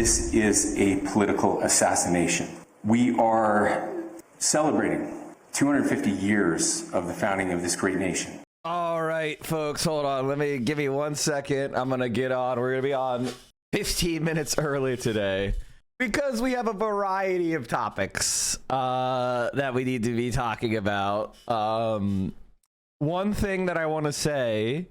This is a political assassination. We are celebrating 250 years of the founding of this great nation. All right, folks, hold on. Give me 1 second. I'm going to get on. We're going to be on 15 minutes early today because we have a variety of topics that we need to be talking about. One thing that I want to say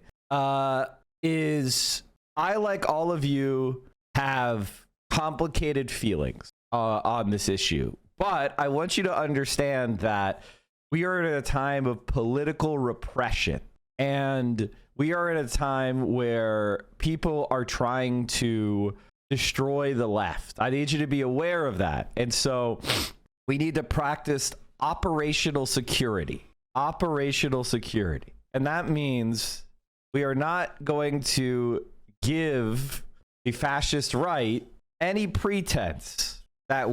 is I, like all of you, have complicated feelings on this issue. But I want you to understand that we are at a time of political repression, and we are at a time where people are trying to destroy the left. I need you to be aware of that. And so we need to practice operational security. Operational security. And that means we are not going to give the fascist right any pretense that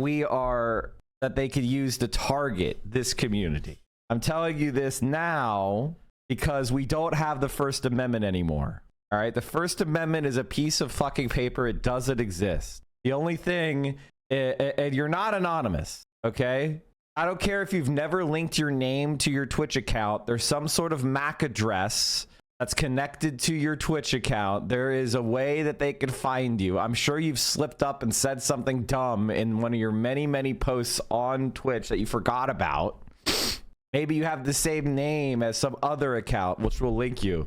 they could use to target this community. I'm telling you this now because we don't have the First Amendment anymore. All right. The First Amendment is a piece of fucking paper. It doesn't exist. The only thing, and you're not anonymous. Okay. I don't care if you've never linked your name to your Twitch account. There's some sort of MAC address that's connected to your Twitch account. There is a way that they can find you. I'm sure you've slipped up and said something dumb in one of your many, many posts on Twitch that you forgot about. Maybe you have the same name as some other account, which will link you.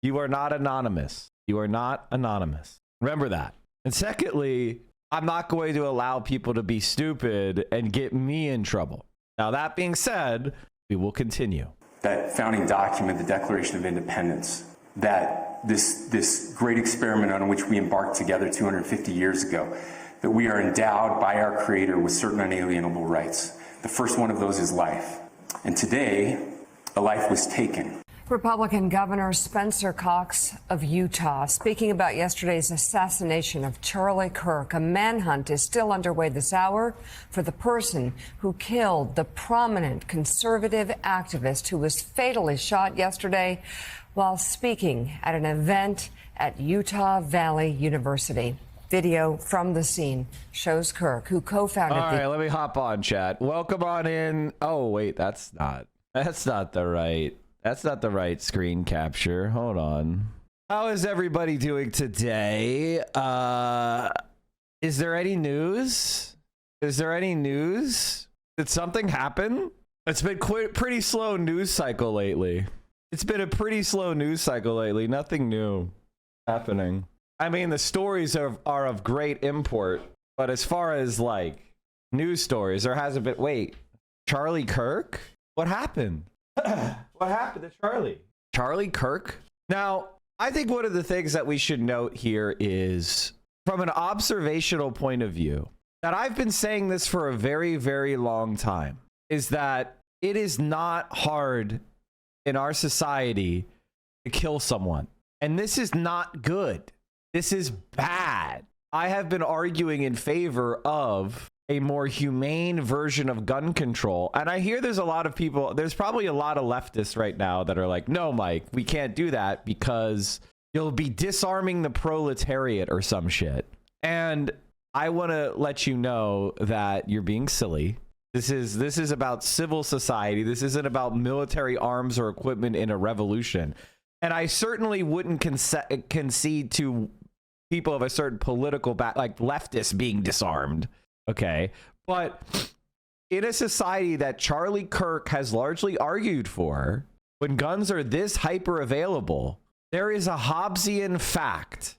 You are not anonymous. You are not anonymous. Remember that. And secondly, I'm not going to allow people to be stupid and get me in trouble. Now, that being said, we will continue. That founding document, the Declaration of Independence, that this great experiment on which we embarked together 250 years ago, that we are endowed by our Creator with certain unalienable rights. The first one of those is life. And today, a life was taken. Republican Governor Spencer Cox of Utah speaking about yesterday's assassination of Charlie Kirk. A manhunt is still underway this hour for the person who killed the prominent conservative activist who was fatally shot yesterday while speaking at an event at Utah Valley University. Video from the scene shows Kirk, who co-founded All right, let me hop on, chat. Welcome on in. Oh, wait, that's not the right screen capture. Hold on. How is everybody doing today? Is there any news? Did something happen? It's been pretty slow news cycle lately. Nothing new happening. I mean, the stories are of great import, but as far as like news stories, there hasn't been. Wait, Charlie Kirk? What happened? What happened to Charlie Kirk? Now, I think one of the things that we should note here is, from an observational point of view, that I've been saying this for a very, very long time, is that it is not hard in our society to kill someone. And this is not good. This is bad. I have been arguing in favor of a more humane version of gun control. And I hear there's a lot of people, there's probably a lot of leftists right now that are like, no, Mike, we can't do that because you'll be disarming the proletariat or some shit. And I want to let you know that you're being silly. This is about civil society. This isn't about military arms or equipment in a revolution. And I certainly wouldn't concede to people of a certain political like leftists being disarmed. Okay. But in a society that Charlie Kirk has largely argued for, when guns are this hyper available, there is a Hobbesian fact.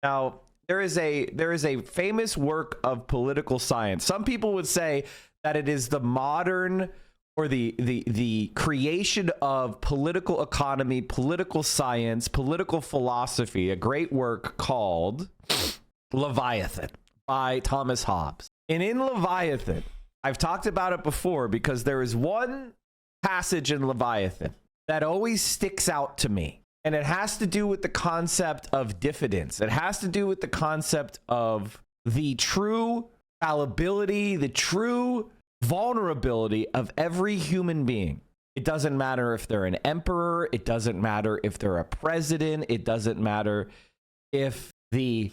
Now, there is a famous work of political science. Some people would say that it is the modern or the creation of political economy, political science, political philosophy, a great work called Leviathan by Thomas Hobbes. And in Leviathan, I've talked about it before because there is one passage in Leviathan that always sticks out to me. And it has to do with the concept of diffidence. It has to do with the concept of the true fallibility, the true vulnerability of every human being. It doesn't matter if they're an emperor. It doesn't matter if they're a president. It doesn't matter if the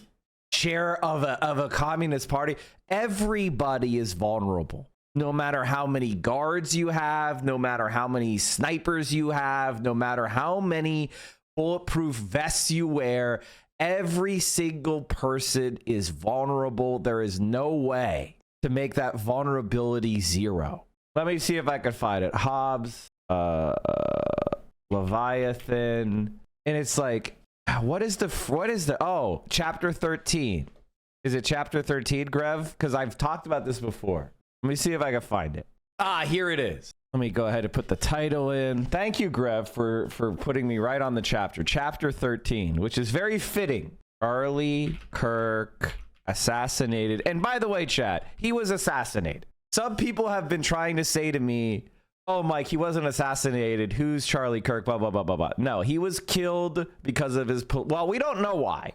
chair of a communist party. Everybody is vulnerable. No matter how many guards you have, no matter how many snipers you have, no matter how many bulletproof vests you wear, every single person is vulnerable. There is no way to make that vulnerability zero. Let me see if I can find it. Hobbes, Leviathan, and it's like, what is the oh, chapter 13. Is it chapter 13, Grev? Because I've talked about this before. Let me see if I can find it. Ah, here it is. Let me go ahead and put the title in. Thank you, Grev, for putting me right on the chapter. Chapter 13, which is very fitting. Charlie Kirk assassinated. And by the way, chat, he was assassinated. Some people have been trying to say to me, oh, Mike, he wasn't assassinated. Who's Charlie Kirk? Blah, blah, blah, blah, blah. No, he was killed because of his... Well, we don't know why.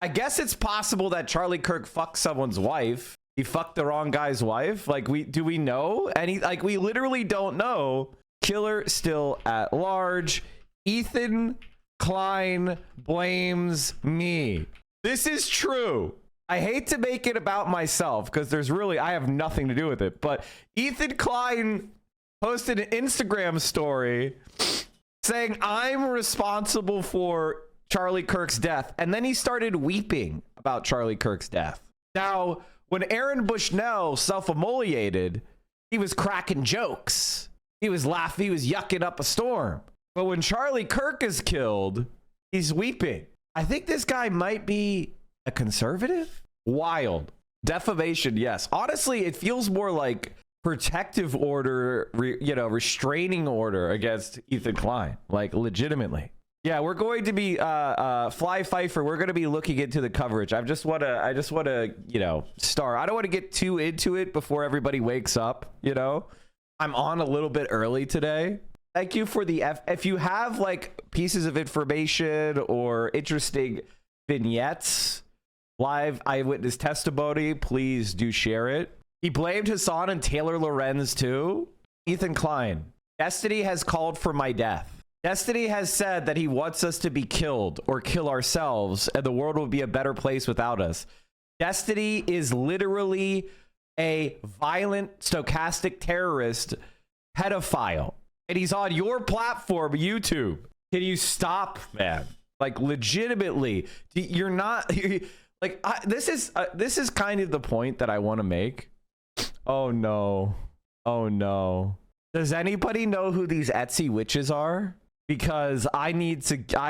I guess it's possible that Charlie Kirk fucked someone's wife. He fucked the wrong guy's wife. Like, do we know? And we literally don't know. Killer still at large. Ethan Klein blames me. This is true. I hate to make it about myself because I have nothing to do with it. But Ethan Klein posted an Instagram story saying, I'm responsible for Charlie Kirk's death. And then he started weeping about Charlie Kirk's death. Now, when Aaron Bushnell self-immolated, he was cracking jokes. He was laughing. He was yucking up a storm. But when Charlie Kirk is killed, he's weeping. I think this guy might be a conservative. Wild. Defamation, yes. Honestly, it feels more like protective order, restraining order against Ethan Klein. Like, legitimately. Yeah, we're going to be Fly Pfeiffer. We're going to be looking into the coverage. I just want to, start. I don't want to get too into it before everybody wakes up. I'm on a little bit early today. Thank you for the if you have like pieces of information or interesting vignettes, live eyewitness testimony, please do share it. He blamed Hassan and Taylor Lorenz too. Ethan Klein. Destiny has called for my death. Destiny has said that he wants us to be killed or kill ourselves, and the world will be a better place without us. Destiny is literally a violent, stochastic terrorist pedophile. And he's on your platform, YouTube. Can you stop, man? Like, legitimately, you're not... Like, this is kind of the point that I want to make. Oh, no. Oh, no. Does anybody know who these Etsy witches are? Because I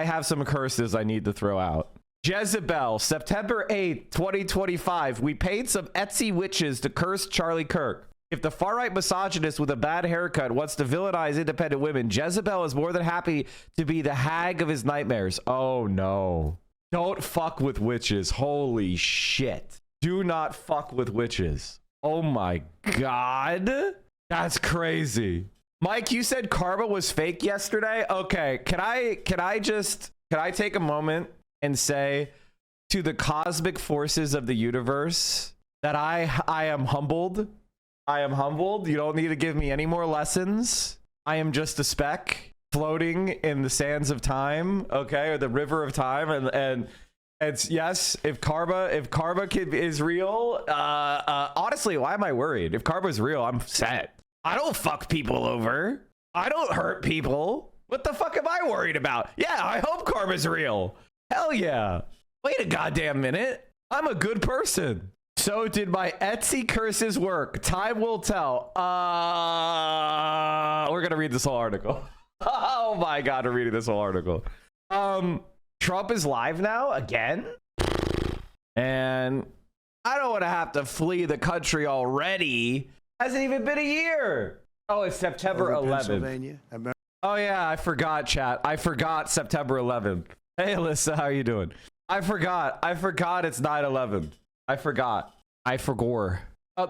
have some curses I need to throw out. Jezebel, September 8th, 2025. We paid some Etsy witches to curse Charlie Kirk. If the far-right misogynist with a bad haircut wants to villainize independent women, Jezebel is more than happy to be the hag of his nightmares. Oh, no. Don't fuck with witches. Holy shit. Do not fuck with witches. Oh, my God. That's crazy. Mike, you said karma was fake yesterday. Okay, can I take a moment and say to the cosmic forces of the universe that I am humbled. I am humbled. You don't need to give me any more lessons. I am just a speck floating in the sands of time, okay, or the river of time, and it's yes. If karma is real, honestly, why am I worried? If karma is real, I'm set. I don't fuck people over. I don't hurt people. What the fuck am I worried about? Yeah, I hope karma's real. Hell yeah. Wait a goddamn minute. I'm a good person. So did my Etsy curses work? Time will tell. We're gonna read this whole article. Oh my God, we're reading this whole article. Trump is live now again? And I don't want to have to flee the country already. Hasn't even been a year. Oh, it's September 11th. Oh yeah, I forgot, chat. I forgot September 11th. Hey, Alyssa, how are you doing? I forgot it's 9/11. I forgot.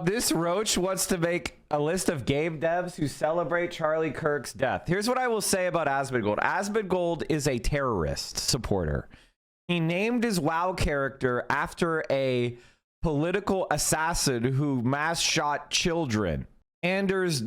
This roach wants to make a list of game devs who celebrate Charlie Kirk's death. Here's what I will say about Asmongold. Asmongold is a terrorist supporter. He named his WoW character after a political assassin who mass shot children. Anders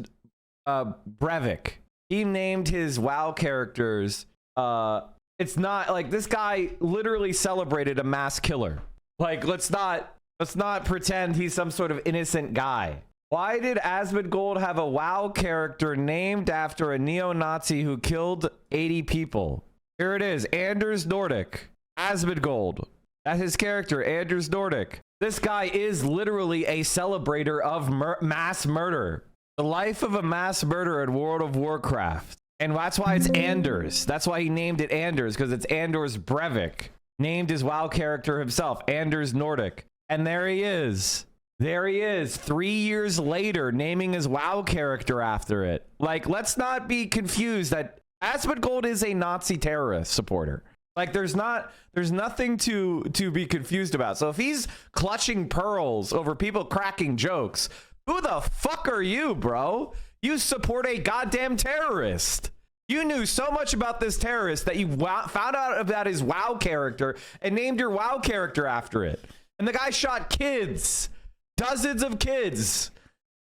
Breivik. He named his WoW characters. It's not like this guy literally celebrated a mass killer. Like, let's not pretend he's some sort of innocent guy. Why did Asmongold have a WoW character named after a neo-Nazi who killed 80 people? Here it is, Anders Nordic. Asmongold. That's his character, Anders Nordic. This guy is literally a celebrator of mass murder. The life of a mass murderer in World of Warcraft. And that's why it's Anders. That's why he named it Anders, because it's Anders Breivik. Named his WoW character himself, Anders Nordic. And there he is. There he is, 3 years later, naming his WoW character after it. Like, let's not be confused that Asmongold is a Nazi terrorist supporter. Like, there's nothing to be confused about. So if he's clutching pearls over people cracking jokes, who the fuck are you, bro? You support a goddamn terrorist. You knew so much about this terrorist that you found out about his WoW character and named your WoW character after it. And the guy shot kids. Dozens of kids,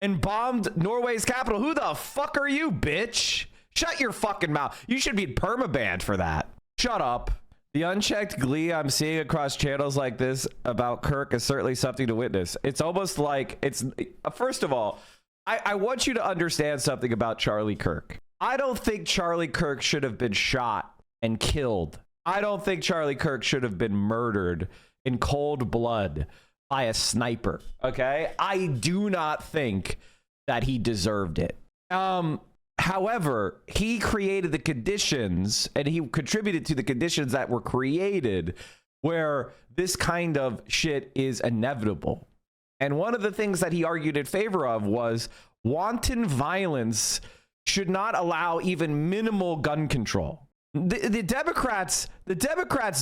and bombed Norway's capital. Who the fuck are you, bitch? Shut your fucking mouth. You should be permabanned for that. Shut up. The unchecked glee I'm seeing across channels like this about Kirk is certainly something to witness. It's almost like it's... First of all, I want you to understand something about Charlie Kirk. I don't think Charlie Kirk should have been shot and killed. I don't think Charlie Kirk should have been murdered in cold blood by a sniper. Okay, I do not think that he deserved it. However, he created the conditions and he contributed to the conditions that were created where this kind of shit is inevitable. And one of the things that he argued in favor of was wanton violence should not allow even minimal gun control. The Democrats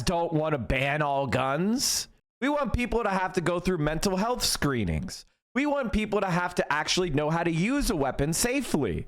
don't want to ban all guns. We want people to have to go through mental health screenings. We want people to have to actually know how to use a weapon safely.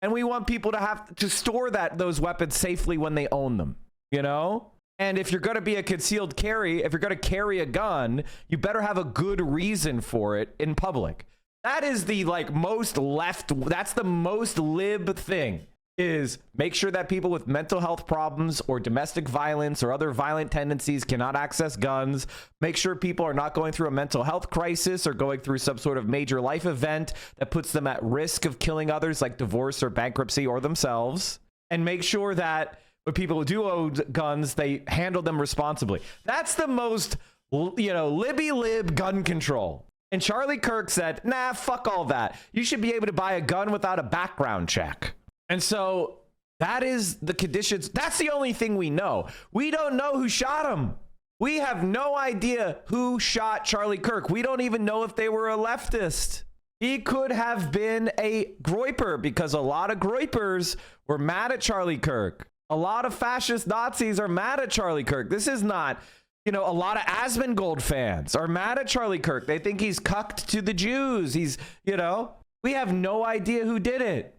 And we want people to have to store those weapons safely when they own them, you know? And if you're going to be a concealed carry, if you're going to carry a gun, you better have a good reason for it in public. That is the most left, that's the most lib thing. Is make sure that people with mental health problems or domestic violence or other violent tendencies cannot access guns. Make sure people are not going through a mental health crisis or going through some sort of major life event that puts them at risk of killing others, like divorce or bankruptcy or themselves. And make sure that when people do own guns, they handle them responsibly. That's the most, libby lib gun control. And Charlie Kirk said, nah, fuck all that. You should be able to buy a gun without a background check. And so that is the conditions. That's the only thing we know. We don't know who shot him. We have no idea who shot Charlie Kirk. We don't even know if they were a leftist. He could have been a Groyper because a lot of Groypers were mad at Charlie Kirk. A lot of fascist Nazis are mad at Charlie Kirk. This is not, a lot of Asmongold fans are mad at Charlie Kirk. They think he's cucked to the Jews. He's, we have no idea who did it.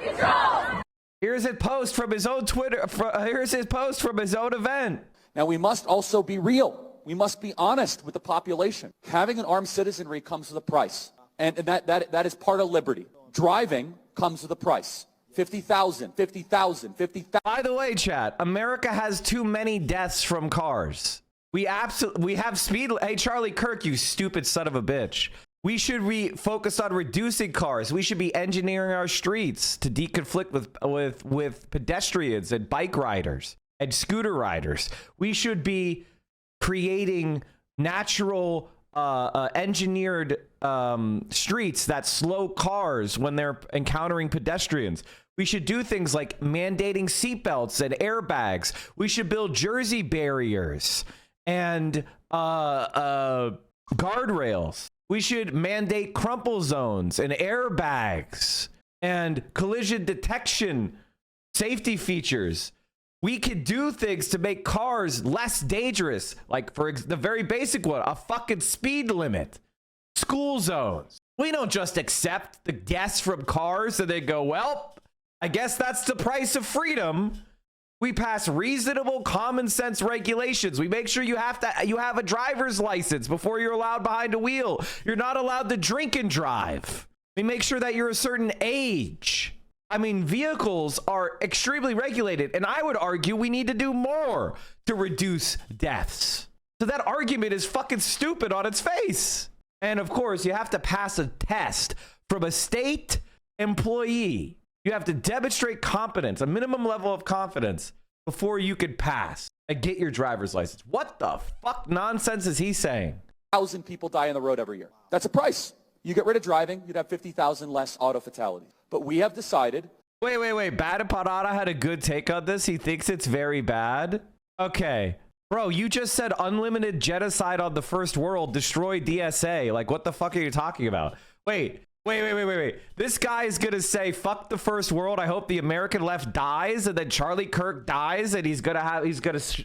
Control. Here's his post from his own Twitter. Here's his post from his own event. Now, we must also be real. We must be honest with the population. Having an armed citizenry comes with a price. And that is part of liberty. Driving comes with a price. 50,000. By the way, chat, America has too many deaths from cars. We have speed. Hey, Charlie Kirk, you stupid son of a bitch. We should be focused on reducing cars. We should be engineering our streets to deconflict with pedestrians and bike riders and scooter riders. We should be creating natural engineered streets that slow cars when they're encountering pedestrians. We should do things like mandating seatbelts and airbags. We should build Jersey barriers and guardrails. We should mandate crumple zones and airbags and collision detection safety features. We could do things to make cars less dangerous, like for the very basic one, a fucking speed limit, school zones. We don't just accept the guests from cars and then go, well, I guess that's the price of freedom. We pass reasonable common sense regulations. We make sure you have a driver's license before you're allowed behind a wheel. You're not allowed to drink and drive. We make sure that you're a certain age. I mean, vehicles are extremely regulated, and I would argue we need to do more to reduce deaths. So that argument is fucking stupid on its face. And of course, you have to pass a test from a state employee. You have to demonstrate competence, a minimum level of confidence, before you could pass and get your driver's license. What the fuck nonsense is he saying? 1,000 people die on the road every year. That's a price. You get rid of driving, you'd have 50,000 less auto fatalities. But we have decided. Wait. Bad Parada had a good take on this. He thinks it's very bad. Okay. Bro, you just said unlimited genocide on the first world, destroy DSA. Like, what the fuck are you talking about? Wait. This guy is gonna say, fuck the first world. I hope the American left dies, and then Charlie Kirk dies, and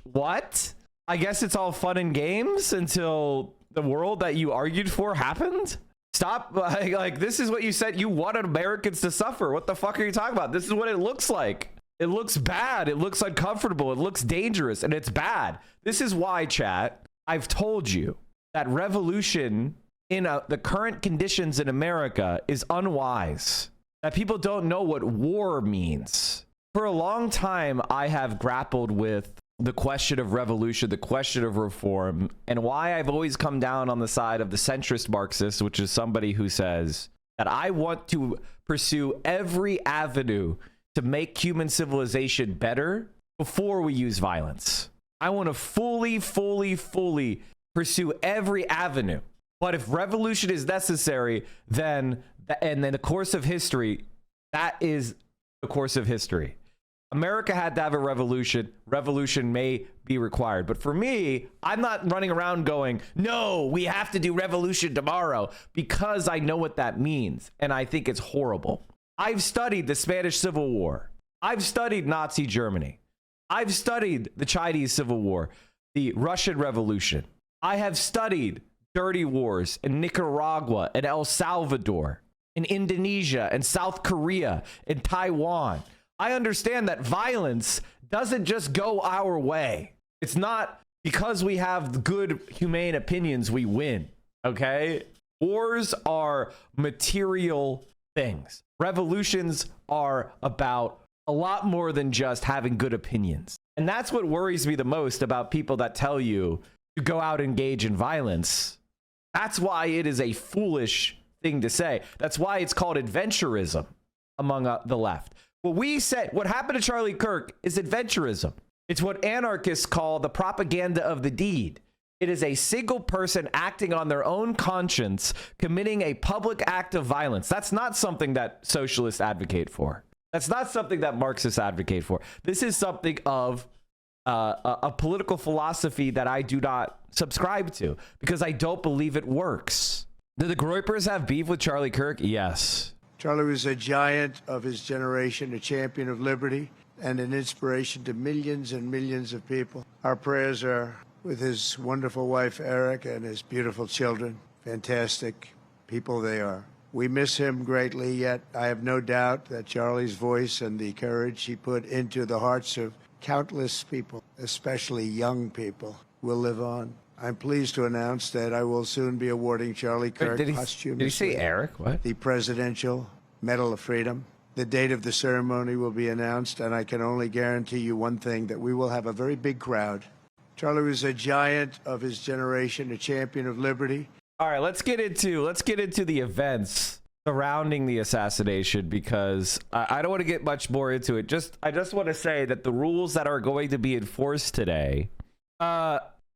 what? I guess it's all fun and games until the world that you argued for happened? Stop. Like, this is what you said. You wanted Americans to suffer. What the fuck are you talking about? This is what it looks like. It looks bad. It looks uncomfortable. It looks dangerous, and it's bad. This is why, chat, I've told you that revolution in the current conditions in America is unwise. That people don't know what war means. For a long time, I have grappled with the question of revolution, the question of reform, and why I've always come down on the side of the centrist Marxist, which is somebody who says that I want to pursue every avenue to make human civilization better before we use violence. I want to fully pursue every avenue. But if revolution is necessary, then the course of history, that is the course of history. America had to have a revolution. Revolution may be required. But for me, I'm not running around going, no, we have to do revolution tomorrow, because I know what that means. And I think it's horrible. I've studied the Spanish Civil War. I've studied Nazi Germany. I've studied the Chinese Civil War, the Russian Revolution. I have studied dirty wars in Nicaragua and El Salvador, in Indonesia and South Korea and Taiwan. I understand that violence doesn't just go our way. It's not because we have good, humane opinions we win, okay? Wars are material things. Revolutions are about a lot more than just having good opinions. And that's what worries me the most about people that tell you to go out and engage in violence. That's why it is a foolish thing to say. That's why it's called adventurism among the left. What we said, what happened to Charlie Kirk is adventurism. It's what anarchists call the propaganda of the deed. It is a single person acting on their own conscience, committing a public act of violence. That's not something that socialists advocate for. That's not something that Marxists advocate for. This is something of a political philosophy that I do not subscribe to, because I don't believe it works. Do the Groypers have beef with Charlie Kirk? Yes. Charlie was a giant of his generation, a champion of liberty, and an inspiration to millions and millions of people. Our prayers are with his wonderful wife, Eric, and his beautiful children. Fantastic people they are. We miss him greatly, yet I have no doubt that Charlie's voice and the courage he put into the hearts of countless people, especially young people, will live on. I'm pleased to announce that I will soon be awarding Charlie Kirk posthumously. Did he say Eric? What? The Presidential Medal of Freedom. The date of the ceremony will be announced, and I can only guarantee you one thing, that we will have a very big crowd. Charlie was a giant of his generation, a champion of liberty. All right, let's get into the events surrounding the assassination, because I don't want to get much more into it. I just want to say that the rules that are going to be enforced today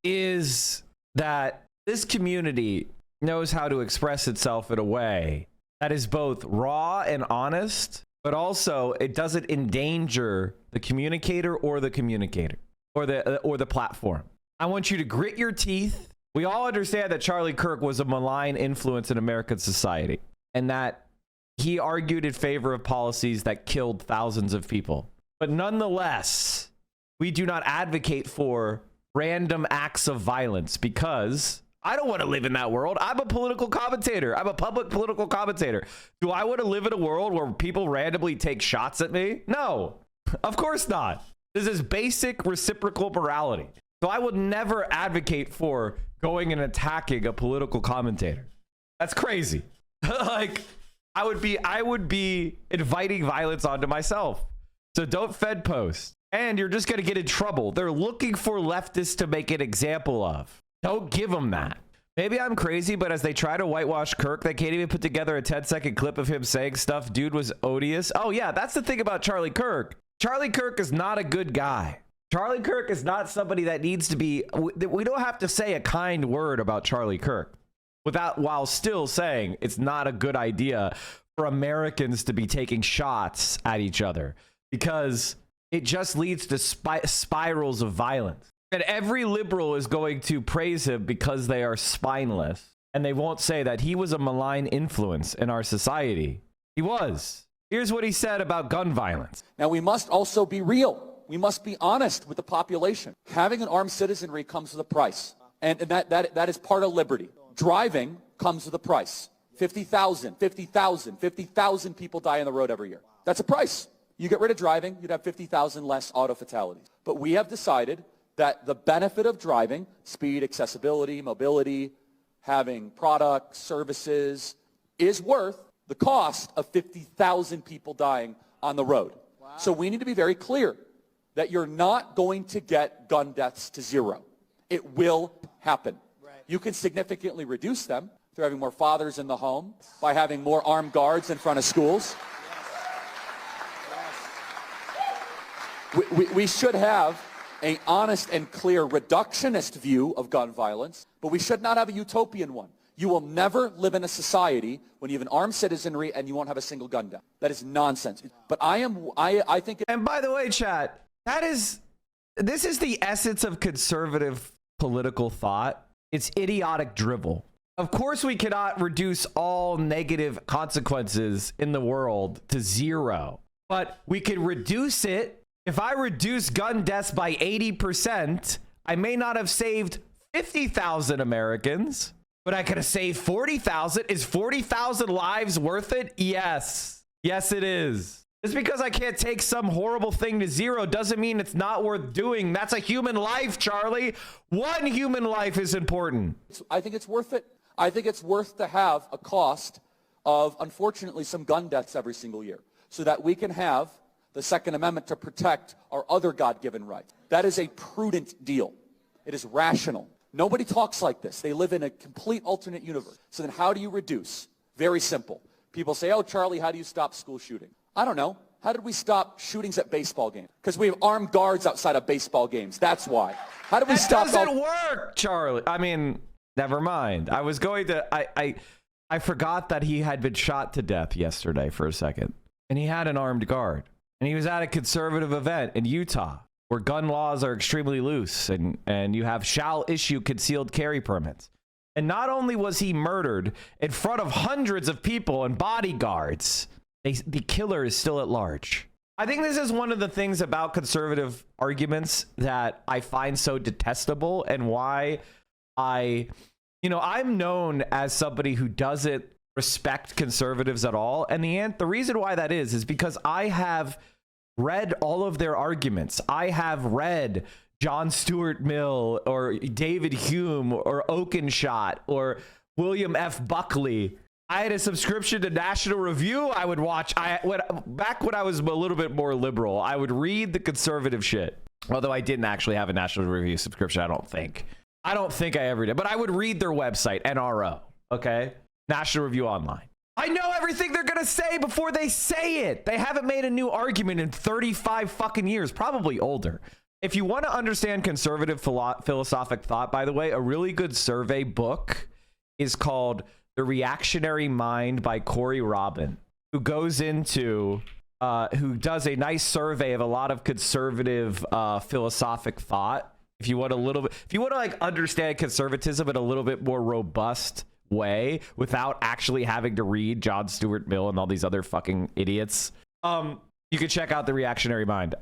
is that this community knows how to express itself in a way that is both raw and honest, but also it doesn't endanger the communicator or the platform. I want you to grit your teeth. We all understand that Charlie Kirk was a malign influence in American society, and that he argued in favor of policies that killed thousands of people. But nonetheless, we do not advocate for random acts of violence, because I don't want to live in that world. I'm a political commentator. I'm a public political commentator. Do I want to live in a world where people randomly take shots at me? No, of course not. This is basic reciprocal morality. So I would never advocate for going and attacking a political commentator. That's crazy. Like, I would be inviting violence onto myself. So don't Fed post. And you're just going to get in trouble. They're looking for leftists to make an example of. Don't give them that. Maybe I'm crazy, but as they try to whitewash Kirk, they can't even put together a 10-second clip of him saying stuff. Dude was odious. Oh, yeah, that's the thing about Charlie Kirk. Charlie Kirk is not a good guy. Charlie Kirk is not somebody that needs to be... We don't have to say a kind word about Charlie Kirk while still saying it's not a good idea for Americans to be taking shots at each other, because it just leads to spirals of violence. And every liberal is going to praise him because they are spineless. And they won't say that he was a malign influence in our society. He was. Here's what he said about gun violence. Now, we must also be real. We must be honest with the population. Having an armed citizenry comes with a price. And that is part of liberty. Driving comes with a price. 50,000 people die on the road every year. That's a price. You get rid of driving, you'd have 50,000 less auto fatalities. But we have decided that the benefit of driving, speed, accessibility, mobility, having products, services, is worth the cost of 50,000 people dying on the road. Wow. So we need to be very clear that you're not going to get gun deaths to zero. It will happen. Right. You can significantly reduce them through having more fathers in the home, by having more armed guards in front of schools. Yes. We should have an honest and clear reductionist view of gun violence, but we should not have a utopian one. You will never live in a society when you have an armed citizenry and you won't have a single gun death. That is nonsense. But I think... And by the way, chat, this is the essence of conservative political thought. It's idiotic drivel. Of course, we cannot reduce all negative consequences in the world to zero, but we can reduce it. If I reduce gun deaths by 80%, I may not have saved 50,000 Americans, but I could have saved 40,000. Is 40,000 lives worth it? Yes. Yes, it is. Just because I can't take some horrible thing to zero doesn't mean it's not worth doing. That's a human life, Charlie. One human life is important. I think it's worth it. I think it's worth to have a cost of, unfortunately, some gun deaths every single year so that we can have the Second Amendment to protect our other God-given rights. That is a prudent deal. It is rational. Nobody talks like this. They live in a complete alternate universe. So then how do you reduce? Very simple. People say, oh, Charlie, how do you stop school shooting? I don't know. How did we stop shootings at baseball games? Because we have armed guards outside of baseball games. That's why. How did we stop? That doesn't work, Charlie. I mean, never mind. I was going to... I forgot that he had been shot to death yesterday for a second. And he had an armed guard. And he was at a conservative event in Utah where gun laws are extremely loose and you shall issue concealed carry permits. And not only was he murdered in front of hundreds of people and bodyguards, the killer is still at large. I think this is one of the things about conservative arguments that I find so detestable, and why I'm known as somebody who doesn't respect conservatives at all. And the reason why that is because I have read all of their arguments. I have read John Stuart Mill or David Hume or Oakeshott or William F. Buckley. I had a subscription to National Review. I would watch. Back when I was a little bit more liberal, I would read the conservative shit. Although I didn't actually have a National Review subscription, I don't think I ever did. But I would read their website, NRO. Okay, National Review Online. I know everything they're going to say before they say it. They haven't made a new argument in 35 fucking years, probably older. If you want to understand conservative philosophic thought, by the way, a really good survey book is called The Reactionary Mind by Corey Robin, who goes into, who does a nice survey of a lot of conservative philosophic thought. If you want to like understand conservatism in a little bit more robust way without actually having to read John Stuart Mill and all these other fucking idiots, you can check out The Reactionary Mind.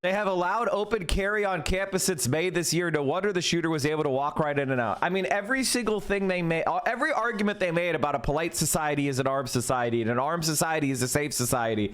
They have allowed open carry on campus since May this year. No wonder the shooter was able to walk right in and out. I mean, every single thing they made, every argument they made about a polite society is an armed society and an armed society is a safe society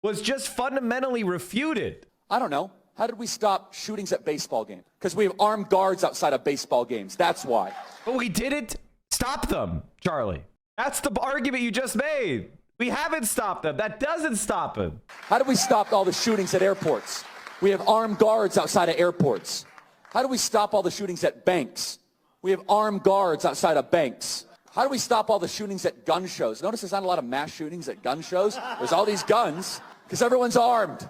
was just fundamentally refuted. I don't know. How did we stop shootings at baseball games? Because we have armed guards outside of baseball games. That's why. But we didn't stop them, Charlie. That's the argument you just made. We haven't stopped them. That doesn't stop them. How did we stop all the shootings at airports? We have armed guards outside of airports. How do we stop all the shootings at banks? We have armed guards outside of banks. How do we stop all the shootings at gun shows? Notice there's not a lot of mass shootings at gun shows. There's all these guns because everyone's armed.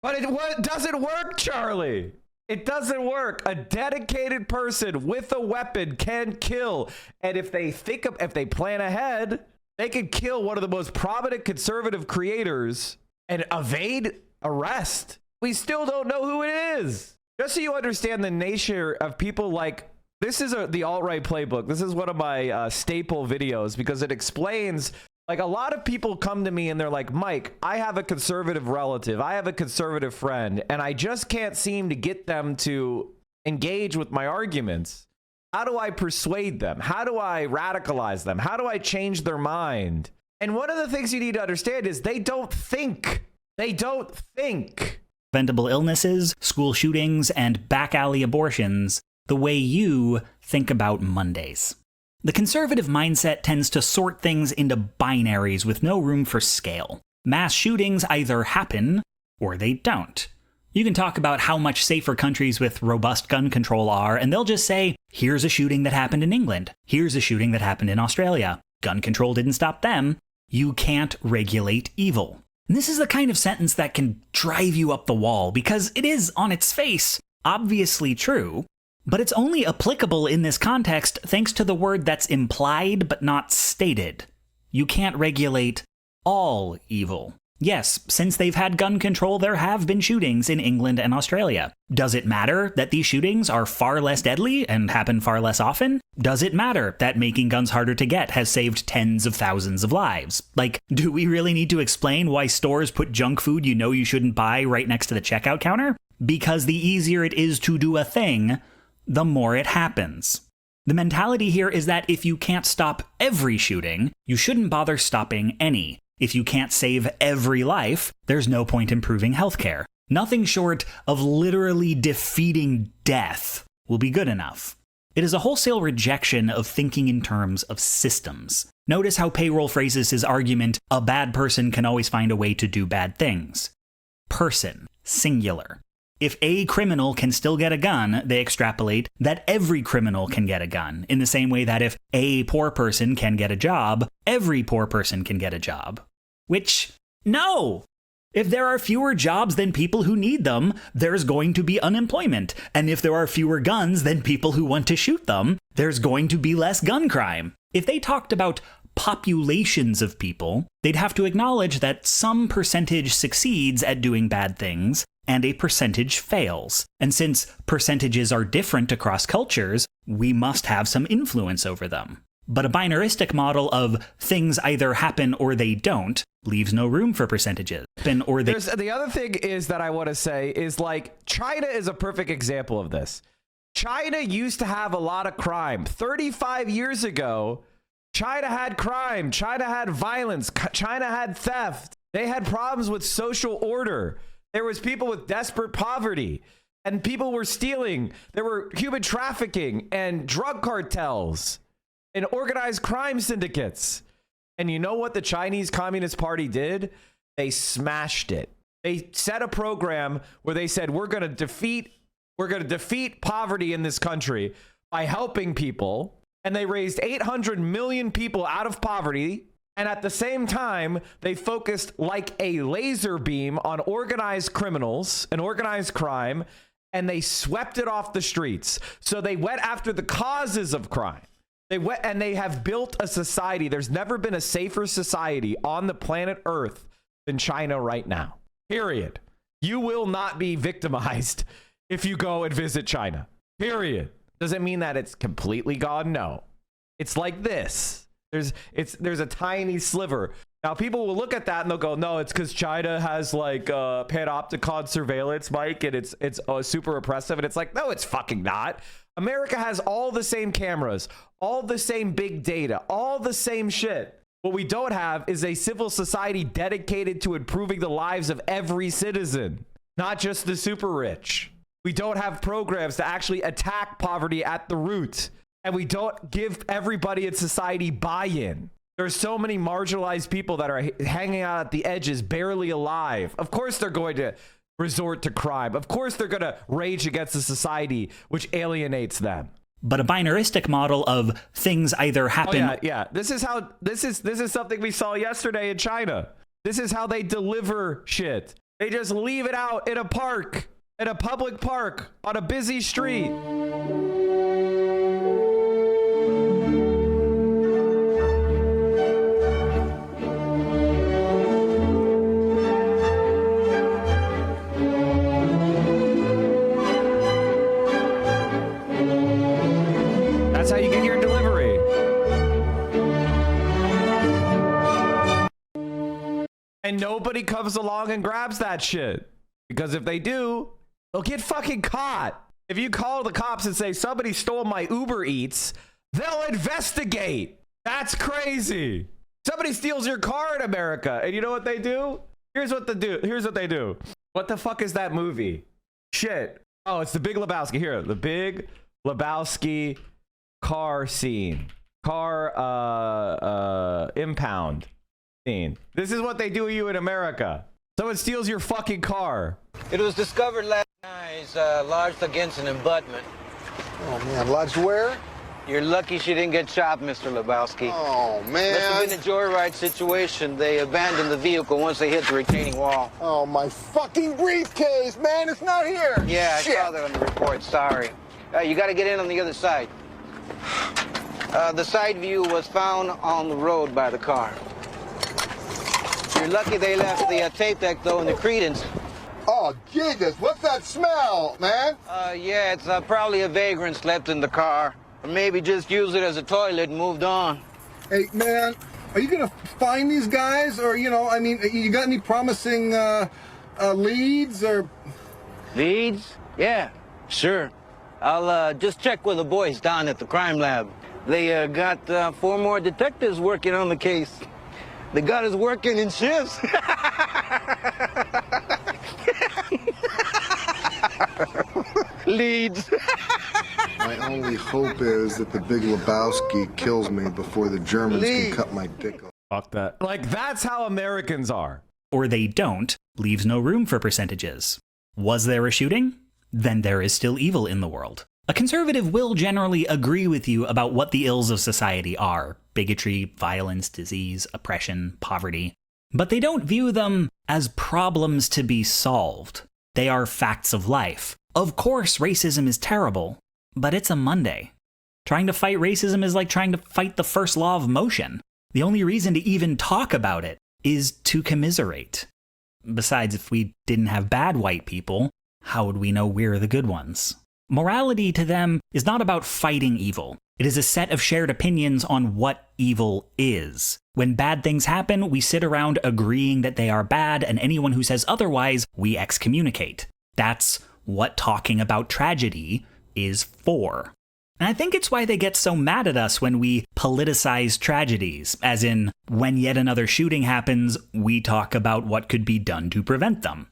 But it doesn't work, Charlie. It doesn't work. A dedicated person with a weapon can kill. And if they plan ahead, they could kill one of the most prominent conservative creators and evade arrest. We still don't know who it is. Just so you understand the nature of people like, this is the alt-right playbook. This is one of my staple videos because it explains, like, a lot of people come to me and they're like, Mike, I have a conservative relative. I have a conservative friend, and I just can't seem to get them to engage with my arguments. How do I persuade them? How do I radicalize them? How do I change their mind? And one of the things you need to understand is they don't think. They don't think. Preventable illnesses, school shootings, and back alley abortions the way you think about Mondays. The conservative mindset tends to sort things into binaries with no room for scale. Mass shootings either happen or they don't. You can talk about how much safer countries with robust gun control are, and they'll just say, here's a shooting that happened in England. Here's a shooting that happened in Australia. Gun control didn't stop them. You can't regulate evil. And this is the kind of sentence that can drive you up the wall because it is, on its face, obviously true, but it's only applicable in this context thanks to the word that's implied but not stated. You can't regulate all evil. Yes, since they've had gun control, there have been shootings in England and Australia. Does it matter that these shootings are far less deadly and happen far less often? Does it matter that making guns harder to get has saved tens of thousands of lives? Like, do we really need to explain why stores put junk food you know you shouldn't buy right next to the checkout counter? Because the easier it is to do a thing, the more it happens. The mentality here is that if you can't stop every shooting, you shouldn't bother stopping any. If you can't save every life, there's no point improving healthcare. Nothing short of literally defeating death will be good enough. It is a wholesale rejection of thinking in terms of systems. Notice how Payroll phrases his argument, a bad person can always find a way to do bad things. Person, singular. If a criminal can still get a gun, they extrapolate that every criminal can get a gun, in the same way that if a poor person can get a job, every poor person can get a job. Which, no! If there are fewer jobs than people who need them, there's going to be unemployment. And if there are fewer guns than people who want to shoot them, there's going to be less gun crime. If they talked about populations of people, they'd have to acknowledge that some percentage succeeds at doing bad things, and a percentage fails. And since percentages are different across cultures, we must have some influence over them. But a binaristic model of things either happen or they don't leaves no room for percentages. The other thing is that I want to say is, like, China is a perfect example of this. China used to have a lot of crime. 35 years ago, China had crime. China had violence. China had theft. They had problems with social order. There was people with desperate poverty, and people were stealing. There were human trafficking and drug cartels and organized crime syndicates. And you know what the Chinese Communist Party did? They smashed it. They set a program where they said, we're going to defeat poverty in this country by helping people. And they raised 800 million people out of poverty. And at the same time, they focused like a laser beam on organized criminals and organized crime, and they swept it off the streets. So they went after the causes of crime. They have built a society. There's never been a safer society on the planet Earth than China right now. Period. You will not be victimized if you go and visit China. Period. Does it mean that it's completely gone? No. It's like this. There's a tiny sliver. Now people will look at that and they'll go, no, it's because China has like panopticon surveillance, Mike, and it's super oppressive. And it's like, no, it's fucking not. America has all the same cameras, all the same big data, all the same shit. What we don't have is a civil society dedicated to improving the lives of every citizen, not just the super rich. We don't have programs to actually attack poverty at the root. And we don't give everybody in society buy-in. There's so many marginalized people that are hanging out at the edges, barely alive. Of course they're going to resort to crime. Of course they're going to rage against the society which alienates them. but a binaristic model of things either happen. Oh, yeah. This is something we saw yesterday in China. This is how they deliver shit. They just leave it out in a park, in a public park, on a busy street. That's how you get your delivery. And nobody comes along and grabs that shit. Because if they do, they'll get fucking caught. If you call the cops and say somebody stole my Uber Eats, they'll investigate. That's crazy. Somebody steals your car in America, and you know what they do? Here's what they do. What the fuck is that movie? Shit. Oh, it's The Big Lebowski. Here, The Big Lebowski car scene. Car impound scene. This is what they do to you in America. Someone steals your fucking car. It was discovered last night, lodged against an abutment. Oh, man, lodged where? You're lucky she didn't get chopped, Mr. Lebowski. Oh, man. Must have been a joyride situation. They abandoned the vehicle once they hit the retaining wall. Oh, my fucking briefcase, man. It's not here. Yeah, Shit. I saw that on the report. Sorry. You got to get in on the other side. The side view was found on the road by the car. You're lucky they left the tape deck, though, in the credence. Oh, Jesus. What's that smell, man? Yeah, it's probably a vagrant slept in the car. Or maybe just used it as a toilet and moved on. Hey, man, are you going to find these guys? Or, you know, I mean, you got any promising leads or... Leads? Yeah, sure. I'll just check with the boys down at the crime lab. They got 4 more detectives working on the case. They got us working in shifts. Leads. My only hope is that the Big Lebowski kills me before the Germans can cut my dick off. Fuck that. Like, that's how Americans are. Or they don't, leaves no room for percentages. Was there a shooting? Then there is still evil in the world. A conservative will generally agree with you about what the ills of society are: bigotry, violence, disease, oppression, poverty. But they don't view them as problems to be solved. They are facts of life. Of course, racism is terrible, but it's a Monday. Trying to fight racism is like trying to fight the first law of motion. The only reason to even talk about it is to commiserate. Besides, if we didn't have bad white people, how would we know we're the good ones? Morality to them is not about fighting evil. It is a set of shared opinions on what evil is. When bad things happen, we sit around agreeing that they are bad, and anyone who says otherwise, we excommunicate. That's what talking about tragedy is for. And I think it's why they get so mad at us when we politicize tragedies, as in, when yet another shooting happens, we talk about what could be done to prevent them.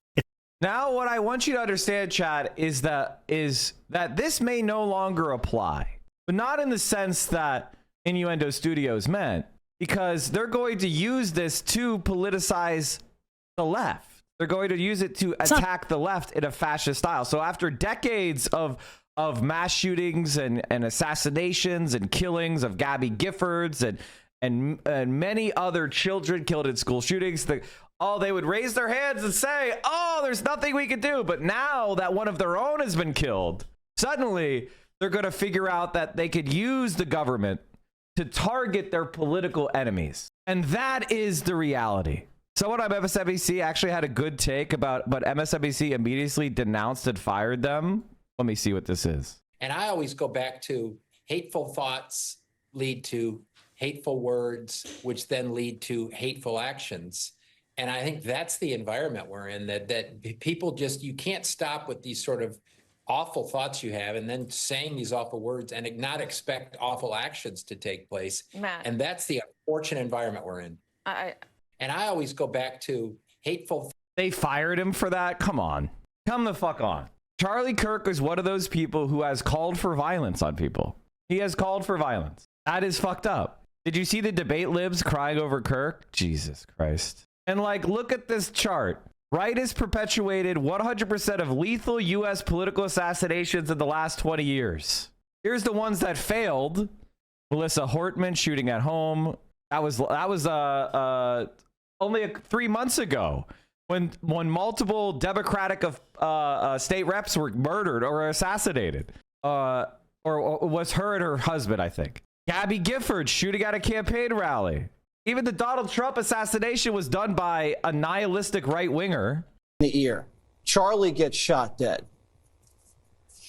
Now, what I want you to understand, Chad, is that this may no longer apply, but not in the sense that Innuendo Studios meant, because they're going to use this to politicize the left. They're going to use it to attack the left in a fascist style. So after decades of mass shootings and assassinations and killings of Gabby Giffords and many other children killed in school shootings, they would raise their hands and say, oh, there's nothing we can do. But now that one of their own has been killed, suddenly they're going to figure out that they could use the government to target their political enemies. And that is the reality. Someone on MSNBC actually had a good take about, but MSNBC immediately denounced and fired them. Let me see what this is. And I always go back to hateful thoughts lead to hateful words, which then lead to hateful actions. And I think that's the environment we're in, that people just, you can't stop with these sort of awful thoughts you have and then saying these awful words and not expect awful actions to take place. Matt. And that's the unfortunate environment we're in. And I always go back to hateful. They fired him for that? Come on. Come the fuck on. Charlie Kirk is one of those people who has called for violence on people. He has called for violence. That is fucked up. Did you see the debate libs crying over Kirk? Jesus Christ. And like, look at this chart. Right has perpetuated 100% of lethal U.S. political assassinations in the last 20 years. Here's the ones that failed. Melissa Hortman shooting at home. That was only 3 months ago when multiple Democratic state reps were murdered or assassinated. Or was her and her husband, I think. Gabby Gifford shooting at a campaign rally. Even the Donald Trump assassination was done by a nihilistic right-winger. The ear. Charlie gets shot dead.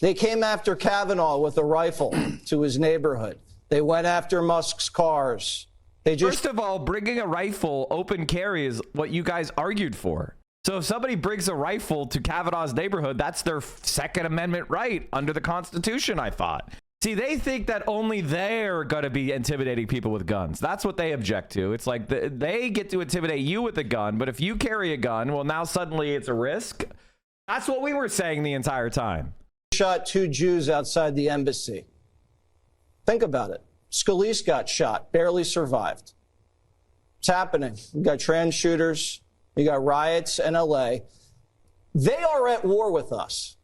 They came after Kavanaugh with a rifle to his neighborhood. They went after Musk's cars. First of all, bringing a rifle open carry is what you guys argued for. So if somebody brings a rifle to Kavanaugh's neighborhood, that's their Second Amendment right under the Constitution, I thought. See, they think that only they're going to be intimidating people with guns. That's what they object to. It's like they get to intimidate you with a gun, but if you carry a gun, well, now suddenly it's a risk. That's what we were saying the entire time. Shot 2 Jews outside the embassy. Think about it. Scalise got shot, barely survived. It's happening. You got trans shooters. You got riots in LA. They are at war with us.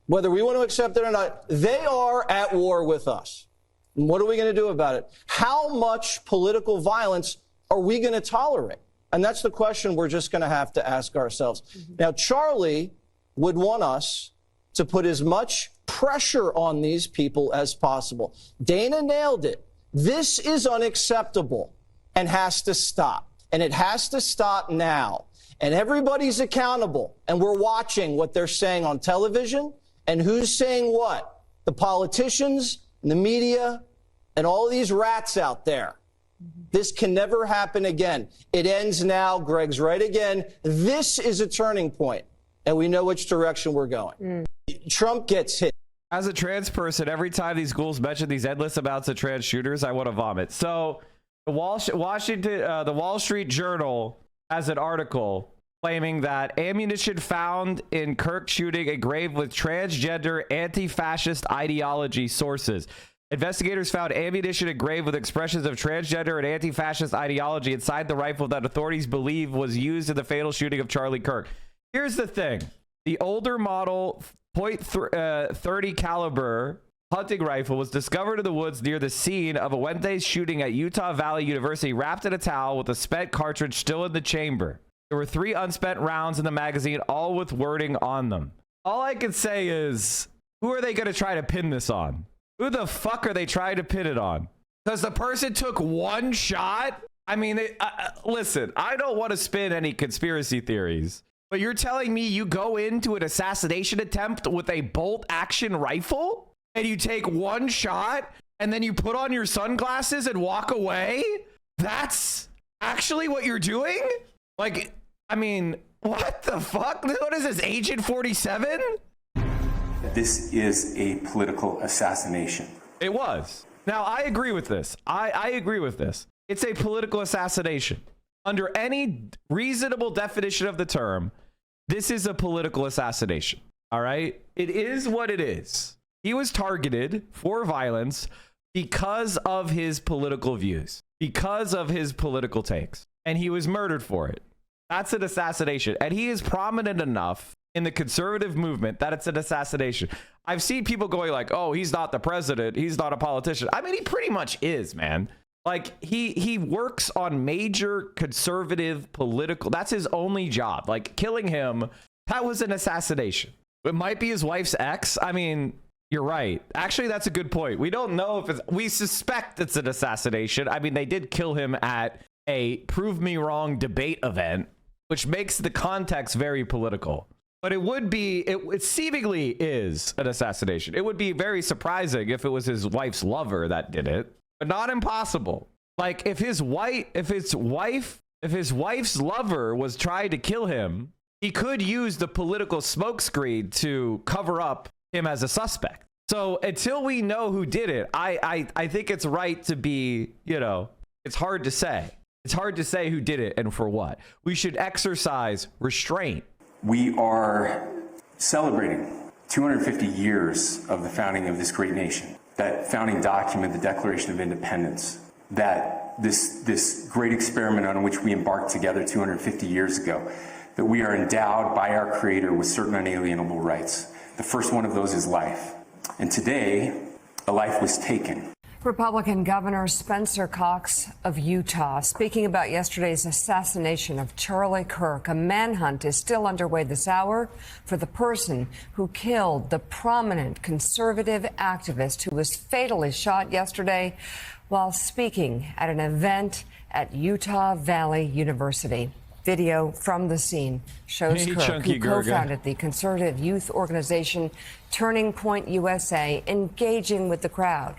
Whether we want to accept it or not, they are at war with us. And what are we going to do about it? How much political violence are we going to tolerate? And that's the question we're just going to have to ask ourselves. Now, Charlie would want us to put as much pressure on these people as possible. Dana nailed it. This is unacceptable and has to stop. And it has to stop now. And everybody's accountable. And we're watching what they're saying on television. And who's saying what? The politicians, and the media, and all of these rats out there. This can never happen again. It ends now. Greg's right again. This is a turning point, and we know which direction we're going. Trump gets hit. As a trans person, every time these ghouls mention these endless amounts of trans shooters, I want to vomit. So the Wall Street Journal has an article claiming that ammunition found in Kirk shooting engraved with transgender anti-fascist ideology sources. Investigators found ammunition engraved with expressions of transgender and anti-fascist ideology inside the rifle that authorities believe was used in the fatal shooting of Charlie Kirk. Here's the thing. The older model .30 caliber hunting rifle was discovered in the woods near the scene of a Wednesday's shooting at Utah Valley University, wrapped in a towel with a spent cartridge still in the chamber. There were 3 unspent rounds in the magazine, all with wording on them. All I can say is, who are they going to try to pin this on? Who the fuck are they trying to pin it on? Because the person took 1 shot? I mean, listen, I don't want to spin any conspiracy theories, but you're telling me you go into an assassination attempt with a bolt action rifle and you take 1 shot and then you put on your sunglasses and walk away? That's actually what you're doing? Like, I mean, what the fuck? What is this, Agent 47? This is a political assassination. It was. Now, I agree with this. I agree with this. It's a political assassination. Under any reasonable definition of the term, this is a political assassination. All right? It is what it is. He was targeted for violence because of his political views, because of his political takes, and he was murdered for it. That's an assassination. And he is prominent enough in the conservative movement that it's an assassination. I've seen people going like, oh, he's not the president, he's not a politician. I mean, he pretty much is, man. Like, he works on major conservative political, that's his only job. Like, killing him, that was an assassination. It might be his wife's ex. I mean, you're right. Actually, that's a good point. We don't know if it's, we suspect it's an assassination. I mean, they did kill him at a prove me wrong debate event, which makes the context very political. But it would be, it seemingly is an assassination. It would be very surprising if it was his wife's lover that did it, but not impossible. Like, if his wife's lover was trying to kill him, he could use the political smokescreen to cover up him as a suspect. So until we know who did it, I think it's right to be, you know, it's hard to say. It's hard to say who did it and for what. We should exercise restraint. We are celebrating 250 years of the founding of this great nation. That founding document, the Declaration of Independence, that this great experiment on which we embarked together 250 years ago, that we are endowed by our Creator with certain unalienable rights. The first one of those is life. And today, a life was taken. Republican Governor Spencer Cox of Utah speaking about yesterday's assassination of Charlie Kirk. A manhunt is still underway this hour for the person who killed the prominent conservative activist who was fatally shot yesterday while speaking at an event at Utah Valley University. Video from the scene shows Kirk, who co-founded the conservative youth organization Turning Point USA, engaging with the crowd.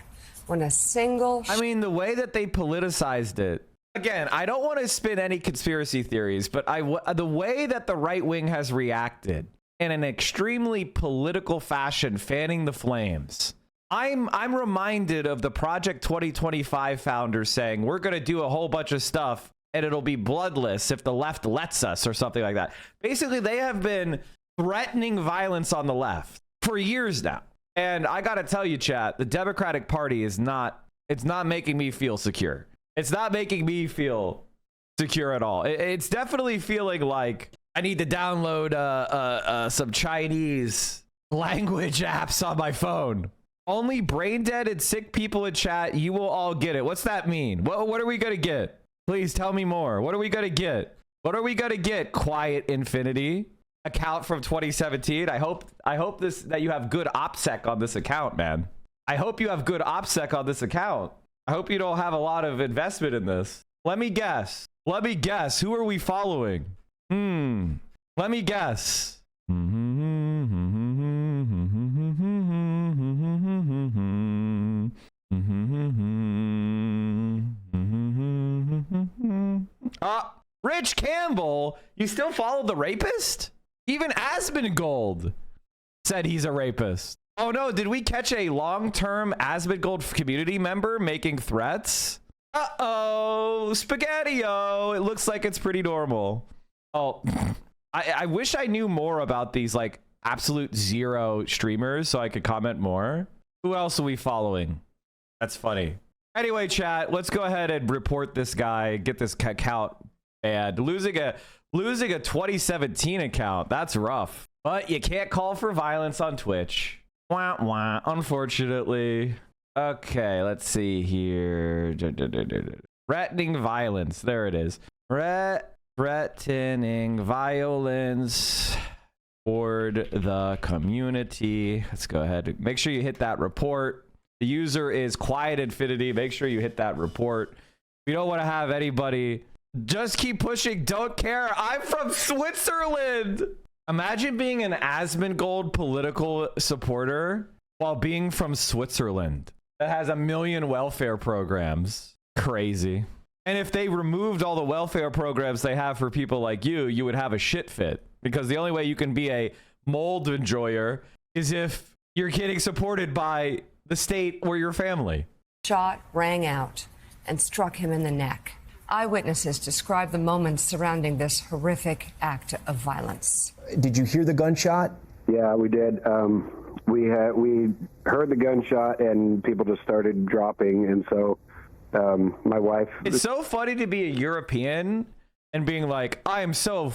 When a single... I mean, the way that they politicized it. Again, I don't want to spin any conspiracy theories, but the way that the right wing has reacted in an extremely political fashion, fanning the flames. I'm reminded of the Project 2025 founders saying, we're going to do a whole bunch of stuff and it'll be bloodless if the left lets us, or something like that. Basically, they have been threatening violence on the left for years now. And I got to tell you, chat, the Democratic Party it's not making me feel secure. It's not making me feel secure at all. It's definitely feeling like I need to download some Chinese language apps on my phone. Only brain dead and sick people in chat, you will all get it. What's that mean? What are we going to get? Please tell me more. What are we going to get? What are we going to get? Quiet Infinity. Account from 2017. I hope that you have good OPSEC on this account, man. I hope you have good OPSEC on this account. I hope you don't have a lot of investment in this. Let me guess. Who are we following? Let me guess. Rich Campbell, you still follow the rapist? Even Asmongold said he's a rapist. Oh no, did we catch a long-term Asmongold community member making threats? Uh-oh, Spaghetti-O. It looks like it's pretty normal. Oh, I wish I knew more about these like absolute zero streamers so I could comment more. Who else are we following? That's funny. Anyway, chat, let's go ahead and report this guy, get this account banned. Losing a 2017 account, that's rough. But you can't call for violence on Twitch. Wah, wah, unfortunately. Okay, let's see here. Threatening violence. There it is. Threatening violence toward the community. Let's go ahead. Make sure you hit that report. The user is Quiet Infinity. Make sure you hit that report. We don't want to have anybody... Just keep pushing. Don't care. I'm from Switzerland. Imagine being an Asmongold political supporter while being from Switzerland that has 1 million welfare programs. Crazy. And if they removed all the welfare programs they have for people like you would have a shit fit, because the only way you can be a mold enjoyer is if you're getting supported by the state or your family. Shot rang out and struck him in the neck. Eyewitnesses describe the moments surrounding this horrific act of violence. Did you hear the gunshot? Yeah, we did. We heard the gunshot and people just started dropping, and so my wife... It's so funny to be a European and being like, I'm so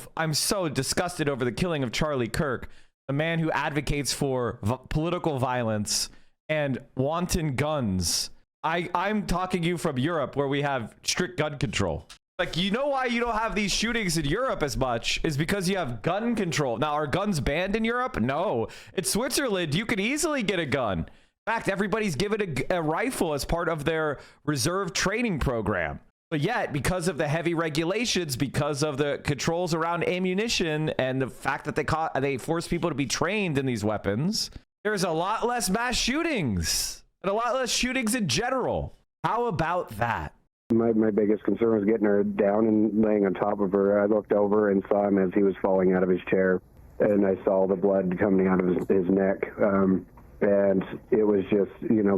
disgusted over the killing of Charlie Kirk, the man who advocates for political violence and wanton guns. I'm talking to you from Europe, where we have strict gun control. Like, you know why you don't have these shootings in Europe as much is because you have gun control. Now, are guns banned in Europe? No. In Switzerland, you could easily get a gun. In fact, everybody's given a rifle as part of their reserve training program. But yet, because of the heavy regulations, because of the controls around ammunition, and the fact that they force people to be trained in these weapons, there's a lot less mass shootings. And a lot less shootings in general. How about that? My biggest concern was getting her down and laying on top of her. I looked over and saw him as he was falling out of his chair, and I saw the blood coming out of his neck. And it was just,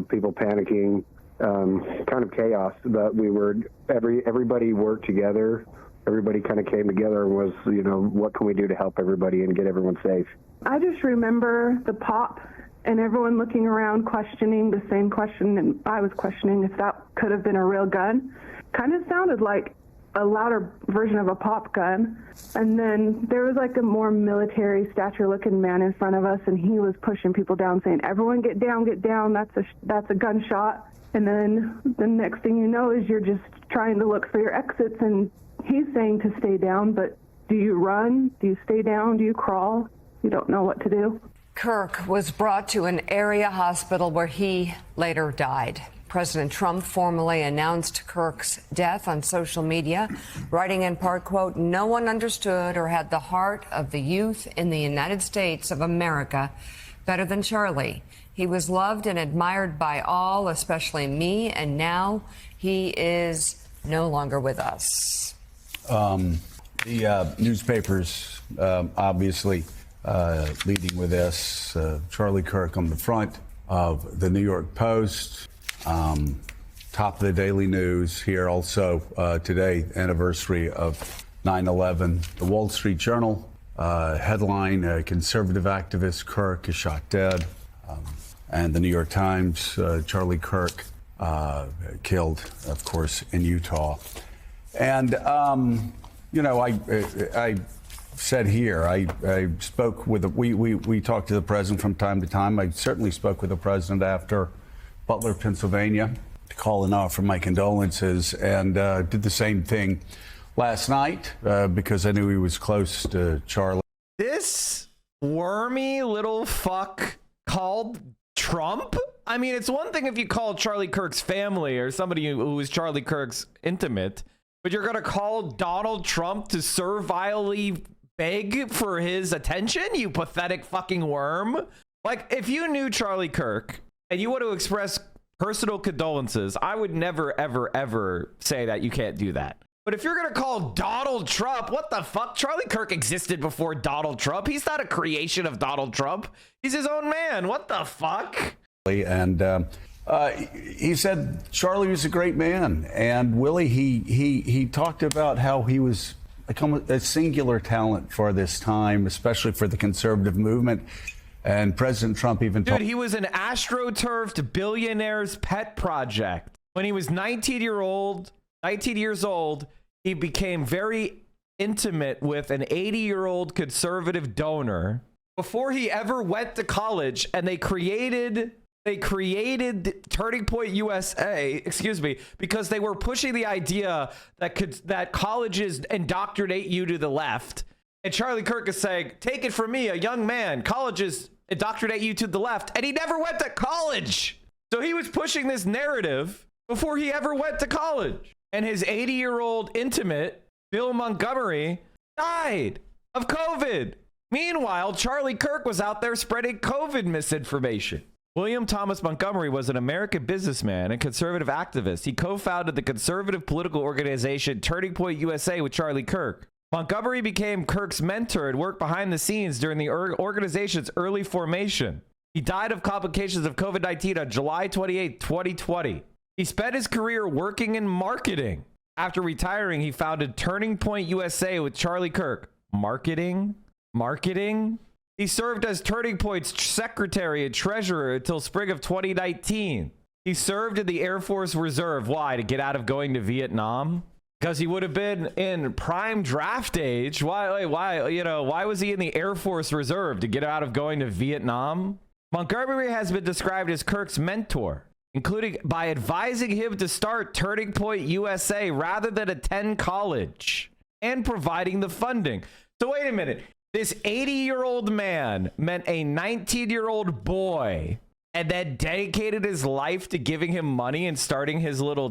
people panicking, kind of chaos. But everybody worked together. Everybody kind of came together and was, what can we do to help everybody and get everyone safe? I just remember the pop and everyone looking around questioning the same question, and I was questioning if that could have been a real gun. Kind of sounded like a louder version of a pop gun. And then there was like a more military stature looking man in front of us, and he was pushing people down saying, everyone get down, that's a gunshot. And then the next thing you know is you're just trying to look for your exits, and he's saying to stay down, but do you run? Do you stay down? Do you crawl? You don't know what to do. Kirk was brought to an area hospital where he later died. President Trump formally announced Kirk's death on social media, writing in part, quote, no one understood or had the heart of the youth in the United States of America better than Charlie. He was loved and admired by all, especially me, and now he is no longer with us. The newspapers, obviously, leading with this, Charlie Kirk on the front of the New York Post, top of the Daily News here also today, anniversary of 9/11. The Wall Street Journal headline, conservative activist Kirk is shot dead. And the New York Times, Charlie Kirk killed, of course, in Utah. And, you know, I said here, I spoke with, we talked to the president from time to time. I certainly spoke with the president after Butler, Pennsylvania, to call and offer my condolences, and did the same thing last night because I knew he was close to Charlie. This wormy little fuck called Trump? I mean, it's one thing if you call Charlie Kirk's family or somebody who is Charlie Kirk's intimate, but you're going to call Donald Trump to servilely beg for his attention, you pathetic fucking worm. Like, if you knew Charlie Kirk and you want to express personal condolences, I would never, ever, ever say that you can't do that. But if you're going to call Donald Trump, what the fuck? Charlie Kirk existed before Donald Trump. He's not a creation of Donald Trump. He's his own man. What the fuck? And he said Charlie was a great man. And Willie, he talked about how he was a singular talent for this time, especially for the conservative movement. And President Trump even told... Dude, he was an astroturfed billionaire's pet project. When he was 19 years old, he became very intimate with an 80-year-old conservative donor before he ever went to college, and they created Turning Point USA, because they were pushing the idea that colleges indoctrinate you to the left. And Charlie Kirk is saying, take it from me, a young man, colleges indoctrinate you to the left, and he never went to college. So he was pushing this narrative before he ever went to college. And his 80-year-old intimate, Bill Montgomery, died of COVID. Meanwhile, Charlie Kirk was out there spreading COVID misinformation. William Thomas Montgomery was an American businessman and conservative activist. He co-founded the conservative political organization Turning Point USA with Charlie Kirk. Montgomery became Kirk's mentor and worked behind the scenes during the organization's early formation. He died of complications of COVID-19 on July 28, 2020. He spent his career working in marketing. After retiring, he founded Turning Point USA with Charlie Kirk. Marketing? He served as Turning Point's secretary and treasurer until spring of 2019. He served in the Air Force Reserve. Why? To get out of going to Vietnam? Because he would have been in prime draft age. Why was he in the Air Force Reserve? To get out of going to Vietnam? Montgomery has been described as Kirk's mentor, including by advising him to start Turning Point USA rather than attend college and providing the funding. So wait a minute. This 80-year-old man met a 19-year-old boy and then dedicated his life to giving him money and starting his little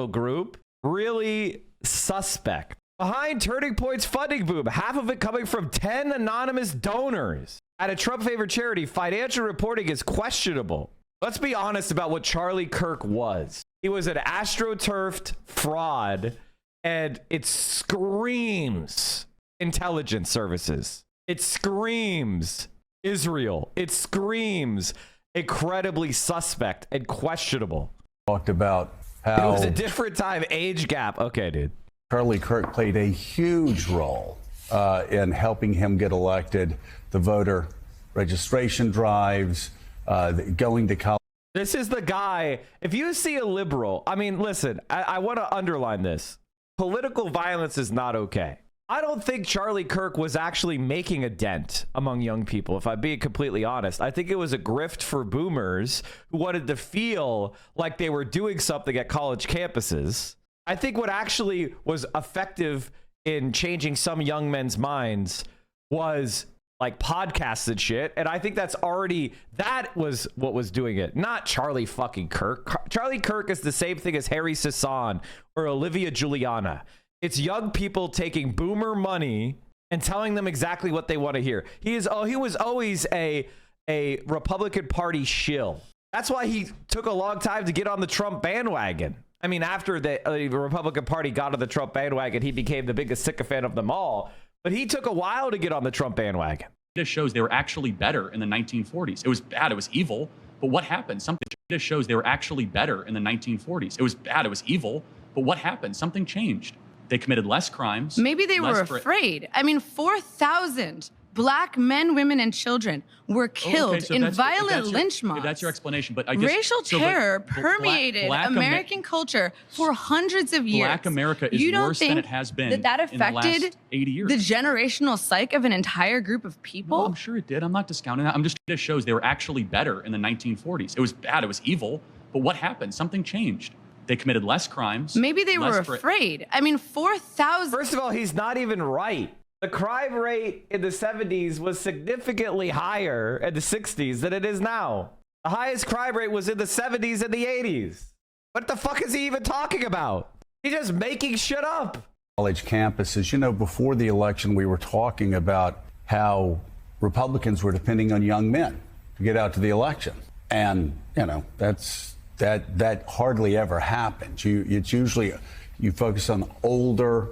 group. Really suspect. Behind Turning Point's funding boom, half of it coming from 10 anonymous donors. At a Trump-favored charity, financial reporting is questionable. Let's be honest about what Charlie Kirk was. He was an astroturfed fraud, and it screams intelligence services. It screams Israel. It screams incredibly suspect and questionable. Talked about how it was a different time, age gap. Okay, dude. Charlie Kirk played a huge role in helping him get elected. The voter registration drives, going to college. This is the guy. If you see a liberal, I mean, listen, I want to underline this. political violence is not okay. I don't think Charlie Kirk was actually making a dent among young people, if I'm being completely honest. I think it was a grift for boomers who wanted to feel like they were doing something at college campuses. I think what actually was effective in changing some young men's minds was like podcasts and shit. And I think that was what was doing it, not Charlie fucking Kirk. Charlie Kirk is the same thing as Harry Sisson or Olivia Juliana. It's young people taking boomer money and telling them exactly what they want to hear. He was always a Republican Party shill. That's why he took a long time to get on the Trump bandwagon. I mean, after the Republican Party got on the Trump bandwagon, he became the biggest sycophant of them all. But he took a while to get on the Trump bandwagon. Data shows they were actually better in the 1940s. It was bad. It was evil. But what happened? Something data shows they were actually better in the 1940s. It was bad. It was evil. But what happened? Something changed. They committed less crimes. Maybe they were afraid. I mean, 4,000 black men, women, and children were killed in violent lynch mobs. That's your explanation. But racial terror permeated American culture for hundreds of years. Black America is worse than it has been that in the last affected 80 years. The generational psyche of an entire group of people? Well, I'm sure it did. I'm not discounting that. I'm just, it shows they were actually better in the 1940s. It was bad. It was evil. But what happened? Something changed. They committed less crimes. Maybe they were afraid. I mean, 4,000. First of all, he's not even right. The crime rate in the 70s was significantly higher in the 60s than it is now. The highest crime rate was in the 70s and the 80s. What the fuck is he even talking about? He's just making shit up. College campuses, you know, before the election, we were talking about how Republicans were depending on young men to get out to the election. And, you know, that hardly ever happens. It's usually you focus on older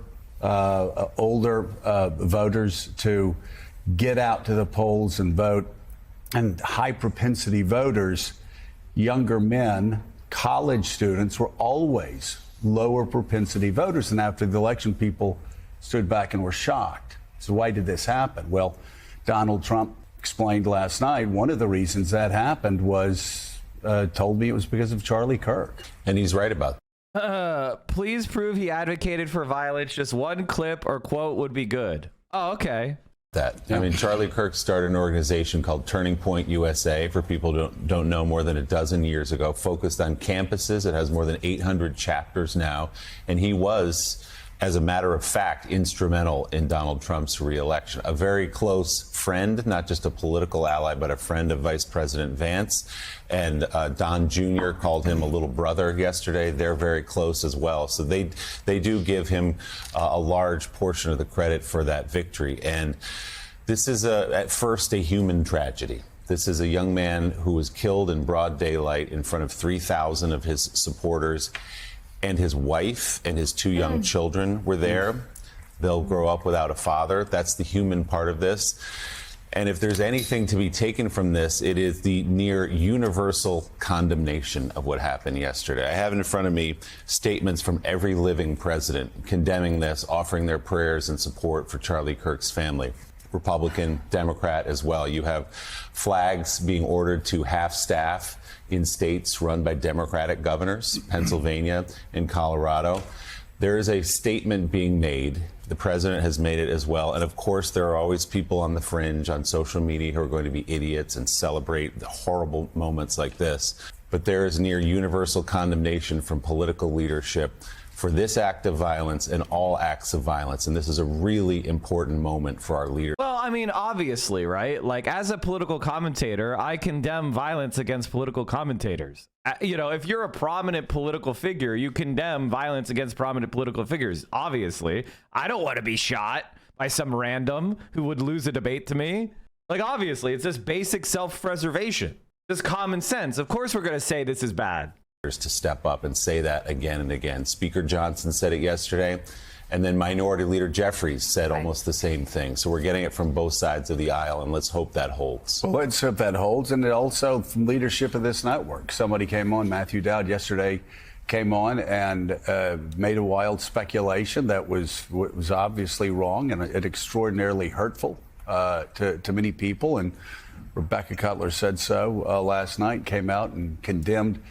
voters to get out to the polls and vote, and high propensity voters, younger men, college students were always lower propensity voters. And after the election, people stood back and were shocked. So why did this happen? Well, Donald Trump explained last night one of the reasons that happened was told me it was because of Charlie Kirk. And he's right about that. Please prove he advocated for violence. Just one clip or quote would be good. Oh, okay. I mean, Charlie Kirk started an organization called Turning Point USA, for people who don't know, more than a dozen years ago, focused on campuses. It has more than 800 chapters now. And he was, as a matter of fact, instrumental in Donald Trump's reelection. A very close friend, not just a political ally, but a friend of Vice President Vance. And Don Jr. called him a little brother yesterday. They're very close as well. So they do give him a large portion of the credit for that victory. And this is, at first, a human tragedy. This is a young man who was killed in broad daylight in front of 3,000 of his supporters. And his wife and his two young children were there. They'll grow up without a father. That's the human part of this. And if there's anything to be taken from this, it is the near universal condemnation of what happened yesterday. I have in front of me statements from every living president condemning this, offering their prayers and support for Charlie Kirk's family. Republican, Democrat as well. You have flags being ordered to half staff in states run by Democratic governors, Pennsylvania and Colorado. There is a statement being made. The president has made it as well. And of course, there are always people on the fringe on social media who are going to be idiots and celebrate the horrible moments like this. But there is near universal condemnation from political leadership for this act of violence and all acts of violence. And this is a really important moment for our leaders. Well, I mean, obviously, right? Like, as a political commentator, I condemn violence against political commentators. You know, if you're a prominent political figure, you condemn violence against prominent political figures. Obviously, I don't want to be shot by some random who would lose a debate to me. Like, obviously, it's just basic self-preservation. Just common sense. Of course, we're going to say this is bad. To step up and say that again and again. Speaker Johnson said it yesterday, and then Minority Leader Jeffries said almost the same thing. So we're getting it from both sides of the aisle, and let's hope that holds. Well, let's hope that holds, and it also from leadership of this network. Somebody came on, Matthew Dowd yesterday came on and made a wild speculation that was obviously wrong and extraordinarily hurtful to many people. And Rebecca Cutler said so last night, came out and condemned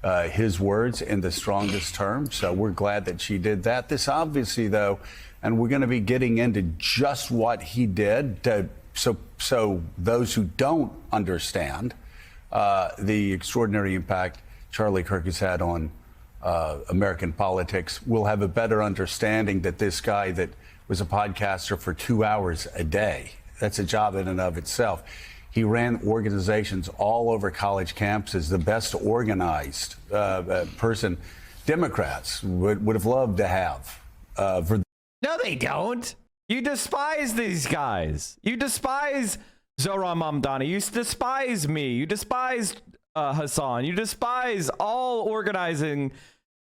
his words in the strongest terms. So we're glad that she did that. This obviously, though, and we're going to be getting into just what he did, so those who don't understand the extraordinary impact Charlie Kirk has had on American politics will have a better understanding that this guy that was a podcaster for 2 hours a day, that's a job in and of itself. He ran organizations all over college campuses, the best organized person Democrats would have loved to have. No, they don't. You despise these guys. You despise Zohran Mamdani. You despise me. You despise Hassan. You despise all organizing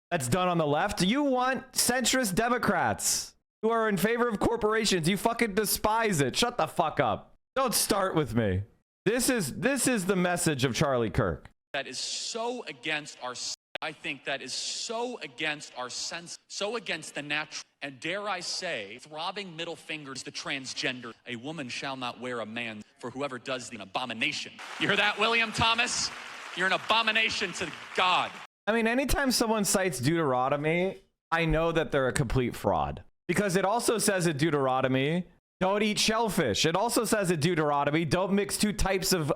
that's done on the left. You want centrist Democrats who are in favor of corporations. You fucking despise it. Shut the fuck up. Don't start with me. This is the message of Charlie Kirk. That is so against our, I think that is so against our sense, so against the natural, and dare I say, throbbing middle fingers to transgender. A woman shall not wear a man, for whoever does the abomination. You hear that, William Thomas? You're an abomination to God. I mean, anytime someone cites Deuteronomy, I know that they're a complete fraud. Because it also says in Deuteronomy, don't eat shellfish. It also says in Deuteronomy, don't mix two types of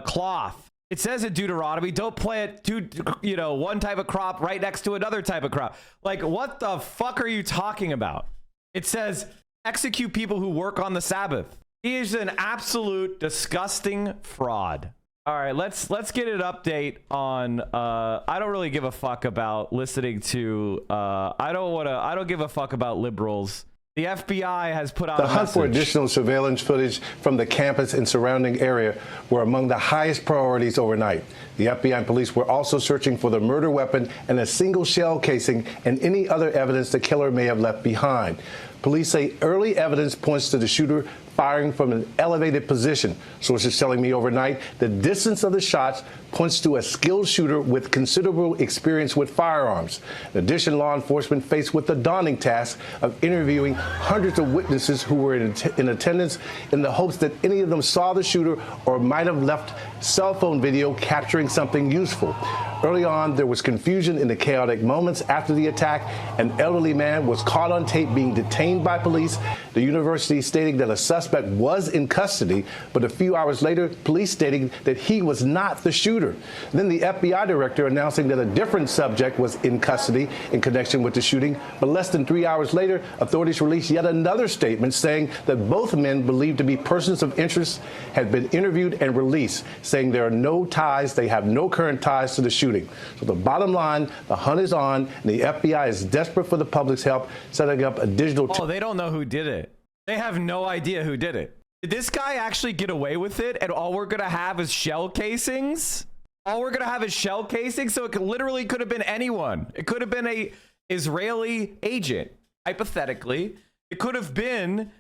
cloth. It says in Deuteronomy, don't plant one type of crop right next to another type of crop. Like, what the fuck are you talking about? It says, execute people who work on the Sabbath. He is an absolute disgusting fraud. All right, let's get an update on. I don't really give a fuck about listening to. I don't give a fuck about liberals. The FBI has put out the hunt for additional surveillance footage from the campus and surrounding area were among the highest priorities overnight. The FBI and police were also searching for the murder weapon and a single shell casing and any other evidence the killer may have left behind. Police say early evidence points to the shooter firing from an elevated position. Sources telling me overnight the distance of the shots points to a skilled shooter with considerable experience with firearms. In addition, law enforcement faced with the daunting task of interviewing hundreds of witnesses who were in attendance in the hopes that any of them saw the shooter or might have left cell phone video capturing something useful. Early on, there was confusion in the chaotic moments after the attack. An elderly man was caught on tape being detained by police, the university stating that a suspect was in custody, but a few hours later, police stating that he was not the shooter. Then the FBI director announcing that a different subject was in custody in connection with the shooting, but less than 3 hours later, authorities released yet another statement saying that both men believed to be persons of interest had been interviewed and released, saying there are no ties, they have no current ties to the shooting. So the bottom line, the hunt is on, and the FBI is desperate for the public's help, setting up a digital... Oh, they don't know who did it. They have no idea who did it. Did this guy actually get away with it, and all we're gonna have is shell casings? All we're gonna have is shell casings, so it literally could have been anyone. It could have been a Israeli agent, hypothetically. It could have been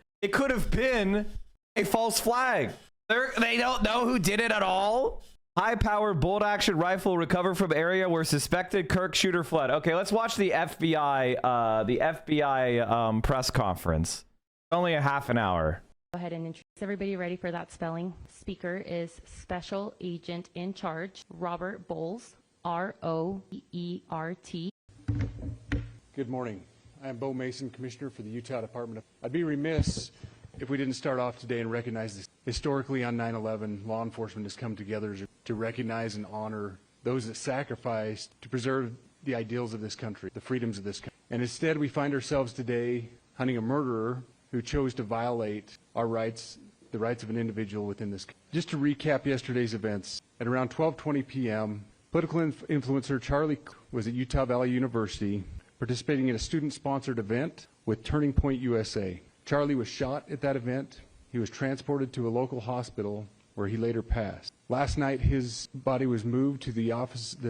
a false flag. They don't know who did it at all. High-powered bolt-action rifle recovered from area where suspected Kirk shooter fled. Okay, let's watch the FBI press conference. Only a half an hour. Go ahead and introduce everybody. Ready for that spelling? Speaker is Special Agent in Charge, Robert Bowles, R-O-E-R-T. Good morning. I am Bo Mason, Commissioner for the Utah Department of... I'd be remiss if we didn't start off today and recognize this. Historically on 9/11, law enforcement has come together to recognize and honor those that sacrificed to preserve the ideals of this country, the freedoms of this country. And instead, we find ourselves today hunting a murderer who chose to violate our rights, the rights of an individual within this country. Just to recap yesterday's events, at around 12:20 p.m., political influencer Charlie was at Utah Valley University participating in a student-sponsored event with Turning Point USA. Charlie was shot at that event. He was transported to a local hospital where he later passed. Last night, his body was moved to the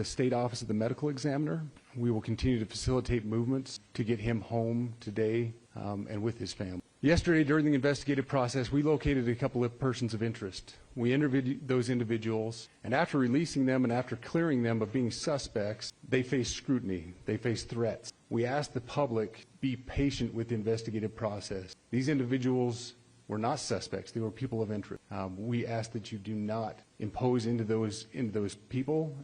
state office of the medical examiner. We will continue to facilitate movements to get him home today and with his family. Yesterday, during the investigative process, we located a couple of persons of interest. We interviewed those individuals, and after releasing them and after clearing them of being suspects, they face scrutiny. They face threats. We asked the public, be patient with the investigative process. These individuals were not suspects. They were people of interest. We ask that you do not impose into those people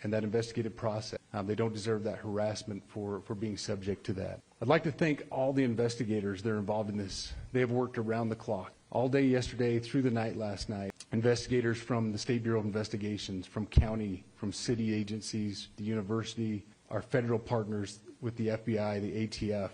and that investigative process. They don't deserve that harassment for being subject to that. I'd like to thank all the investigators that are involved in this. They have worked around the clock, all day yesterday, through the night last night. Investigators from the State Bureau of Investigations, from county, from city agencies, the university, our federal partners with the FBI, the ATF,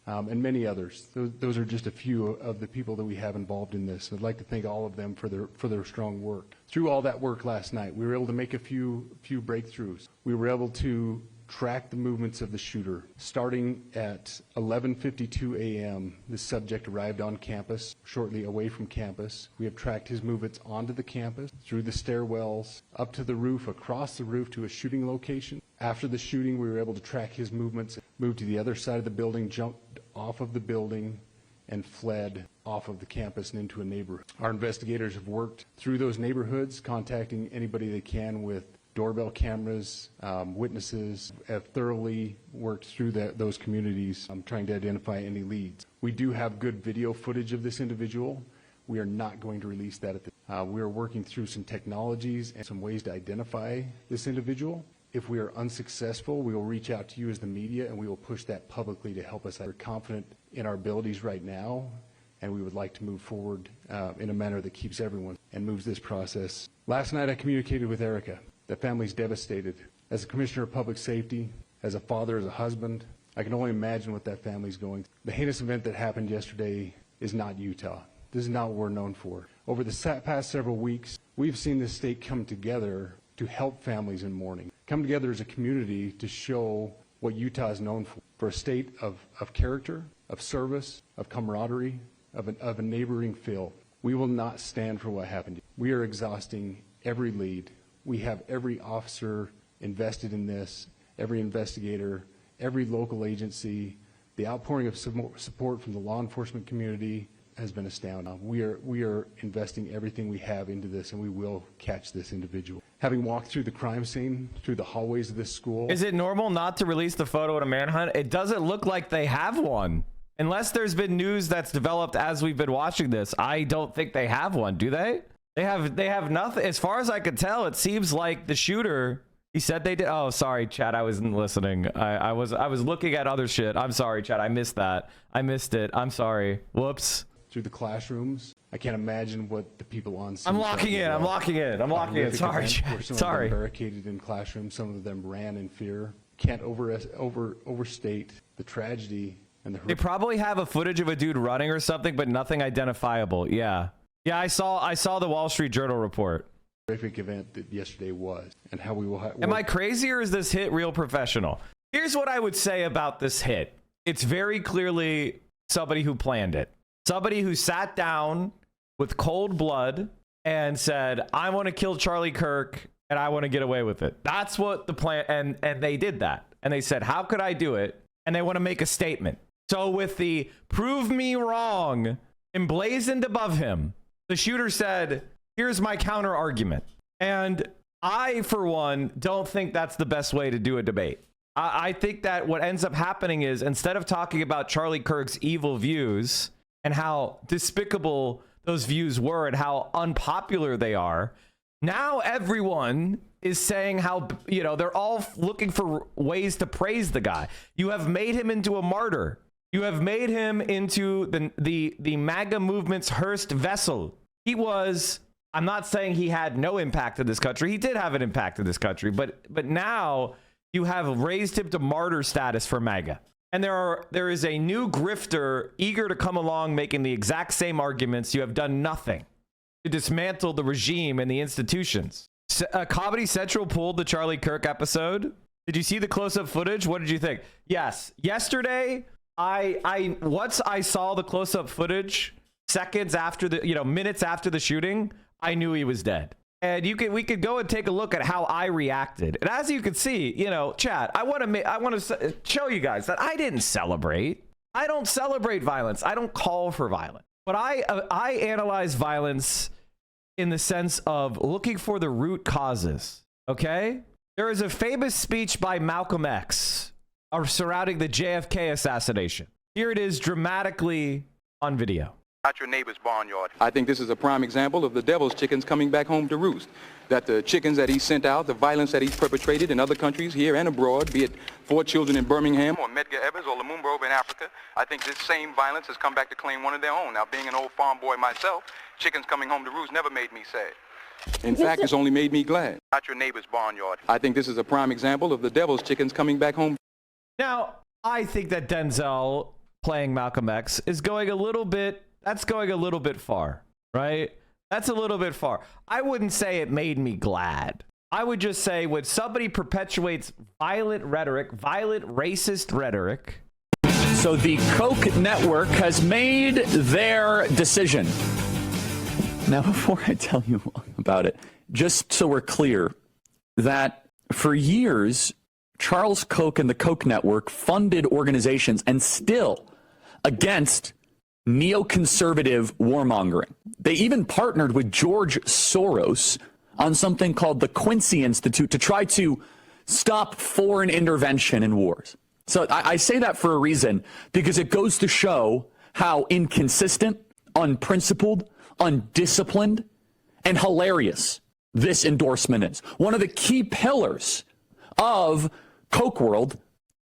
and many others. Those are just a few of the people that we have involved in this. I'd like to thank all of them for their strong work. Through all that work last night, we were able to make a few breakthroughs. We were able to track the movements of the shooter. Starting at 11:52 a.m., the subject arrived on campus, shortly away from campus. We have tracked his movements onto the campus, through the stairwells, up to the roof, across the roof to a shooting location. After the shooting, we were able to track his movements, moved to the other side of the building, jumped off of the building, and fled off of the campus and into a neighborhood. Our investigators have worked through those neighborhoods, contacting anybody they can with doorbell cameras, witnesses, have thoroughly worked through those communities, trying to identify any leads. We do have good video footage of this individual. We are not going to release that at this time. We are working through some technologies and some ways to identify this individual. If we are unsuccessful, we will reach out to you as the media, and we will push that publicly to help us. We're confident in our abilities right now, and we would like to move forward in a manner that keeps everyone and moves this process. Last night I communicated with Erica. The family's devastated. As a commissioner of public safety, as a father, as a husband, I can only imagine what that family's going through. The heinous event that happened yesterday is not Utah. This is not what we're known for. Over the past several weeks, we've seen this state come together to help families in mourning, come together as a community to show what Utah is known for a state of character, of service, of camaraderie, of a neighboring feel. We will not stand for what happened. We are exhausting every lead. We have every officer invested in this, every investigator, every local agency. The outpouring of support from the law enforcement community has been astounding. We are investing everything we have into this, and we will catch this individual. Having walked through the crime scene, through the hallways of this school. Is it normal not to release the photo at a manhunt? It doesn't look like they have one. Unless there's been news that's developed as we've been watching this, I don't think they have one, do they? They have nothing. As far as I could tell, it seems like the shooter, he said they did. Oh, sorry, Chad, I wasn't listening. I was looking at other shit. I'm sorry, Chad, I missed that. I missed it. I'm sorry. Whoops. Through the classrooms. I can't imagine what the people on scene. I'm locking in. Sorry, Chad. Sorry. Barricaded in classrooms. Some of them ran in fear. Can't overstate the tragedy and the. They probably have a footage of a dude running or something, but nothing identifiable. Yeah. Yeah, I saw the Wall Street Journal report. Terrific event that yesterday was, and how we will have. Am I crazy, or is this hit real professional? Here's what I would say about this hit. It's very clearly somebody who planned it. Somebody who sat down with cold blood and said, I want to kill Charlie Kirk and I want to get away with it. That's what the plan, and they did that. And they said, how could I do it? And they want to make a statement. So with the prove me wrong emblazoned above him, the shooter said, here's my counter argument. And I, for one, don't think that's the best way to do a debate. I think that what ends up happening is, instead of talking about Charlie Kirk's evil views and how despicable those views were and how unpopular they are, now everyone is saying how, you know, they're all looking for ways to praise the guy. You have made him into a martyr. You have made him into the MAGA movement's Hearst vessel. He was, I'm not saying he had no impact in this country. He did have an impact in this country, but now you have raised him to martyr status for MAGA. And there is a new grifter eager to come along making the exact same arguments. You have done nothing to dismantle the regime and the institutions. Comedy Central pulled the Charlie Kirk episode. Did you see the close-up footage? What did you think? Yes. Yesterday, once I saw the close-up footage, seconds after minutes after the shooting, I knew he was dead. And we could go and take a look at how I reacted. And as you can see, chat, I want to show you guys that I didn't celebrate. I don't celebrate violence. I don't call for violence. But I analyze violence in the sense of looking for the root causes. Okay? There is a famous speech by Malcolm X surrounding the JFK assassination. Here it is dramatically on video. Not your neighbor's barnyard. I think this is a prime example of the devil's chickens coming back home to roost. That the chickens that he sent out, the violence that he's perpetrated in other countries, here and abroad, be it 4 children in Birmingham Or Medgar Evers or Lumumba in Africa, I think this same violence has come back to claim one of their own. Now, being an old farm boy myself, chickens coming home to roost never made me sad. In fact, it's only made me glad. Not your neighbor's barnyard. I think this is a prime example of the devil's chickens coming back home. Now, I think that Denzel playing Malcolm X is going a little bit far, right? That's a little bit far. I wouldn't say it made me glad. I would just say when somebody perpetuates violent rhetoric, violent racist rhetoric. So the Koch network has made their decision. Now, before I tell you about it, just so we're clear, that for years, Charles Koch and the Koch network funded organizations and still against neoconservative warmongering. They even partnered with George Soros on something called the Quincy Institute to try to stop foreign intervention in wars. So I say that for a reason, because it goes to show how inconsistent, unprincipled, undisciplined, and hilarious this endorsement is. One of the key pillars of Koch world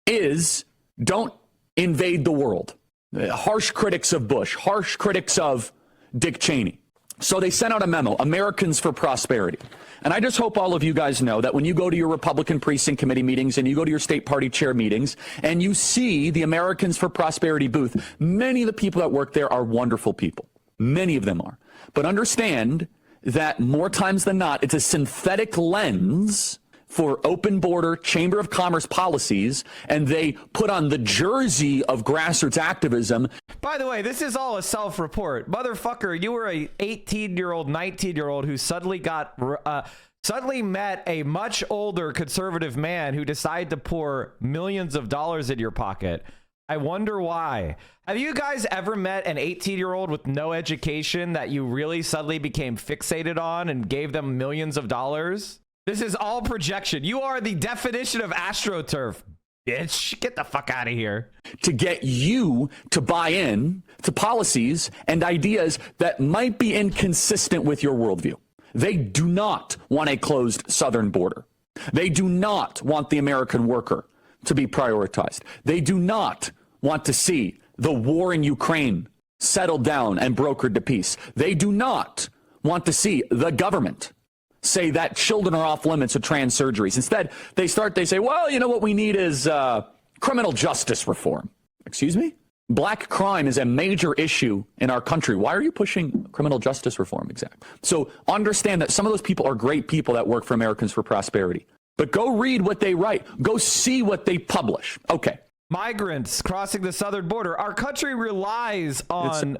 is don't invade the world. Harsh critics of Bush, harsh critics of Dick Cheney. So they sent out a memo, Americans for Prosperity. And I just hope all of you guys know that when you go to your Republican precinct committee meetings and you go to your state party chair meetings and you see the Americans for Prosperity booth, many of the people that work there are wonderful people. Many of them are. But understand that more times than not, it's a synthetic lens for open border Chamber of Commerce policies, and they put on the jersey of grassroots activism. By the way, this is all a self-report. Motherfucker, you were a 18-year-old, 19-year-old who suddenly met a much older conservative man who decided to pour millions of dollars in your pocket. I wonder why. Have you guys ever met an 18-year-old with no education that you really suddenly became fixated on and gave them millions of dollars? This is all projection. You are the definition of AstroTurf, bitch. Get the fuck out of here. To get you to buy in to policies and ideas that might be inconsistent with your worldview. They do not want a closed southern border. They do not want the American worker to be prioritized. They do not want to see the war in Ukraine settled down and brokered to peace. They do not want to see the government say that children are off limits of trans surgeries. Instead, they say, well, you know what we need is criminal justice reform. Excuse me? Black crime is a major issue in our country. Why are you pushing criminal justice reform exactly? So understand that some of those people are great people that work for Americans for Prosperity. But go read what they write. Go see what they publish. Okay. Migrants crossing the southern border. Our country relies on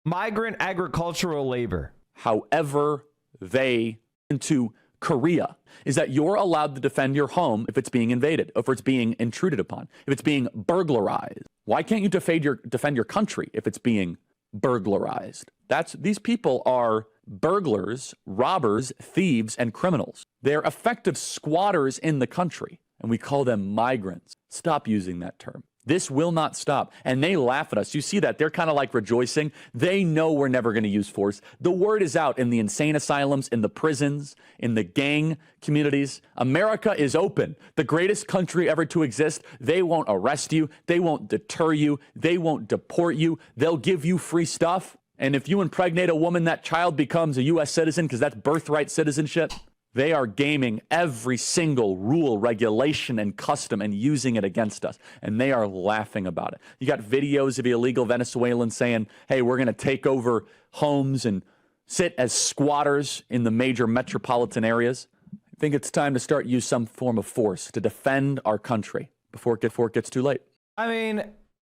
migrant agricultural labor. However they into Korea is that you're allowed to defend your home if it's being invaded, if it's being intruded upon, if it's being burglarized. Why can't you defend your country if it's being burglarized? These people are burglars, robbers, thieves, and criminals. They're effective squatters in the country, and we call them migrants. Stop using that term. This will not stop. And they laugh at us. You see that? They're kind of like rejoicing. They know we're never going to use force. The word is out in the insane asylums, in the prisons, in the gang communities. America is open. The greatest country ever to exist. They won't arrest you. They won't deter you. They won't deport you. They'll give you free stuff. And if you impregnate a woman, that child becomes a U.S. citizen because that's birthright citizenship. They are gaming every single rule, regulation, and custom and using it against us. And they are laughing about it. You got videos of illegal Venezuelans saying, hey, we're going to take over homes and sit as squatters in the major metropolitan areas. I think it's time to start use some form of force to defend our country before it gets too late. I mean,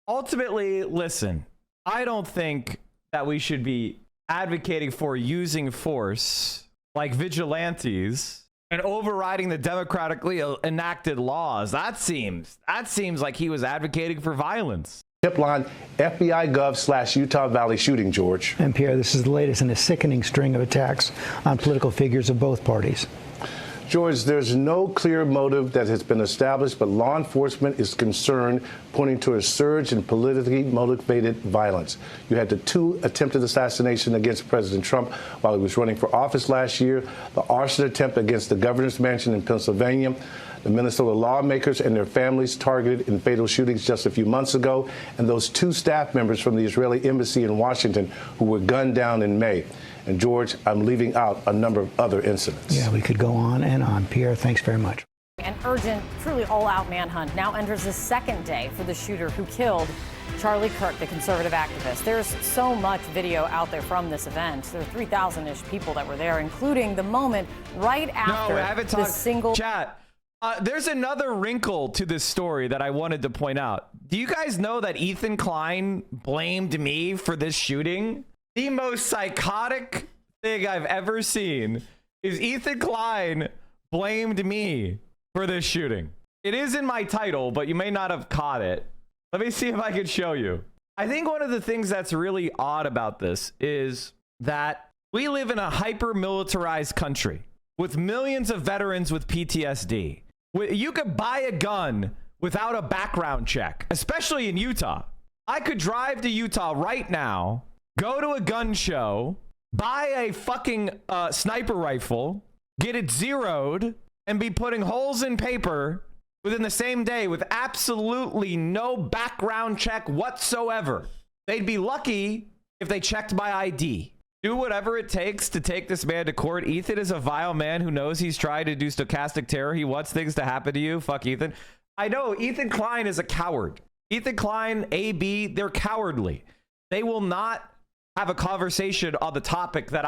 ultimately, listen, I don't think that we should be advocating for using force like vigilantes and overriding the democratically enacted laws. That seems like he was advocating for violence. Tip line, FBI Gov/Utah Valley shooting, George. And Pierre, this is the latest in a sickening string of attacks on political figures of both parties. George, there's no clear motive that has been established, but law enforcement is concerned, pointing to a surge in politically motivated violence. You had the 2 attempted assassinations against President Trump while he was running for office last year, the arson attempt against the governor's mansion in Pennsylvania, the Minnesota lawmakers and their families targeted in fatal shootings just a few months ago, and those 2 staff members from the Israeli embassy in Washington who were gunned down in May. And George, I'm leaving out a number of other incidents. Yeah, we could go on and on. Pierre, thanks very much. An urgent, truly all-out manhunt now enters the 2nd day for the shooter who killed Charlie Kirk, the conservative activist. There's so much video out there from this event. There are 3,000-ish people that were there, including the moment right after the single... Chat. There's another wrinkle to this story that I wanted to point out. Do you guys know that Ethan Klein blamed me for this shooting? The most psychotic thing I've ever seen is Ethan Klein blamed me for this shooting. It is in my title, but you may not have caught it. Let me see if I can show you. I think one of the things that's really odd about this is that we live in a hyper-militarized country with millions of veterans with PTSD. You could buy a gun without a background check, especially in Utah. I could drive to Utah right now, go to a gun show, buy a fucking sniper rifle, get it zeroed, and be putting holes in paper within the same day with absolutely no background check whatsoever. They'd be lucky if they checked my ID. Do whatever it takes to take this man to court. Ethan is a vile man who knows he's trying to do stochastic terror. He wants things to happen to you. Fuck Ethan. I know Ethan Klein is a coward. Ethan Klein, AB, they're cowardly. They will not have a conversation on the topic that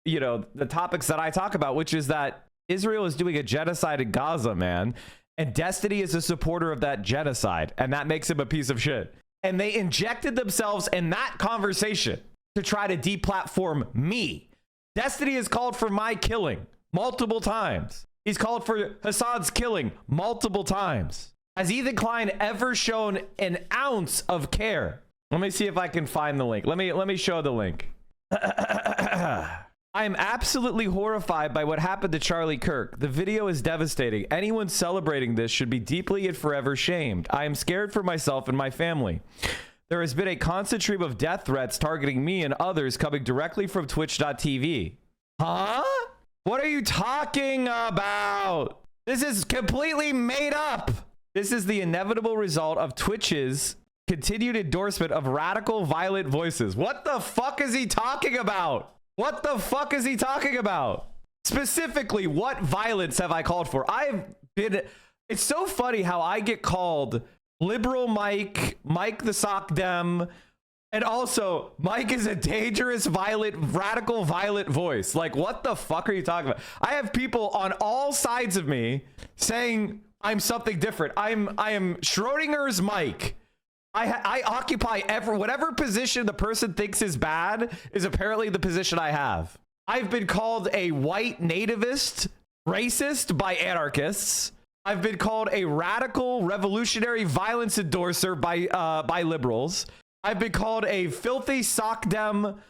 the topics that I talk about, which is that Israel is doing a genocide in Gaza, man. And Destiny is a supporter of that genocide. And that makes him a piece of shit. And they injected themselves in that conversation to try to deplatform me. Destiny has called for my killing multiple times. He's called for Hassan's killing multiple times. Has Ethan Klein ever shown an ounce of care? Let me see if I can find the link. Let me show the link. I am absolutely horrified by what happened to Charlie Kirk. The video is devastating. Anyone celebrating this should be deeply and forever shamed. I am scared for myself and my family. There has been a constant stream of death threats targeting me and others coming directly from twitch.tv. Huh? What are you talking about? This is completely made up. This is the inevitable result of Twitch's continued endorsement of radical violent voices. What the fuck is he talking about? What the fuck is he talking about? Specifically, what violence have I called for? It's so funny how I get called liberal Mike the sock dem, and also Mike is a dangerous, violent, radical, violent voice. Like, what the fuck are you talking about? I have people on all sides of me saying I'm something different. I am Schrodinger's Mike. I occupy whatever position the person thinks is bad is apparently the position I have. I've been called a white nativist racist by anarchists. I've been called a radical revolutionary violence endorser by liberals. I've been called a filthy sock dem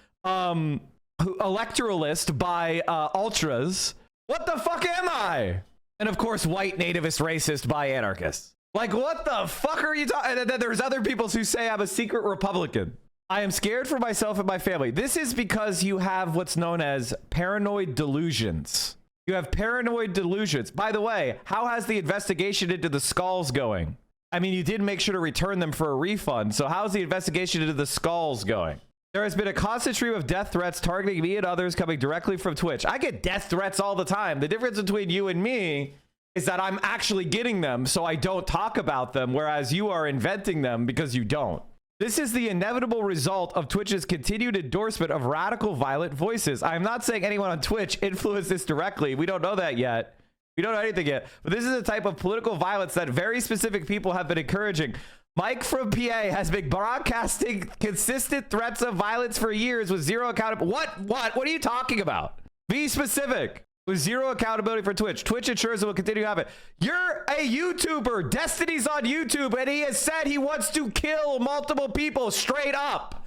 electoralist by ultras. What the fuck am I? And of course, white nativist racist by anarchists. Like, what the fuck are you talking? And then there's other people who say I'm a secret Republican. I am scared for myself and my family. This is because you have what's known as paranoid delusions. You have paranoid delusions. By the way, how has the investigation into the skulls going? I mean, you did make sure to return them for a refund. So how's the investigation into the skulls going? There has been a constant stream of death threats targeting me and others coming directly from Twitch. I get death threats all the time. The difference between you and me is that I'm actually getting them, so I don't talk about them, whereas you are inventing them because you don't. This is the inevitable result of Twitch's continued endorsement of radical violent voices. I'm not saying anyone on Twitch influenced this directly. We don't know that yet. We don't know anything yet. But this is a type of political violence that very specific people have been encouraging. Mike from PA has been broadcasting consistent threats of violence for years with zero accountability. What are you talking about? Be specific. With zero accountability for Twitch. Twitch ensures it will continue to happen. You're a YouTuber. Destiny's on YouTube, and he has said he wants to kill multiple people straight up.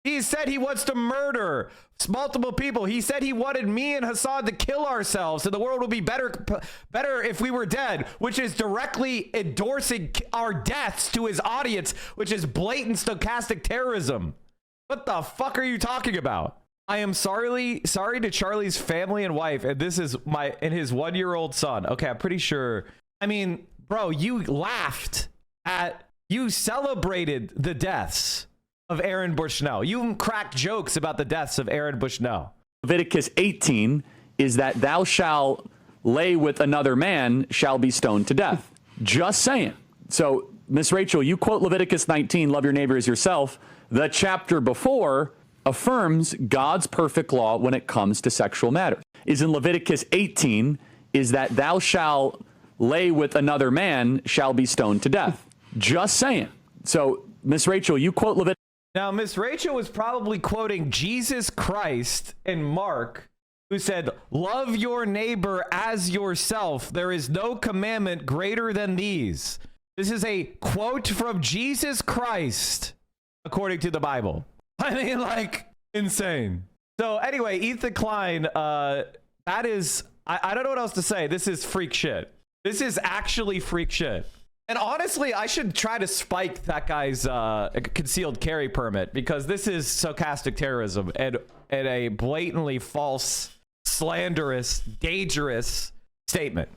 He said he wants to murder multiple people. He said he wanted me and Hassan to kill ourselves and the world would be better if we were dead, which is directly endorsing our deaths to his audience, which is blatant stochastic terrorism. What the fuck are you talking about? I am sorry to Charlie's family and wife, and this is his 1-year-old son. Okay, I'm pretty sure. I mean, bro, you celebrated the deaths of Aaron Bushnell. You cracked jokes about the deaths of Aaron Bushnell. Leviticus 18 is that thou shalt lay with another man shall be stoned to death. Just saying. So, Miss Rachel, you quote Leviticus 19, love your neighbor as yourself. The chapter before affirms God's perfect law when it comes to sexual matters. Is in Leviticus 18 is that thou shalt lay with another man shall be stoned to death. Just saying. So, Miss Rachel, you quote Leviticus. Now, Miss Rachel was probably quoting Jesus Christ in Mark, who said, love your neighbor as yourself. There is no commandment greater than these. This is a quote from Jesus Christ, according to the Bible. I mean, like, insane. So anyway, Ethan Klein, that is, I don't know what else to say. This is freak shit. This is actually freak shit. And honestly, I should try to spike that guy's concealed carry permit, because this is stochastic terrorism and a blatantly false, slanderous, dangerous statement,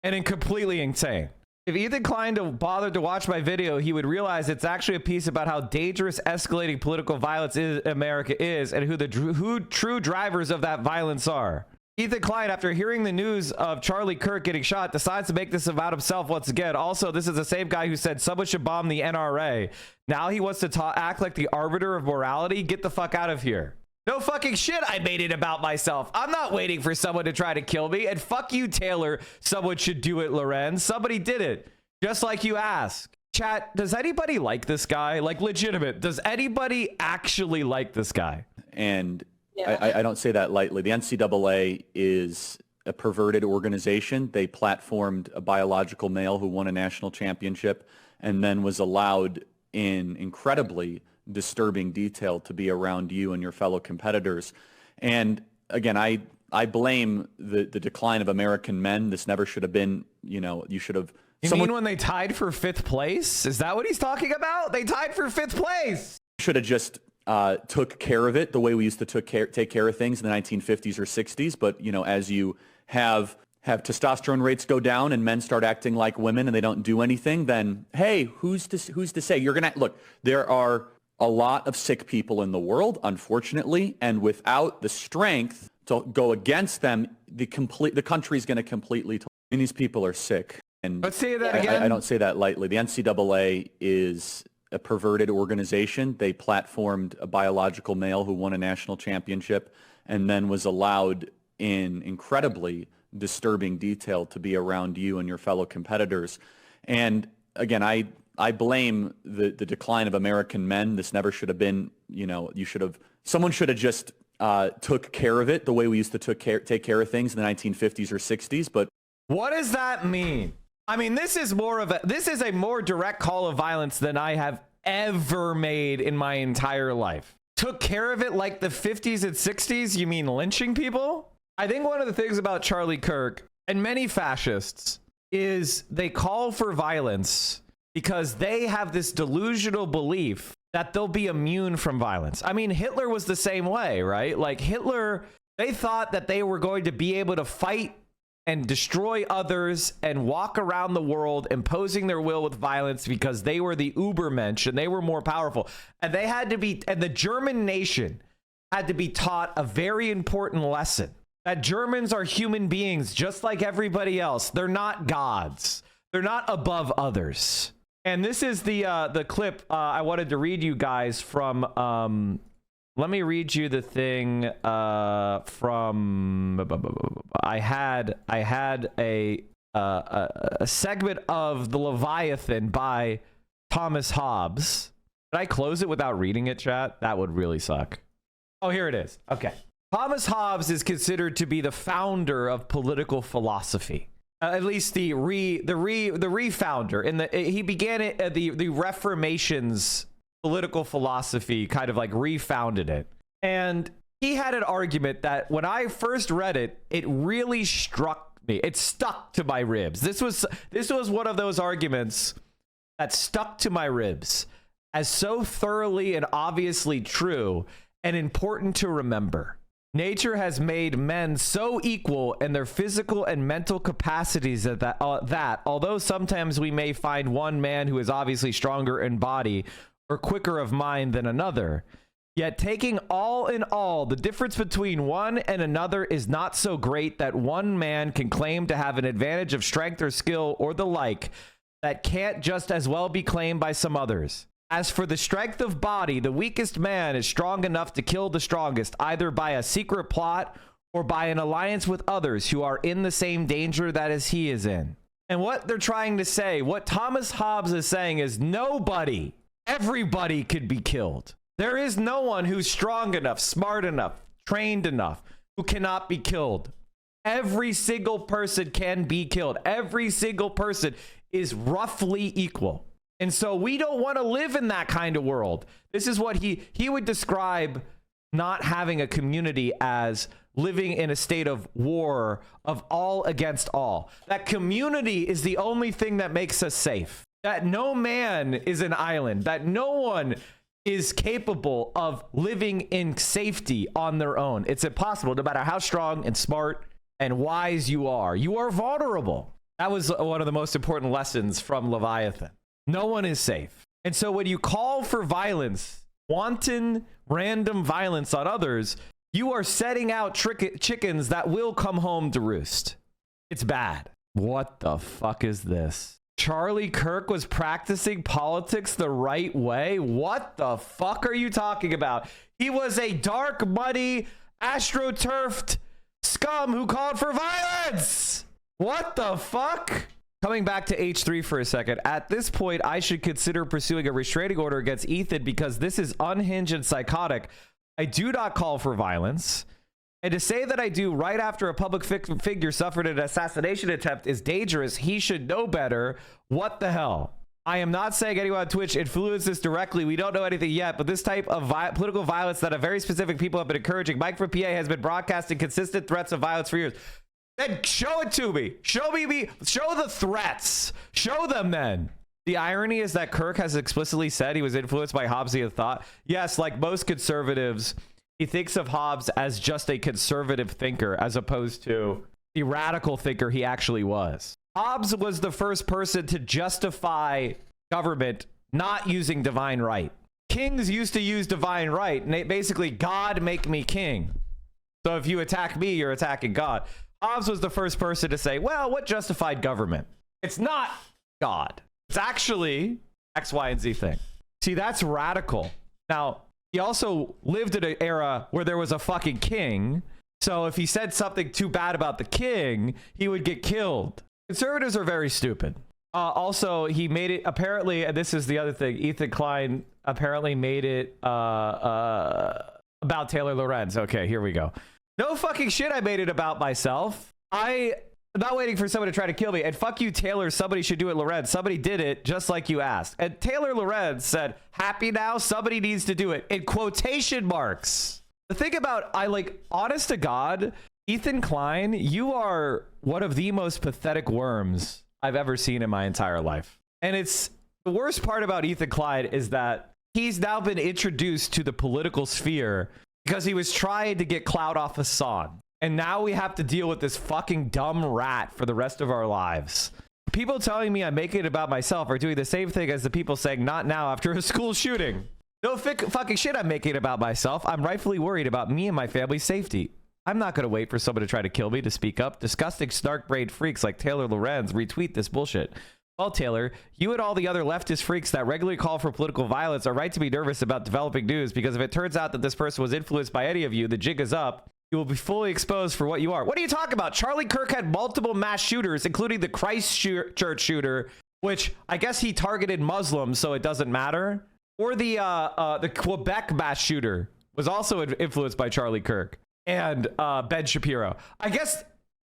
and completely insane. If Ethan Klein bothered to watch my video, he would realize it's actually a piece about how dangerous escalating political violence America is, and who true drivers of that violence are. Ethan Klein, after hearing the news of Charlie Kirk getting shot, decides to make this about himself once again. Also, this is the same guy who said someone should bomb the NRA. Now he wants to act like the arbiter of morality. Get the fuck out of here. No fucking shit, I made it about myself. I'm not waiting for someone to try to kill me. And fuck you, Taylor. Someone should do it, Loren. Somebody did it. Just like you ask. Chat, does anybody like this guy? Like, legitimate. Does anybody actually like this guy? And I don't say that lightly. The NCAA is a perverted organization. They platformed a biological male who won a national championship and then was allowed in incredibly disturbing detail to be around you and your fellow competitors. And again, I blame the decline of American men. This never should have been, you should have. You mean when they tied for 5th place? Is that what he's talking about? They tied for 5th place. Should have just took care of it the way we used to take care of things in the 1950s or 60s. But, as you have testosterone rates go down and men start acting like women and they don't do anything, then, hey, who's to say? You're going to look, there are a lot of sick people in the world, unfortunately, and without the strength to go against them, the country's going to completely, and these people are sick. And let's say that again. I don't say that lightly. The NCAA is a perverted organization. They platformed a biological male who won a national championship and then was allowed in incredibly disturbing detail to be around you and your fellow competitors. And again, I blame the decline of American men. This never should have been, someone should have just took care of it the way we used to take care of things in the 1950s or 60s. But what does that mean? I mean, this is a more direct call of violence than I have ever made in my entire life. Took care of it like the 50s and 60s? You mean lynching people? I think one of the things about Charlie Kirk and many fascists is they call for violence because they have this delusional belief that they'll be immune from violence. I mean, Hitler was the same way, right? Like Hitler, they thought that they were going to be able to fight and destroy others and walk around the world imposing their will with violence because they were the Ubermensch and they were more powerful. And they had to be, and the German nation had to be taught a very important lesson that Germans are human beings just like everybody else. They're not gods. They're not above others. And this is the clip I wanted to read you guys from. Let me read you the thing from. I had a segment of The Leviathan by Thomas Hobbes. Did I close it without reading it, chat? That would really suck. Oh, here it is. Okay. Thomas Hobbes is considered to be the founder of political philosophy. At least the refounder. He began it at the Reformation's political philosophy, kind of like refounded it. And he had an argument that when I first read it, it really struck me. It stuck to my ribs. This was one of those arguments that stuck to my ribs as so thoroughly and obviously true and important to remember. Nature has made men so equal in their physical and mental capacities that although sometimes we may find one man who is obviously stronger in body or quicker of mind than another, yet taking all in all, the difference between one and another is not so great that one man can claim to have an advantage of strength or skill or the like that can't just as well be claimed by some others. As for the strength of body, the weakest man is strong enough to kill the strongest, either by a secret plot or by an alliance with others who are in the same danger that as he is in. And what they're trying to say, what Thomas Hobbes is saying is everybody could be killed. There is no one who's strong enough, smart enough, trained enough, who cannot be killed. Every single person can be killed. Every single person is roughly equal. And so we don't want to live in that kind of world. This is what he would describe not having a community as living in a state of war of all against all. That community is the only thing that makes us safe. That no man is an island. That no one is capable of living in safety on their own. It's impossible, no matter how strong and smart and wise you are. You are vulnerable. That was one of the most important lessons from Leviathan. No one is safe. And so when you call for violence, wanton, random violence on others, you are setting out chickens that will come home to roost. It's bad. What the fuck is this? Charlie Kirk was practicing politics the right way? What the fuck are you talking about? He was a dark, muddy, astroturfed scum who called for violence! What the fuck? Coming back to H3 for a second, at this point, I should consider pursuing a restraining order against Ethan because this is unhinged and psychotic. I do not call for violence. And to say that I do right after a public figure suffered an assassination attempt is dangerous. He should know better. What the hell? I am not saying anyone on Twitch influenced this directly. We don't know anything yet, but this type of political violence that a very specific people have been encouraging. Mike from PA has been broadcasting consistent threats of violence for years. Then show it to me. Show the threats. Show them then. The irony is that Kirk has explicitly said he was influenced by Hobbesian thought. Yes, like most conservatives, he thinks of Hobbes as just a conservative thinker as opposed to the radical thinker he actually was. Hobbes was the first person to justify government not using divine right. Kings used to use divine right, and basically, God make me king. So if you attack me, you're attacking God. Hobbes was the first person to say, well, what justified government? It's not God. It's actually X, Y, and Z thing. See, that's radical. Now, he also lived in an era where there was a fucking king. So if he said something too bad about the king, he would get killed. Conservatives are very stupid. Also, he made it apparently, and this is the other thing, Ethan Klein apparently made it about Taylor Lorenz. Okay, here we go. No fucking shit, I made it about myself. I'm not waiting for someone to try to kill me. And fuck you, Taylor. Somebody should do it, Lorenz. Somebody did it just like you asked. And Taylor Lorenz said, happy now? Somebody needs to do it. In quotation marks. The thing about, honest to God, Ethan Klein, you are one of the most pathetic worms I've ever seen in my entire life. And it's the worst part about Ethan Klein is that he's now been introduced to the political sphere because he was trying to get clout off Hassan. And now we have to deal with this fucking dumb rat for the rest of our lives. People telling me I'm making it about myself are doing the same thing as the people saying not now after a school shooting. No fucking shit, I'm making it about myself. I'm rightfully worried about me and my family's safety. I'm not going to wait for someone to try to kill me to speak up. Disgusting snark-brained freaks like Taylor Lorenz retweet this bullshit. Well, Taylor, you and all the other leftist freaks that regularly call for political violence are right to be nervous about developing news because if it turns out that this person was influenced by any of you, the jig is up. You will be fully exposed for what you are. What are you talking about? Charlie Kirk had multiple mass shooters, including the Christchurch shooter, which I guess he targeted Muslims, so it doesn't matter. Or the Quebec mass shooter was also influenced by Charlie Kirk and Ben Shapiro. I guess,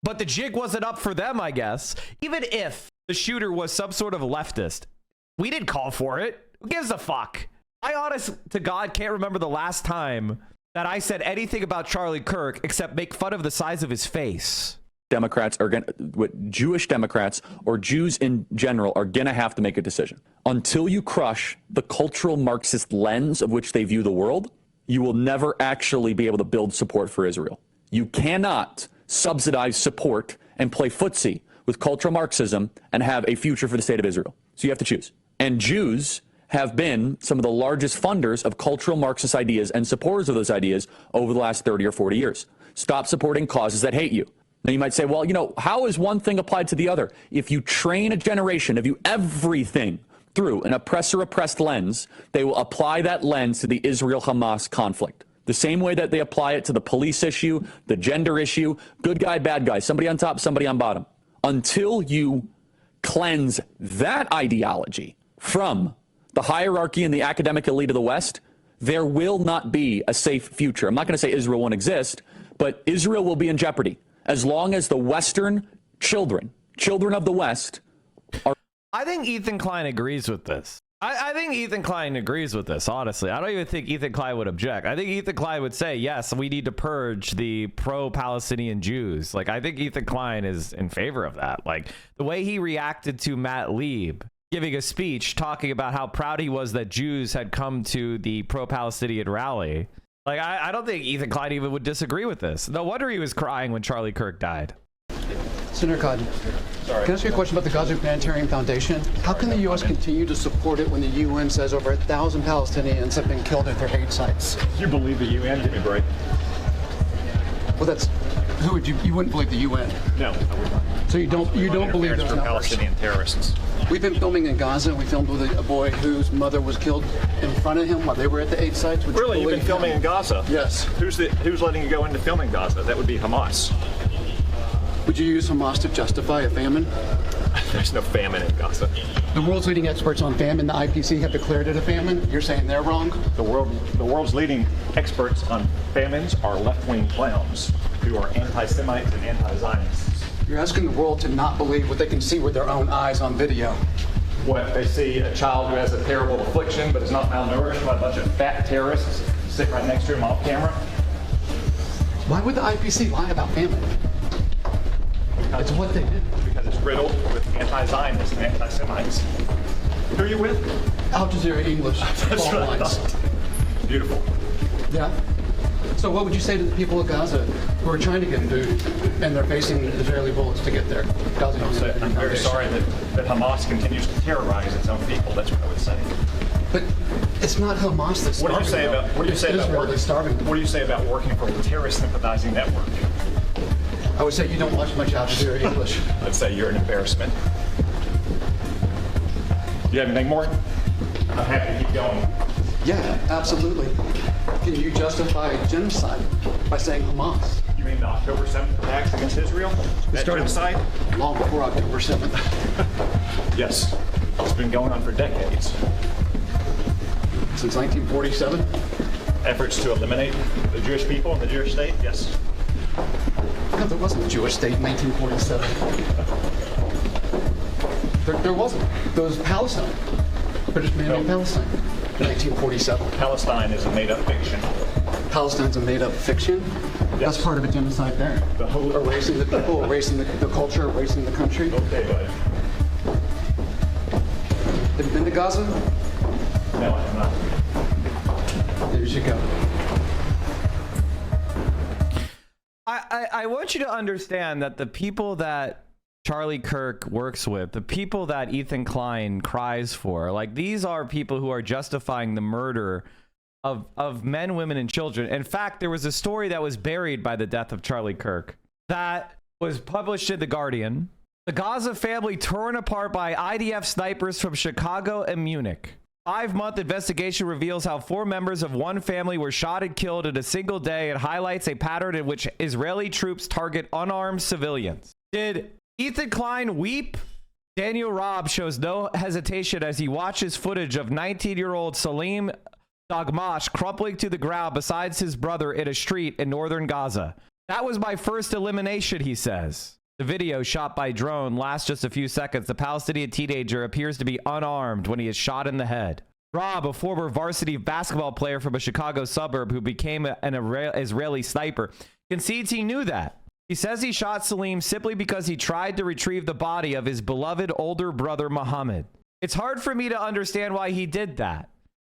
but the jig wasn't up for them, I guess. Even if the shooter was some sort of leftist, we didn't call for it. Who gives a fuck? I honest to God can't remember the last time that I said anything about Charlie Kirk except make fun of the size of his face. Democrats are going to, Jewish Democrats or Jews in general are going to have to make a decision. Until you crush the cultural Marxist lens of which they view the world, you will never actually be able to build support for Israel. You cannot subsidize support and play footsie with cultural Marxism and have a future for the state of Israel. So you have to choose. And Jews have been some of the largest funders of cultural Marxist ideas and supporters of those ideas over the last 30 or 40 years. Stop supporting causes that hate you. Now you might say, well, you know, how is one thing applied to the other? If you train a generation to view everything through an oppressor-oppressed lens, they will apply that lens to the Israel-Hamas conflict. The same way that they apply it to the police issue, the gender issue, good guy, bad guy, somebody on top, somebody on bottom. Until you cleanse that ideology from the hierarchy and the academic elite of the West, there will not be a safe future. I'm not going to say Israel won't exist, but Israel will be in jeopardy as long as the Western children of the West are... I think Ethan Klein agrees with this. I think Ethan Klein agrees with this, honestly. I don't even think Ethan Klein would object. I think Ethan Klein would say, yes, we need to purge the pro-Palestinian Jews. Like, I think Ethan Klein is in favor of that. Like, the way he reacted to Matt Lieb giving a speech talking about how proud he was that Jews had come to the pro-Palestinian rally. Like, I don't think Ethan Klein even would disagree with this. No wonder he was crying when Charlie Kirk died. Senator Cotton, can I ask you a question about the Gaza Humanitarian Foundation? How can the U.S. continue to support it when the UN says over 1,000 Palestinians have been killed at their hate sites? You believe the UN? Give me a break. Well, that's... Who would you wouldn't believe the UN? No, I would not. So you don't believe those numbers? Palestinian terrorists. We've been filming in Gaza. We filmed with a boy whose mother was killed in front of him while they were at the hate sites. Really? You've been filming in Gaza? Yes. Who's letting you go into filming Gaza? That would be Hamas. Would you use Hamas to justify a famine? There's no famine in Gaza. The world's leading experts on famine, the IPC, have declared it a famine. You're saying they're wrong? The world's leading experts on famines are left-wing clowns who are anti-Semites and anti-Zionists. You're asking the world to not believe what they can see with their own eyes on video. What, they see a child who has a terrible affliction but is not malnourished by a bunch of fat terrorists sit right next to him off camera? Why would the IPC lie about famine? It's what they do. Because it's riddled with anti-Zionists and anti-Semites. Who are you with? Al Jazeera English. That's what I thought. Beautiful. Yeah. So what would you say to the people of Gaza who are trying to get food and they're facing Israeli bullets to get there? I'm very sorry that Hamas continues to terrorize its own people. That's what I would say. But it's not Hamas that's starving. What do you say about working for a terrorist sympathizing network? I would say you don't watch much Al Jazeera English. I'd say you're an embarrassment. Do you have anything more? I'm happy to keep going. Yeah, absolutely. Can you justify genocide by saying Hamas? You mean the October 7th attacks against Israel? That genocide? Long before October 7th. Yes. It's been going on for decades. Since 1947? Efforts to eliminate the Jewish people and the Jewish state? Yes. No, there wasn't a Jewish state in 1947. There wasn't. There was Palestine. British man named Palestine. In 1947. Palestine is a made-up fiction. Palestine's a made-up fiction? Yes. That's part of a genocide there. Erasing the people, erasing the culture, erasing the country. Okay, buddy. Have you been to Gaza? No, I have not. There you go. I want you to understand that the people that Charlie Kirk works with, the people that Ethan Klein cries for, like, these are people who are justifying the murder of men, women, and children. In fact, there was a story that was buried by the death of Charlie Kirk that was published in The Guardian. The Gaza family torn apart by IDF snipers from Chicago and Munich. 5-month investigation reveals how 4 members of one family were shot and killed in a single day and highlights a pattern in which Israeli troops target unarmed civilians. Did Ethan Klein weep? Daniel Robb shows no hesitation as he watches footage of 19-year-old Salim Dagmash crumpling to the ground beside his brother in a street in northern Gaza. That was my first elimination, he says. The video, shot by drone, lasts just a few seconds. The Palestinian teenager appears to be unarmed when he is shot in the head. Rob, a former varsity basketball player from a Chicago suburb who became an Israeli sniper, concedes he knew that. He says he shot Salim simply because he tried to retrieve the body of his beloved older brother, Muhammad. It's hard for me to understand why he did that,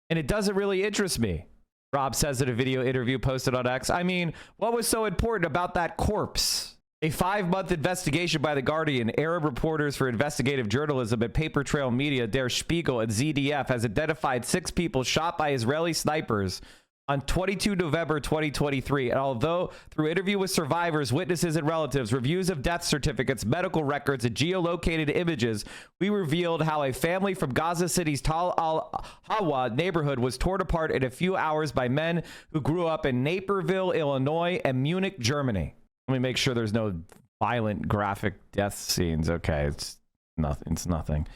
and it doesn't really interest me, Rob says in a video interview posted on X. I mean, what was so important about that corpse? A 5-month investigation by The Guardian, Arab reporters for investigative journalism at Paper Trail Media, Der Spiegel, and ZDF has identified 6 people shot by Israeli snipers on 22 November 2023. And although through interview with survivors, witnesses, and relatives, reviews of death certificates, medical records, and geolocated images, we revealed how a family from Gaza City's Tal al-Hawa neighborhood was torn apart in a few hours by men who grew up in Naperville, Illinois, and Munich, Germany. Let me make sure there's no violent graphic death scenes. Okay, it's nothing.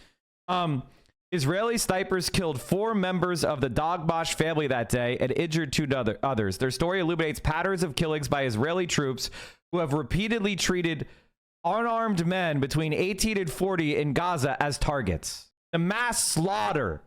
Israeli snipers killed 4 members of the Dagmash family that day and injured 2 others. Their story illuminates patterns of killings by Israeli troops who have repeatedly treated unarmed men between 18 and 40 in Gaza as targets. The mass slaughter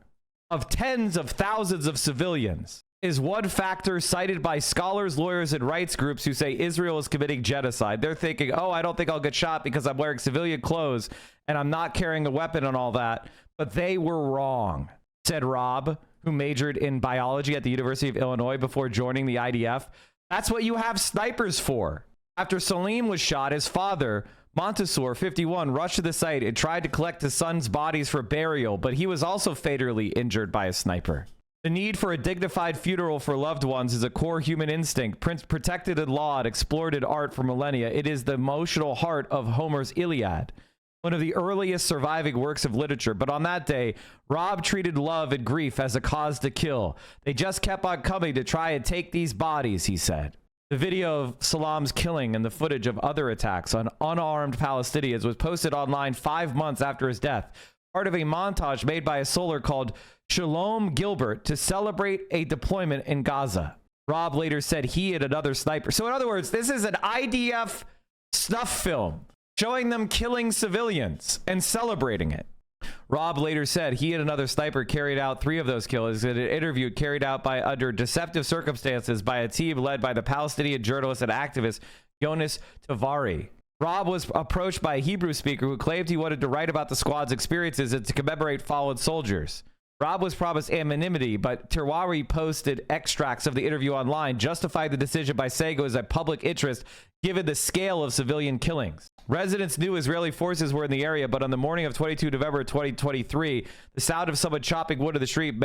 of tens of thousands of civilians is one factor cited by scholars, lawyers, and rights groups who say Israel is committing genocide. They're thinking, oh, I don't think I'll get shot because I'm wearing civilian clothes and I'm not carrying a weapon and all that. But they were wrong, said Rob, who majored in biology at the University of Illinois before joining the IDF. That's what you have snipers for. After Salim was shot, his father, Montesour, 51, rushed to the site and tried to collect his son's bodies for burial, but he was also fatally injured by a sniper. The need for a dignified funeral for loved ones is a core human instinct, protected in law and explored in art for millennia. It is the emotional heart of Homer's Iliad, one of the earliest surviving works of literature. But on that day, Rob treated love and grief as a cause to kill. They just kept on coming to try and take these bodies, he said. The video of Salam's killing and the footage of other attacks on unarmed Palestinians was posted online 5 months after his death, part of a montage made by a solar called Shalom Gilbert to celebrate a deployment in Gaza. Rob later said he and another sniper. So in other words, this is an IDF snuff film showing them killing civilians and celebrating it. Rob later said he and another sniper carried out 3 of those kills in an interview carried out under deceptive circumstances by a team led by the Palestinian journalist and activist Yonis Tavari. Rob was approached by a Hebrew speaker who claimed he wanted to write about the squad's experiences and to commemorate fallen soldiers. Rob was promised anonymity, but Terwari posted extracts of the interview online, justifying the decision by saying it was a public interest given the scale of civilian killings. Residents knew Israeli forces were in the area, but on the morning of 22 November 2023, the sound of someone chopping wood in the street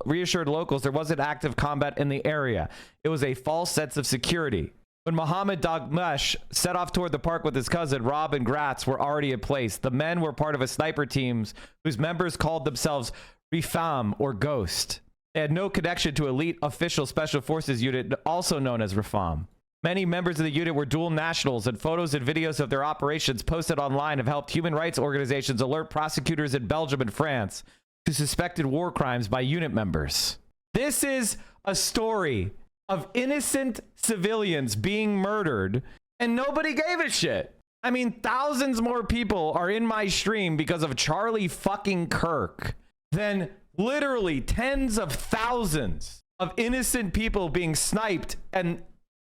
reassured locals there wasn't active combat in the area. It was a false sense of security. When Mohammed Dagmash set off toward the park with his cousin, Rob and Gratz were already in place. The men were part of a sniper team whose members called themselves Rifam, or Ghost. They had no connection to elite official special forces unit, also known as Rifam. Many members of the unit were dual nationals, and photos and videos of their operations posted online have helped human rights organizations alert prosecutors in Belgium and France to suspected war crimes by unit members. This is a story of innocent civilians being murdered, and nobody gave a shit. I mean, thousands more people are in my stream because of Charlie fucking Kirk than literally tens of thousands of innocent people being sniped and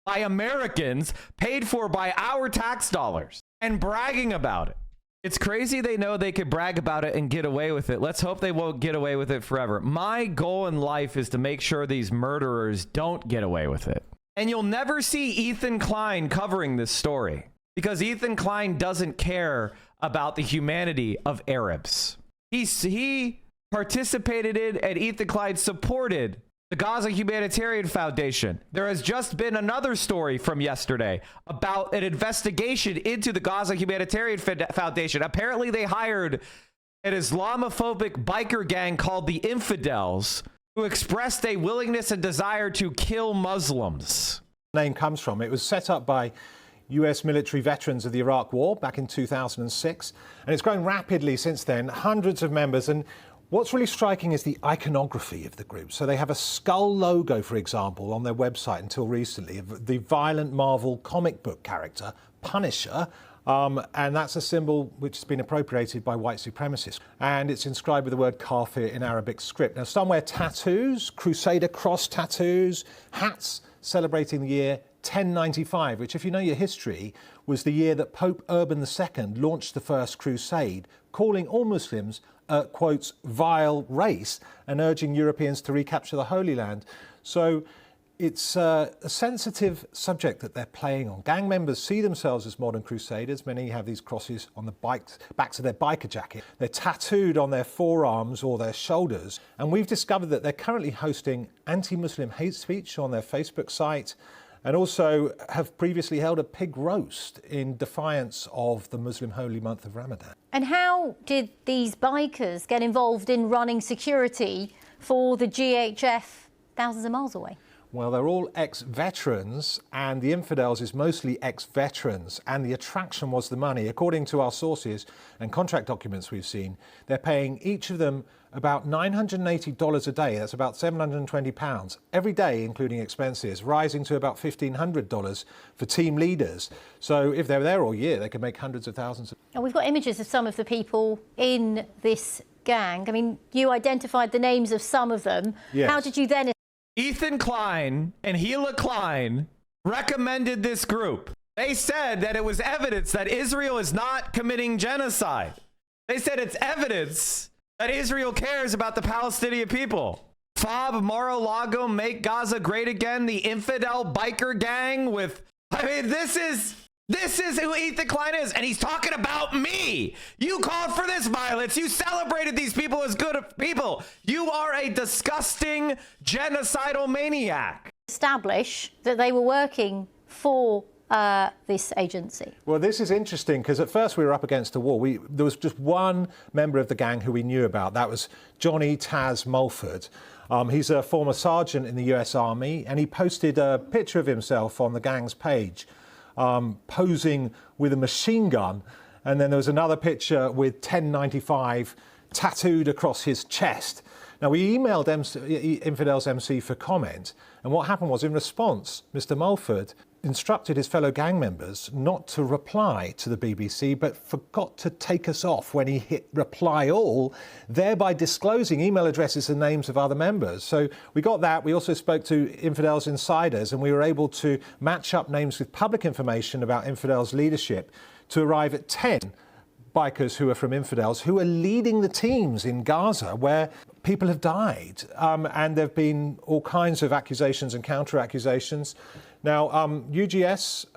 by Americans paid for by our tax dollars and bragging about it. It's crazy they know they could brag about it and get away with it. Let's hope they won't get away with it forever. My goal in life is to make sure these murderers don't get away with it. And you'll never see Ethan Klein covering this story because Ethan Klein doesn't care about the humanity of Arabs. He participated in and Ethan Klein supported the Gaza Humanitarian Foundation. There has just been another story from yesterday about an investigation into the Gaza Humanitarian Foundation. Apparently they hired an Islamophobic biker gang called the Infidels who expressed a willingness and desire to kill Muslims. Name comes from. It was set up by US military veterans of the Iraq War back in 2006, and it's grown rapidly since then, hundreds of members. And what's really striking is the iconography of the group. So they have a skull logo, for example, on their website until recently, of the violent Marvel comic book character, Punisher, And that's a symbol which has been appropriated by white supremacists. And it's inscribed with the word kafir in Arabic script. Now, some wear tattoos, Crusader cross tattoos, hats celebrating the year 1095, which, if you know your history, was the year that Pope Urban II launched the First Crusade, calling all Muslims, quotes, vile race, and urging Europeans to recapture the Holy Land. So it's a sensitive subject that they're playing on. Gang members see themselves as modern crusaders. Many have these crosses on the backs of their biker jacket. They're tattooed on their forearms or their shoulders. And we've discovered that they're currently hosting anti-Muslim hate speech on their Facebook site, and also have previously held a pig roast in defiance of the Muslim holy month of Ramadan. And how did these bikers get involved in running security for the GHF thousands of miles away? Well, they're all ex-veterans, and the infidels is mostly ex-veterans, and the attraction was the money. According to our sources and contract documents we've seen, they're paying each of them about $980 a day. That's about £720 every day, including expenses, rising to about $1,500 for team leaders. So if they're there all year, they can make hundreds of thousands. And we've got images of some of the people in this gang. I mean, you identified the names of some of them. Yes. How did you then... Ethan Klein and Gila Klein recommended this group. They said that it was evidence that Israel is not committing genocide. They said it's evidence that Israel cares about the Palestinian people. FOB, Mar-a-Lago, Make Gaza Great Again, the infidel biker gang with... I mean, this is who Ethan Klein is, and he's talking about me. You called for this violence. You celebrated these people as good people. You are a disgusting genocidal maniac. Establish that they were working for this agency. Well, this is interesting because at first we were up against a wall. There was just one member of the gang who we knew about. That was Johnny Taz Mulford. He's a former sergeant in the US Army, and he posted a picture of himself on the gang's page, posing with a machine gun. And then there was another picture with 1095 tattooed across his chest. Now, we emailed Infidels MC for comment, and what happened was, in response, Mr. Mulford instructed his fellow gang members not to reply to the BBC, but forgot to take us off when he hit reply all, thereby disclosing email addresses and names of other members. So we got that. We also spoke to Infidels insiders, and we were able to match up names with public information about Infidels leadership to arrive at 10 bikers who are from Infidels, who are leading the teams in Gaza where people have died. And there have been all kinds of accusations and counter-accusations. Now, UGS,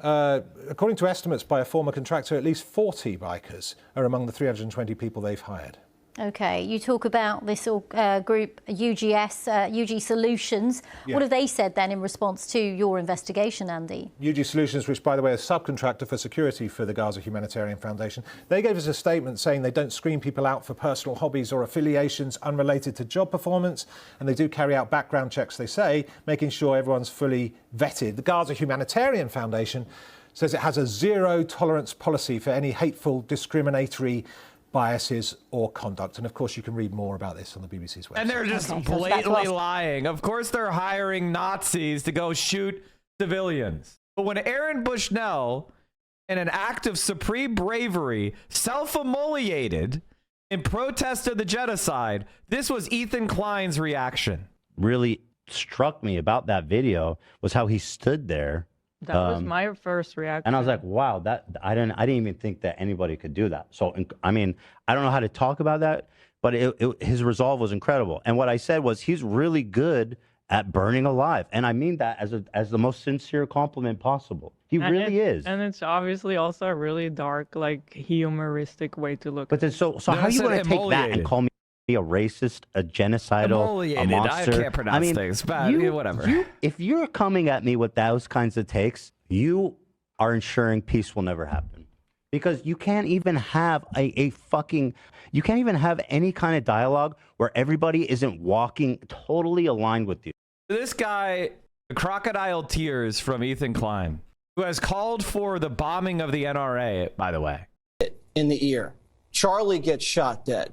according to estimates by a former contractor, at least 40 bikers are among the 320 people they've hired. Okay, you talk about this group, UGS, UG Solutions. Yeah. What have they said then in response to your investigation, Andy? UG Solutions, which, by the way, is a subcontractor for security for the Gaza Humanitarian Foundation, they gave us a statement saying they don't screen people out for personal hobbies or affiliations unrelated to job performance, and they do carry out background checks, they say, making sure everyone's fully vetted. The Gaza Humanitarian Foundation says it has a zero-tolerance policy for any hateful, discriminatory biases or conduct. And of course, you can read more about this on the BBC's website. And they're just blatantly lying. Of course, they're hiring Nazis to go shoot civilians. But when Aaron Bushnell, in an act of supreme bravery, self-immolated in protest of the genocide, this was Ethan Klein's reaction. Really struck me about that video was how he stood there. That was my first reaction. And I was like, wow, I didn't even think that anybody could do that. So, I mean, I don't know how to talk about that, but his resolve was incredible. And what I said was, he's really good at burning alive. And I mean that as the most sincere compliment possible. He really is. And it's obviously also a really dark, like, humoristic way to look. But then, so how are you going to take that and call me a racist, a genocidal, a monster? I can't pronounce things, but whatever. If you're coming at me with those kinds of takes, you are ensuring peace will never happen. Because you can't even have you can't even have any kind of dialogue where everybody isn't walking totally aligned with you. This guy, crocodile tears from Ethan Klein, who has called for the bombing of the NRA, by the way. In the ear. Charlie gets shot dead.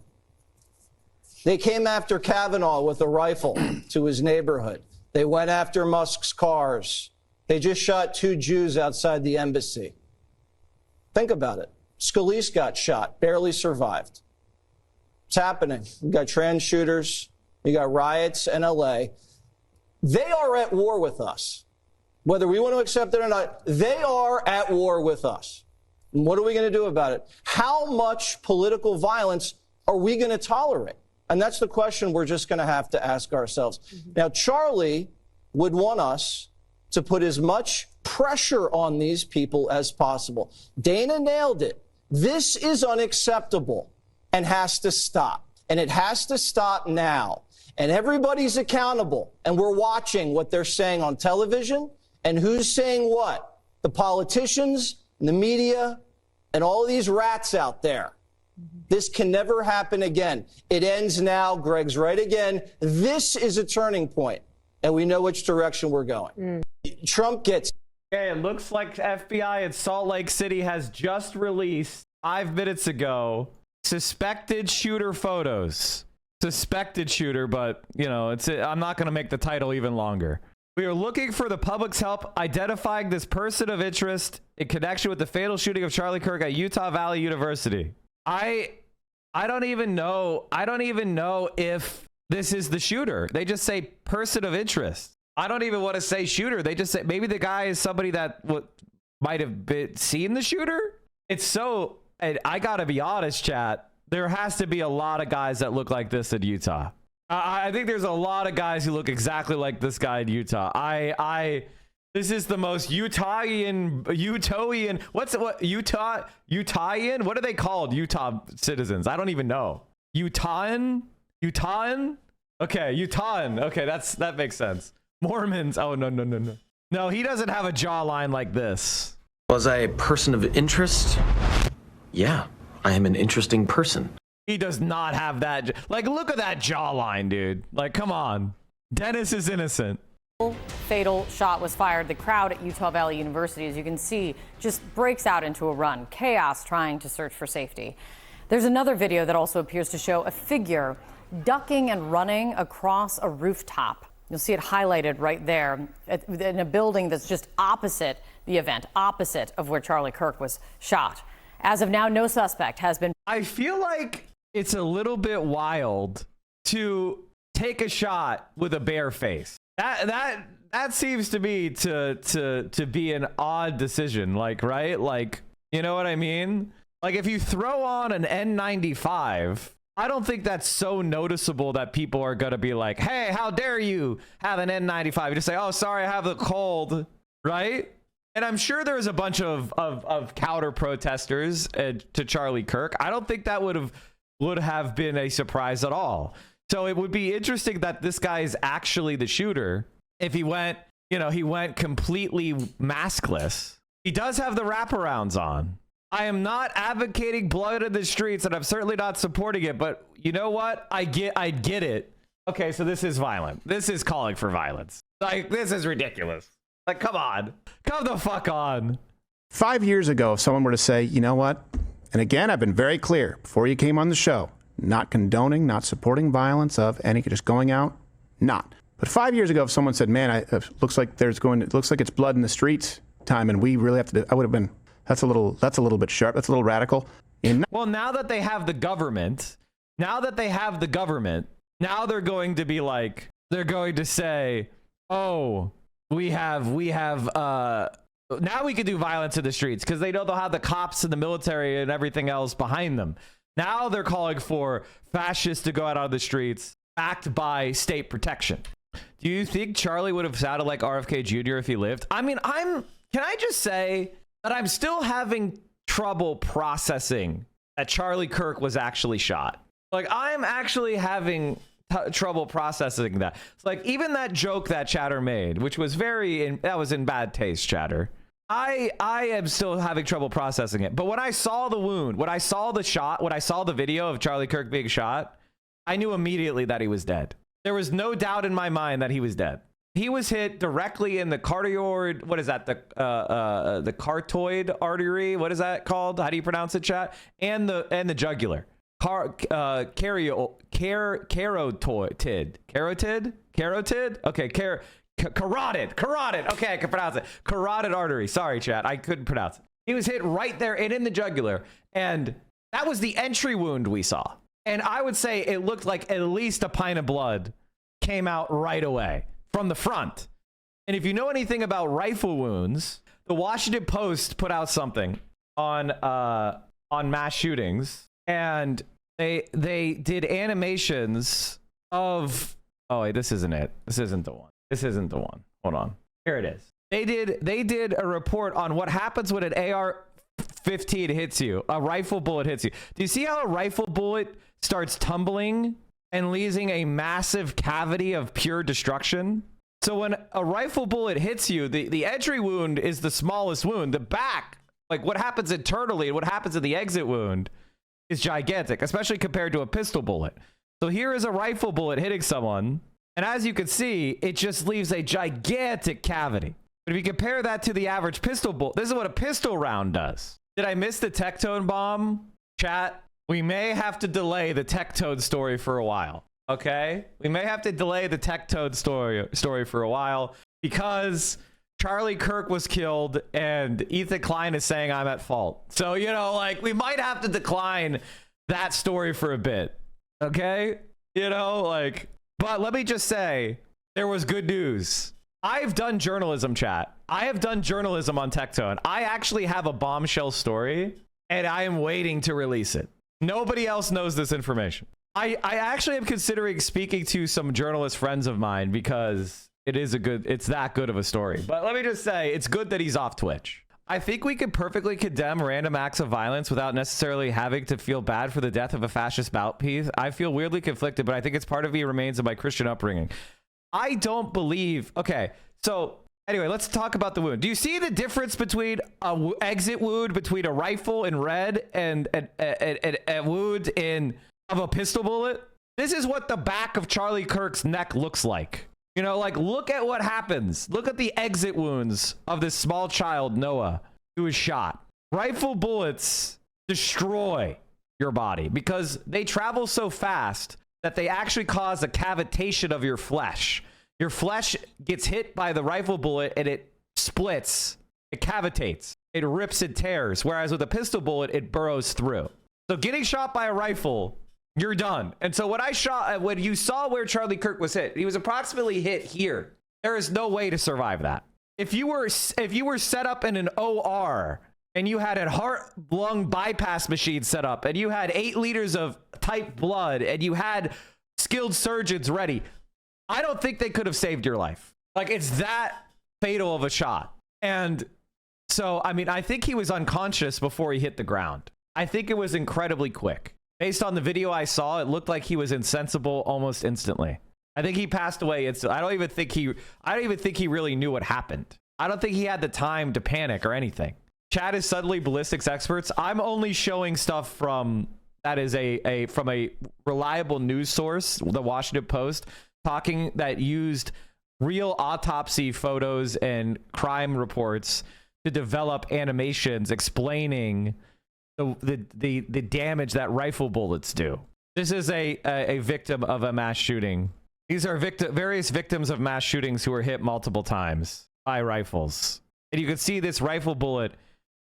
They came after Kavanaugh with a rifle to his neighborhood. They went after Musk's cars. They just shot 2 Jews outside the embassy. Think about it. Scalise got shot, barely survived. It's happening. You got trans shooters. You got riots in LA. They are at war with us. Whether we want to accept it or not, they are at war with us. And what are we going to do about it? How much political violence are we going to tolerate? And that's the question we're just going to have to ask ourselves. Now, Charlie would want us to put as much pressure on these people as possible. Dana nailed it. This is unacceptable and has to stop. And it has to stop now. And everybody's accountable. And we're watching what they're saying on television and who's saying what. The politicians, and the media, and all these rats out there. This can never happen again. It ends now. Greg's right again. This is a turning point, and we know which direction we're going. Trump gets... Okay, it looks like FBI in Salt Lake City has just released 5 minutes ago suspected shooter photos. Suspected shooter, but, you know, I'm not going to make the title even longer. We are looking for the public's help identifying this person of interest in connection with the fatal shooting of Charlie Kirk at Utah Valley University. I don't even know if this is the shooter. They just say person of interest. I don't even want to say shooter. They just say maybe the guy is somebody that might have seen the shooter. It's so, and I gotta be honest, chat. There has to be a lot of guys that look like this in Utah. I think there's a lot of guys who look exactly like this guy in Utah. This is the most Utahian. Utahian? What are they called? Utah citizens. I don't even know. Utahan? Okay, Utahan. Okay, that makes sense. Mormons. Oh, no. No, he doesn't have a jawline like this. Was I a person of interest? Yeah, I am an interesting person. He does not have that. Like, look at that jawline, dude. Like, come on. Dennis is innocent. Fatal shot was fired. The crowd at Utah Valley University, as you can see, just breaks out into a run. Chaos trying to search for safety. There's another video that also appears to show a figure ducking and running across a rooftop. You'll see it highlighted right there in a building that's just opposite the event, opposite of where Charlie Kirk was shot. As of now, no suspect has been. I feel like it's a little bit wild to take a shot with a bare face. That seems to me to be an odd decision, like, right? Like, you know what I mean? Like, if you throw on an N95, I don't think that's so noticeable that people are going to be like, hey, how dare you have an N95? You just say, oh, sorry, I have the cold, right? And I'm sure there's a bunch of counter protesters to Charlie Kirk. I don't think that would have been a surprise at all. So it would be interesting that this guy is actually the shooter. If he went completely maskless. He does have the wraparounds on. I am not advocating blood in the streets, and I'm certainly not supporting it. But you know what? I get it. Okay, so this is violent. This is calling for violence. Like, this is ridiculous. Like, come on. Come the fuck on. 5 years ago, if someone were to say, you know what? And again, I've been very clear before you came on the show, not condoning, not supporting violence of any, just going out, not. But 5 years ago, if someone said, man, it looks like it's blood in the streets time, and we really have to do, I would have been, that's a little bit sharp. That's a little radical. Well, now that they have the government, now they're going to be like, they're going to say, oh, we have now we can do violence in the streets because they know they'll have the cops and the military and everything else behind them. Now they're calling for fascists to go out on the streets backed by state protection. Do you think Charlie would have sounded like RFK Jr. if he lived? I mean, can I just say that I'm still having trouble processing that Charlie Kirk was actually shot. Like, I'm actually having trouble processing that. It's like, even that joke that Chatter made, which was that was in bad taste, Chatter. I am still having trouble processing it. But when I saw the wound, when I saw the shot, when I saw the video of Charlie Kirk being shot, I knew immediately that he was dead. There was no doubt in my mind that he was dead. He was hit directly in the carotid. What is that? The carotid artery. What is that called? How do you pronounce it, chat? And the jugular. Carotid. Okay. Carotid. Okay, I can pronounce it. Carotid artery. Sorry, chat. I couldn't pronounce it. He was hit right there and in the jugular. And that was the entry wound we saw. And I would say it looked like at least a pint of blood came out right away from the front. And if you know anything about rifle wounds, the Washington Post put out something on mass shootings, and they did animations of, oh wait, this isn't it. This isn't the one. This isn't the one. Hold on. Here it is. They did a report on what happens when an AR-15 hits you, a rifle bullet hits you. Do you see how a rifle bullet starts tumbling and leaving a massive cavity of pure destruction? So when a rifle bullet hits you, the entry wound is the smallest wound. The back, like what happens internally and what happens in the exit wound, is gigantic, especially compared to a pistol bullet. So here is a rifle bullet hitting someone, and as you can see, it just leaves a gigantic cavity. But if you compare that to the average pistol bullet, this is what a pistol round does. Did I miss the Tectone bomb? Chat, we may have to delay the Tectone story for a while. Okay? We may have to delay the Tectone story for a while because Charlie Kirk was killed and Ethan Klein is saying I'm at fault. So, you know, like, we might have to decline that story for a bit. Okay? You know, like, but let me just say, there was good news. I've done journalism, chat. I have done journalism on Tectone. I actually have a bombshell story, and I am waiting to release it. Nobody else knows this information. I actually am considering speaking to some journalist friends of mine because it's that good of a story. But let me just say, it's good that he's off Twitch. I think we could perfectly condemn random acts of violence without necessarily having to feel bad for the death of a fascist mouthpiece. I feel weirdly conflicted, but I think it's part of me remains of my Christian upbringing. I don't believe... Okay, so anyway, let's talk about the wound. Do you see the difference between an exit wound between a rifle in red and a wound of a pistol bullet? This is what the back of Charlie Kirk's neck looks like. You know, like, look at what happens. Look at the exit wounds of this small child, Noah, who was shot. Rifle bullets destroy your body because they travel so fast that they actually cause a cavitation of your flesh. Your flesh gets hit by the rifle bullet and it splits. It cavitates. It rips and tears. Whereas with a pistol bullet, it burrows through. So getting shot by a rifle, you're done. And so when you saw where Charlie Kirk was hit, he was approximately hit here. There is no way to survive that. If you were set up in an OR and you had a heart-lung bypass machine set up and you had 8 liters of type blood and you had skilled surgeons ready, I don't think they could have saved your life. Like, it's that fatal of a shot. And so, I mean, I think he was unconscious before he hit the ground. I think it was incredibly quick. Based on the video I saw, it looked like he was insensible almost instantly. I think he passed away instantly. I don't even think he really knew what happened. I don't think he had the time to panic or anything. Chad is suddenly ballistics experts. I'm only showing stuff from that is from a reliable news source, the Washington Post, talking that used real autopsy photos and crime reports to develop animations explaining the damage that rifle bullets do. This is a victim of a mass shooting. These are various victims of mass shootings who were hit multiple times by rifles. And you can see this rifle bullet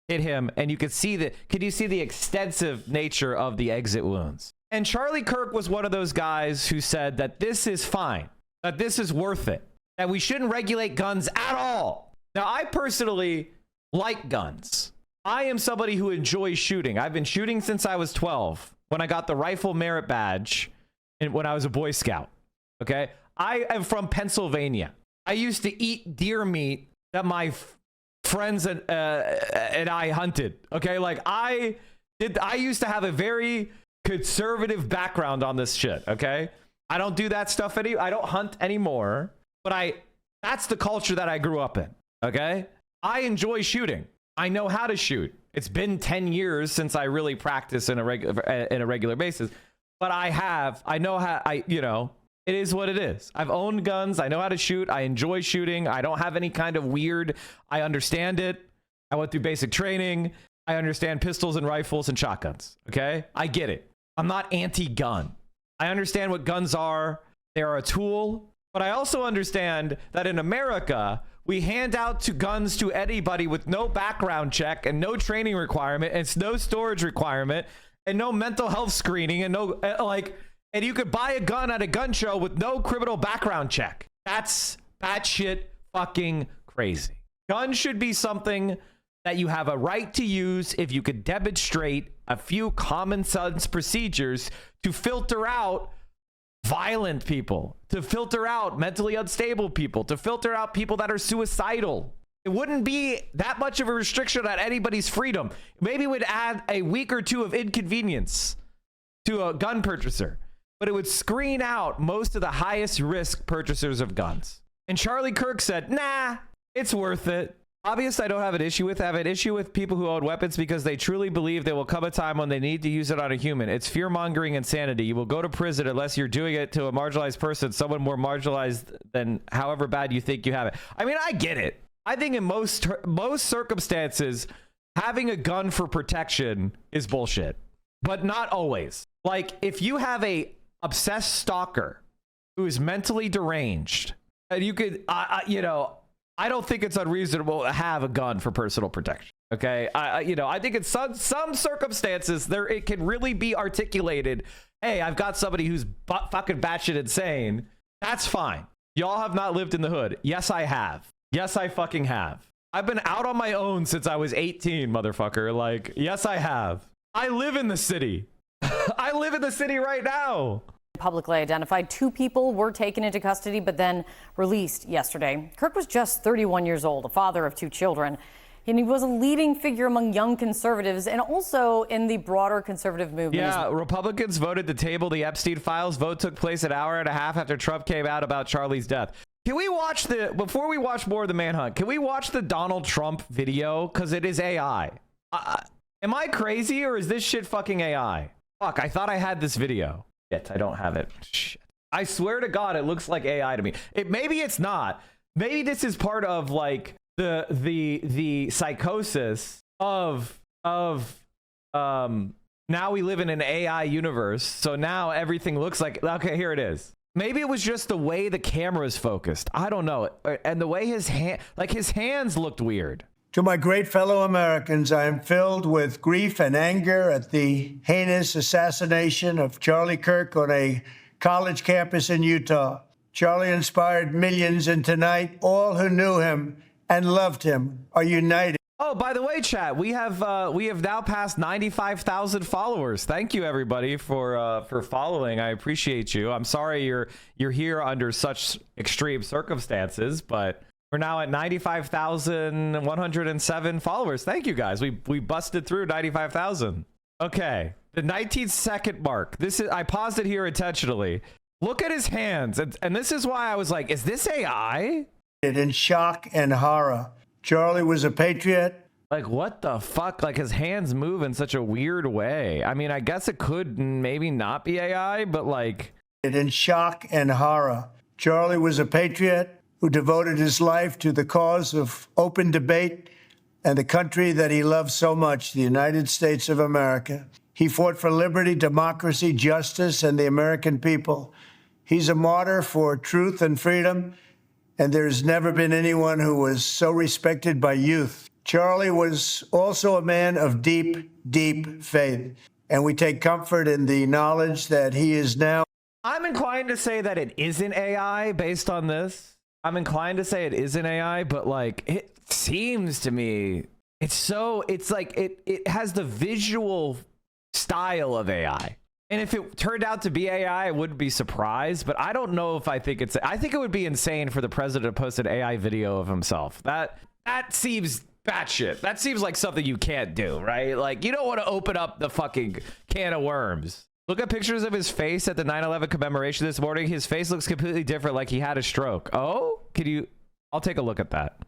hit him, and you can see the extensive nature of the exit wounds. And Charlie Kirk was one of those guys who said that this is fine, that this is worth it, that we shouldn't regulate guns at all. Now, I personally like guns. I am somebody who enjoys shooting. I've been shooting since I was 12 when I got the rifle merit badge and when I was a Boy Scout. Okay, I am from Pennsylvania. I used to eat deer meat that my friends and I hunted. Okay, like I used to have a very conservative background on this shit. Okay, I don't do that stuff I don't hunt anymore, but that's the culture that I grew up in. Okay, I enjoy shooting. I know how to shoot. It's been 10 years since I really practice in a regular basis, but I know how. It is what it is. I've owned guns. I know how to shoot. I enjoy shooting. I don't have any kind of weird. I understand it. I went through basic training. I understand pistols and rifles and shotguns. Okay? I get it. I'm not anti-gun. I understand what guns are. They are a tool. But I also understand that in America, we hand out guns to anybody with no background check and no training requirement and no storage requirement and no mental health screening and no and you could buy a gun at a gun show with no criminal background check. That's batshit fucking crazy. Guns should be something that you have a right to use if you could demonstrate a few common sense procedures to filter out violent people, to filter out mentally unstable people, to filter out people that are suicidal. It wouldn't be that much of a restriction on anybody's freedom. Maybe it would add a week or two of inconvenience to a gun purchaser, but it would screen out most of the highest risk purchasers of guns. And Charlie Kirk said, nah, it's worth it. Obviously, I don't have an issue with that. I have an issue with people who own weapons because they truly believe there will come a time when they need to use it on a human. It's fear-mongering insanity. You will go to prison unless you're doing it to a marginalized person, someone more marginalized than however bad you think you have it. I mean, I get it. I think in most circumstances, having a gun for protection is bullshit, but not always. Like, if you have a obsessed stalker who is mentally deranged, and you could, you know, I don't think it's unreasonable to have a gun for personal protection. Okay, you know, I think in some circumstances it can really be articulated. Hey, I've got somebody who's fucking batshit insane. That's fine. Y'all have not lived in the hood. Yes, I have. Yes, I fucking have. I've been out on my own since I was 18, motherfucker. Like, yes, I have. I live in the city. I live in the city right now. Publicly identified 2 people were taken into custody but then released yesterday. Kirk was just 31 years old, a father of 2 children, and he was a leading figure among young conservatives and also in the broader conservative movement. Yeah, Republicans voted to table the Epstein files. Vote took place an hour and a half after Trump came out about Charlie's death. Can we watch before we watch more of the manhunt, can we watch the Donald Trump video? Because it is AI. Am I crazy or is this shit fucking AI? Fuck, I thought I had this video. Shit, I don't have it. Shit. I swear to God, it looks like AI to me. Maybe it's not. Maybe this is part of like the psychosis of now we live in an AI universe. So now everything looks like, okay, here it is. Maybe it was just the way the camera is focused. I don't know. And the way his hands looked weird. To my great fellow Americans, I am filled with grief and anger at the heinous assassination of Charlie Kirk on a college campus in Utah. Charlie inspired millions, and tonight, all who knew him and loved him are united. Oh, by the way, chat, we have now passed 95,000 followers. Thank you, everybody, for following. I appreciate you. I'm sorry you're here under such extreme circumstances, but we're now at 95,107 followers. Thank you, guys. We busted through 95,000. Okay, the 19-second mark. I paused it here intentionally. Look at his hands, and this is why I was like, is this AI? In shock and horror. Charlie was a patriot. Like, what the fuck? Like, his hands move in such a weird way. I mean, I guess it could maybe not be AI, but like... In shock and horror. Charlie was a patriot who devoted his life to the cause of open debate and the country that he loved so much, the United States of America. He fought for liberty, democracy, justice, and the American people. He's a martyr for truth and freedom, and there's never been anyone who was so respected by youth. Charlie was also a man of deep, deep faith, and we take comfort in the knowledge that he is now. I'm inclined to say that it isn't AI based on this. I'm inclined to say it isn't AI, but like it seems to me it's like it has the visual style of AI. And if it turned out to be AI, I wouldn't be surprised, but I don't know if I think it would be insane for the president to post an AI video of himself. That seems batshit. That seems like something you can't do, right? Like, you don't want to open up the fucking can of worms. Look at pictures of his face at the 9/11 commemoration this morning. His face looks completely different, like he had a stroke. Oh, I'll take a look at that.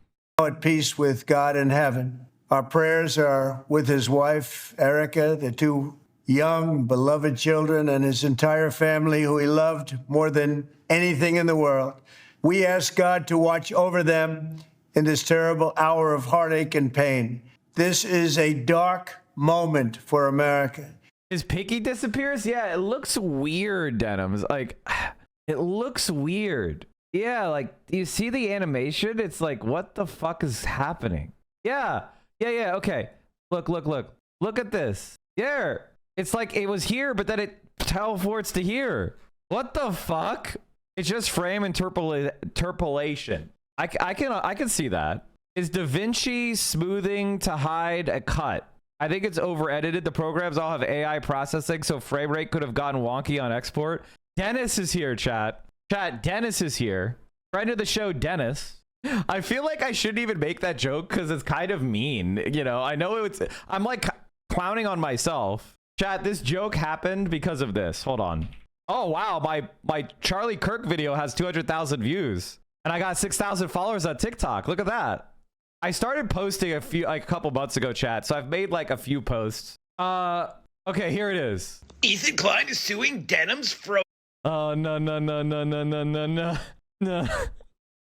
At peace with God in heaven. Our prayers are with his wife, Erica, the 2 young, beloved children, and his entire family, who he loved more than anything in the world. We ask God to watch over them in this terrible hour of heartache and pain. This is a dark moment for America. His pinky disappears? Yeah, it looks weird, Denham's. Like, it looks weird. Yeah, like, do you see the animation? It's like, what the fuck is happening? Yeah. Okay. Look. Look at this. Yeah. It's like it was here, but then it teleports to here. What the fuck? It's just frame interpolation. I can see that. Is DaVinci smoothing to hide a cut? I think it's over edited. The programs all have AI processing, so frame rate could have gotten wonky on export. Dennis is here, chat. Dennis is here. Friend of the show, Dennis. I feel like I shouldn't even make that joke because it's kind of mean. You know, I know I'm like clowning on myself. Chat, this joke happened because of this. Hold on. Oh, wow. My Charlie Kirk video has 200,000 views. And I got 6,000 followers on TikTok. Look at that. I started posting a couple months ago, chat. So I've made like a few posts. Okay, here it is. Ethan Klein is suing Denim's Fro. Oh, no.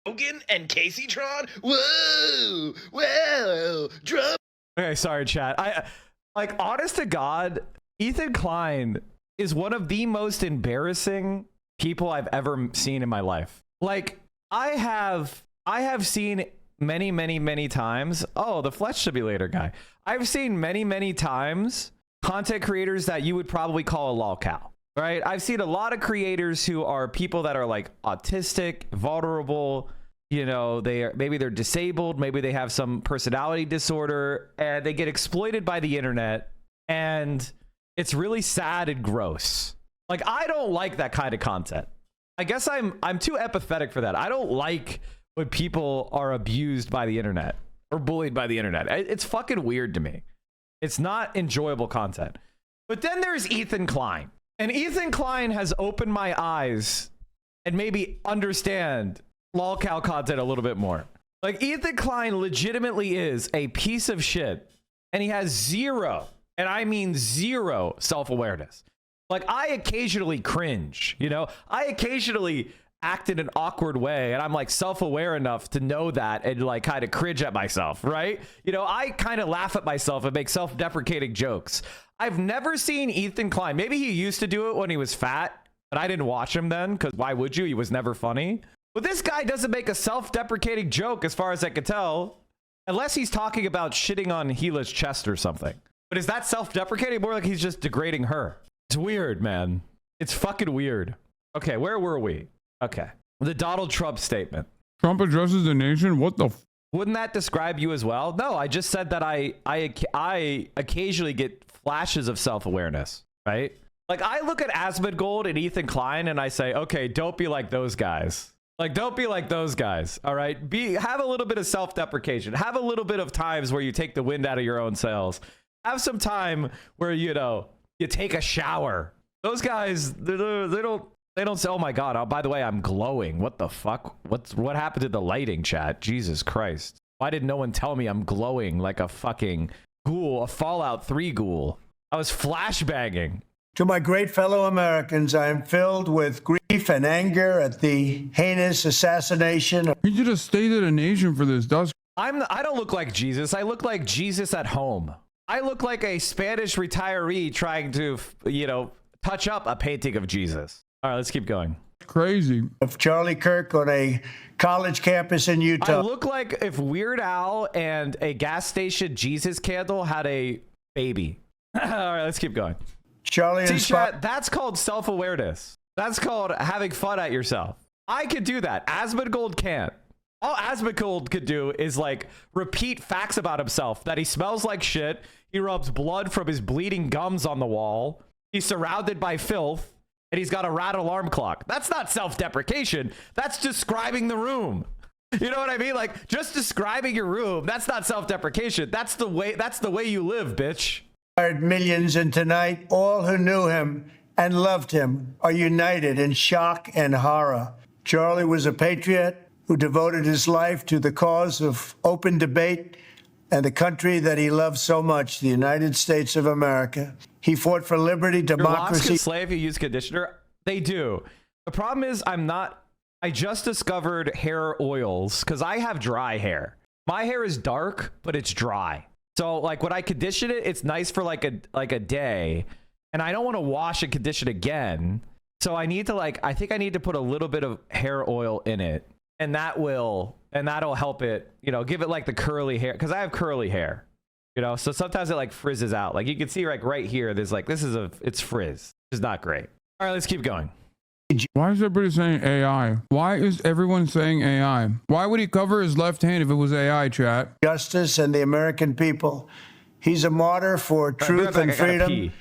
Hogan and Casey Tron. Whoa, drum. Okay, sorry, chat. I like, honest to God, Ethan Klein is one of the most embarrassing people I've ever seen in my life. Like, I have seen many times. Oh, the Flesh Simulator guy. I've seen many times content creators that you would probably call a lolcow, right? I've seen a lot of creators who are people that are like autistic, vulnerable. You know, maybe they're disabled, maybe they have some personality disorder, and they get exploited by the internet, and it's really sad and gross. Like, I don't like that kind of content. I guess I'm too empathetic for that. I don't like when people are abused by the internet or bullied by the internet. It's fucking weird to me. It's not enjoyable content. But then there's Ethan Klein. And Ethan Klein has opened my eyes and maybe understand lolcow content a little bit more. Like, Ethan Klein legitimately is a piece of shit. And he has zero, and I mean zero, self-awareness. Like, I occasionally cringe, you know? I occasionally act in an awkward way, and I'm like self-aware enough to know that and like kind of cringe at myself, right? You know, I kind of laugh at myself and make self-deprecating jokes. I've never seen Ethan Klein. Maybe he used to do it when he was fat, but I didn't watch him then, because why would you? He was never funny. But this guy doesn't make a self-deprecating joke as far as I could tell, unless he's talking about shitting on Gila's chest or something. But is that self-deprecating? More like he's just degrading her. It's weird, man. It's fucking weird. Okay, where were we? Okay. The Donald Trump statement. Trump addresses the nation? What the f? Wouldn't that describe you as well? No, I just said that I occasionally get flashes of self-awareness, right? Like, I look at Asmongold and Ethan Klein and I say, okay, don't be like those guys. Like, don't be like those guys, all right? Have a little bit of self-deprecation. Have a little bit of times where you take the wind out of your own sails. Have some time where, you know, you take a shower. Those guys, they don't say, oh my God, oh, by the way, I'm glowing. What the fuck? What happened to the lighting, chat? Jesus Christ. Why did no one tell me I'm glowing like a fucking ghoul, a Fallout 3 ghoul? I was flashbanging. To my great fellow Americans, I am filled with grief and anger at the heinous assassination. He should have stayed at a nation for this. I don't look like Jesus. I look like Jesus at home. I look like a Spanish retiree trying to, you know, touch up a painting of Jesus. All right, let's keep going. Crazy. Of Charlie Kirk on a college campus in Utah. I look like if Weird Al and a gas station Jesus candle had a baby. All right, let's keep going. Charlie See, chat, that's called self-awareness. That's called having fun at yourself. I could do that. Asmongold can't. All Asmongold could do is like repeat facts about himself, that he smells like shit. He rubs blood from his bleeding gums on the wall. He's surrounded by filth. And he's got a rat alarm clock. That's not self-deprecation. That's describing the room. You know what I mean? Like, just describing your room. That's not self-deprecation. That's the way you live, bitch. Millions, and tonight, all who knew him and loved him are united in shock and horror. Charlie was a patriot who devoted his life to the cause of open debate and the country that he loved so much, the United States of America. He fought for liberty, democracy. Your locks slave who use conditioner? They do. The problem is I just discovered hair oils because I have dry hair. My hair is dark, but it's dry. So like when I condition it, it's nice for like a day. And I don't want to wash and condition again. So I need to I think I need to put a little bit of hair oil in it, and that'll help it, give it like the curly hair, because I have curly hair, so sometimes it like frizzes out. Like you can see right here, there's it's frizz. It's not great. All right, let's keep going. Why is everybody saying AI? Why is everyone saying AI? Why would he cover his left hand if it was AI, chat? Justice and the American people. He's a martyr for truth and freedom.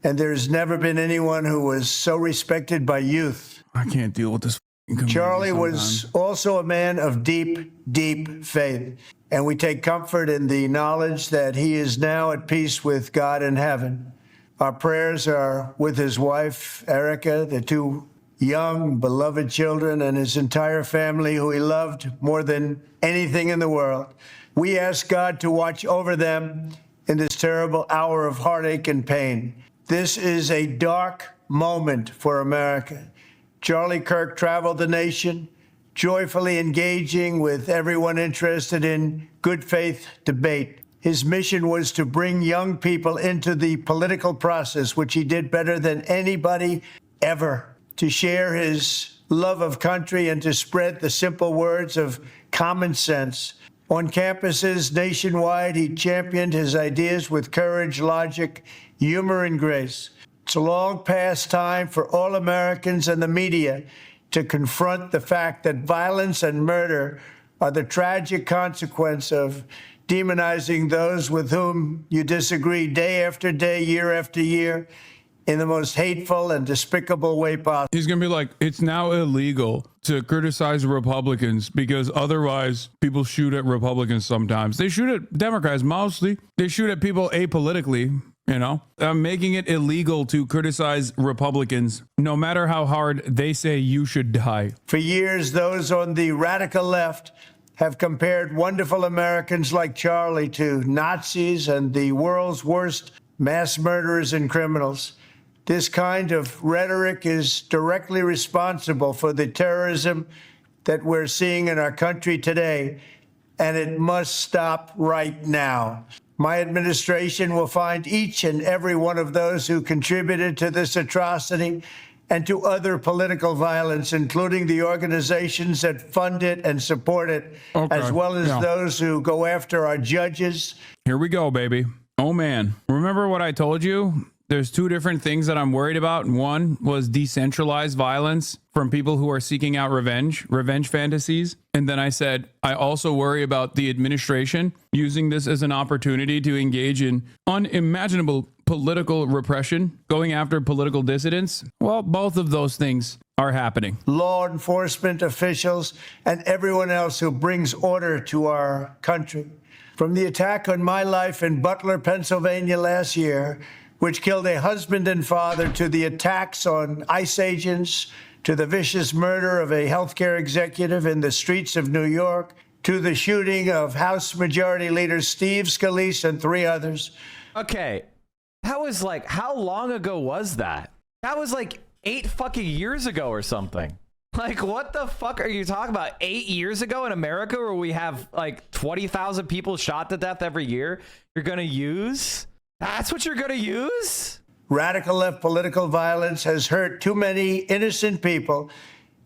And there's never been anyone who was so respected by youth. I can't deal with this. Charlie was also a man of deep, deep faith. And we take comfort in the knowledge that he is now at peace with God in heaven. Our prayers are with his wife, Erica, the two young, beloved children, and his entire family, who he loved more than anything in the world. We ask God to watch over them in this terrible hour of heartache and pain. This is a dark moment for America. Charlie Kirk traveled the nation, joyfully engaging with everyone interested in good faith debate. His mission was to bring young people into the political process, which he did better than anybody ever, to share his love of country and to spread the simple words of common sense. On campuses nationwide, he championed his ideas with courage, logic, humor, and grace. It's a long past time for all Americans and the media to confront the fact that violence and murder are the tragic consequence of demonizing those with whom you disagree day after day, year after year, in the most hateful and despicable way possible. He's going to be like, it's now illegal to criticize Republicans because otherwise people shoot at Republicans sometimes. They shoot at Democrats mostly. They shoot at people apolitically, making it illegal to criticize Republicans, no matter how hard they say you should die. For years, those on the radical left have compared wonderful Americans like Charlie to Nazis and the world's worst mass murderers and criminals. This kind of rhetoric is directly responsible for the terrorism that we're seeing in our country today, and it must stop right now. My administration will find each and every one of those who contributed to this atrocity and to other political violence, including the organizations that fund it and support it, as well as those who go after our judges. Here we go, baby. Oh, man. Remember what I told you? There's two different things that I'm worried about. One was decentralized violence from people who are seeking out revenge fantasies. And then I said, I also worry about the administration using this as an opportunity to engage in unimaginable political repression, going after political dissidents. Well, both of those things are happening. Law enforcement officials and everyone else who brings order to our country. From the attack on my life in Butler, Pennsylvania last year, which killed a husband and father, to the attacks on ICE agents, to the vicious murder of a healthcare executive in the streets of New York, to the shooting of House Majority Leader Steve Scalise and 3 others. Okay, that was how long ago was that? That was 8 fucking years ago or something. What the fuck are you talking about? 8 years ago in America, where we have 20,000 people shot to death every year, you're gonna use? That's what you're going to use? Radical left political violence has hurt too many innocent people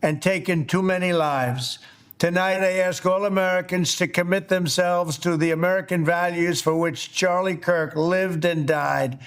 and taken too many lives. Tonight, I ask all Americans to commit themselves to the American values for which Charlie Kirk lived and died,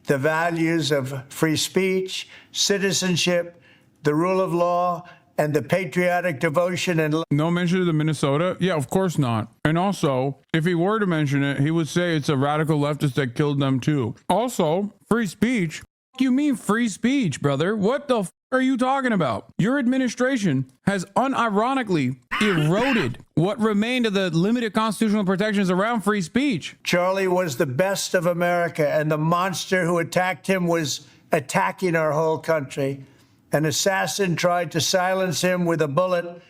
the values of free speech, citizenship, the rule of law, and the patriotic devotion and... No mention of the Minnesota? Yeah, of course not. And also, if he were to mention it, he would say it's a radical leftist that killed them too. Also, free speech? What do you mean free speech, brother? What the are you talking about? Your administration has unironically eroded what remained of the limited constitutional protections around free speech. Charlie was the best of America, and the monster who attacked him was attacking our whole country. An assassin tried to silence him with a bullet,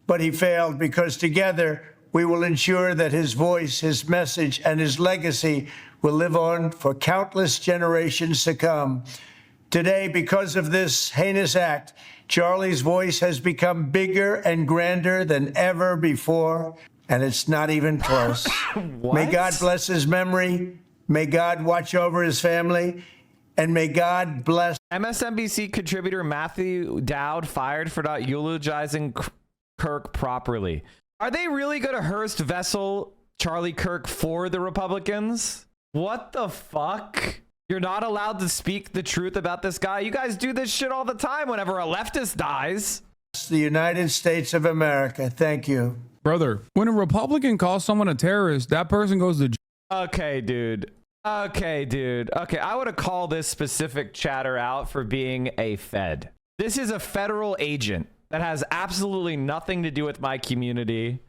but he failed, because together we will ensure that his voice, his message, and his legacy will live on for countless generations to come. Today, because of this heinous act, Charlie's voice has become bigger and grander than ever before, and it's not even close. May God bless his memory. May God watch over his family. And may God bless. MSNBC contributor Matthew Dowd fired for not eulogizing Kirk properly. Are they really going to Hearst Vessel Charlie Kirk for the Republicans? What the fuck? You're not allowed to speak the truth about this guy? You guys do this shit all the time whenever a leftist dies. The United States of America. Thank you. Brother, when a Republican calls someone a terrorist, that person goes to jail. Okay, dude. Okay, I would have called this specific chatter out for being a Fed. This is a federal agent that has absolutely nothing to do with my community.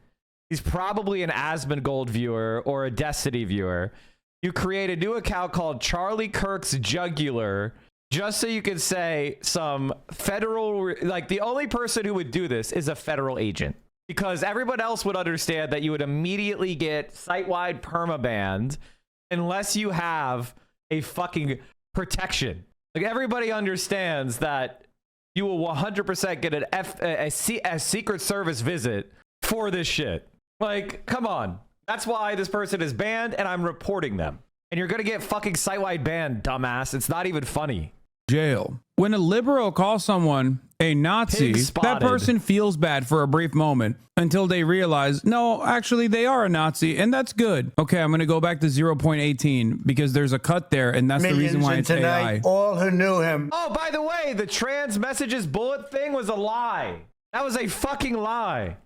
He's probably an Asmongold viewer or a Destiny viewer. You create a new account called Charlie Kirk's Jugular just so you can say some federal, like the only person who would do this is a federal agent, because everyone else would understand that you would immediately get site-wide permabanned unless you have a fucking protection. Like everybody understands that you will 100% get a Secret Service visit for this shit. Like, come on. That's why this person is banned, and I'm reporting them. And you're going to get fucking site-wide banned, dumbass. It's not even funny. Jail. When a liberal calls someone a Nazi, that person feels bad for a brief moment until they realize, no, actually they are a Nazi, and that's good. Okay, I'm going to go back to 0.18 because there's a cut there, and that's the reason why it's AI. All who knew him. Oh, by the way, the trans messages bullet thing was a lie. That was a fucking lie.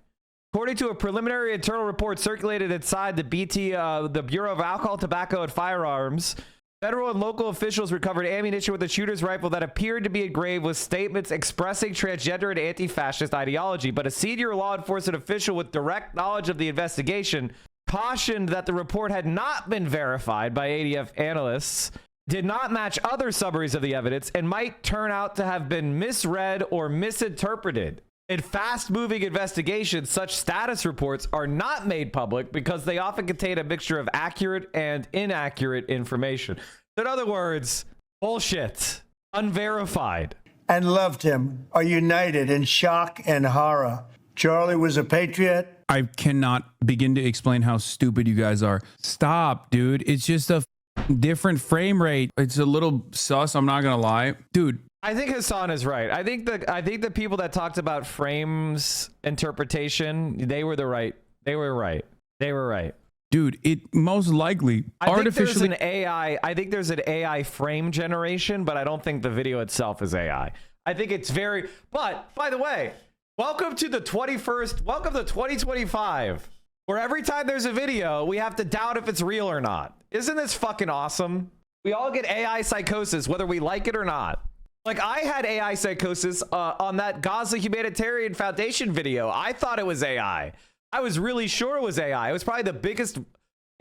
According to a preliminary internal report circulated inside the the Bureau of Alcohol, Tobacco, and Firearms, federal and local officials recovered ammunition with a shooter's rifle that appeared to be engraved with statements expressing transgender and anti-fascist ideology. But a senior law enforcement official with direct knowledge of the investigation cautioned that the report had not been verified by ADF analysts, did not match other summaries of the evidence, and might turn out to have been misread or misinterpreted. In fast-moving investigations, such status reports are not made public because they often contain a mixture of accurate and inaccurate information. In other words, bullshit, unverified. And loved him are united in shock and horror. Charlie was a patriot. I cannot begin to explain how stupid you guys are. Stop, dude. It's just a different frame rate. It's a little sus, I'm not going to lie. Dude. I think Hassan is right. I think the people that talked about frames interpretation, they were right. Dude, it most likely artificially. I think there's an AI frame generation, but I don't think the video itself is AI. I think it's very. But by the way, welcome to 2025, where every time there's a video, we have to doubt if it's real or not. Isn't this fucking awesome? We all get AI psychosis, whether we like it or not. Like, I had AI psychosis on that Gaza Humanitarian Foundation video. I thought it was AI. I was really sure it was AI. It was probably the biggest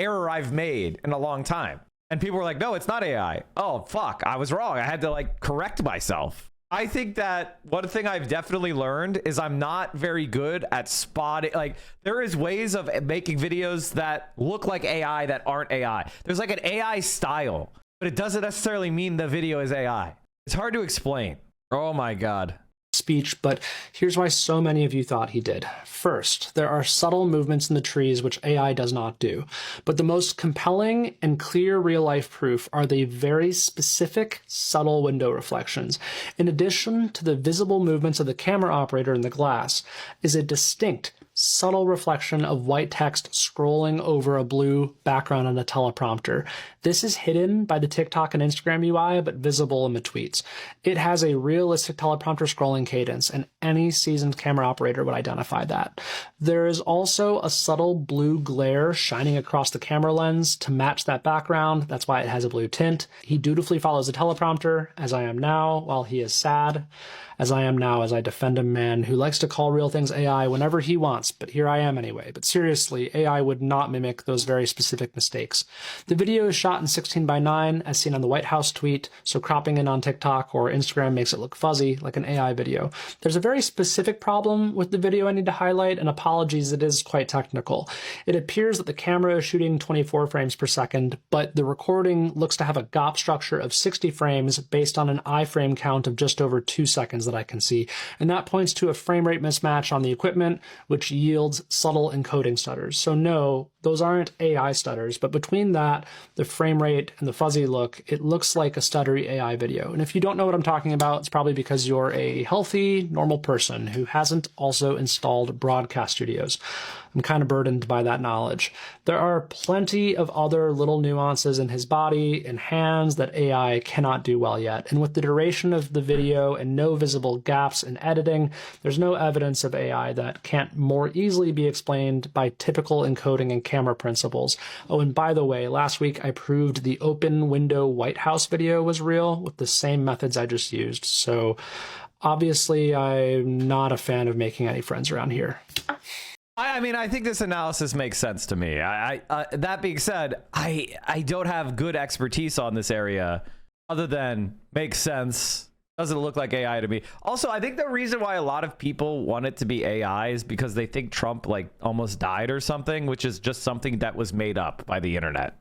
error I've made in a long time. And people were like, no, it's not AI. Oh, fuck. I was wrong. I had to, like, correct myself. I think that one thing I've definitely learned is I'm not very good at spotting. Like, there is ways of making videos that look like AI that aren't AI. There's, like, an AI style, but it doesn't necessarily mean the video is AI. It's hard to explain. Oh my God. Speech, but here's why so many of you thought he did. First, there are subtle movements in the trees which AI does not do, but the most compelling and clear real-life proof are the very specific, subtle window reflections. In addition to the visible movements of the camera operator in the glass, is a distinct, subtle reflection of white text scrolling over a blue background on a teleprompter. This is hidden by the TikTok and Instagram UI, but visible in the tweets. It has a realistic teleprompter scrolling cadence, and any seasoned camera operator would identify that. There is also a subtle blue glare shining across the camera lens to match that background. That's why it has a blue tint. He dutifully follows the teleprompter, as I am now, while he is sad. As I am now, as I defend a man who likes to call real things AI whenever he wants, but here I am anyway. But seriously, AI would not mimic those very specific mistakes. The video is shot in 16:9, as seen on the White House tweet, so cropping in on TikTok or Instagram makes it look fuzzy, like an AI video. There's a very specific problem with the video I need to highlight, and apologies, it is quite technical. It appears that the camera is shooting 24 frames per second, but the recording looks to have a GOP structure of 60 frames based on an iframe count of just over 2 seconds that I can see, and that points to a frame rate mismatch on the equipment, which yields subtle encoding stutters. So no, those aren't AI stutters, but between that, the frame rate, and the fuzzy look, it looks like a stuttery AI video. And if you don't know what I'm talking about, it's probably because you're a healthy, normal person who hasn't also installed broadcast studios. I'm kind of burdened by that knowledge. There are plenty of other little nuances in his body and hands that AI cannot do well yet. And with the duration of the video and no visible gaps in editing, there's no evidence of AI that can't more easily be explained by typical encoding and camera principles. Oh, and by the way, last week I proved the open window White House video was real with the same methods I just used. So obviously I'm not a fan of making any friends around here. I mean, I think this analysis makes sense to me. That being said, I don't have good expertise on this area other than makes sense. Doesn't look like AI to me. Also, I think the reason why a lot of people want it to be AI is because they think Trump like almost died or something, which is just something that was made up by the internet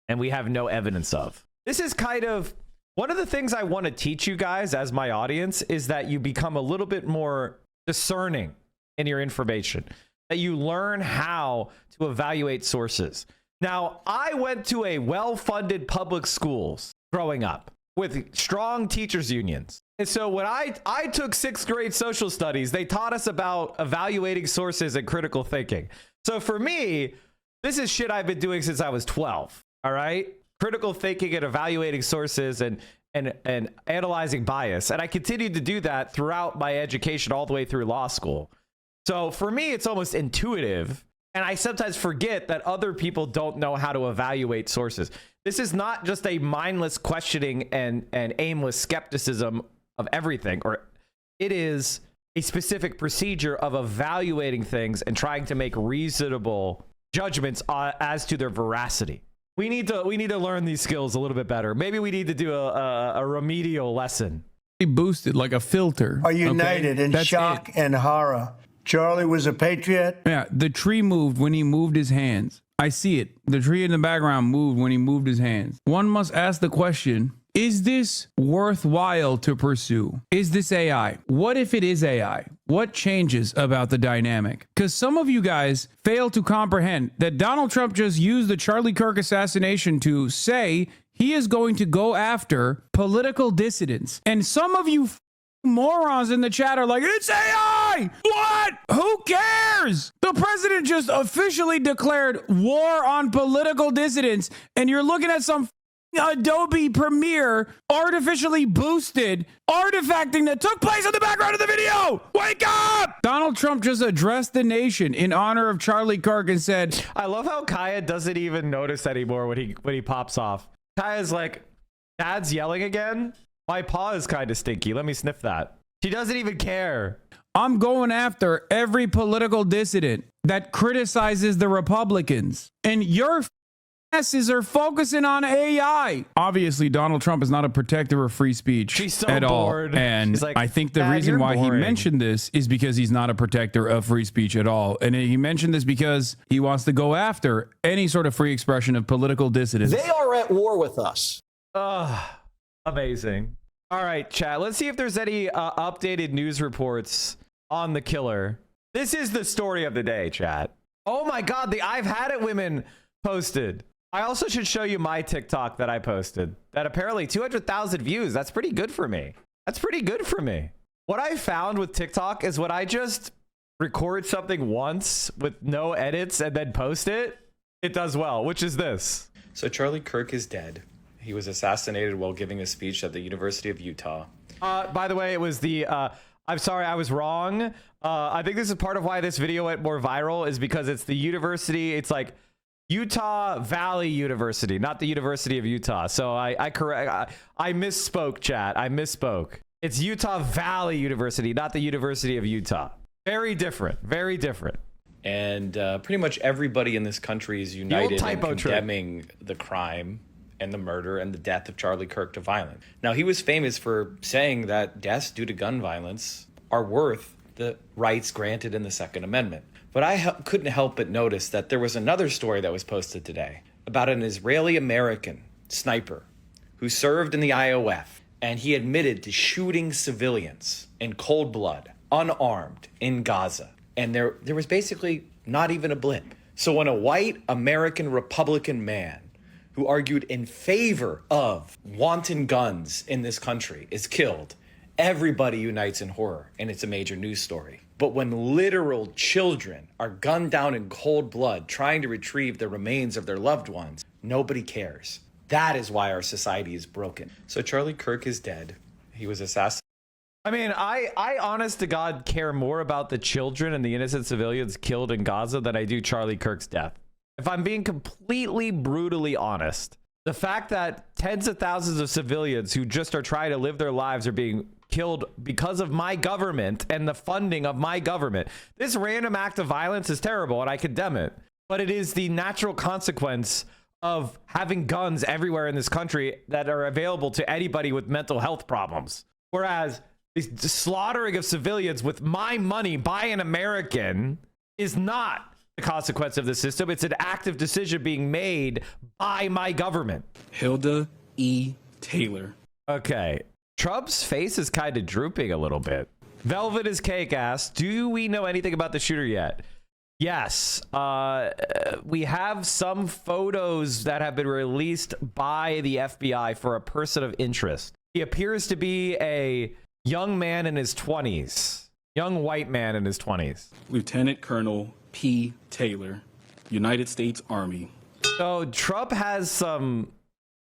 and we have no evidence of. This is kind of one of the things I want to teach you guys as my audience is that you become a little bit more discerning in your information, that you learn how to evaluate sources. Now, I went to a well-funded public schools growing up with strong teachers unions. And so when I took 6th grade social studies, they taught us about evaluating sources and critical thinking. So for me, this is shit I've been doing since I was 12, all right? Critical thinking and evaluating sources and analyzing bias. And I continued to do that throughout my education all the way through law school. So for me, it's almost intuitive. And I sometimes forget that other people don't know how to evaluate sources. This is not just a mindless questioning and aimless skepticism of everything, or it is a specific procedure of evaluating things and trying to make reasonable judgments as to their veracity. We need to learn these skills a little bit better. Maybe we need to do a remedial lesson. Boosted like a filter. Are united in shock and horror. Charlie was a patriot. Yeah, the tree moved when he moved his hands. I see it. The tree in the background moved when he moved his hands. One must ask the question, is this worthwhile to pursue? Is this AI? What if it is AI? What changes about the dynamic? Because some of you guys fail to comprehend that Donald Trump just used the Charlie Kirk assassination to say he is going to go after political dissidents. And some of you morons in the chat are like, it's AI! What? Who cares? The president just officially declared war on political dissidents, and you're looking at some Adobe Premiere artificially boosted artifacting that took place in the background of the video. Wake up! Donald Trump just addressed the nation in honor of Charlie Kirk and said, I love how Kaya doesn't even notice anymore when he pops off. Kaya's like, Dad's yelling again? My paw is kind of stinky. Let me sniff that. She doesn't even care. I'm going after every political dissident that criticizes the Republicans. And your asses are focusing on AI. Obviously, Donald Trump is not a protector of free speech She's so at bored. all. And like, I think the Dad, reason why boring. he mentioned this is because he's not a protector of free speech at all. And he mentioned this because he wants to go after any sort of free expression of political dissidents. They are at war with us. Amazing. All right, chat. Let's see if there's any updated news reports on the killer. This is the story of the day, chat. Oh my God, the I've Had It women posted. I also should show you my TikTok that I posted. That apparently 200,000 views. That's pretty good for me. That's pretty good for me. What I found with TikTok is when I just record something once with no edits and then post it, it does well, which is this. So Charlie Kirk is dead. He was assassinated while giving a speech at the University of Utah. By the way, it was the, I'm sorry, I was wrong. I think this is part of why this video went more viral is because it's the university. It's like Utah Valley University, not the University of Utah. So I misspoke, chat. I misspoke. It's Utah Valley University, not the University of Utah. Very different. Very different. And pretty much everybody in this country is united in condemning the crime and the murder and the death of Charlie Kirk to violence. Now, he was famous for saying that deaths due to gun violence are worth the rights granted in the Second Amendment. But I couldn't help but notice that there was another story that was posted today about an Israeli-American sniper who served in the IOF, and he admitted to shooting civilians in cold blood, unarmed, in Gaza. And there was basically not even a blip. So when a white American Republican man who argued in favor of wanton guns in this country is killed, everybody unites in horror, and it's a major news story. But when literal children are gunned down in cold blood trying to retrieve the remains of their loved ones, nobody cares. That is why our society is broken. So Charlie Kirk is dead. He was assassinated. I mean, I honest to God care more about the children and the innocent civilians killed in Gaza than I do Charlie Kirk's death. If I'm being completely brutally honest, the fact that tens of thousands of civilians who just are trying to live their lives are being killed because of my government and the funding of my government. This random act of violence is terrible and I condemn it. But it is the natural consequence of having guns everywhere in this country that are available to anybody with mental health problems. Whereas the slaughtering of civilians with my money by an American is not the consequence of the system. It's an active decision being made by my government. Hilda E. Taylor. Okay. Trump's face is kind of drooping a little bit. Velvet is Cake asks, do we know anything about the shooter yet? Yes. We have some photos that have been released by the FBI for a person of interest. He appears to be a young man in his 20s. Young white man in his 20s. Lieutenant Colonel P. Taylor, United States Army. So Trump has some...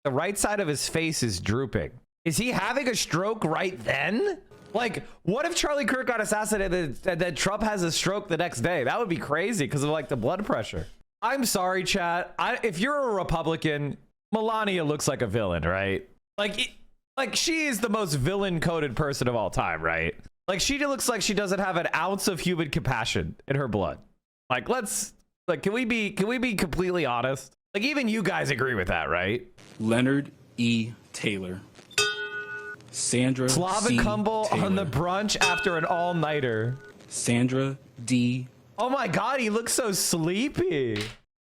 The right side of his face is drooping. Is he having a stroke right then? Like, what if Charlie Kirk got assassinated and then Trump has a stroke the next day? That would be crazy because of like the blood pressure. I'm sorry, chat. If you're a Republican, Melania looks like a villain, right? Like she is the most villain-coded person of all time, right? Like she looks like she doesn't have an ounce of human compassion in her blood. Like can we be completely honest? Like even you guys agree with that, right? Leonard E. Taylor. Sandra Slavic C. Humble Taylor. on the brunch after an all-nighter. Sandra D. Oh my God, he looks so sleepy.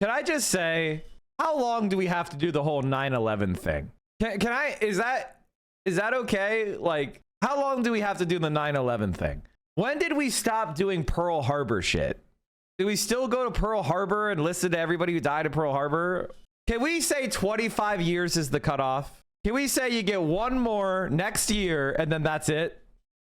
Can I just say, how long do we have to do the whole 9/11 thing? Can I? Is that okay? Like, how long do we have to do the 9/11 thing? When did we stop doing Pearl Harbor shit? Do we still go to Pearl Harbor and listen to everybody who died in Pearl Harbor? Can we say 25 years is the cutoff? Can we say you get one more next year and then that's it?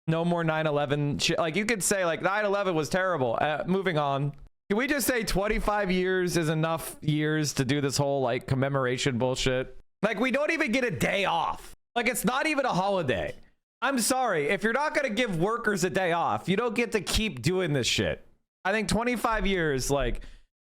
No more 9/11 shit. Like you could say like 9/11 was terrible. Moving on. Can we just say 25 years is enough years to do this whole like commemoration bullshit? Like we don't even get a day off. Like it's not even a holiday. I'm sorry. If you're not going to give workers a day off, you don't get to keep doing this shit. I think 25 years, like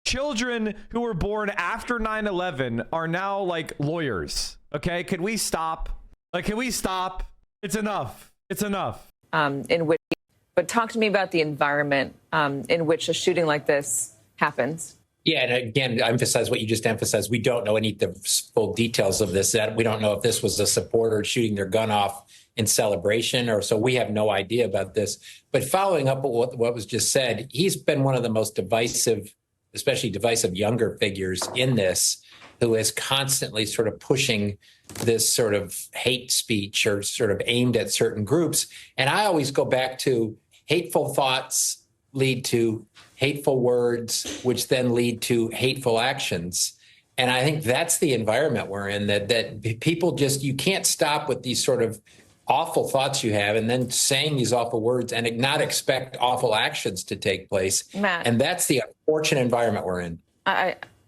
children who were born after 9/11 are now like lawyers. Okay, can we stop? Like, can we stop? It's enough. It's enough. But talk to me about the environment in which a shooting like this happens. Yeah, and again, I emphasize what you just emphasized. We don't know any of the full details of this. That we don't know if this was a supporter shooting their gun off in celebration, or so we have no idea about this. But following up with what was just said, he's been one of the most divisive, especially divisive younger figures in this, who is constantly sort of pushing this sort of hate speech or sort of aimed at certain groups. And I always go back to hateful thoughts lead to hateful words, which then lead to hateful actions. And I think that's the environment we're in, that people just, you can't stop with these sort of awful thoughts you have and then saying these awful words and not expect awful actions to take place. Matt. And that's the unfortunate environment we're in.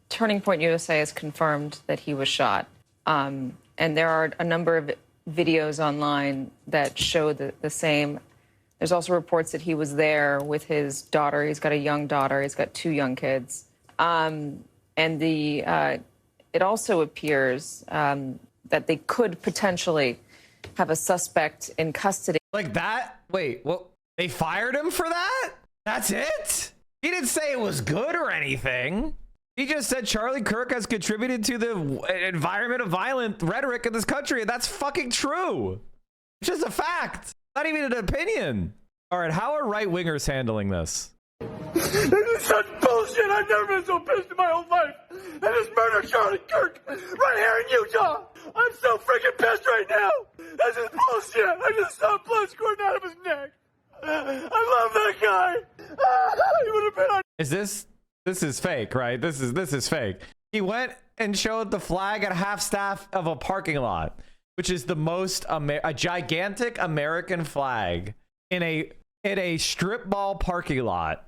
Turning Point USA has confirmed that he was shot. And there are a number of videos online that show the same. There's also reports that he was there with his daughter. He's got a young daughter. He's got 2 young kids. And it also appears that they could potentially have a suspect in custody. Like that? Wait, well, they fired him for that? That's it? He didn't say it was good or anything. He just said Charlie Kirk has contributed to the environment of violent rhetoric in this country, and that's fucking true. It's just a fact. Not even an opinion. All right, how are right-wingers handling this? This is such bullshit. I've never been so pissed in my whole life. And this murder Charlie Kirk right here in Utah. I'm so freaking pissed right now. This is bullshit. I just saw blood squirting out of his neck. I love that guy. He would have been on. Is this This is fake, right? This is fake. He went and showed the flag at half-staff of a parking lot, which is the most a gigantic American flag in a strip mall parking lot.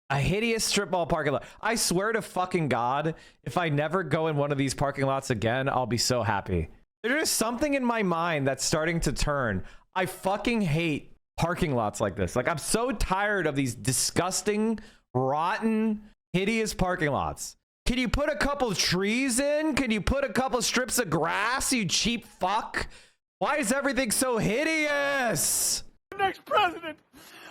A hideous strip mall parking lot. I swear to fucking God, if I never go in one of these parking lots again, I'll be so happy. There's something in my mind that's starting to turn. I fucking hate parking lots like this. Like, I'm so tired of these disgusting, rotten, hideous parking lots. Can you put a couple trees in? Can you put a couple strips of grass, you cheap fuck? Why is everything so hideous? Next president.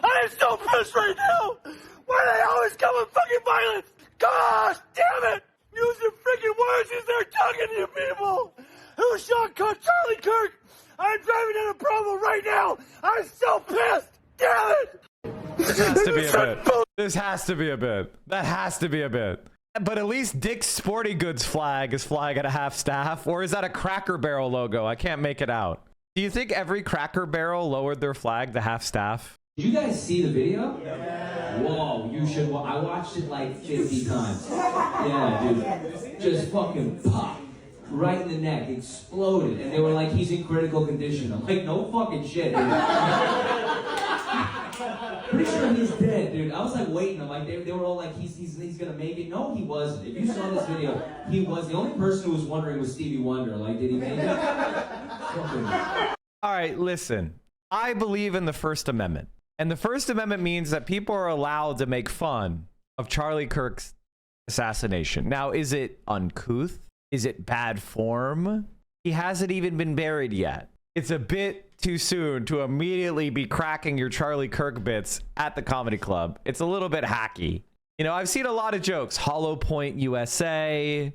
I am so pissed right now. Why do they always come with fucking violence? Gosh, damn it. Use your freaking words as they're talking to you people. Who shot Charlie Kirk? I'm driving down a Provo right now. I'm so pissed. Damn it. This has to be a bit. This has to be a bit. That has to be a bit. But at least Dick's Sporting Goods flag is flying at a half staff. Or is that a Cracker Barrel logo? I can't make it out. Do you think every Cracker Barrel lowered their flag to half staff? Did you guys see the video? Yeah. Whoa, you should. I watched it like 50 times. Yeah, dude. Just fucking pop. Right in the neck. Exploded. And they were like, he's in critical condition. I'm like, no fucking shit, dude. Pretty sure he's dead, dude. I was like waiting. I'm like, they were all like, he's gonna make it. No, he wasn't. If you saw this video, he was. The only person who was wondering was Stevie Wonder. Like, did he make it? All right, listen. I believe in the First Amendment. And the First Amendment means that people are allowed to make fun of Charlie Kirk's assassination. Now, is it uncouth? Is it bad form? He hasn't even been buried yet. It's a bit too soon to immediately be cracking your Charlie Kirk bits at the comedy club. It's a little bit hacky. You know, I've seen a lot of jokes. Hollow Point USA,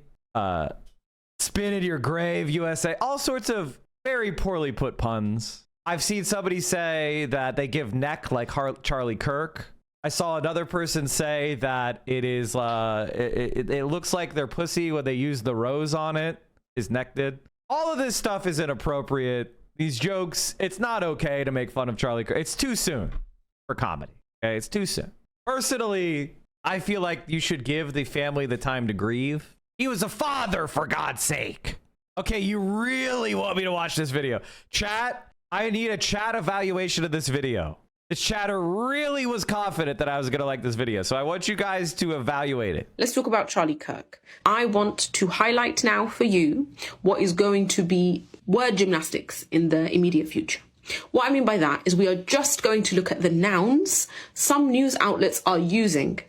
spin in your grave USA, all sorts of very poorly put puns. I've seen somebody say that they give neck like Charlie Kirk. I saw another person say that it is it looks like their pussy when they use the rose on it is neck did. All of this stuff is inappropriate. These jokes, it's not okay to make fun of Charlie Kirk. It's too soon for comedy. Okay, it's too soon. Personally, I feel like you should give the family the time to grieve. He was a father, for God's sake. Okay, you really want me to watch this video? Chat, I need a chat evaluation of this video. The chatter really was confident that I was going to like this video, so I want you guys to evaluate it. Let's talk about Charlie Kirk. I want to highlight now for you what is going to be word gymnastics in the immediate future. What I mean by that is we are just going to look at the nouns some news outlets are using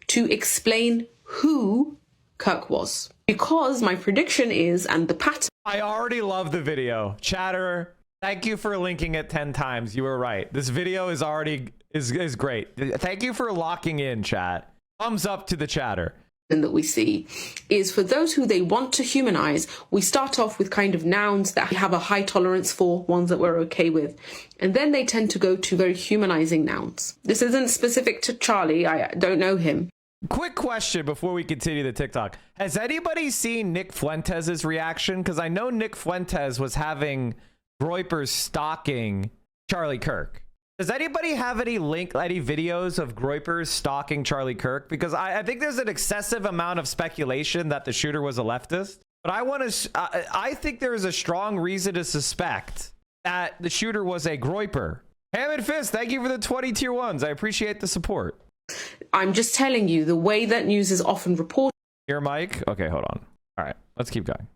to explain who Kirk was. Because my prediction is, and the pattern... I already love the video. Chatter, thank you for linking it 10 times. You were right. This video is already is great. Thank you for locking in, chat. Thumbs up to the chatter. That we see is for those who they want to humanize, we start off with kind of nouns that we have a high tolerance for, ones that we're okay with. And then they tend to go to very humanizing nouns. This isn't specific to Charlie. I don't know him. Quick question before we continue the TikTok. Has anybody seen Nick Fuentes' reaction? Because I know Nick Fuentes was having Groypers stalking Charlie Kirk. Does anybody have any videos of Groypers stalking Charlie Kirk? Because I think there's an excessive amount of speculation that the shooter was a leftist. But I think there is a strong reason to suspect that the shooter was a Groyper. Hammond Fist, thank you for the 20 tier 1s. I appreciate the support. I'm just telling you, the way that news is often reported... Here, Mike? Okay, hold on. All right, let's keep going.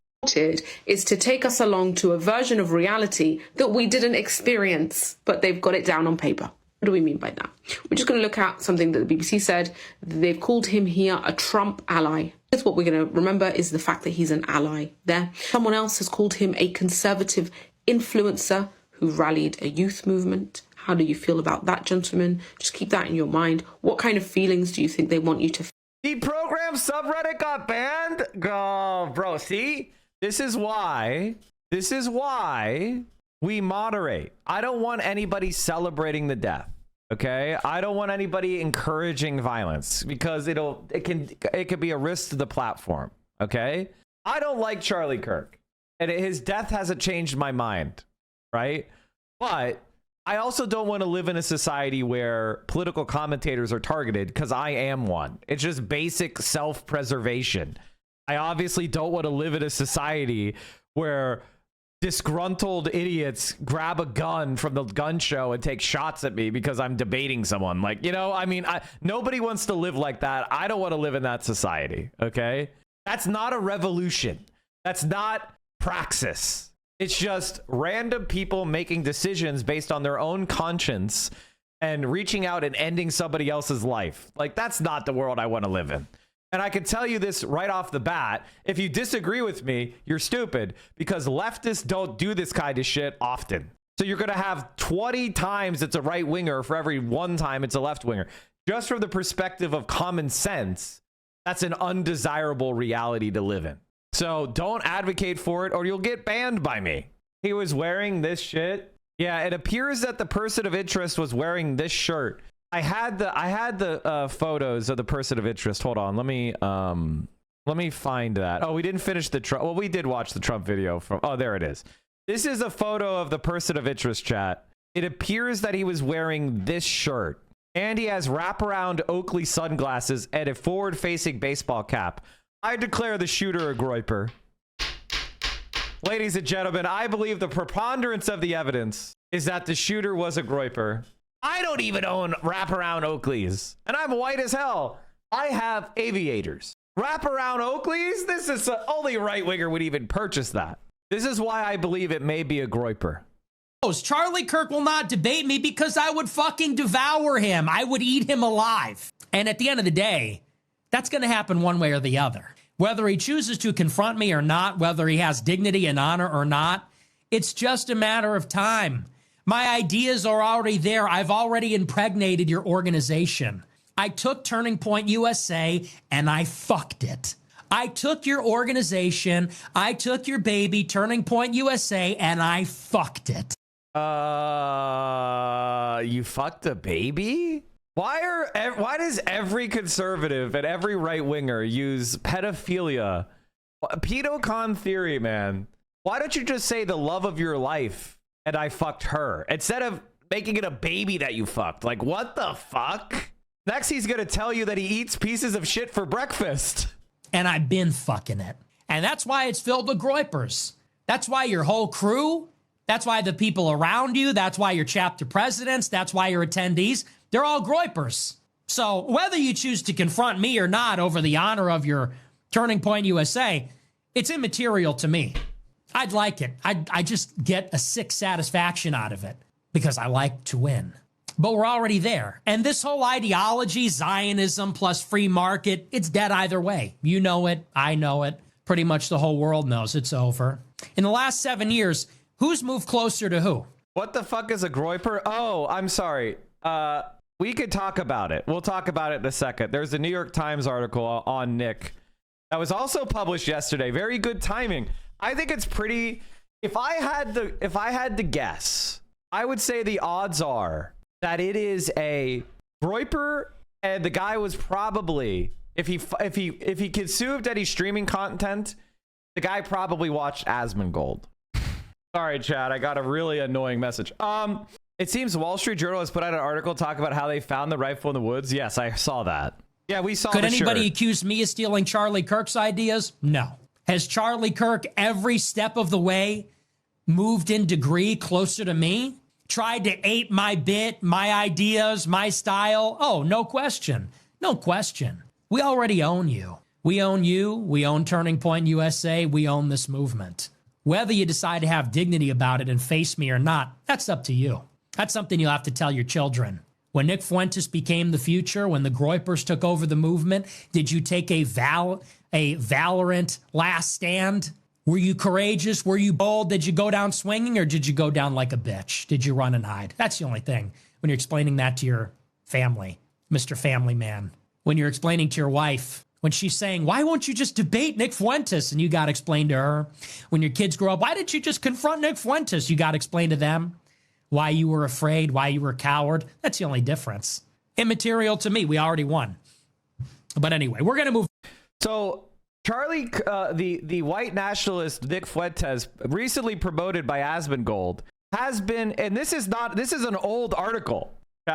...is to take us along to a version of reality that we didn't experience, but they've got it down on paper. What do we mean by that? We're just going to look at something that the BBC said. They've called him here a Trump ally. That's what we're going to remember is the fact that he's an ally there. Someone else has called him a conservative influencer who rallied a youth movement. How do you feel about that, gentlemen? Just keep that in your mind. What kind of feelings do you think they want you to feel? The program subreddit got banned? Oh, bro, see? This is why we moderate. I don't want anybody celebrating the death. Okay? I don't want anybody encouraging violence because it could be a risk to the platform. Okay? I don't like Charlie Kirk. And his death hasn't changed my mind. Right? But I also don't want to live in a society where political commentators are targeted, because I am one. It's just basic self-preservation. I obviously don't want to live in a society where disgruntled idiots grab a gun from the gun show and take shots at me because I'm debating someone. Like, you know, I mean, nobody wants to live like that. I don't want to live in that society, okay? That's not a revolution. That's not praxis. It's just random people making decisions based on their own conscience and reaching out and ending somebody else's life. Like, that's not the world I want to live in. And I can tell you this right off the bat. If you disagree with me, you're stupid, because leftists don't do this kind of shit often. So you're going to have 20 times it's a right winger for every one time it's a left winger. Just from the perspective of common sense, that's an undesirable reality to live in. So don't advocate for it or you'll get banned by me. He was wearing this shit. Yeah, it appears that the person of interest was wearing this shirt. I had the photos of the person of interest. Hold on, let me find that. Oh, we didn't finish the Trump. Well, we did watch the Trump video from. Oh, there it is. This is a photo of the person of interest, chat. It appears that he was wearing this shirt, and he has wraparound Oakley sunglasses and a forward-facing baseball cap. I declare the shooter a groyper. Ladies and gentlemen, I believe the preponderance of the evidence is that the shooter was a groyper. I don't even own wraparound Oakleys, and I'm white as hell. I have aviators. Wraparound Oakleys? This is only right winger would even purchase that. This is why I believe it may be a groyper. Charlie Kirk will not debate me because I would fucking devour him. I would eat him alive. And at the end of the day, that's going to happen one way or the other. Whether he chooses to confront me or not, whether he has dignity and honor or not, it's just a matter of time. My ideas are already there. I've already impregnated your organization. I took Turning Point USA and I fucked it. I took your organization, I took your baby, Turning Point USA, and I fucked it. You fucked a baby? Why does every conservative and every right winger use pedophilia? Pedocon theory, man. Why don't you just say the love of your life and I fucked her instead of making it a baby that you fucked? Like, what the fuck? Next, he's gonna tell you that he eats pieces of shit for breakfast. And I've been fucking it. And that's why it's filled with groypers. That's why your whole crew, that's why the people around you, that's why your chapter presidents, that's why your attendees, they're all groypers. So whether you choose to confront me or not over the honor of your Turning Point USA, it's immaterial to me. I'd like it. I just get a sick satisfaction out of it because I like to win. But we're already there. And this whole ideology, Zionism plus free market, it's dead either way. You know it. I know it. Pretty much the whole world knows it's over. In the last 7 years, who's moved closer to who? What the fuck is a groyper? Oh, I'm sorry. We could talk about it. We'll talk about it in a second. There's a New York Times article on Nick that was also published yesterday. Very good timing. I think it's pretty. If I had to guess, I would say the odds are that it is a groyper, and the guy was probably, if he consumed any streaming content, the guy probably watched Asmongold. Sorry, Chad, I got a really annoying message. It seems Wall Street Journal has put out an article talking about how they found the rifle in the woods. Yes, I saw that. Yeah, we saw. Could the anybody shirt. accuse me of stealing Charlie Kirk's ideas? No. Has Charlie Kirk every step of the way moved in degree closer to me? Tried to ape my bit, my ideas, my style? Oh, no question. No question. We already own you. We own you. We own Turning Point USA. We own this movement. Whether you decide to have dignity about it and face me or not, that's up to you. That's something you'll have to tell your children. When Nick Fuentes became the future, when the groypers took over the movement, did you take a valorant last stand? Were you courageous? Were you bold? Did you go down swinging, or did you go down like a bitch? Did you run and hide? That's the only thing when you're explaining that to your family, Mr. Family Man. When you're explaining to your wife, when she's saying, why won't you just debate Nick Fuentes? And you got to explain to her. When your kids grow up, why didn't you just confront Nick Fuentes? You got to explain to them why you were afraid, why you were a coward. That's the only difference. Immaterial to me. We already won. But anyway, we're going to move. So Charlie, the white nationalist Nick Fuentes, recently promoted by Asmongold, has been, and this is an old article.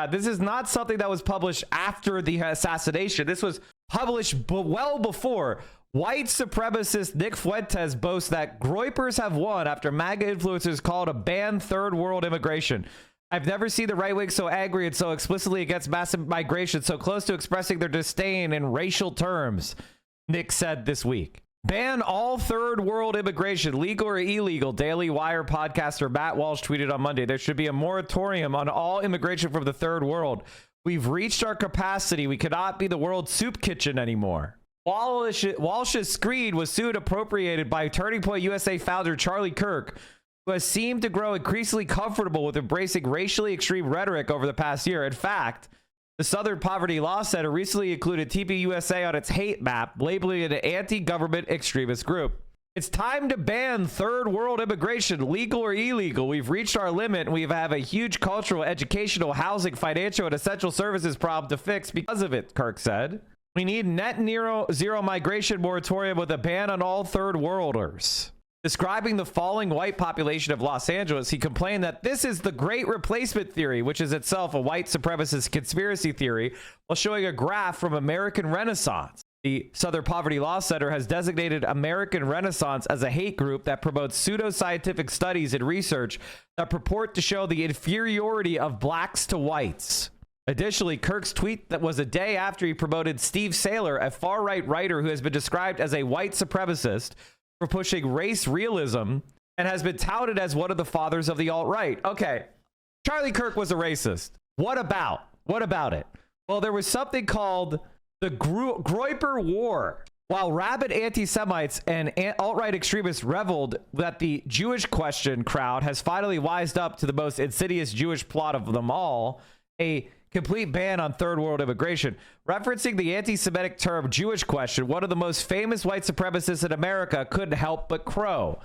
This is not something that was published after the assassination. This was published well before. White supremacist Nick Fuentes boasts that Groypers have won after MAGA influencers called to ban third world immigration. I've never seen the right wing so angry and so explicitly against massive migration, so close to expressing their disdain in racial terms, Nick said this week. Ban all third world immigration, legal or illegal, Daily Wire podcaster Matt Walsh tweeted on Monday. There should be a moratorium on all immigration from the third world. We've reached our capacity. We cannot be the world's soup kitchen anymore. Walsh's screed was soon appropriated by Turning Point USA founder Charlie Kirk, who has seemed to grow increasingly comfortable with embracing racially extreme rhetoric over the past year. In fact, the Southern Poverty Law Center recently included TPUSA on its hate map, labeling it an anti-government extremist group. It's time to ban third world immigration, legal or illegal. We've reached our limit, and we have a huge cultural, educational, housing, financial, and essential services problem to fix because of it, Kirk said. We need net zero migration moratorium with a ban on all third worlders. Describing the falling white population of Los Angeles, he complained that this is the Great Replacement Theory, which is itself a white supremacist conspiracy theory, while showing a graph from American Renaissance. The Southern Poverty Law Center has designated American Renaissance as a hate group that promotes pseudoscientific studies and research that purport to show the inferiority of blacks to whites. Additionally, Kirk's tweet that was a day after he promoted Steve Saylor, a far-right writer who has been described as a white supremacist for pushing race realism and has been touted as one of the fathers of the alt-right. Okay, Charlie Kirk was a racist. What about it? Well, there was something called the Groyper War. While rabid anti-Semites and alt-right extremists reveled that the Jewish question crowd has finally wised up to the most insidious Jewish plot of them all, a complete ban on third world immigration. Referencing the anti-Semitic term Jewish question, one of the most famous white supremacists in America couldn't help but crow.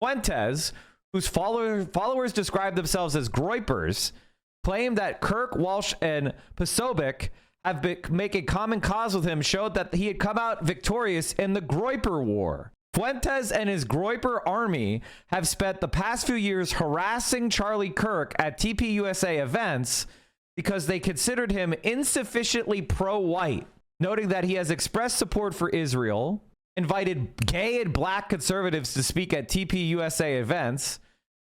Fuentes, whose followers describe themselves as Groypers, claimed that Kirk, Walsh, and Posobiec have been making common cause with him, showed that he had come out victorious in the Groyper War. Fuentes and his Groyper army have spent the past few years harassing Charlie Kirk at TPUSA events because they considered him insufficiently pro-white, noting that he has expressed support for Israel, invited gay and black conservatives to speak at TPUSA events,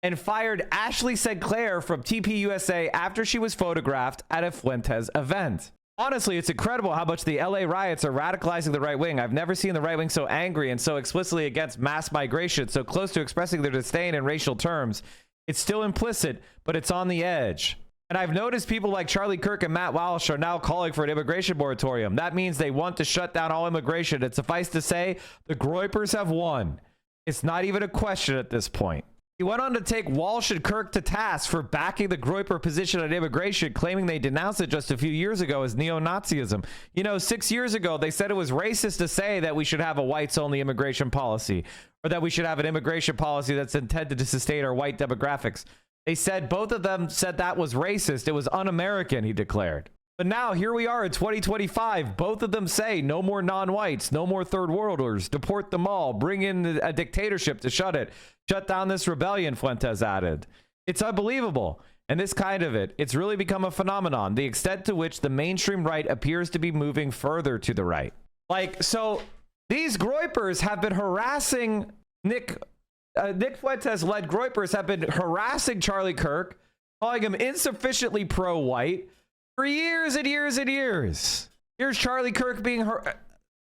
and fired Ashley Sinclair from TPUSA after she was photographed at a Fuentes event. Honestly, it's incredible how much the LA riots are radicalizing the right wing. I've never seen the right wing so angry and so explicitly against mass migration, so close to expressing their disdain in racial terms. It's still implicit, but it's on the edge. And I've noticed people like Charlie Kirk and Matt Walsh are now calling for an immigration moratorium. That means they want to shut down all immigration. And suffice to say, the Groypers have won. It's not even a question at this point. He went on to take Walsh and Kirk to task for backing the Groyper position on immigration, claiming they denounced it just a few years ago as neo-Nazism. You know, 6 years ago, they said it was racist to say that we should have a whites-only immigration policy, or that we should have an immigration policy that's intended to sustain our white demographics. They said, both of them said that was racist. It was un-American, he declared. But now, here we are in 2025. Both of them say no more non-whites, no more third worlders, deport them all, bring in a dictatorship to shut down this rebellion, Fuentes added. It's unbelievable. And this kind of it's really become a phenomenon, the extent to which the mainstream right appears to be moving further to the right. Like, so these Groypers have been harassing Nick Fuentes-led Groypers have been harassing Charlie Kirk, calling him insufficiently pro-white for years and years and years. Here's Charlie Kirk being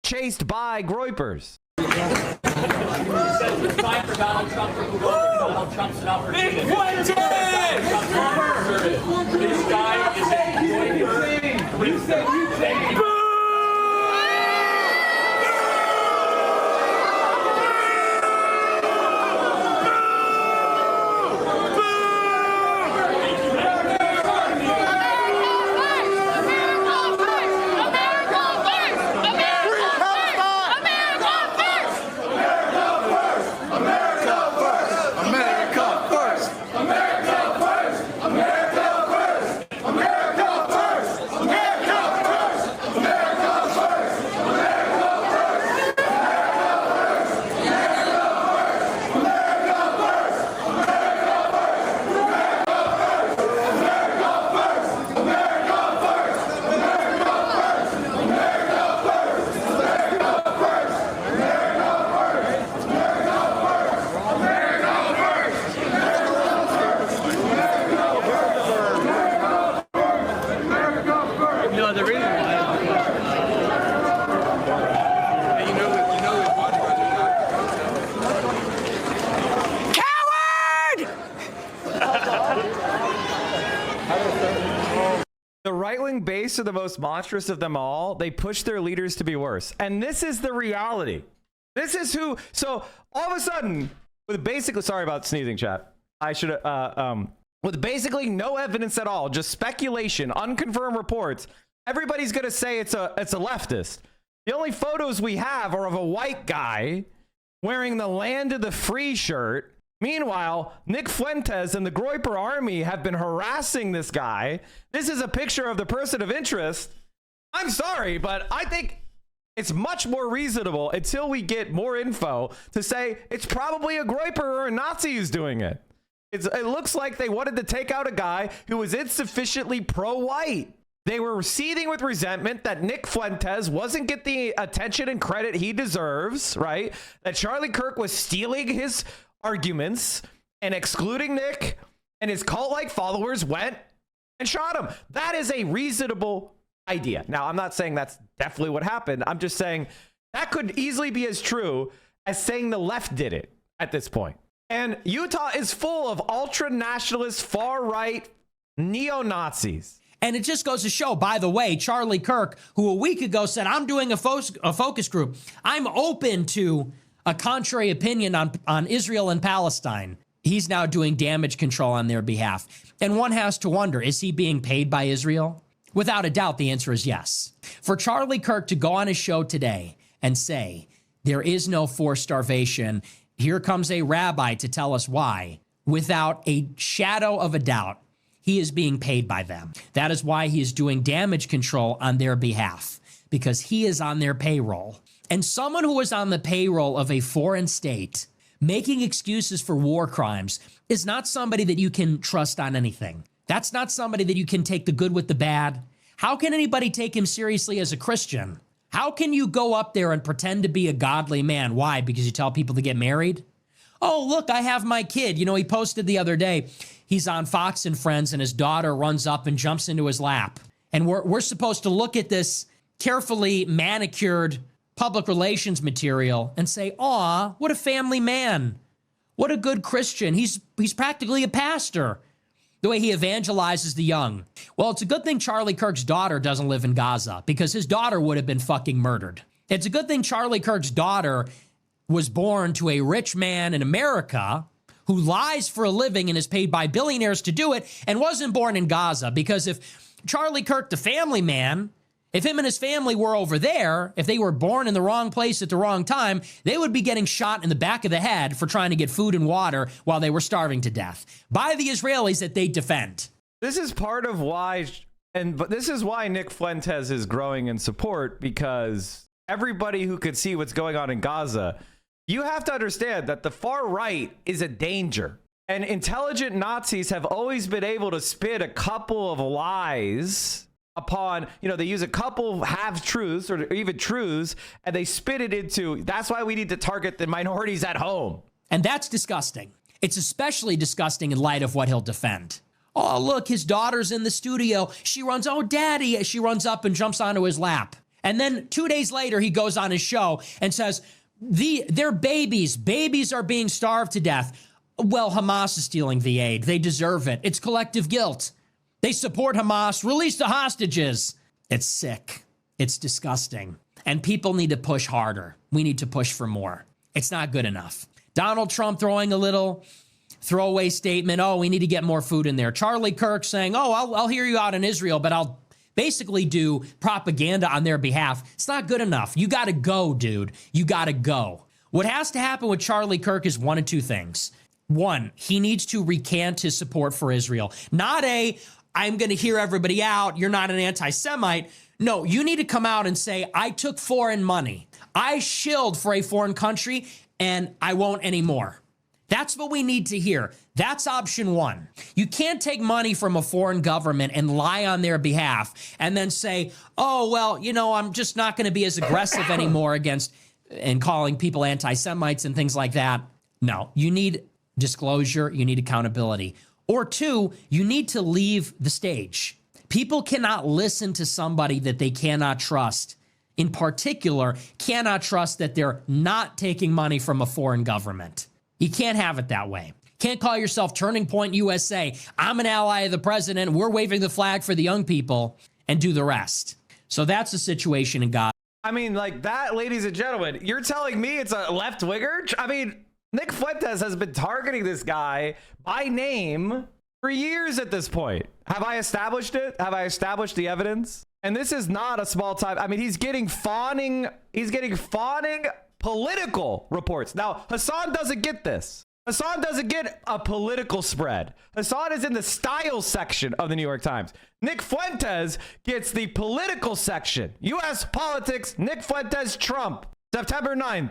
chased by Groypers. Nick Fuentes! This guy is a Groyper. You said you take it. America first! right-wing base are the most monstrous of them all. They push their leaders to be worse. And this is the reality. This is who. So all of a sudden, with basically, sorry about sneezing, chat. I should with basically no evidence at all, just speculation, unconfirmed reports, everybody's going to say it's a leftist. The only photos we have are of a white guy wearing the Land of the Free shirt. Meanwhile, Nick Fuentes and the Groyper army have been harassing this guy. This is a picture of the person of interest. I'm sorry, but I think it's much more reasonable until we get more info to say it's probably a Groyper or a Nazi who's doing it. It looks like they wanted to take out a guy who was insufficiently pro-white. They were seething with resentment that Nick Fuentes wasn't getting the attention and credit he deserves, right? That Charlie Kirk was stealing his arguments and excluding Nick, and his cult-like followers went and shot him. That is a reasonable idea. Now, I'm not saying that's definitely what happened. I'm just saying that could easily be as true as saying the left did it at this point. And Utah is full of ultra-nationalist, far-right neo-Nazis. And it just goes to show, by the way, Charlie Kirk, who a week ago said, I'm doing a focus group. I'm open to a contrary opinion on Israel and Palestine. He's now doing damage control on their behalf. And one has to wonder, is he being paid by Israel? Without a doubt, the answer is yes. For Charlie Kirk to go on his show today and say, there is no forced starvation, here comes a rabbi to tell us why, without a shadow of a doubt, he is being paid by them. That is why he is doing damage control on their behalf, because he is on their payroll. And someone who is on the payroll of a foreign state making excuses for war crimes is not somebody that you can trust on anything. That's not somebody that you can take the good with the bad. How can anybody take him seriously as a Christian? How can you go up there and pretend to be a godly man? Why? Because you tell people to get married? Oh, look, I have my kid. You know, he posted the other day, he's on Fox and Friends, and his daughter runs up and jumps into his lap. And we're supposed to look at this carefully manicured public relations material and say, aw, what a family man. What a good Christian. He's practically a pastor. The way he evangelizes the young. Well, it's a good thing Charlie Kirk's daughter doesn't live in Gaza, because his daughter would have been fucking murdered. It's a good thing Charlie Kirk's daughter was born to a rich man in America who lies for a living and is paid by billionaires to do it, and wasn't born in Gaza. Because if Charlie Kirk, the family man, if him and his family were over there, if they were born in the wrong place at the wrong time, they would be getting shot in the back of the head for trying to get food and water while they were starving to death by the Israelis that they defend. This is part of why, but this is why Nick Fuentes is growing in support, because everybody who could see what's going on in Gaza, you have to understand that the far right is a danger. And intelligent Nazis have always been able to spit a couple of lies upon, you know, they use a couple half-truths or even truths, and they spit it into, that's why we need to target the minorities at home. And that's disgusting. It's especially disgusting in light of what he'll defend. Oh, look, his daughter's in the studio. She runs, oh, daddy. She runs up and jumps onto his lap. And then 2 days later, he goes on his show and says, they're babies. Babies are being starved to death. Well, Hamas is stealing the aid. They deserve it. It's collective guilt. They support Hamas. Release the hostages. It's sick. It's disgusting. And people need to push harder. We need to push for more. It's not good enough. Donald Trump throwing a little throwaway statement. Oh, we need to get more food in there. Charlie Kirk saying, oh, I'll hear you out in Israel, but I'll basically do propaganda on their behalf. It's not good enough. You got to go, dude. You got to go. What has to happen with Charlie Kirk is one of two things. One, he needs to recant his support for Israel. Not I'm going to hear everybody out, you're not an anti-Semite. No, you need to come out and say, I took foreign money. I shilled for a foreign country, and I won't anymore. That's what we need to hear. That's option one. You can't take money from a foreign government and lie on their behalf and then say, oh, well, you know, I'm just not going to be as aggressive anymore against and calling people anti-Semites and things like that. No, you need disclosure. You need accountability. Or two, you need to leave the stage. People cannot listen to somebody that they cannot trust. In particular, cannot trust that they're not taking money from a foreign government. You can't have it that way. Can't call yourself Turning Point USA. I'm an ally of the president. We're waving the flag for the young people. and do the rest. So that's the situation in Gaza. I mean, like that, ladies and gentlemen, you're telling me it's a left winger? I mean, Nick Fuentes has been targeting this guy by name for years at this point. Have I established it? Have I established the evidence? And this is not a small time. I mean, he's getting fawning political reports. Now, Hassan doesn't get this. Hassan doesn't get a political spread. Hassan is in the style section of the New York Times. Nick Fuentes gets the political section. U.S. politics, Nick Fuentes, Trump, September 9th.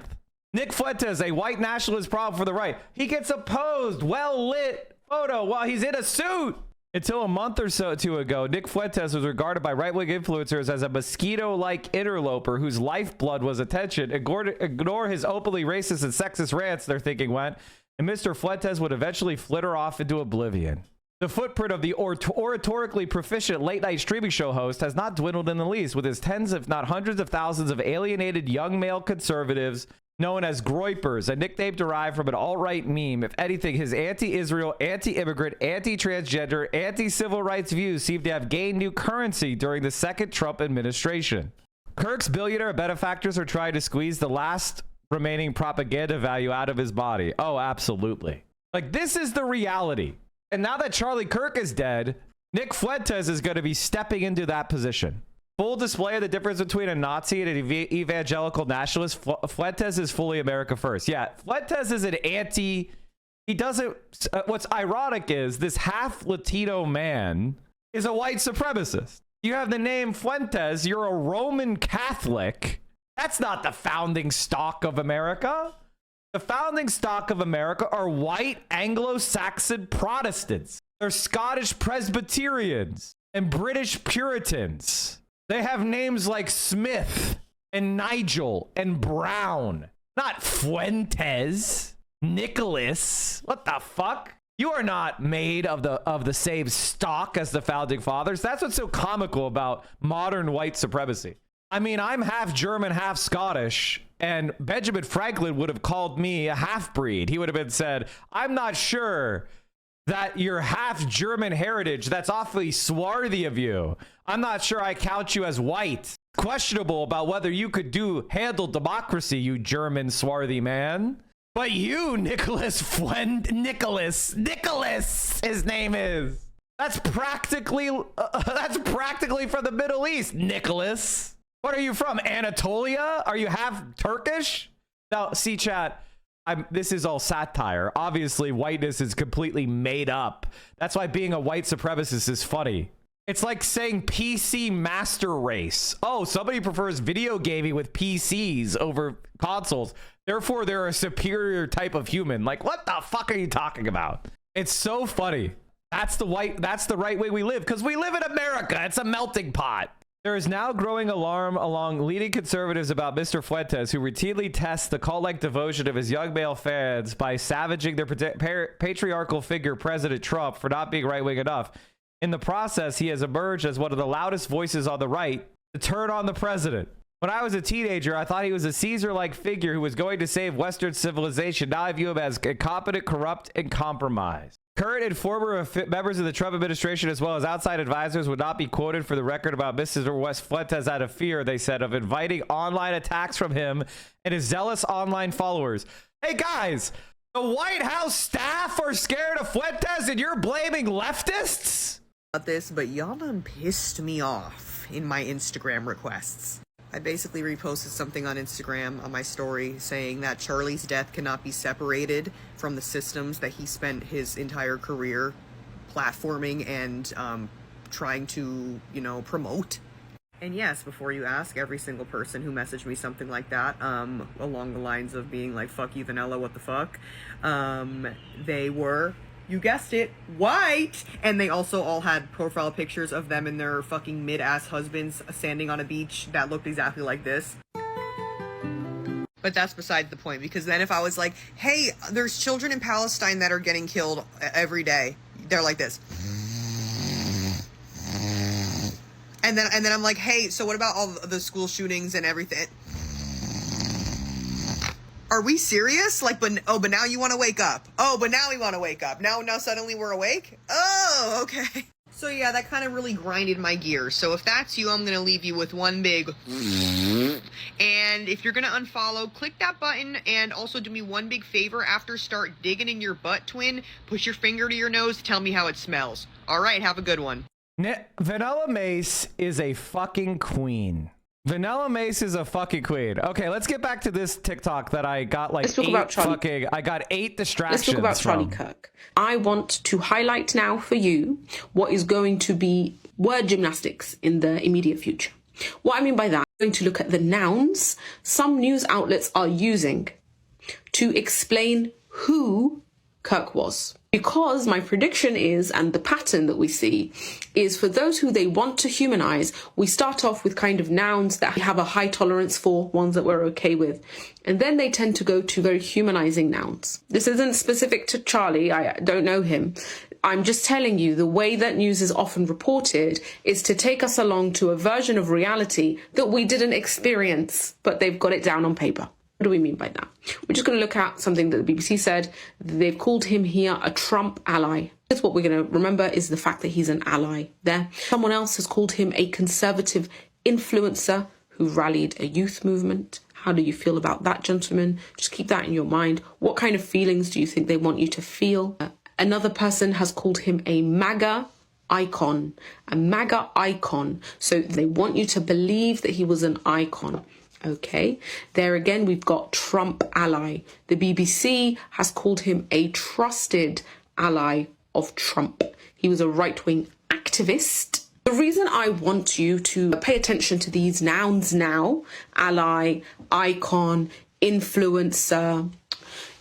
Nick Fuentes, a white nationalist problem for the right. He gets a posed, well-lit photo while he's in a suit. Until a month or so ago, Nick Fuentes was regarded by right-wing influencers as a mosquito-like interloper whose lifeblood was attention. Ignore his openly racist and sexist rants, their thinking went, and Mr. Fuentes would eventually flitter off into oblivion. The footprint of the oratorically proficient late-night streaming show host has not dwindled in the least, with his tens if not hundreds of thousands of alienated young male conservatives known as groypers, a nickname derived from an alt-right meme. If anything, his anti-Israel, anti-immigrant, anti-transgender, anti-civil rights views seem to have gained new currency during the second Trump administration. Kirk's billionaire benefactors are trying to squeeze the last remaining propaganda value out of his body. Oh, absolutely. Like, this is the reality. And now that Charlie Kirk is dead, Nick Fuentes is going to be stepping into that position. Full display of the difference between a Nazi and an evangelical nationalist. Fuentes is fully America first. Yeah, Fuentes is an anti... He doesn't... what's ironic is this half Latino man is a white supremacist. You have the name Fuentes. You're a Roman Catholic. That's not the founding stock of America. The founding stock of America are white Anglo-Saxon Protestants. They're Scottish Presbyterians and British Puritans. They have names like Smith and Nigel and Brown, not Fuentes, Nicholas. What the fuck? You are not made of the same stock as the founding fathers. That's what's so comical about modern white supremacy. I mean, I'm half German, half Scottish, and Benjamin Franklin would have called me a half-breed. He would have been said, I'm not sure that you're half German heritage. That's awfully swarthy of you. I'm not sure I count you as white. Questionable about whether you could handle democracy, you German swarthy man. But you, Nicholas, his name is. That's practically from the Middle East, Nicholas. What are you from, Anatolia? Are you half Turkish? Now, see, chat, this is all satire. Obviously, whiteness is completely made up. That's why being a white supremacist is funny. It's like saying PC master race. Oh, somebody prefers video gaming with PCs over consoles. Therefore, they're a superior type of human. Like, what the fuck are you talking about? It's so funny. That's the right way we live, because we live in America. It's a melting pot. There is now growing alarm along leading conservatives about Mr. Fuentes, who routinely tests the cult-like devotion of his young male fans by savaging their patriarchal figure, President Trump, for not being right-wing enough. In the process, he has emerged as one of the loudest voices on the right to turn on the president. When I was a teenager, I thought he was a Caesar-like figure who was going to save Western civilization. Now I view him as incompetent, corrupt, and compromised. Current and former members of the Trump administration, as well as outside advisors, would not be quoted for the record about Mr. West Fuentes out of fear, they said, of inviting online attacks from him and his zealous online followers. Hey, guys, the White House staff are scared of Fuentes and you're blaming leftists? This, but y'all done pissed me off in my Instagram requests. I basically reposted something on Instagram on my story saying that Charlie's death cannot be separated from the systems that he spent his entire career platforming and trying to, promote. And yes, before you ask, every single person who messaged me something like that, along the lines of being like, fuck you, Vanilla, what the fuck, they were, you guessed it, white! And they also all had profile pictures of them and their fucking mid-ass husbands standing on a beach that looked exactly like this. But that's beside the point, because then if I was like, hey, there's children in Palestine that are getting killed every day, they're like this. And then I'm like, hey, so what about all the school shootings and everything? Are we serious? Like, but now you want to wake up. Oh, but now we want to wake up. Now suddenly we're awake? Oh, okay. So yeah, that kind of really grinded my gears. So if that's you, I'm going to leave you with one big... And if you're going to unfollow, click that button, and also do me one big favor. After start digging in your butt, twin, push your finger to your nose, tell me how it smells. All right, have a good one. Vanilla Mace is a fucking queen. Vanilla Mace is a fucking queen. Okay, let's get back to this TikTok that I got like I got 8 distractions. Let's talk about Charlie Kirk. I want to highlight now for you what is going to be word gymnastics in the immediate future. What I mean by that, I'm going to look at the nouns some news outlets are using to explain who Kirk was. Because my prediction is, and the pattern that we see, is for those who they want to humanize, we start off with kind of nouns that we have a high tolerance for, ones that we're okay with. And then they tend to go to very humanizing nouns. This isn't specific to Charlie, I don't know him. I'm just telling you the way that news is often reported is to take us along to a version of reality that we didn't experience, but they've got it down on paper. What do we mean by that? We're just going to look at something that the BBC said. They've called him here a Trump ally. That's what we're going to remember is the fact that he's an ally there. Someone else has called him a conservative influencer who rallied a youth movement. How do you feel about that, gentlemen? Just keep that in your mind. What kind of feelings do you think they want you to feel? Another person has called him a MAGA icon. A MAGA icon. So they want you to believe that he was an icon. Okay, there again, we've got Trump ally. The BBC has called him a trusted ally of Trump. He was a right-wing activist. The reason I want you to pay attention to these nouns now, ally, icon, influencer,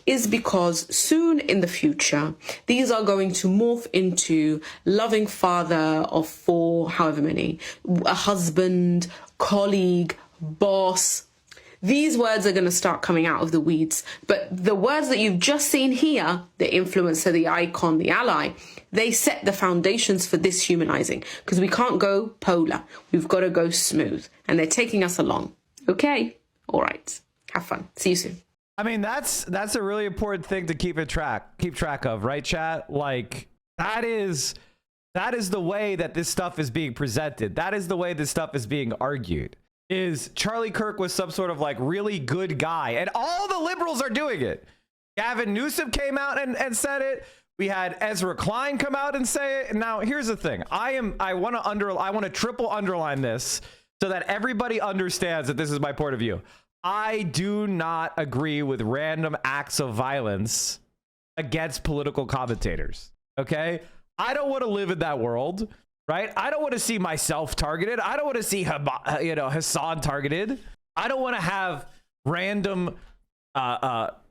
is because soon in the future, these are going to morph into loving father of 4, however many, a husband, colleague, boss. These words are going to start coming out of the weeds. But the words that you've just seen here, the influencer, the icon, the ally, they set the foundations for this humanizing. Because we can't go polar. We've got to go smooth. And they're taking us along. Okay? All right. Have fun. See you soon. I mean, that's a really important thing to keep track of, right, chat? Like, that is the way that this stuff is being presented. That is the way this stuff is being argued. Is Charlie Kirk was some sort of like really good guy, and all the liberals are doing it. Gavin Newsom came out and said it. We had Ezra Klein come out and say it. Now, here's the thing. I want to triple underline this so that everybody understands that this is my point of view. I do not agree with random acts of violence against political commentators. Okay? I don't want to live in that world. Right? I don't want to see myself targeted. I don't want to see Hassan targeted. I don't want to have random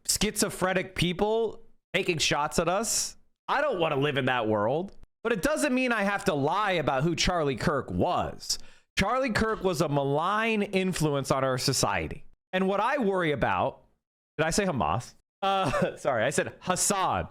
schizophrenic people taking shots at us. I don't want to live in that world. But it doesn't mean I have to lie about who Charlie Kirk was. Charlie Kirk was a malign influence on our society. And what I worry about, did I say Hamas? Sorry, I said Hassan.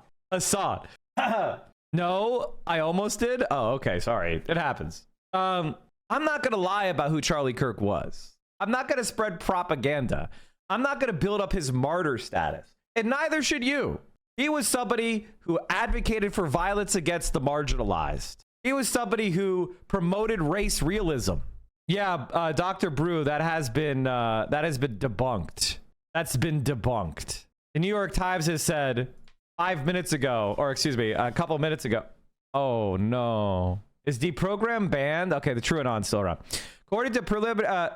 No, I almost did. Oh, okay. Sorry. It happens. I'm not going to lie about who Charlie Kirk was. I'm not going to spread propaganda. I'm not going to build up his martyr status. And neither should you. He was somebody who advocated for violence against the marginalized. He was somebody who promoted race realism. Yeah, Dr. Brew, that has been debunked. That's been debunked. The New York Times has said 5 minutes ago, or excuse me, a couple minutes ago. Oh no. Is deprogram banned? Okay, the TrueAnon's still around. According to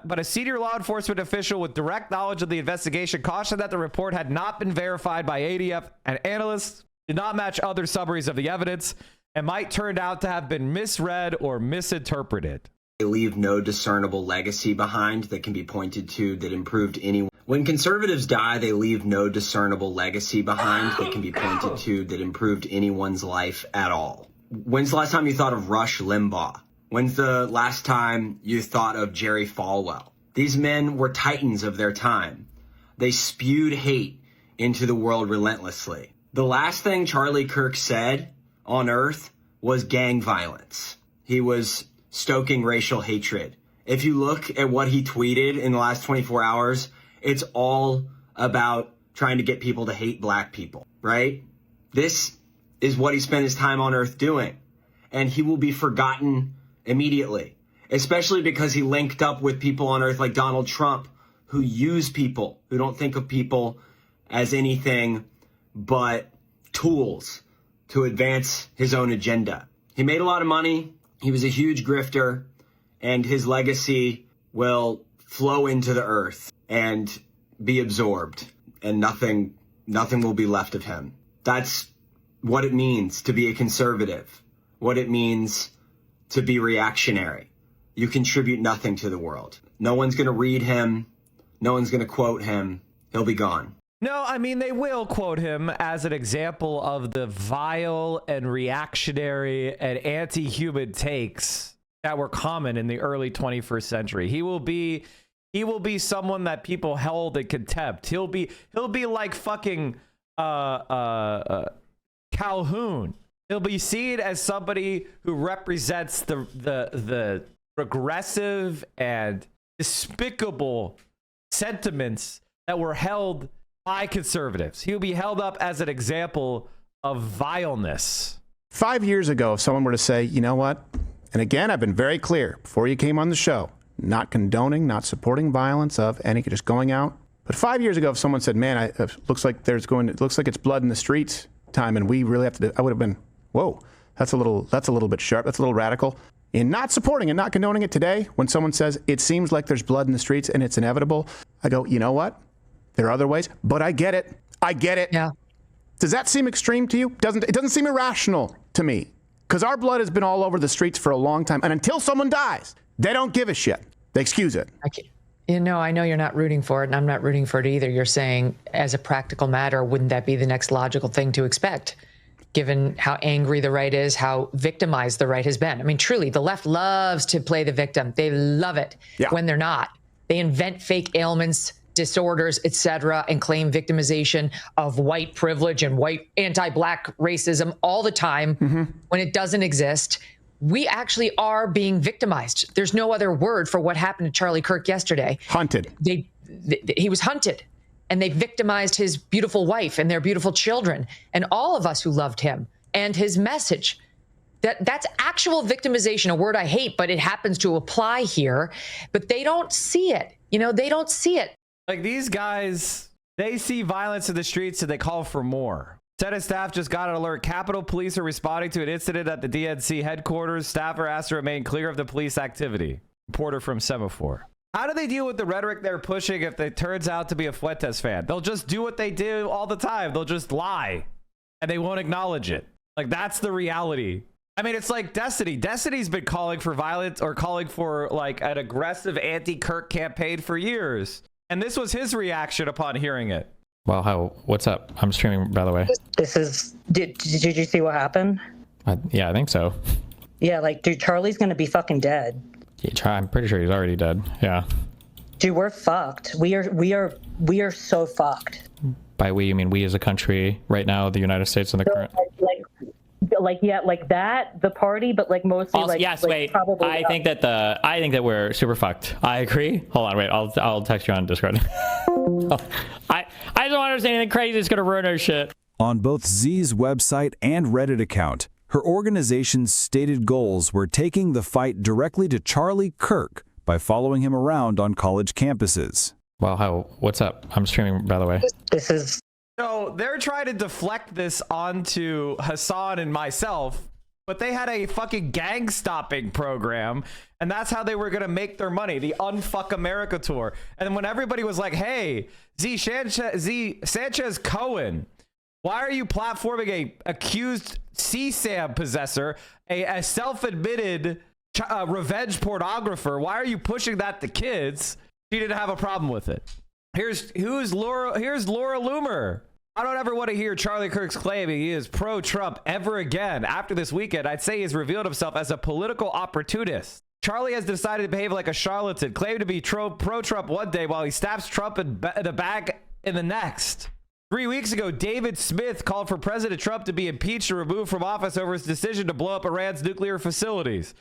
but a senior law enforcement official with direct knowledge of the investigation cautioned that the report had not been verified by ADF and analysts, did not match other summaries of the evidence, and might turn out to have been misread or misinterpreted. They leave no discernible legacy behind that can be pointed to that improved anyone. When conservatives die, they leave no discernible legacy behind that can be pointed to that improved anyone's life at all. When's the last time you thought of Rush Limbaugh? When's the last time you thought of Jerry Falwell? These men were titans of their time. They spewed hate into the world relentlessly. The last thing Charlie Kirk said on Earth was gang violence. He was stoking racial hatred. If you look at what he tweeted in the last 24 hours, it's all about trying to get people to hate black people, right? This is what he spent his time on Earth doing. and he will be forgotten immediately, especially because he linked up with people on earth like Donald Trump, who use people, who don't think of people as anything but tools to advance his own agenda. He made a lot of money. He was a huge grifter, and his legacy will flow into the earth and be absorbed, and nothing will be left of him. That's what it means to be a conservative, what it means to be reactionary. You contribute nothing to the world. No one's going to read him. No one's going to quote him. He'll be gone. No, I mean, they will quote him as an example of the vile and reactionary and anti-human takes that were common in the early 21st century. He will be someone that people held in contempt. He'll be like fucking Calhoun. He'll be seen as somebody who represents the regressive and despicable sentiments that were held by conservatives. He'll be held up as an example of vileness. 5 years ago, if someone were to say, you know what? And again, I've been very clear before you came on the show, not condoning, not supporting violence of any, just going out. But 5 years ago, if someone said, man, it looks like it's blood in the streets time, and we really have to, I would have been, whoa, that's a little bit sharp. That's a little radical. In not supporting and not condoning it today, when someone says it seems like there's blood in the streets and it's inevitable, I go, you know what? There are other ways, but I get it. I get it. Yeah. Does that seem extreme to you? It doesn't seem irrational to me, because our blood has been all over the streets for a long time, and until someone dies, they don't give a shit. They excuse it. You know, I know you're not rooting for it, and I'm not rooting for it either. You're saying, as a practical matter, wouldn't that be the next logical thing to expect, given how angry the right is, how victimized the right has been? I mean, truly, the left loves to play the victim. They love it when they're not. They invent fake ailments, disorders, etc., and claim victimization of white privilege and white anti-black racism all the time when it doesn't exist. We actually are being victimized. There's no other word for what happened to Charlie Kirk yesterday. Hunted. He was hunted, and they victimized his beautiful wife and their beautiful children and all of us who loved him and his message. That's actual victimization, a word I hate, but it happens to apply here. But they don't see it. You know, they don't see it. Like, these guys, they see violence in the streets and they call for more. Senate staff just got an alert. Capitol Police are responding to an incident at the DNC headquarters. Staff are asked to remain clear of the police activity. Reporter from Semaphore. How do they deal with the rhetoric they're pushing if it turns out to be a Fuentes fan? They'll just do what they do all the time. They'll just lie and they won't acknowledge it. Like, that's the reality. I mean, it's like Destiny. Destiny's been calling for violence or calling for like an aggressive anti-Kirk campaign for years. And this was his reaction upon hearing it. Well, what's up? I'm streaming, by the way. Did you see what happened? Yeah, I think so. Yeah, like, dude, Charlie's gonna be fucking dead. Yeah, I'm pretty sure he's already dead. Yeah. Dude, we're fucked. We are so fucked. By we, you mean we as a country right now, the United States and the current. Like that, the party, but like mostly also, yes, wait. Probably I think that we're super fucked. I agree. Hold on, wait. I'll text you on Discord. I don't understand anything crazy that's gonna ruin our shit. On both Z's website and Reddit account, her organization's stated goals were taking the fight directly to Charlie Kirk by following him around on college campuses. Well, what's up? I'm streaming, by the way. So they're trying to deflect this onto Hassan and myself, but they had a fucking gang stopping program, and that's how they were going to make their money, the Unfuck America tour. And when everybody was like, hey, Z Sanchez Cohen, why are you platforming a accused CSAM possessor, a self-admitted revenge pornographer? Why are you pushing that to kids? She didn't have a problem with it. Here's Laura Loomer. I don't ever want to hear Charlie Kirk's claim he is pro-Trump ever again. After this weekend, I'd say he's revealed himself as a political opportunist. Charlie has decided to behave like a charlatan, claim to be pro-Trump one day while he stabs Trump in the back in the next. 3 weeks ago, David Smith called for President Trump to be impeached or removed from office over his decision to blow up Iran's nuclear facilities.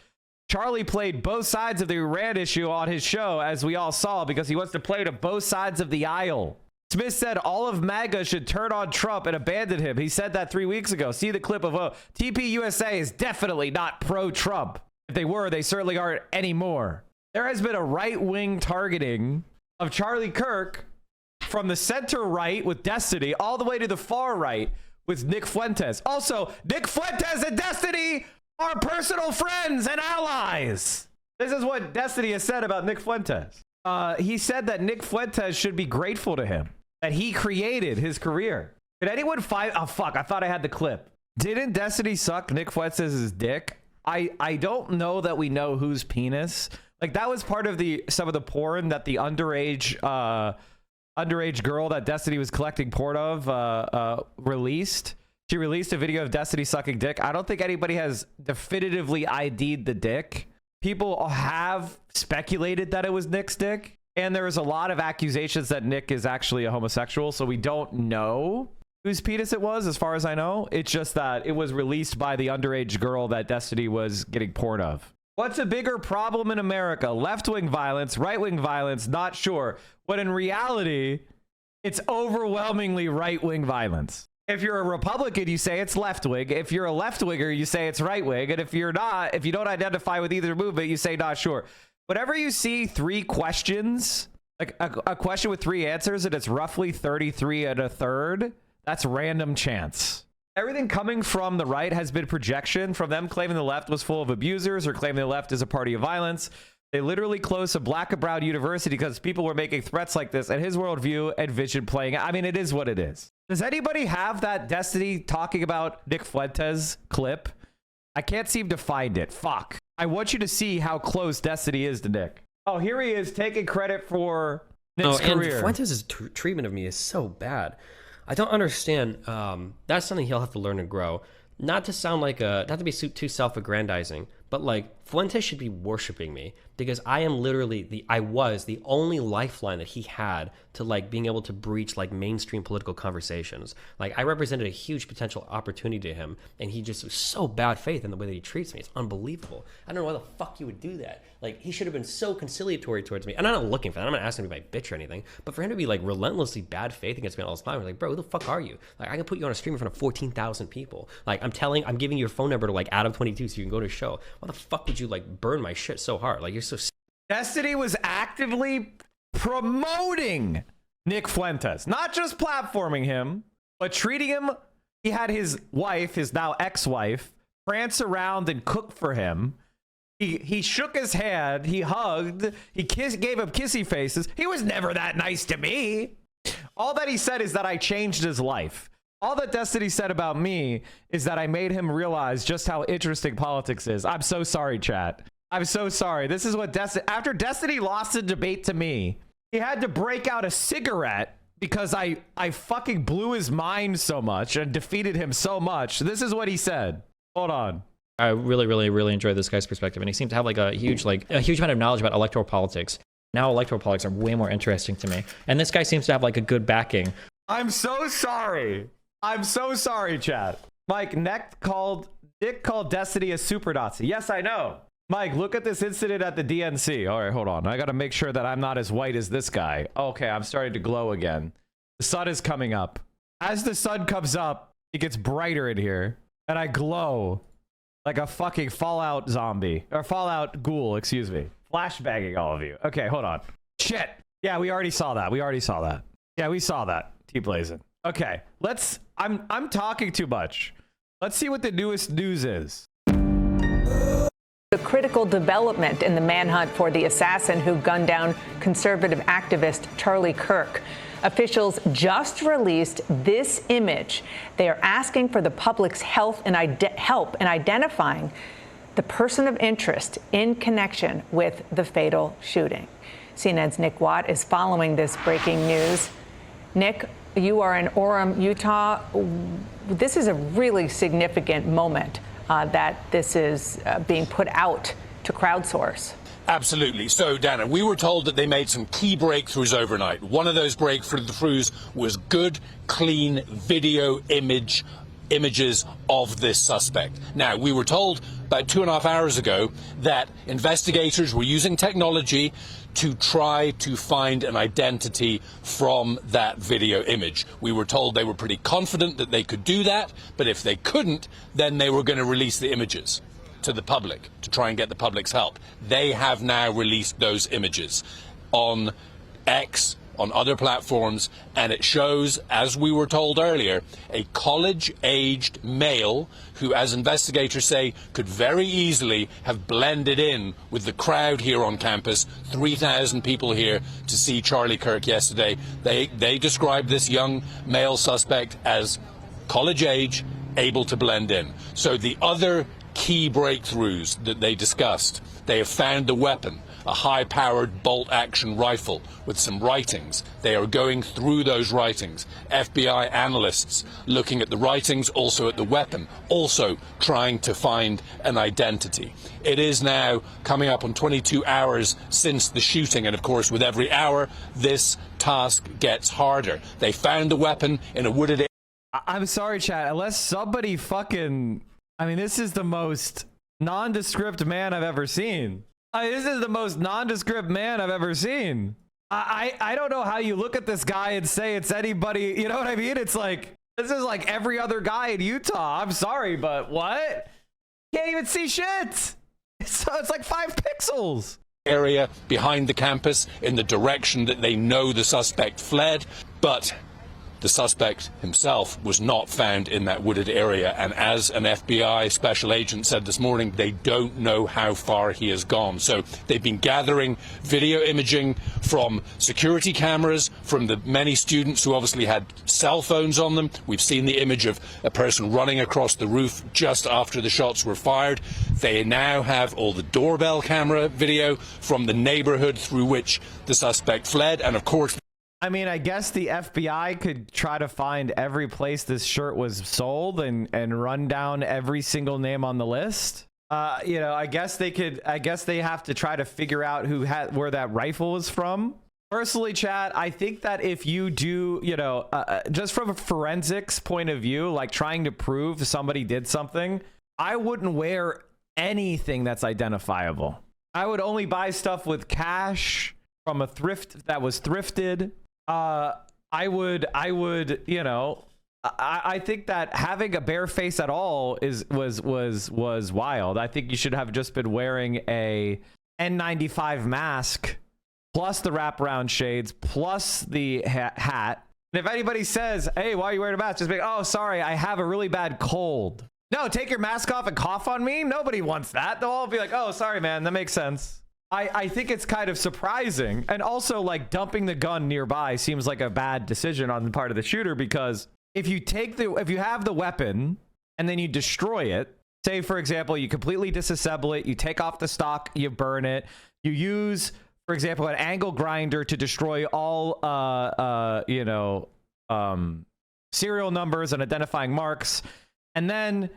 Charlie played both sides of the Iran issue on his show, as we all saw, because he wants to play to both sides of the aisle. Smith said all of MAGA should turn on Trump and abandon him. He said that 3 weeks ago. See the clip of TPUSA is definitely not pro-Trump. If they were, they certainly aren't anymore. There has been a right-wing targeting of Charlie Kirk from the center right with Destiny all the way to the far right with Nick Fuentes. Also, Nick Fuentes and Destiny are personal friends and allies. This is what Destiny has said about Nick Fuentes. He said that Nick Fuentes should be grateful to him, that he created his career. Did anyone find... Oh, fuck. I thought I had the clip. Didn't Destiny suck Nick Fuentes' dick? I don't know that we know whose penis. Like, that was part of some of the porn that the underage girl that Destiny was collecting porn of released. She released a video of Destiny sucking dick. I don't think anybody has definitively ID'd the dick. People have speculated that it was Nick's dick, and there is a lot of accusations that Nick is actually a homosexual, so we don't know whose penis it was, as far as I know. It's just that it was released by the underage girl that Destiny was getting porn of. What's a bigger problem in America? Left-wing violence, right-wing violence? Not sure. But in reality, it's overwhelmingly right-wing violence. If you're a Republican, you say it's left-wing. If you're a left-winger, you say it's right-wing. And if you don't identify with either movement, you say not sure. Whenever you see 3 questions, like a question with 3 answers, and it's roughly 33 1/3, that's random chance. Everything coming from the right has been projection from them claiming the left was full of abusers or claiming the left is a party of violence. They literally closed a black and brown university because people were making threats like this, and his worldview and vision playing. I mean, it is what it is. Does anybody have that Destiny talking about Nick Fuentes clip? I can't seem to find it. Fuck. I want you to see how close Destiny is to Nick. Oh, here he is taking credit for Nick's career. And Fuentes' treatment of me is so bad. I don't understand. That's something he'll have to learn and grow. Not to sound like not to be too self-aggrandizing, but like Fuentes should be worshiping me because I am literally I was the only lifeline that he had to like being able to breach like mainstream political conversations. Like I represented a huge potential opportunity to him, and he just was so bad faith in the way that he treats me. It's unbelievable. I don't know why the fuck you would do that. Like he should have been so conciliatory towards me. And I'm not looking for that. I'm not asking him to be my bitch or anything. But for him to be like relentlessly bad faith against me all the time, I'm like, bro, who the fuck are you? Like I can put you on a stream in front of 14,000 people. Like I'm giving you your phone number to like Adam22 so you can go to a show. Why the fuck would you like burn my shit so hard? Like you're so. Destiny was actively promoting Nick Fuentes, not just platforming him, but treating him. He had his wife, his now ex-wife, prance around and cook for him. He shook his hand, he hugged, he gave him kissy faces. He was never that nice to me. All that he said is that I changed his life. All that Destiny said about me is that I made him realize just how interesting politics is. I'm so sorry, chat. I'm so sorry. This is what after Destiny lost the debate to me, he had to break out a cigarette because I fucking blew his mind so much and defeated him so much. This is what he said. Hold on. I really enjoy this guy's perspective, and he seemed to have like a huge amount of knowledge about electoral politics. Now electoral politics are way more interesting to me, and this guy seems to have like a good backing. I'm so sorry. I'm so sorry, chat. Mike, Nick called Destiny a super Nazi. Yes, I know. Mike, look at this incident at the DNC. All right, hold on. I got to make sure that I'm not as white as this guy. Okay, I'm starting to glow again. The sun is coming up. As the sun comes up, it gets brighter in here, and I glow like a fucking Fallout zombie. Or Fallout ghoul, excuse me. Flashbanging all of you. Okay, hold on. Shit. Yeah, we already saw that. Yeah, we saw that. T-Blazin'. Okay, I'm talking too much. Let's see what the newest news is. A critical development in the manhunt for the assassin who gunned down conservative activist Charlie Kirk. Officials just released this image. They are asking for the public's help in identifying the person of interest in connection with the fatal shooting. CNN's Nick Watt is following this breaking news. Nick, you are in Orem, Utah. This is a really significant moment that this is being put out to crowdsource. Absolutely. So, Dana, we were told that they made some key breakthroughs overnight. One of those breakthroughs was good, clean video images of this suspect. Now, we were told about 2.5 hours ago that investigators were using technology to try to find an identity from that video image. We were told they were pretty confident that they could do that, but if they couldn't, then they were going to release the images to the public to try and get the public's help. They have now released those images on X, on other platforms, and it shows, as we were told earlier, a college-aged male who, as investigators say, could very easily have blended in with the crowd here on campus. 3,000 people here to see Charlie Kirk yesterday. They described this young male suspect as college age, able to blend in. So the other key breakthroughs that they discussed, they have found the weapon, a high-powered bolt-action rifle with some writings. They are going through those writings. FBI analysts looking at the writings, also at the weapon, also trying to find an identity. It is now coming up on 22 hours since the shooting, and of course, with every hour, this task gets harder. They found the weapon in a wooded area. I'm sorry, chat, unless somebody fucking... I mean, this is the most nondescript man I've ever seen. This is the most nondescript man I've ever seen. I don't know how you look at this guy and say it's anybody, you know what I mean? It's like, this is like every other guy in Utah. I'm sorry, but what? Can't even see shit. It's like 5 pixels. Area behind the campus in the direction that they know the suspect fled, but the suspect himself was not found in that wooded area, and as an FBI special agent said this morning, they don't know how far he has gone. So they've been gathering video imaging from security cameras, from the many students who obviously had cell phones on them. We've seen the image of a person running across the roof just after the shots were fired. They now have all the doorbell camera video from the neighborhood through which the suspect fled, and of course, I mean, I guess the FBI could try to find every place this shirt was sold and run down every single name on the list. You know, I guess they have to try to figure out where that rifle was from. Personally, chat, I think that if you do, you know, just from a forensics point of view, like trying to prove somebody did something, I wouldn't wear anything that's identifiable. I would only buy stuff with cash from a thrift that was thrifted. I would, you know, I think that having a bare face at all was wild. I think you should have just been wearing a N95 mask plus the wraparound shades plus the hat. And if anybody says, "Hey, why are you wearing a mask?" Just be, "Oh, sorry, I have a really bad cold." No, take your mask off and cough on me. Nobody wants that. They'll all be like, "Oh, sorry, man, that makes sense." I think it's kind of surprising, and also like dumping the gun nearby seems like a bad decision on the part of the shooter, because if you have the weapon and then you destroy it, say for example you completely disassemble it, you take off the stock, you burn it, you use for example an angle grinder to destroy all serial numbers and identifying marks, and then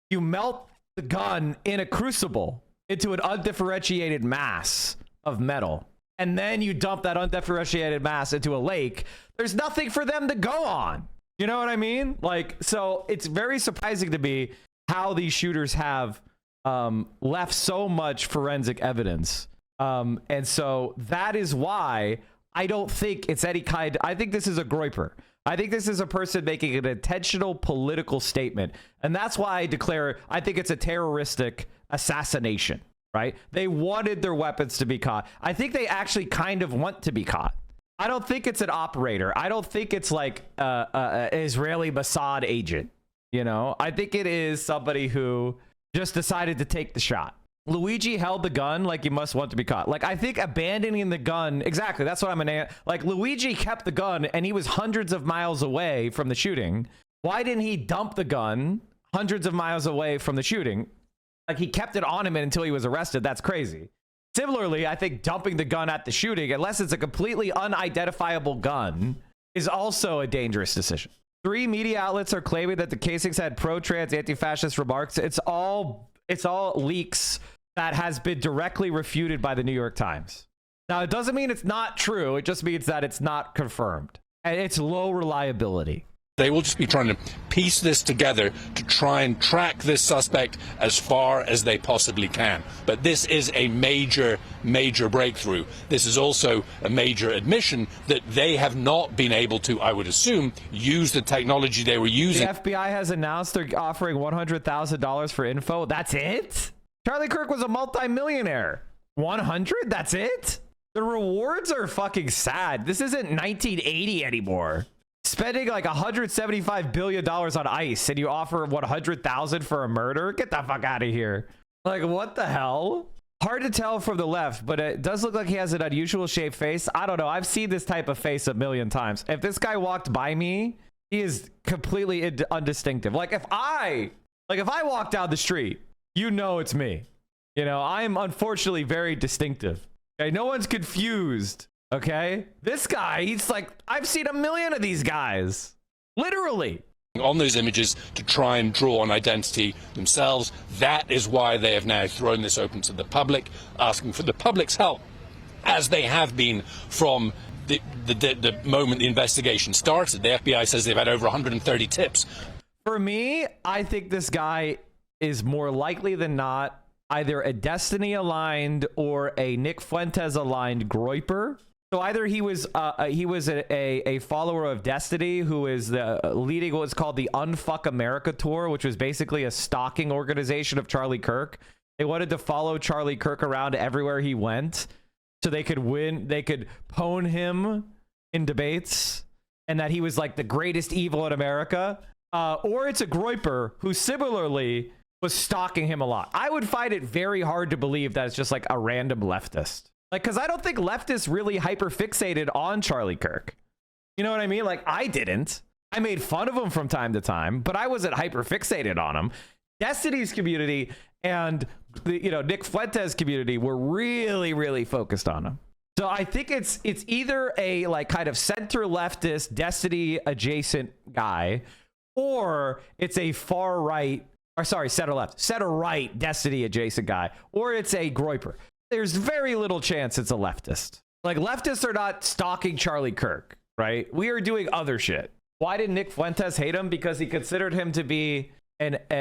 you melt the gun in a crucible into an undifferentiated mass of metal, and then you dump that undifferentiated mass into a lake, there's nothing for them to go on. You know what I mean? Like, so it's very surprising to me how these shooters have left so much forensic evidence. And so that is why I don't think it's any kind. I think this is a groyper. I think this is a person making an intentional political statement. And that's why I declare, I think it's a terroristic assassination, right? They wanted their weapons to be caught. I think they actually kind of want to be caught. I don't think it's an operator. I don't think it's like an Israeli Mossad agent. You know, I think it is somebody who just decided to take the shot. Luigi held the gun like you must want to be caught. Like, I think abandoning the gun, exactly, that's what I'm gonna, like, Luigi kept the gun and he was hundreds of miles away from the shooting. Why didn't he dump the gun hundreds of miles away from the shooting? Like, he kept it on him until he was arrested. That's crazy. Similarly, I think dumping the gun at the shooting, unless it's a completely unidentifiable gun, is also a dangerous decision. 3 media outlets are claiming that the casings had pro-trans, anti-fascist remarks. It's all leaks that has been directly refuted by the New York Times. Now, it doesn't mean it's not true. It just means that it's not confirmed. And it's low reliability. They will just be trying to piece this together to try and track this suspect as far as they possibly can. But this is a major, major breakthrough. This is also a major admission that they have not been able to, I would assume, use the technology they were using. The FBI has announced they're offering $100,000 for info. That's it? Charlie Kirk was a multimillionaire. 100? That's it? The rewards are fucking sad. This isn't 1980 anymore. Spending like $175 billion on ICE and you offer 100,000 for a murder? Get the fuck out of here. Like, what the hell? Hard to tell from the left, but it does look like he has an unusual shaped face. I don't know. I've seen this type of face a million times. If this guy walked by me, he is completely undistinctive. Like if I walk down the street, you know it's me. You know, I'm unfortunately very distinctive. Okay, no one's confused. Okay, this guy, he's like, I've seen a million of these guys, literally. On those images to try and draw an identity themselves. That is why they have now thrown this open to the public, asking for the public's help, as they have been from the moment the investigation started. The FBI says they've had over 130 tips. For me, I think this guy is more likely than not either a Destiny aligned or a Nick Fuentes aligned groyper. So either he was a follower of Destiny who is leading what's called the Unfuck America tour, which was basically a stalking organization of Charlie Kirk. They wanted to follow Charlie Kirk around everywhere he went so they could win, they could pwn him in debates, and that he was like the greatest evil in America. Or it's a groyper who similarly was stalking him a lot. I would find it very hard to believe that it's just like a random leftist. Like, because I don't think leftists really hyper-fixated on Charlie Kirk. You know what I mean? Like, I didn't. I made fun of him from time to time, but I wasn't hyper-fixated on him. Destiny's community and the, Nick Fuentes community were really, really focused on him. So I think it's either a like kind of center leftist Destiny adjacent guy, or it's a far right, or sorry, center left, center right Destiny adjacent guy, or it's a groyper. There's very little chance it's a leftist. Like, leftists are not stalking Charlie Kirk, right? We are doing other shit. Why did Nick Fuentes hate him? Because he considered him to be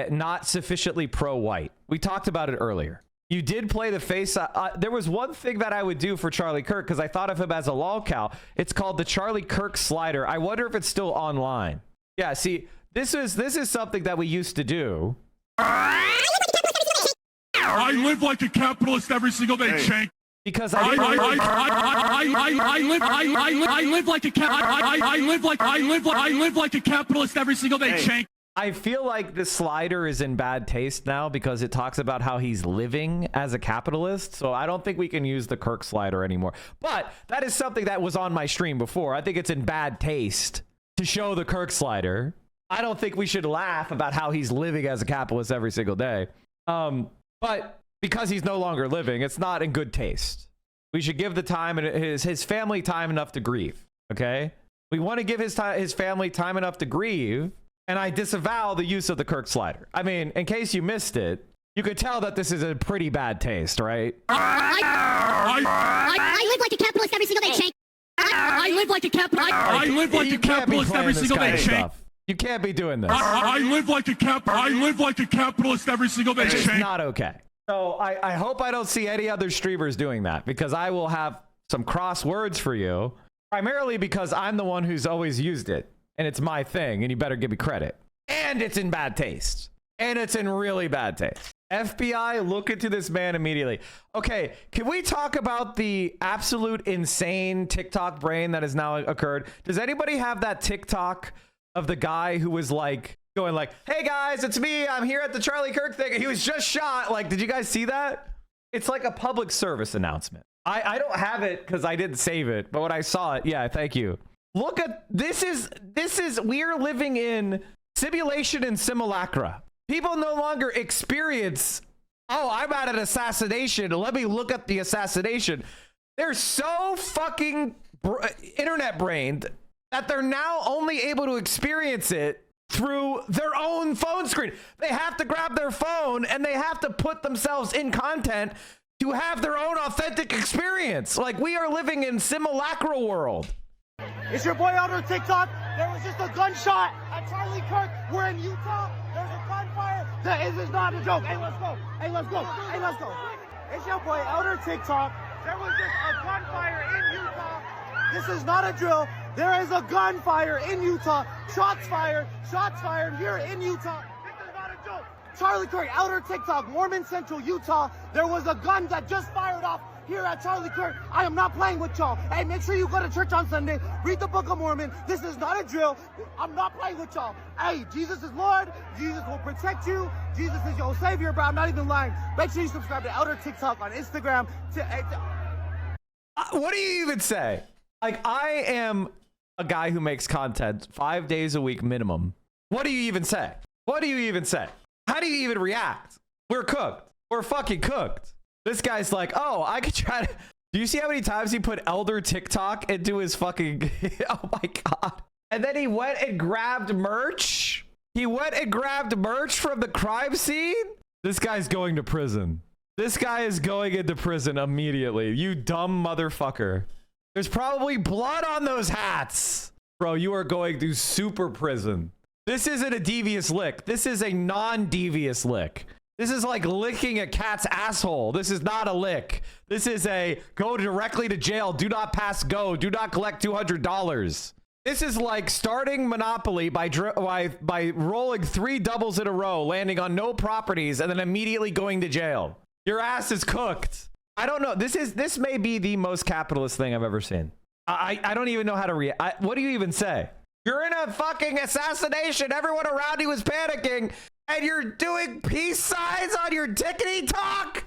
not sufficiently pro-white. We talked about it earlier. You did play the face. There was one thing that I would do for Charlie Kirk because I thought of him as a lolcow. It's called the Charlie Kirk slider. I wonder if it's still online. Yeah, see, this is something that we used to do. I live like a capitalist every single day, Shank. Because I live like a capitalist every single day, Shank. I feel like the slider is in bad taste now because it talks about how he's living as a capitalist. So I don't think we can use the Kirk slider anymore. But that is something that was on my stream before. I think it's in bad taste to show the Kirk slider. I don't think we should laugh about how he's living as a capitalist every single day. But because he's no longer living, it's not in good taste. We should give the time and his family time enough to grieve. Okay, we want to give his family time enough to grieve. And I disavow the use of the Kirk slider. I mean, in case you missed it, you could tell that this is a pretty bad taste, right? I live like a capitalist every single day, Shank. I live like a capitalist. I live like a capitalist every single day, Shank. You can't be doing this. I live like a capitalist every single day, It's Shank. not okay. So I hope I don't see any other streamers doing that, because I will have some cross words for you, primarily because I'm the one who's always used it. And it's my thing, and you better give me credit. And it's in bad taste. And it's in really bad taste. FBI, look into this man immediately. Okay, can we talk about the absolute insane TikTok brain that has now occurred? Does anybody have that TikTok of the guy who was like, going like, hey guys, it's me. I'm here at the Charlie Kirk thing. He was just shot. Like, did you guys see that? It's like a public service announcement. I don't have it because I didn't save it. But when I saw it, yeah, thank you. Look at this is we're living in simulation and simulacra. People no longer experience, oh, I'm at an assassination. Let me look at the assassination. They're so fucking internet brained that they're now only able to experience it through their own phone screen. They have to grab their phone and they have to put themselves in content to have their own authentic experience. Like, we are living in simulacra world. It's your boy Elder TikTok. There was just a gunshot at Charlie Kirk. We're in Utah. There's a gunfire. This is not a joke. Hey, let's go. Hey, let's go. Hey, let's go. It's your boy Elder TikTok. There was just a gunfire in Utah. This is not a drill. There is a gunfire in Utah. Shots fired here in Utah. This is not a joke. Charlie Kirk, Elder TikTok, Mormon Central, Utah. There was a gun that just fired off here at Charlie Kirk. I am not playing with y'all. Hey, make sure you go to church on Sunday. Read the Book of Mormon. This is not a drill. I'm not playing with y'all. Hey, Jesus is Lord. Jesus will protect you. Jesus is your savior, bro. I'm not even lying. Make sure you subscribe to Elder TikTok on Instagram. What do you even say? Like, I am a guy who makes content 5 days a week minimum. What do you even say? What do you even say? How do you even react? We're cooked. We're fucking cooked. This guy's like, oh, I could try to... Do you see how many times he put Elder TikTok into his fucking... Oh my God. And then he went and grabbed merch? He went and grabbed merch from the crime scene? This guy's going to prison. This guy is going into prison immediately. You dumb motherfucker. There's probably blood on those hats. Bro, you are going to super prison. This isn't a devious lick. This is a non-devious lick. This is like licking a cat's asshole. This is not a lick. This is a go directly to jail. Do not pass go. Do not collect $200. This is like starting Monopoly by rolling 3 doubles in a row, landing on no properties, and then immediately going to jail. Your ass is cooked. I don't know. This may be the most capitalist thing I've ever seen. I don't even know how to react. What do you even say? You're in a fucking assassination. Everyone around you is panicking, and you're doing peace signs on your tickety talk.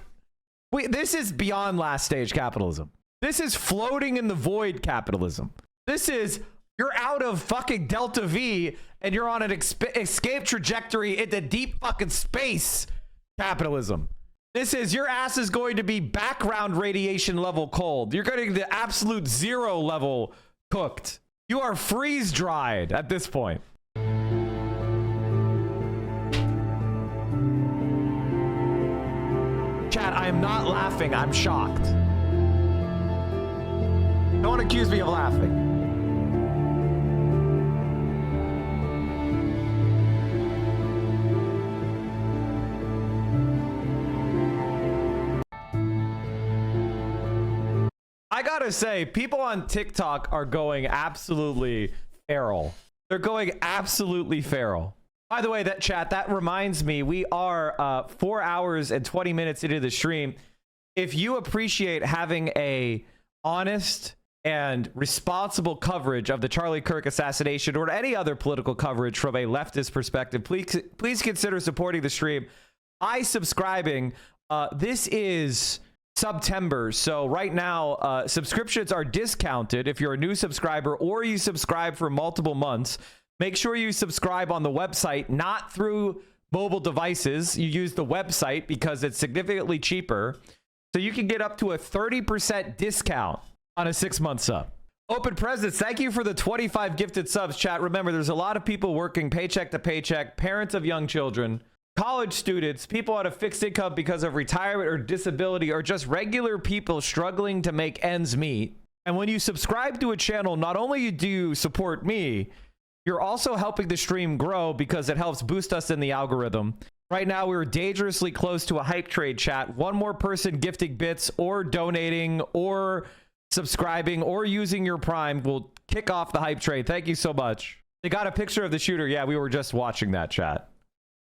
This is beyond last stage capitalism. This is floating in the void capitalism. This is, you're out of fucking Delta V and you're on an escape trajectory into deep fucking space capitalism. This is, your ass is going to be background radiation level cold. You're going to the absolute 0 level cooked. You are freeze dried at this point. Chat, I am not laughing. I'm shocked. Don't accuse me of laughing. I gotta say, people on TikTok are going absolutely feral. They're going absolutely feral. By the way, that chat, that reminds me, we are 4 hours and 20 minutes into the stream. If you appreciate having a honest and responsible coverage of the Charlie Kirk assassination or any other political coverage from a leftist perspective, please consider supporting the stream by subscribing. This is September, so right now subscriptions are discounted if you're a new subscriber or you subscribe for multiple months. Make sure you subscribe on the website, not through mobile devices. You use the website because it's significantly cheaper, so you can get up to a 30% discount on a 6-month sub. Open Presents, thank you for the 25 gifted subs, chat. Remember, there's a lot of people working paycheck to paycheck, parents of young children, college students, people on a fixed income because of retirement or disability, or just regular people struggling to make ends meet. And when you subscribe to a channel, not only do you support me, you're also helping the stream grow because it helps boost us in the algorithm. Right now, we're dangerously close to a hype trade, chat. One more person gifting bits or donating or subscribing or using your Prime will kick off the hype trade. Thank you so much. They got a picture of the shooter. Yeah, we were just watching that, chat.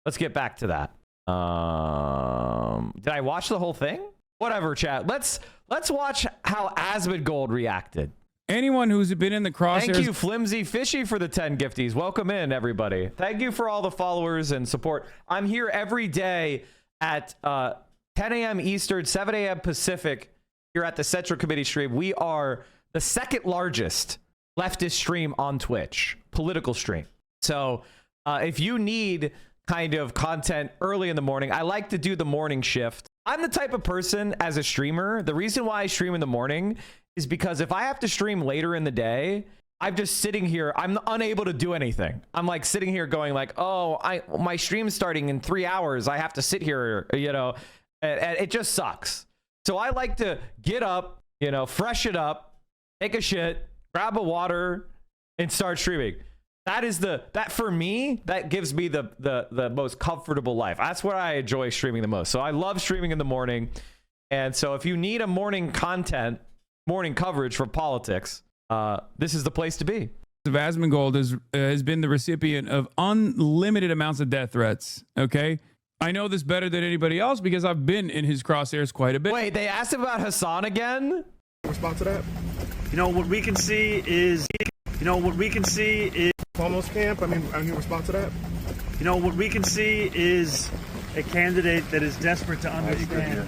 Let's get back to that. Did I watch the whole thing? Whatever, chat. Let's watch how Asmongold reacted. Anyone who's been in the crosshairs. Thank you, Flimsy Fishy, for the 10 gifties. Welcome in, everybody. Thank you for all the followers and support. I'm here every day at 10 a.m. Eastern, 7 a.m. Pacific, here at the Central Committee stream. We are the second largest leftist stream on Twitch, political stream. So if you need kind of content early in the morning, I like to do the morning shift. I'm the type of person as a streamer, the reason why I stream in the morning is because if I have to stream later in the day, I'm just sitting here, I'm unable to do anything. I'm like sitting here going like, oh, my stream's starting in 3 hours. I have to sit here, you know, and it just sucks. So I like to get up, you know, fresh it up, take a shit, grab a water, and start streaming. That for me, that gives me the most comfortable life. That's where I enjoy streaming the most. So I love streaming in the morning. And so if you need a morning coverage for politics, this is the place to be. Asmongold has been the recipient of unlimited amounts of death threats. Okay. I know this better than anybody else because I've been in his crosshairs quite a bit. Wait, they asked about Hassan again? Response to that? What we can see is Cuomo's camp. Any response to that? What we can see is a candidate that is desperate to understand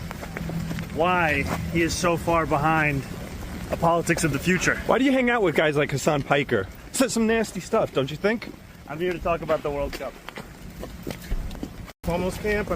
why he is so far behind a politics of the future. Why do you hang out with guys like Hassan Piker? Said some nasty stuff, don't you think? I'm here to talk about the World Cup. Cuomo's camp.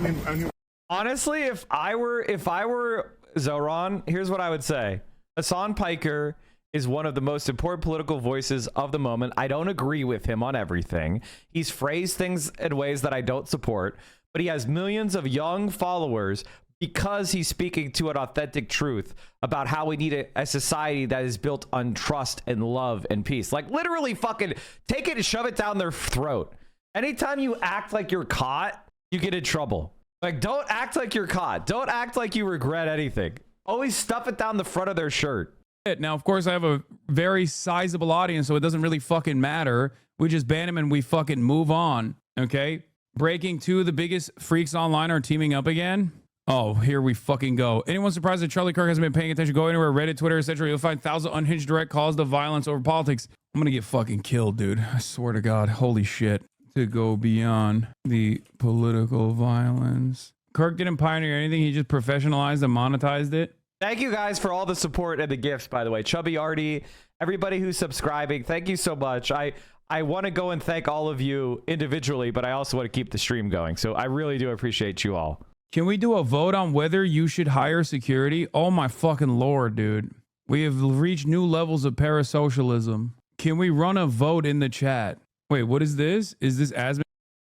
Honestly, if I were Zoran, here's what I would say. Hassan Piker is one of the most important political voices of the moment. I don't agree with him on everything. He's phrased things in ways that I don't support, but he has millions of young followers because he's speaking to an authentic truth about how we need a society that is built on trust and love and peace. Like, literally fucking take it and shove it down their throat. Anytime you act like you're caught, you get in trouble. Like, don't act like you're caught. Don't act like you regret anything. Always stuff it down the front of their shirt. Now, of course, I have a very sizable audience, so it doesn't really fucking matter. We just ban him and we fucking move on. Okay. Breaking 2, the biggest freaks online are teaming up again. Oh, here we fucking go. Anyone surprised that Charlie Kirk hasn't been paying attention? Go anywhere, Reddit, Twitter, etc. You'll find thousands of unhinged direct calls to violence over politics. I'm gonna get fucking killed, dude. I swear to God. Holy shit. To go beyond the political violence. Kirk didn't pioneer anything. He just professionalized and monetized it. Thank you guys for all the support and the gifts, by the way. Chubby Artie, everybody who's subscribing, thank you so much. I want to go and thank all of you individually, but I also want to keep the stream going. So I really do appreciate you all. Can we do a vote on whether you should hire security? Oh my fucking lord, dude. We have reached new levels of parasocialism. Can we run a vote in the chat? Wait, what is this? Is this Asmon?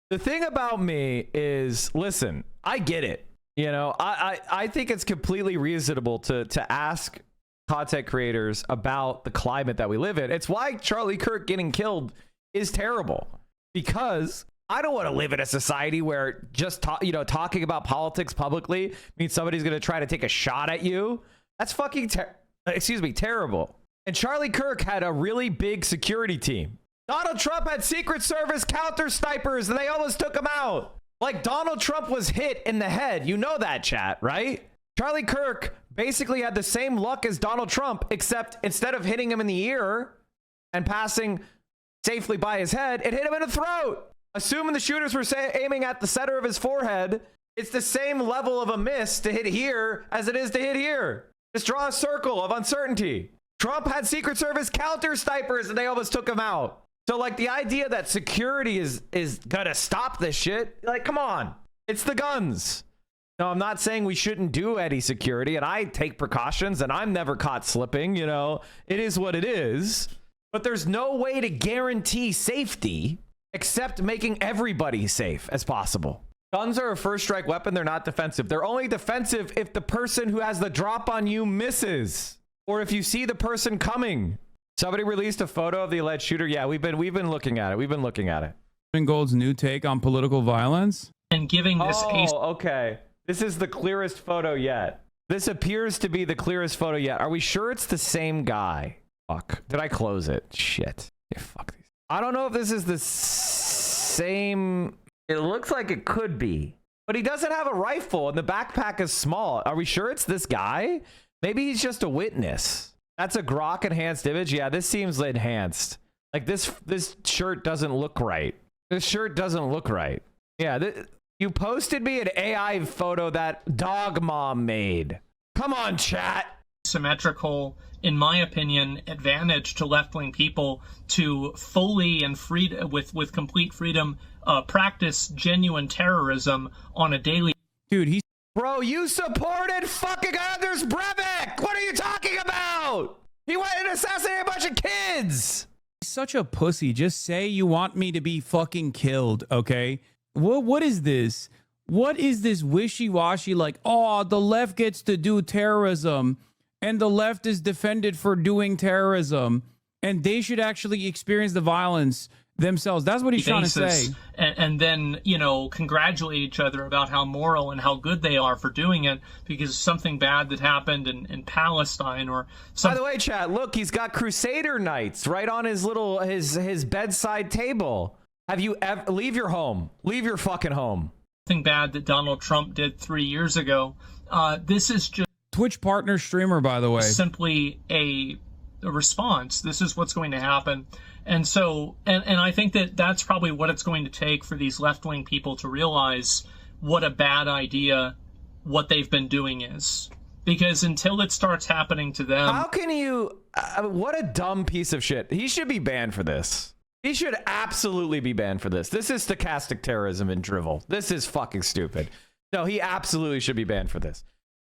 The thing about me is, listen, I get it. I think it's completely reasonable to ask content creators about the climate that we live in. It's why Charlie Kirk getting killed is terrible, because I don't want to live in a society where just talking about politics publicly means somebody's going to try to take a shot at you. That's fucking terrible. And Charlie Kirk had a really big security team. Donald Trump had Secret Service counter snipers and they almost took him out. Like, Donald Trump was hit in the head. You know that, chat, right? Charlie Kirk basically had the same luck as Donald Trump, except instead of hitting him in the ear and passing safely by his head, it hit him in the throat. Assuming the shooters were aiming at the center of his forehead, it's the same level of a miss to hit here as it is to hit here. Just draw a circle of uncertainty. Trump had Secret Service counter snipers and they almost took him out. So, like, the idea that security is gonna stop this shit, like, come on. It's the guns. No, I'm not saying we shouldn't do any security, and I take precautions, and I'm never caught slipping, It is what it is. But there's no way to guarantee safety except making everybody safe as possible. Guns are a first strike weapon. They're not defensive. They're only defensive if the person who has the drop on you misses, or if you see the person coming. Somebody released a photo of the alleged shooter. Yeah, we've been looking at it. Gold's new take on political violence and giving this. Okay. This is the clearest photo yet. This appears to be the clearest photo yet. Are we sure it's the same guy? Fuck. Did I close it? Shit. Yeah, fuck these. I don't know if this is the same. It looks like it could be, but he doesn't have a rifle and the backpack is small. Are we sure it's this guy? Maybe he's just a witness. That's a Grok enhanced image. Yeah, this seems enhanced. Like, this shirt doesn't look right. This shirt doesn't look right. Yeah, you posted me an AI photo that Dog Mom made. Come on, chat. Symmetrical, in my opinion, advantage to left-wing people to fully and with complete freedom practice genuine terrorism on a daily. Dude, Bro, you supported fucking Anders Breivik! What are you talking about? He went and assassinated a bunch of kids! He's such a pussy. Just say you want me to be fucking killed, okay? What is this? What is this wishy-washy, like, oh, the left gets to do terrorism, and the left is defended for doing terrorism, and they should actually experience the violence themselves. That's what he's trying to say. And then, you know, congratulate each other about how moral and how good they are for doing it because something bad that happened in Palestine or By the way, chat, look, he's got Crusader Knights right on his little his bedside table. Have you ever leave your home? Leave your fucking home. Something bad that Donald Trump did 3 years ago. This is just Twitch partner streamer, by the way. Simply a response. This is what's going to happen. And so, and I think that that's probably what it's going to take for these left-wing people to realize what a bad idea what they've been doing is. Because until it starts happening to them... How can you... what a dumb piece of shit. He should be banned for this. He should absolutely be banned for this. This is stochastic terrorism and drivel. This is fucking stupid. No, he absolutely should be banned for this.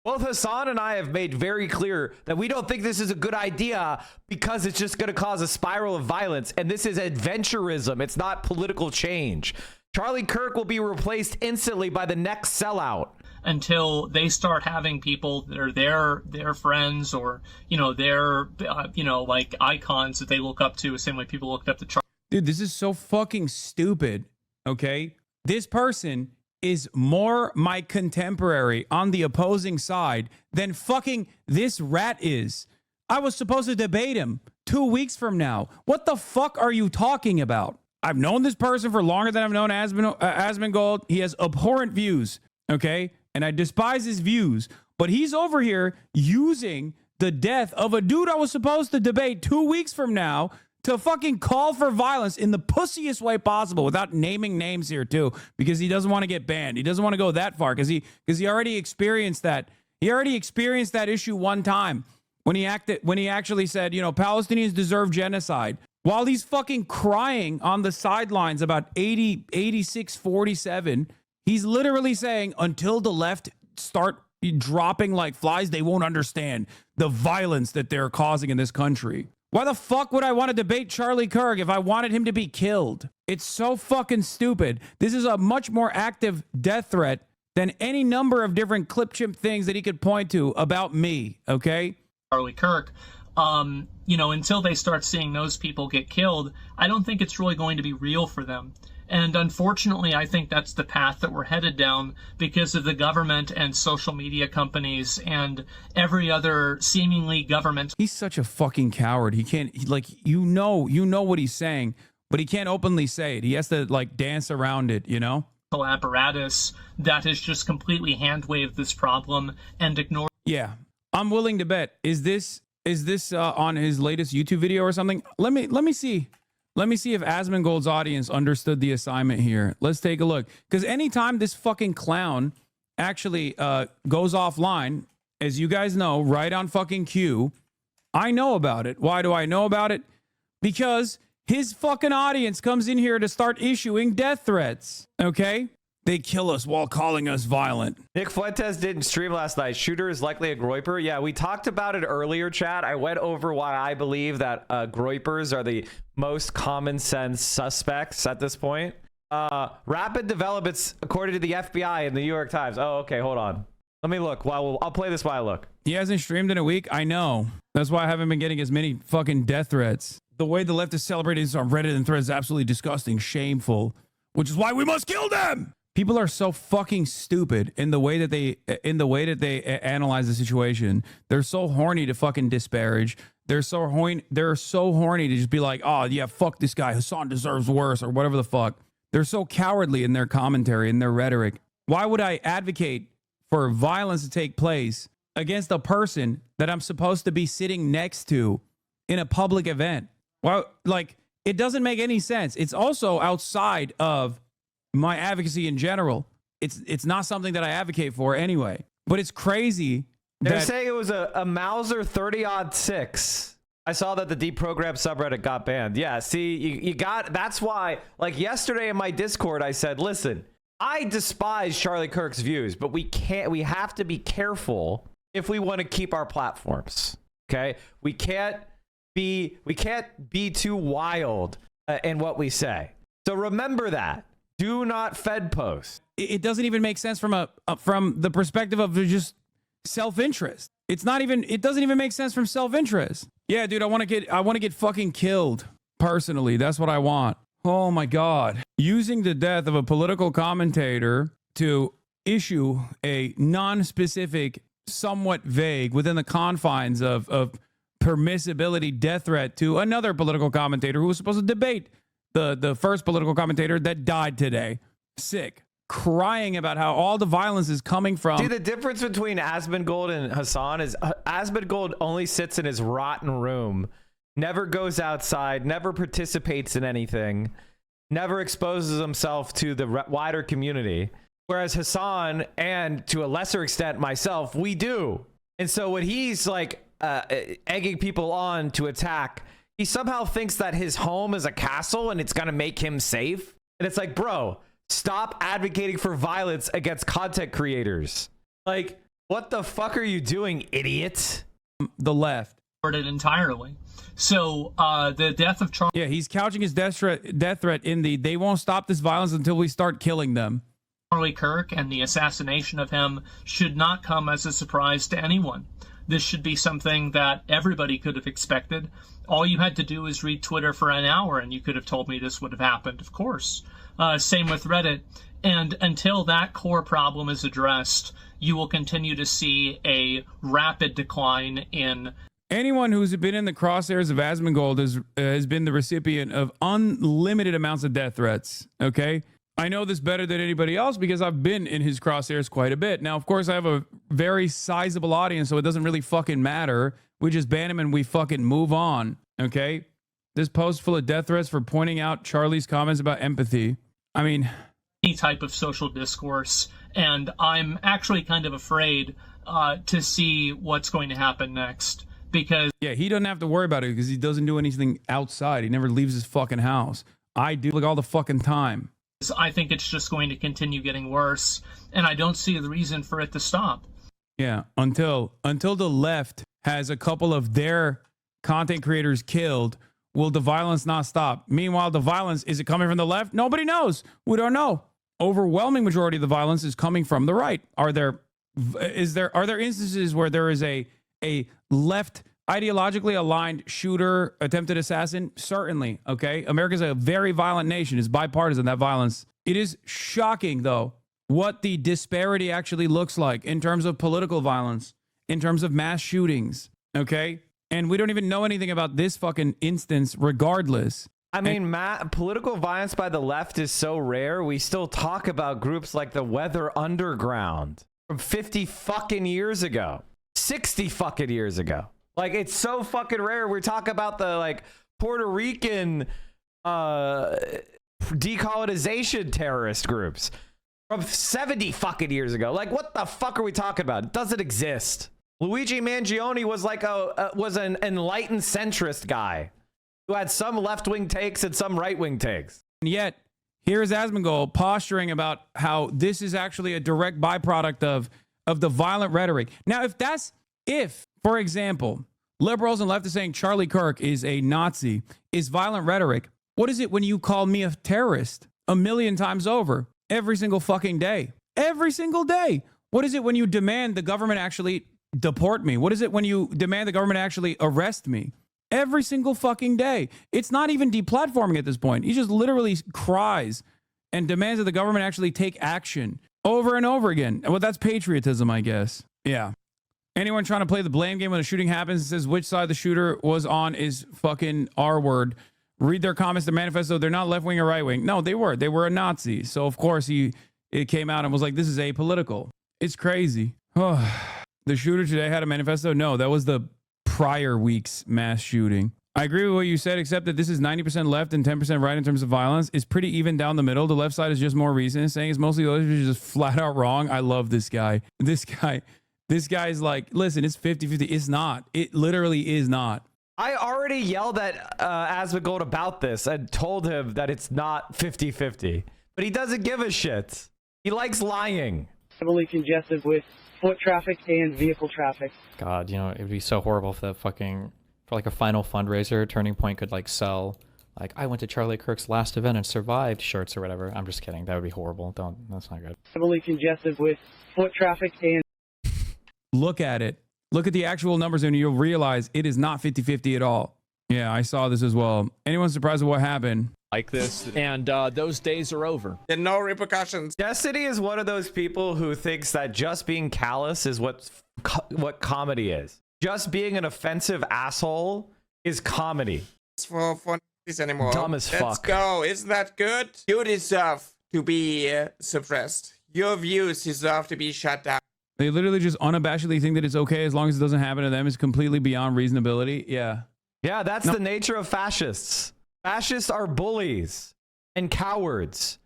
Both Hassan and I have made very clear that we don't think this is a good idea because it's just going to cause a spiral of violence. And this is adventurism. It's not political change. Charlie Kirk will be replaced instantly by the next sellout. Until they start having people that are their friends or, you know, their, you know, like icons that they look up to the same way people looked up to Charlie. Dude, this is so fucking stupid, okay? This person is more my contemporary on the opposing side than fucking this rat is. I was supposed to debate him 2 weeks from now. What the fuck are you talking about? I've known this person for longer than I've known Asmongold. He has abhorrent views, okay? And I despise his views. But he's over here using the death of a dude I was supposed to debate 2 weeks from now to fucking call for violence in the pussiest way possible without naming names here too, because he doesn't want to get banned. He doesn't want to go that far because he already experienced that. He already experienced that issue one time when he actually said, you know, Palestinians deserve genocide. While he's fucking crying on the sidelines about 86-47, he's literally saying until the left start dropping like flies, they won't understand the violence that they're causing in this country. Why the fuck would I want to debate Charlie Kirk if I wanted him to be killed? It's so fucking stupid. This is a much more active death threat than any number of different clip chimp things that he could point to about me, okay? Charlie Kirk, you know, until they start seeing those people get killed, I don't think it's really going to be real for them. And unfortunately, I think that's the path that we're headed down because of the government and social media companies and every other seemingly governmental. He's such a fucking coward. He can't, you know what he's saying, but he can't openly say it. He has to like dance around it, you know? Apparatus that has just completely hand-waved this problem and ignored. Yeah, I'm willing to bet. Is this on his latest YouTube video or something? Let me see. Let me see if Asmongold's audience understood the assignment here. Let's take a look. Because anytime this fucking clown actually goes offline, as you guys know, right on fucking cue, I know about it. Why do I know about it? Because his fucking audience comes in here to start issuing death threats. Okay? They kill us while calling us violent. Nick Fuentes didn't stream last night. Shooter is likely a groiper. Yeah, we talked about it earlier, chat. I went over why I believe that groipers are the most common sense suspects at this point. Rapid developments according to the FBI and the New York Times. Oh, okay, hold on. Let me look. I'll play this while I look. He hasn't streamed in a week. I know. That's why I haven't been getting as many fucking death threats. The way the left is celebrating this on Reddit and threads is absolutely disgusting, shameful, which is why we must kill them. People are so fucking stupid in the way that they analyze the situation. They're so horny to fucking disparage. They're so horny to just be like, oh yeah, fuck this guy. Hassan deserves worse or whatever the fuck. They're so cowardly in their commentary and their rhetoric. Why would I advocate for violence to take place against a person that I'm supposed to be sitting next to in a public event? Well, like, it doesn't make any sense. It's also outside of my advocacy in general. It's not something that I advocate for anyway. But it's crazy. They're saying it was a Mauser 30-06. I saw that the deprogrammed subreddit got banned. Yeah, see, you got, that's why, like yesterday in my Discord, I said, listen, I despise Charlie Kirk's views, but we have to be careful if we want to keep our platforms. Okay? We can't be too wild in what we say. So remember that. Do not Fed post. It doesn't even make sense from the perspective of just self-interest. It's not even, it doesn't even make sense from self-interest. Yeah, dude, I want to get fucking killed personally. That's what I want. Oh my God. Using the death of a political commentator to issue a non-specific, somewhat vague, within the confines of permissibility death threat to another political commentator who was supposed to debate the first political commentator that died today. Sick. Crying about how all the violence is coming from. See, the difference between Asmongold and Hassan is Asmongold only sits in his rotten room, never goes outside, never participates in anything, never exposes himself to the wider community. Whereas Hassan, and to a lesser extent myself, we do. And so when he's like egging people on to attack, he somehow thinks that his home is a castle and it's going to make him safe. And it's like, bro, stop advocating for violence against content creators. Like, what the fuck are you doing, idiot? The left. Entirely. So the death of Charlie. Yeah, he's couching his death threat in the they won't stop this violence until we start killing them. Charlie Kirk and the assassination of him should not come as a surprise to anyone. This should be something that everybody could have expected. All you had to do is read Twitter for an hour and you could have told me this would have happened, of course. Same with Reddit. And until that core problem is addressed, you will continue to see a rapid decline in... Anyone who's been in the crosshairs of Asmongold has been the recipient of unlimited amounts of death threats, okay? I know this better than anybody else because I've been in his crosshairs quite a bit. Now, of course, I have a very sizable audience, so it doesn't really fucking matter. We just ban him and we fucking move on, okay? This post full of death threats for pointing out Charlie's comments about empathy. I mean... any type of social discourse, and I'm actually kind of afraid to see what's going to happen next, because... yeah, he doesn't have to worry about it because he doesn't do anything outside. He never leaves his fucking house. I do, like, all the fucking time. I think it's just going to continue getting worse, and I don't see the reason for it to stop. Yeah, until the left has a couple of their content creators killed, will the violence not stop? Meanwhile, the violence, is it coming from the left? Nobody knows. We don't know. Overwhelming majority of the violence is coming from the right. Are there instances where there is a left ideologically aligned shooter, attempted assassin? Certainly. Okay. America's a very violent nation. It's bipartisan, that violence. It is shocking, though, what the disparity actually looks like in terms of political violence, in terms of mass shootings. Okay. And we don't even know anything about this fucking instance regardless. I mean, political violence by the left is so rare. We still talk about groups like the Weather Underground from 50 fucking years ago, 60 fucking years ago. Like, it's so fucking rare. We talk about the, like, Puerto Rican decolonization terrorist groups from 70 fucking years ago. Like, what the fuck are we talking about? It doesn't exist. Luigi Mangione was like an enlightened centrist guy who had some left-wing takes and some right-wing takes. And yet, here's Asmongold posturing about how this is actually a direct byproduct of the violent rhetoric. Now, if, for example, liberals and leftists saying Charlie Kirk is a Nazi, is violent rhetoric, what is it when you call me a terrorist 1,000,000 times over every single fucking day? Every single day. What is it when you demand the government actually deport me? What is it when you demand the government actually arrest me? Every single fucking day. It's not even deplatforming at this point. He just literally cries and demands that the government actually take action over and over again. Well, that's patriotism, I guess. Yeah. Anyone trying to play the blame game when a shooting happens and says which side the shooter was on is fucking R-word. Read their comments, the manifesto. They're not left-wing or right-wing. No, they were. They were a Nazi. So, of course, it came out and was like, this is apolitical. It's crazy. The shooter today had a manifesto? No, that was the prior week's mass shooting. I agree with what you said, except that this is 90% left and 10% right in terms of violence. It's pretty even down the middle. The left side is just more recent. Saying it's mostly those who are just flat out wrong. I love this guy. This guy's like, listen, it's 50-50. It's not. It literally is not. I already yelled at Asmongold about this and told him that it's not 50-50. But he doesn't give a shit. He likes lying. Heavily congested with foot traffic and vehicle traffic. God, you know, it would be so horrible if for like a final fundraiser, Turning Point could like sell, like, I went to Charlie Kirk's last event and survived shirts or whatever. I'm just kidding. That would be horrible. That's not good. Heavily congested with foot traffic and... look at it. Look at the actual numbers and you'll realize it is not 50-50 at all. Yeah, I saw this as well. Anyone surprised at what happened? Like this, and those days are over. And no repercussions. Destiny is one of those people who thinks that just being callous is what comedy is. Just being an offensive asshole is comedy. It's for this anymore. Dumb as fuck. Let's go. Isn't that good? You deserve to be suppressed. Your views deserve to be shut down. They literally just unabashedly think that it's okay as long as it doesn't happen to them. It's completely beyond reasonability. Yeah. Yeah, that's the nature of fascists. Fascists are bullies and cowards.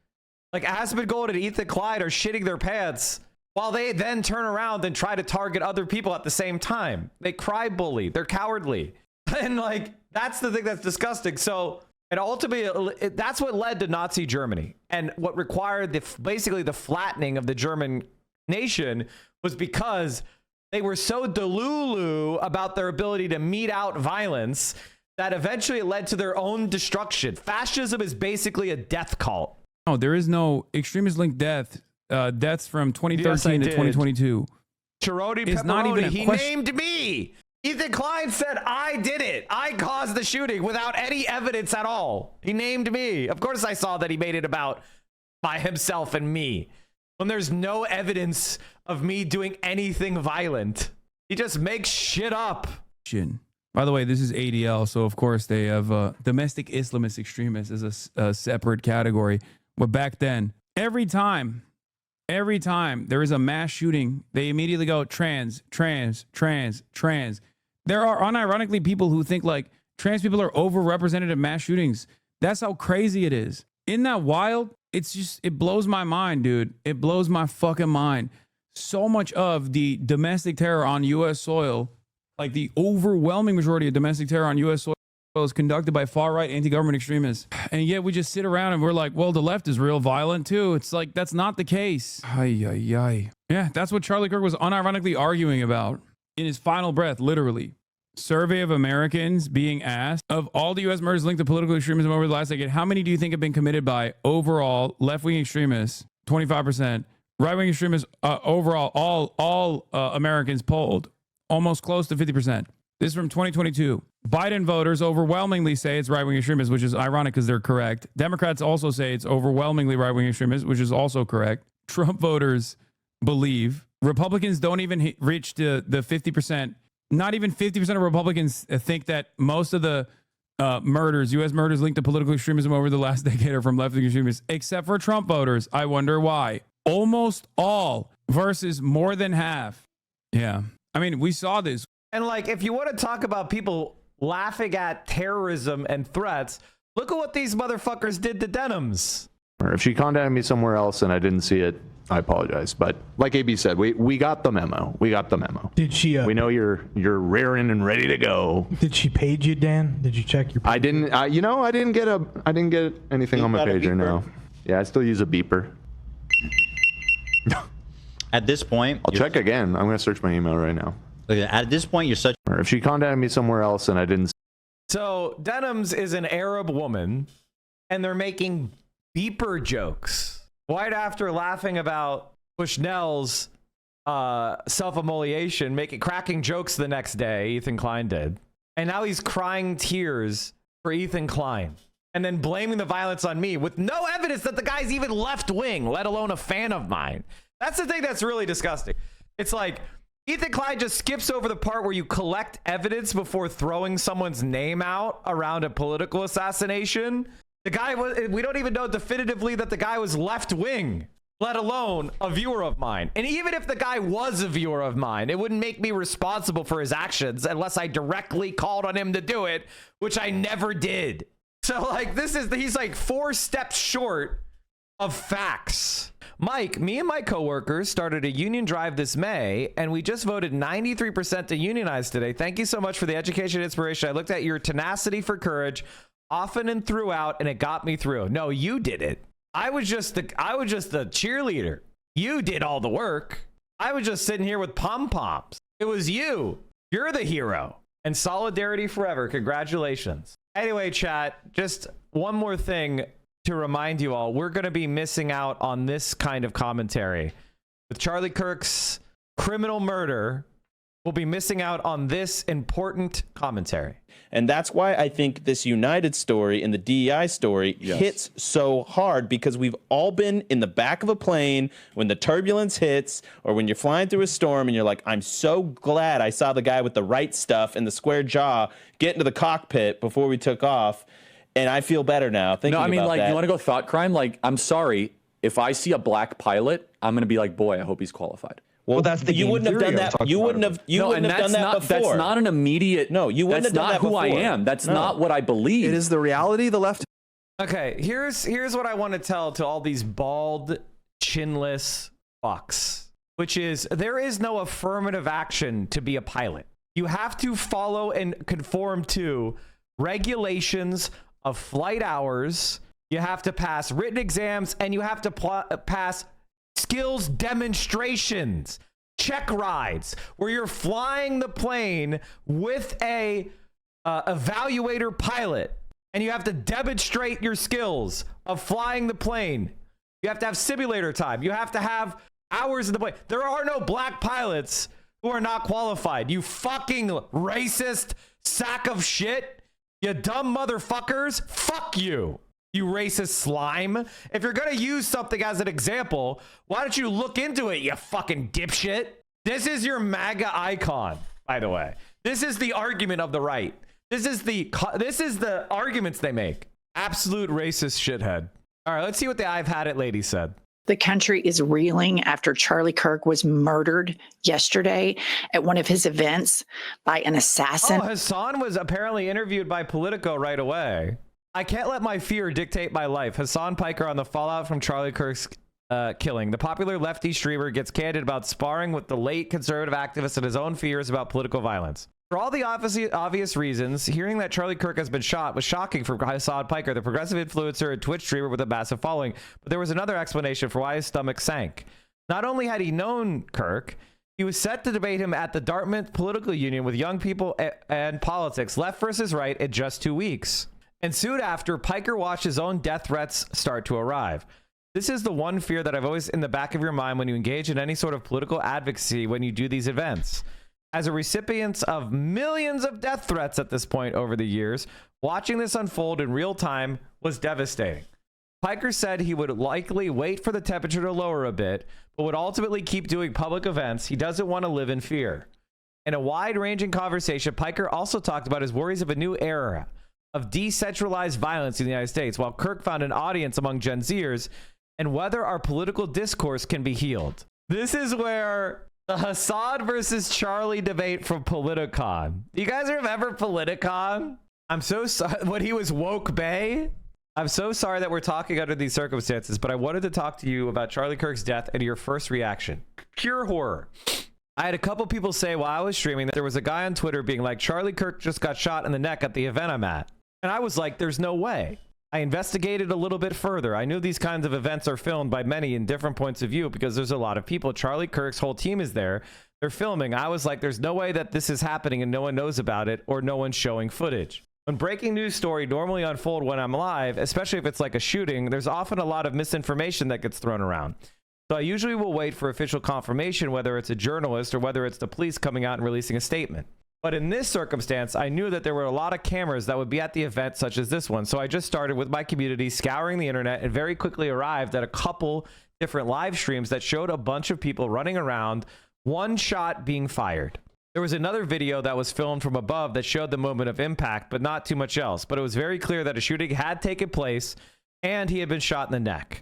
Like Asmongold and Ethan Klein are shitting their pants while they then turn around and try to target other people at the same time. They cry bully. They're cowardly. And like, that's the thing that's disgusting. So, and ultimately, that's what led to Nazi Germany. And what required basically the flattening of the German nation was because they were so delulu about their ability to mete out violence that eventually it led to their own destruction. Fascism is basically a death cult. No, there is no extremist linked deaths from 2013 to 2022. Chironi It's not even a he question. named me. Ethan Klein said I did it. I caused the shooting without any evidence at all. He named me. Of course I saw that he made it about by himself and me. When there's no evidence of me doing anything violent. He just makes shit up. By the way, this is ADL, so of course they have domestic Islamist extremists as a separate category. But back then, every time there is a mass shooting, they immediately go trans. There are unironically people who think like trans people are overrepresented in mass shootings. That's how crazy it is. Isn't that wild? It's just, it blows my mind, dude. It blows my fucking mind. So much of the domestic terror on U.S. soil, like the overwhelming majority of domestic terror on U.S. soil is conducted by far-right anti-government extremists. And yet we just sit around and we're like, well, the left is real violent too. It's like, that's not the case. Ay, ay, ay. Yeah, that's what Charlie Kirk was unironically arguing about in his final breath, literally. Survey of Americans being asked, of all the U.S. murders linked to political extremism over the last decade, how many do you think have been committed by overall left-wing extremists? 25%. Right-wing extremists overall, all Americans polled, almost close to 50%. This is from 2022. Biden voters overwhelmingly say it's right-wing extremists, which is ironic because they're correct. Democrats also say it's overwhelmingly right-wing extremists, which is also correct. Trump voters believe. Republicans don't even reach the 50%. Not even 50% of Republicans think that most of the murders, U.S. murders linked to political extremism over the last decade are from left-wing extremists, except for Trump voters. I wonder why. Almost all versus more than half. Yeah. I mean, we saw this. And like, if you want to talk about people laughing at terrorism and threats, look at what these motherfuckers did to Denims. If she contacted me somewhere else and I didn't see it, I apologize. But like AB said, we got the memo. We got the memo. Did she? We know you're rearing and ready to go. Did she page you, Dan? Did you check your? I didn't. I didn't get anything on my pager. No. Yeah, I still use a beeper. At this point, I'll check again. I'm gonna search my email right now. At this point, you're such. If she contacted me somewhere else and I didn't. So Denims is an Arab woman, and they're making beeper jokes right after laughing about Bushnell's self-immolation, cracking jokes the next day. Ethan Klein did, and now he's crying tears for Ethan Klein, and then blaming the violence on me with no evidence that the guy's even left-wing, let alone a fan of mine. That's the thing that's really disgusting. It's like Ethan Klein just skips over the part where you collect evidence before throwing someone's name out around a political assassination. The guy we don't even know definitively that the guy was left-wing, let alone a viewer of mine. And even if the guy was a viewer of mine, it wouldn't make me responsible for his actions unless I directly called on him to do it, which I never did. So like, he's like 4 steps short of facts. Mike, me and my coworkers started a union drive this May, and we just voted 93% to unionize today. Thank you so much for the education and inspiration. I looked at your tenacity for courage often and throughout, and it got me through. No, you did it. I was just the cheerleader. You did all the work. I was just sitting here with pom-poms. It was you. You're the hero. And solidarity forever. Congratulations. Anyway, chat, just one more thing to remind you all, we're going to be missing out on this kind of commentary with Charlie Kirk's criminal murder will be missing out on this important commentary. And that's why I think this United story and the DEI story hits so hard, because we've all been in the back of a plane when the turbulence hits, or when you're flying through a storm and you're like, I'm so glad I saw the guy with the right stuff and the square jaw get into the cockpit before we took off. And I feel better now thinking about that. No, I mean, like, you want to go thought crime? Like, I'm sorry. If I see a black pilot, I'm going to be like, boy, I hope he's qualified. Well, that's the you wouldn't have done that. You wouldn't have. You wouldn't have done that before. That's not an immediate. No, you wouldn't have done that before. That's not who I am. That's not what I believe. It is the reality. The left. Okay, here's what I want to tell to all these bald, chinless fucks, which is there is no affirmative action to be a pilot. You have to follow and conform to regulations of flight hours. You have to pass written exams, and you have to pass skills demonstrations, check rides, where you're flying the plane with a evaluator pilot, and you have to demonstrate your skills of flying the plane. You have to have simulator time. You have to have hours in the plane. There are no black pilots who are not qualified. You fucking racist sack of shit. You dumb motherfuckers. Fuck you. You racist slime. If you're going to use something as an example, why don't you look into it, you fucking dipshit? This is your MAGA icon, by the way. This is the argument of the right. This is the arguments they make. Absolute racist shithead. All right, let's see what the I've had it lady said. The country is reeling after Charlie Kirk was murdered yesterday at one of his events by an assassin. Oh, Hassan was apparently interviewed by Politico right away. I can't let my fear dictate my life. Hassan Piker on the fallout from Charlie Kirk's killing. The popular lefty streamer gets candid about sparring with the late conservative activist and his own fears about political violence. For all the obvious reasons, hearing that Charlie Kirk has been shot was shocking for Hassan Piker, the progressive influencer and Twitch streamer with a massive following. But there was another explanation for why his stomach sank. Not only had he known Kirk, he was set to debate him at the Dartmouth Political Union with young people and politics, left versus right, in just 2 weeks. And soon after, Piker watched his own death threats start to arrive. This is the one fear that I've always in the back of your mind when you engage in any sort of political advocacy when you do these events. As a recipient of millions of death threats at this point over the years, watching this unfold in real time was devastating. Piker said he would likely wait for the temperature to lower a bit, but would ultimately keep doing public events. He doesn't want to live in fear. In a wide-ranging conversation, Piker also talked about his worries of a new era of decentralized violence in the United States, while Kirk found an audience among Gen Zers, and whether our political discourse can be healed. This is where the Hassan versus Charlie debate from Politicon. Do you guys remember Politicon? I'm so sorry when he was woke Bay. I'm so sorry that we're talking under these circumstances, but I wanted to talk to you about Charlie Kirk's death and your first reaction. Pure horror. I had a couple people say while I was streaming that there was a guy on Twitter being like, Charlie Kirk just got shot in the neck at the event I'm at. And I was like, there's no way. I investigated a little bit further. I knew these kinds of events are filmed by many in different points of view because there's a lot of people. Charlie Kirk's whole team is there. They're filming. I was like, there's no way that this is happening and no one knows about it or no one's showing footage. When breaking news story normally unfold when I'm live, especially if it's like a shooting, there's often a lot of misinformation that gets thrown around. So I usually will wait for official confirmation, whether it's a journalist or whether it's the police coming out and releasing a statement. But in this circumstance, I knew that there were a lot of cameras that would be at the event, such as this one. So I just started with my community scouring the internet and very quickly arrived at a couple different live streams that showed a bunch of people running around, one shot being fired. There was another video that was filmed from above that showed the moment of impact, but not too much else. But it was very clear that a shooting had taken place and he had been shot in the neck.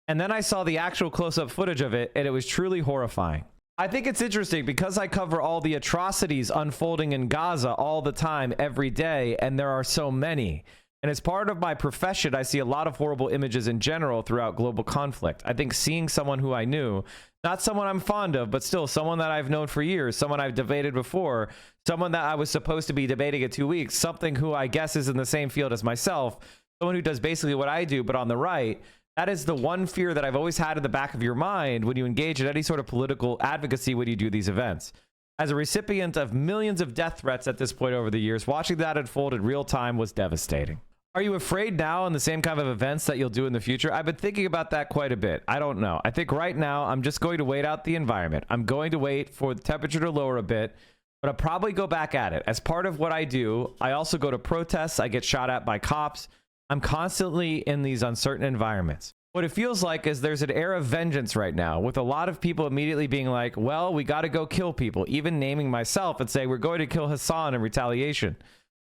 And then I saw the actual close-up footage of it, and it was truly horrifying. I think it's interesting because I cover all the atrocities unfolding in Gaza all the time, every day, and there are so many. And as part of my profession, I see a lot of horrible images in general throughout global conflict. I think seeing someone who I knew, not someone I'm fond of, but still someone that I've known for years, someone I've debated before, someone that I was supposed to be debating in 2 weeks, something who I guess is in the same field as myself, someone who does basically what I do, but on the right. That is the one fear that I've always had in the back of your mind when you engage in any sort of political advocacy when you do these events. As a recipient of millions of death threats at this point over the years, watching that unfold in real time was devastating. Are you afraid now in the same kind of events that you'll do in the future? I've been thinking about that quite a bit. I don't know. I think right now I'm just going to wait out the environment. I'm going to wait for the temperature to lower a bit, but I'll probably go back at it. As part of what I do, I also go to protests. I get shot at by cops. I'm constantly in these uncertain environments. What it feels like is there's an air of vengeance right now, with a lot of people immediately being like, well, we got to go kill people, even naming myself and say we're going to kill Hassan in retaliation.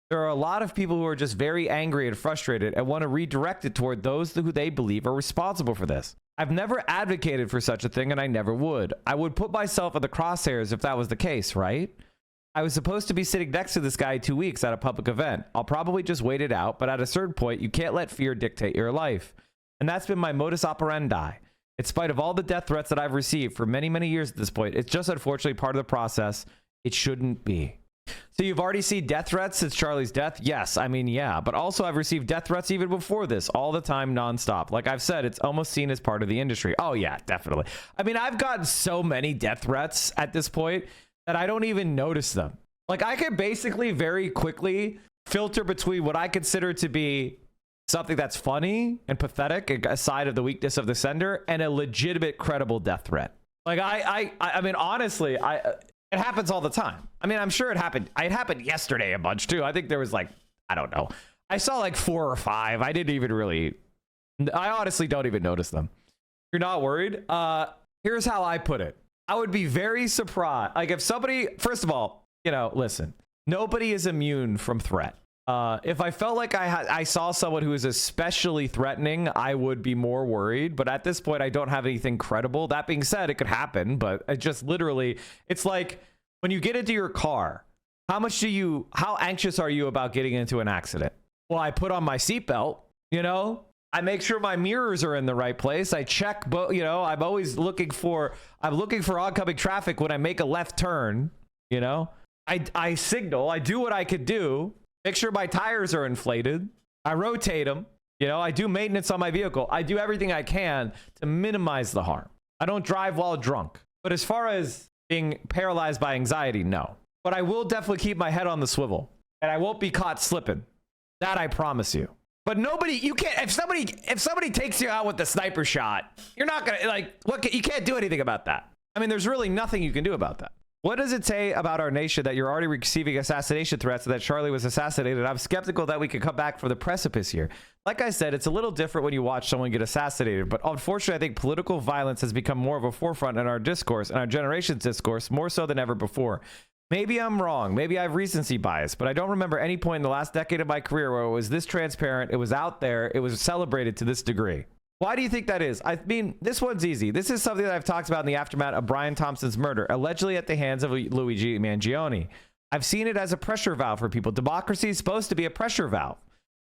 There are a lot of people who are just very angry and frustrated and want to redirect it toward those who they believe are responsible for this. I've never advocated for such a thing, and I never would. I would put myself in the crosshairs if that was the case, right? I was supposed to be sitting next to this guy 2 weeks at a public event. I'll probably just wait it out, but at a certain point, you can't let fear dictate your life. And that's been my modus operandi. In spite of all the death threats that I've received for many, many years at this point, it's just unfortunately part of the process. It shouldn't be. So you've already seen death threats since Charlie's death? Yes, I mean, yeah. But also I've received death threats even before this, all the time, nonstop. Like I've said, it's almost seen as part of the industry. Oh yeah, definitely. I mean, I've gotten so many death threats at this point that I don't even notice them. Like I can basically very quickly filter between what I consider to be something that's funny and pathetic, aside of the weakness of the sender, and a legitimate, credible death threat. Like I mean, honestly, it happens all the time. I mean, I'm sure it happened. It happened yesterday a bunch too. I think there was like, I don't know. I saw like 4 or 5. I didn't even really, I honestly don't even notice them. You're not worried? Here's how I put it. I would be very surprised. Like if somebody, first of all, you know, listen, nobody is immune from threat. If I felt like I saw someone who was especially threatening, I would be more worried. But at this point, I don't have anything credible. That being said, it could happen. But it just literally, it's like when you get into your car, how anxious are you about getting into an accident? Well, I put on my seatbelt, you know, I make sure my mirrors are in the right place. I check, you know, I'm always looking for oncoming traffic when I make a left turn, you know, I signal, I do what I could do. Make sure my tires are inflated. I rotate them. You know, I do maintenance on my vehicle. I do everything I can to minimize the harm. I don't drive while drunk. But as far as being paralyzed by anxiety, no. But I will definitely keep my head on the swivel. And I won't be caught slipping. That I promise you. But nobody, you can't, if somebody takes you out with the sniper shot, you're not going to, like, you can't do anything about that. I mean, there's really nothing you can do about that. What does it say about our nation that you're already receiving assassination threats and that Charlie was assassinated? I'm skeptical that we could come back from the precipice here. Like I said, it's a little different when you watch someone get assassinated, but unfortunately, I think political violence has become more of a forefront in our discourse and our generation's discourse, more so than ever before. Maybe I'm wrong. Maybe I have recency bias, but I don't remember any point in the last decade of my career where it was this transparent, it was out there, it was celebrated to this degree. Why do you think that is? I mean, this one's easy. This is something that I've talked about in the aftermath of Brian Thompson's murder, allegedly at the hands of Luigi Mangione. I've seen it as a pressure valve for people. Democracy is supposed to be a pressure valve.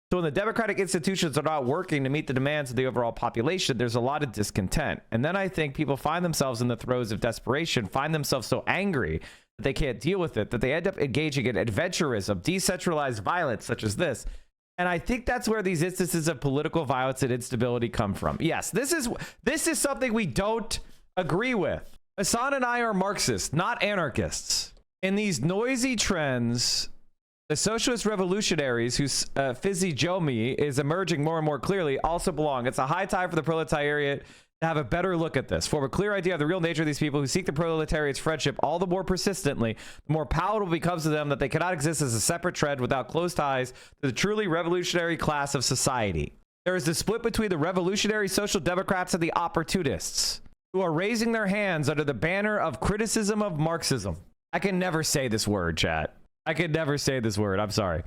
So when the democratic institutions are not working to meet the demands of the overall population, there's a lot of discontent. And then I think people find themselves in the throes of desperation, find themselves so angry that they can't deal with it, that they end up engaging in adventurism, decentralized violence such as this. And I think that's where these instances of political violence and instability come from. Yes, this is something we don't agree with. Hassan and I are Marxists, not anarchists. In these noisy trends, the socialist revolutionaries whose physiognomy is emerging more and more clearly also belong. It's a high time for the proletariat to have a better look at this, form a clear idea of the real nature of these people who seek the proletariat's friendship all the more persistently, the more palatable it becomes to them that they cannot exist as a separate trend without close ties to the truly revolutionary class of society. There is a split between the revolutionary social democrats and the opportunists, who are raising their hands under the banner of criticism of Marxism. I can never say this word, chat. I can never say this word. I'm sorry.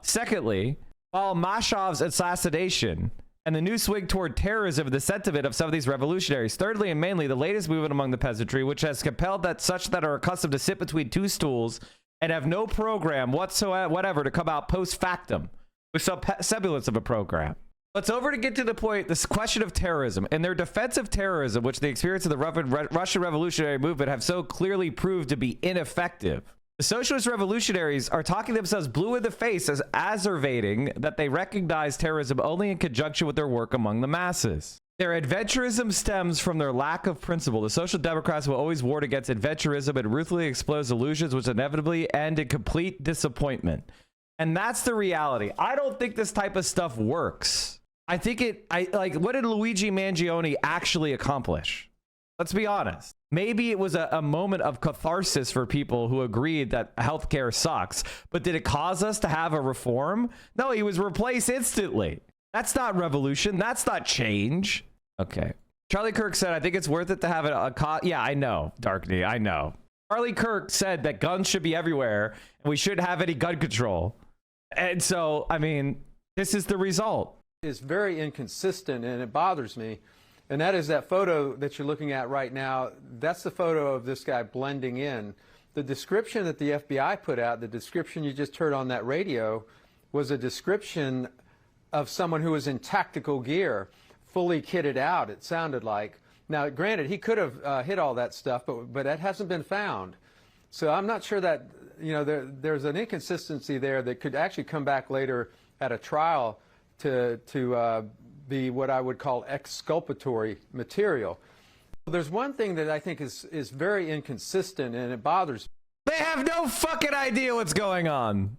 Secondly, while Mashov's assassination and the new swing toward terrorism and the sentiment of some of these revolutionaries. Thirdly, and mainly, the latest movement among the peasantry, which has compelled that such that are accustomed to sit between two stools and have no program whatsoever to come out post factum with some semblance of a program. Let's over to get to the point, this question of terrorism and their defense of terrorism, which the experience of the Russian revolutionary movement have so clearly proved to be ineffective. The socialist revolutionaries are talking themselves blue in the face as asservating that they recognize terrorism only in conjunction with their work among the masses. Their adventurism stems from their lack of principle. The social democrats will always ward against adventurism and ruthlessly expose illusions which inevitably end in complete disappointment. And that's the reality. I don't think this type of stuff works. I think what did Luigi Mangione actually accomplish? Let's be honest. Maybe it was a moment of catharsis for people who agreed that healthcare sucks, but did it cause us to have a reform? No, he was replaced instantly. That's not revolution. That's not change. Okay. Charlie Kirk said, I think it's worth it to have yeah, I know, Darkney, I know. Charlie Kirk said that guns should be everywhere and we shouldn't have any gun control. And so, I mean, this is the result. Is very inconsistent and it bothers me. And that is that photo that you're looking at right now. That's the photo of this guy blending in. The description that the FBI put out, the description you just heard on that radio, was a description of someone who was in tactical gear, fully kitted out, it sounded like. Now, granted, he could have hit all that stuff, but that hasn't been found. So I'm not sure that, you know, there's an inconsistency there that could actually come back later at a trial to be what I would call exculpatory material. There's one thing that I think is very inconsistent and it bothers me. They have no fucking idea what's going on.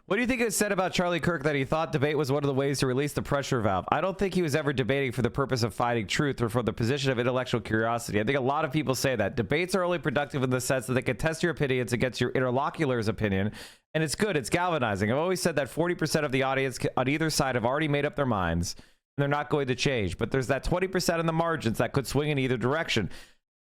What do you think it said about Charlie Kirk that he thought debate was one of the ways to release the pressure valve? I don't think he was ever debating for the purpose of finding truth or for the position of intellectual curiosity. I think a lot of people say that. Debates are only productive in the sense that they can test your opinions against your interlocutor's opinion, and it's good, it's galvanizing. I've always said that 40% of the audience on either side have already made up their minds, and they're not going to change. But there's that 20% in the margins that could swing in either direction.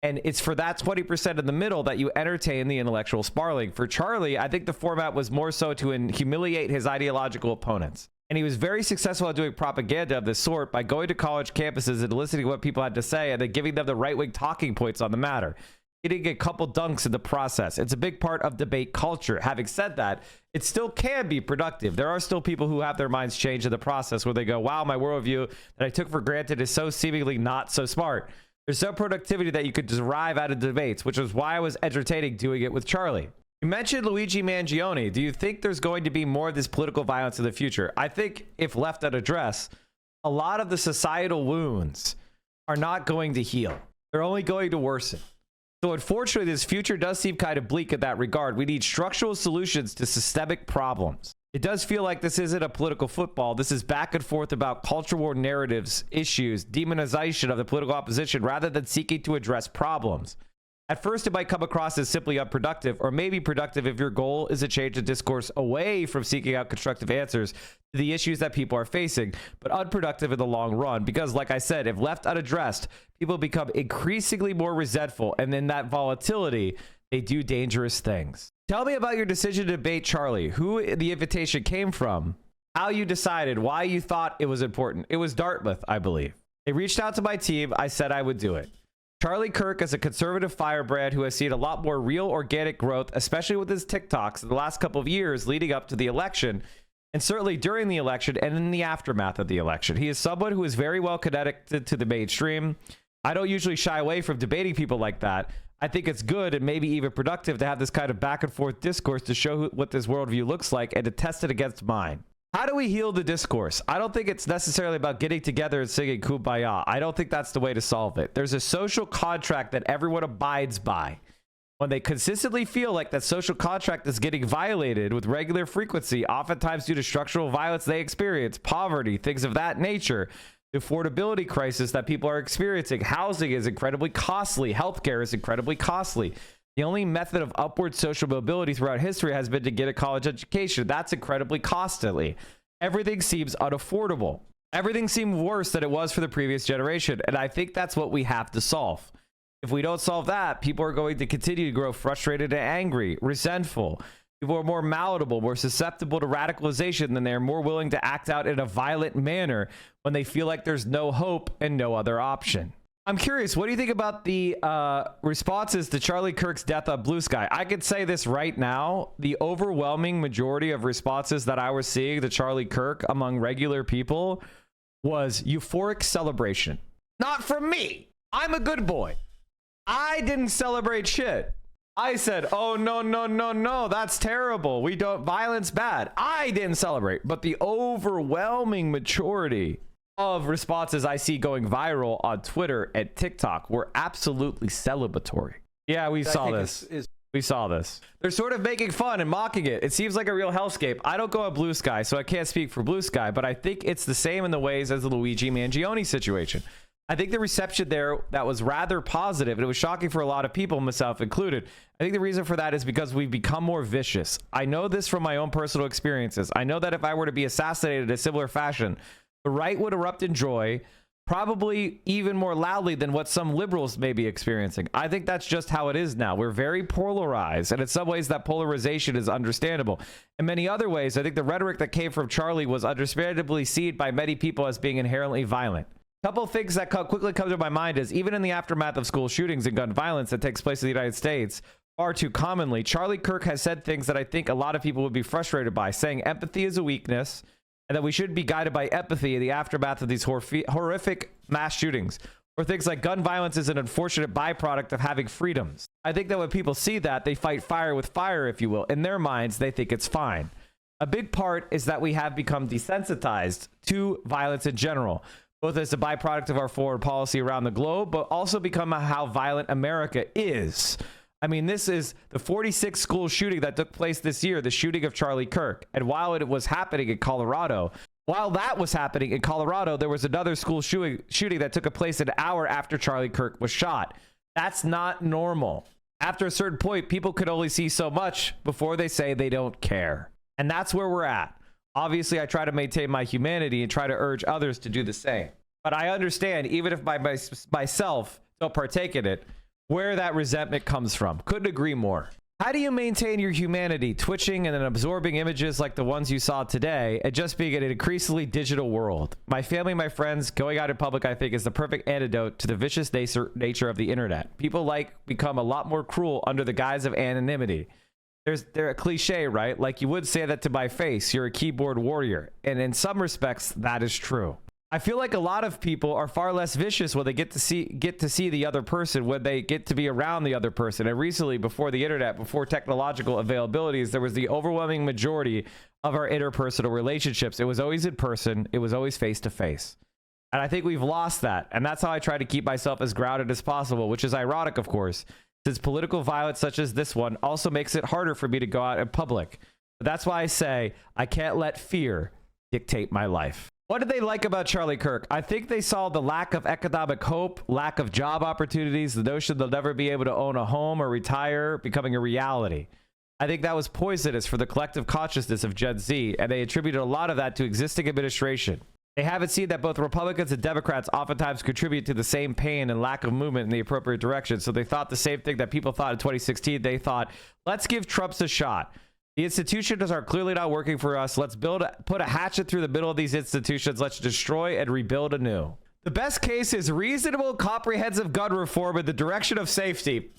And it's for that 20% in the middle that you entertain the intellectual sparring. For Charlie, I think the format was more so to humiliate his ideological opponents. And he was very successful at doing propaganda of this sort by going to college campuses and listening to what people had to say and then giving them the right-wing talking points on the matter. Getting a couple dunks in the process. It's a big part of debate culture. Having said that, it still can be productive. There are still people who have their minds changed in the process where they go, wow, my worldview that I took for granted is so seemingly not so smart. There's no productivity that you could derive out of debates, which is why I was entertaining doing it with Charlie. You mentioned Luigi Mangione. Do you think there's going to be more of this political violence in the future? I think if left unaddressed, a lot of the societal wounds are not going to heal. They're only going to worsen. So unfortunately, this future does seem kind of bleak in that regard. We need structural solutions to systemic problems. It does feel like this isn't a political football. This is back and forth about culture war narratives, issues, demonization of the political opposition rather than seeking to address problems. At first, it might come across as simply unproductive, or maybe productive if your goal is to change the discourse away from seeking out constructive answers to the issues that people are facing, but unproductive in the long run. Because, like I said, if left unaddressed, people become increasingly more resentful, and in that volatility, they do dangerous things. Tell me about your decision to debate Charlie, who the invitation came from, how you decided, why you thought it was important. It was Dartmouth, I believe. They reached out to my team. I said I would do it. Charlie Kirk is a conservative firebrand who has seen a lot more real organic growth, especially with his TikToks in the last couple of years leading up to the election, and certainly during the election and in the aftermath of the election. He is someone who is very well connected to the mainstream. I don't usually shy away from debating people like that. I think it's good and maybe even productive to have this kind of back and forth discourse to show what this worldview looks like and to test it against mine. How do we heal the discourse? I don't think it's necessarily about getting together and singing Kumbaya. I don't think that's the way to solve it. There's a social contract that everyone abides by. When they consistently feel like that social contract is getting violated with regular frequency, oftentimes due to structural violence they experience, poverty, things of that nature, the affordability crisis that people are experiencing, housing is incredibly costly, healthcare is incredibly costly. The only method of upward social mobility throughout history has been to get a college education. That's incredibly costly. Everything seems unaffordable. Everything seemed worse than it was for the previous generation. And I think that's what we have to solve. If we don't solve that, people are going to continue to grow frustrated and angry, resentful. People are more malleable, more susceptible to radicalization, than they're more willing to act out in a violent manner when they feel like there's no hope and no other option. I'm curious, what do you think about the responses to Charlie Kirk's death on Blue Sky? I could say this right now. The overwhelming majority of responses that I was seeing to Charlie Kirk among regular people was euphoric celebration. Not from me. I'm a good boy. I didn't celebrate shit. I said, oh, no, that's terrible. We don't, violence bad. I didn't celebrate. But the overwhelming majority of responses I see going viral on Twitter and TikTok were absolutely celebratory. Yeah, we saw this. We saw this. They're sort of making fun and mocking it. It seems like a real hellscape. I don't go on Blue Sky, so I can't speak for Blue Sky, but I think it's the same in the ways as the Luigi Mangione situation. I think the reception there, that was rather positive, and it was shocking for a lot of people, myself included. I think the reason for that is because we've become more vicious. I know this from my own personal experiences. I know that if I were to be assassinated in a similar fashion, the right would erupt in joy, probably even more loudly than what some liberals may be experiencing. I think that's just how it is now. We're very polarized, and in some ways that polarization is understandable. In many other ways, I think the rhetoric that came from Charlie was understandably seen by many people as being inherently violent. A couple of things that quickly come to my mind is, even in the aftermath of school shootings and gun violence that takes place in the United States, far too commonly, Charlie Kirk has said things that I think a lot of people would be frustrated by, saying empathy is a weakness, and that we should be guided by empathy in the aftermath of these horrific mass shootings, or things like gun violence is an unfortunate byproduct of having freedoms. I think that when people see that, they fight fire with fire, if you will. In their minds, they think it's fine. A big part is that we have become desensitized to violence in general, both as a byproduct of our foreign policy around the globe, but also become how violent America is. I mean, this is the 46th school shooting that took place this year, the shooting of Charlie Kirk. And while it was happening in Colorado, there was another school shooting that took place an hour after Charlie Kirk was shot. That's not normal. After a certain point, people could only see so much before they say they don't care. And that's where we're at. Obviously, I try to maintain my humanity and try to urge others to do the same. But I understand, even if myself don't partake in it, where that resentment comes from. Couldn't agree more. How do you maintain your humanity, twitching and then absorbing images like the ones you saw today, and just being in an increasingly digital world? My family, my friends, going out in public, I think, is the perfect antidote to the vicious nature of the internet. People become a lot more cruel under the guise of anonymity. They're a cliche, right? Like, you would say that to my face, you're a keyboard warrior. And in some respects, that is true. I feel like a lot of people are far less vicious when they get to see the other person, when they get to be around the other person. And recently, before the internet, before technological availabilities, there was the overwhelming majority of our interpersonal relationships. It was always in person. It was always face to face. And I think we've lost that. And that's how I try to keep myself as grounded as possible, which is ironic, of course, since political violence such as this one also makes it harder for me to go out in public. But that's why I say I can't let fear dictate my life. What did they like about Charlie Kirk? I think they saw the lack of economic hope, lack of job opportunities, the notion they'll never be able to own a home or retire becoming a reality. I think that was poisonous for the collective consciousness of Gen Z, and they attributed a lot of that to existing administration. They haven't seen that both Republicans and Democrats oftentimes contribute to the same pain and lack of movement in the appropriate direction. So they thought the same thing that people thought in 2016. They thought, let's give Trump a shot. The institutions are clearly not working for us. Let's put a hatchet through the middle of these institutions. Let's destroy and rebuild anew. The best case is reasonable, comprehensive gun reform in the direction of safety.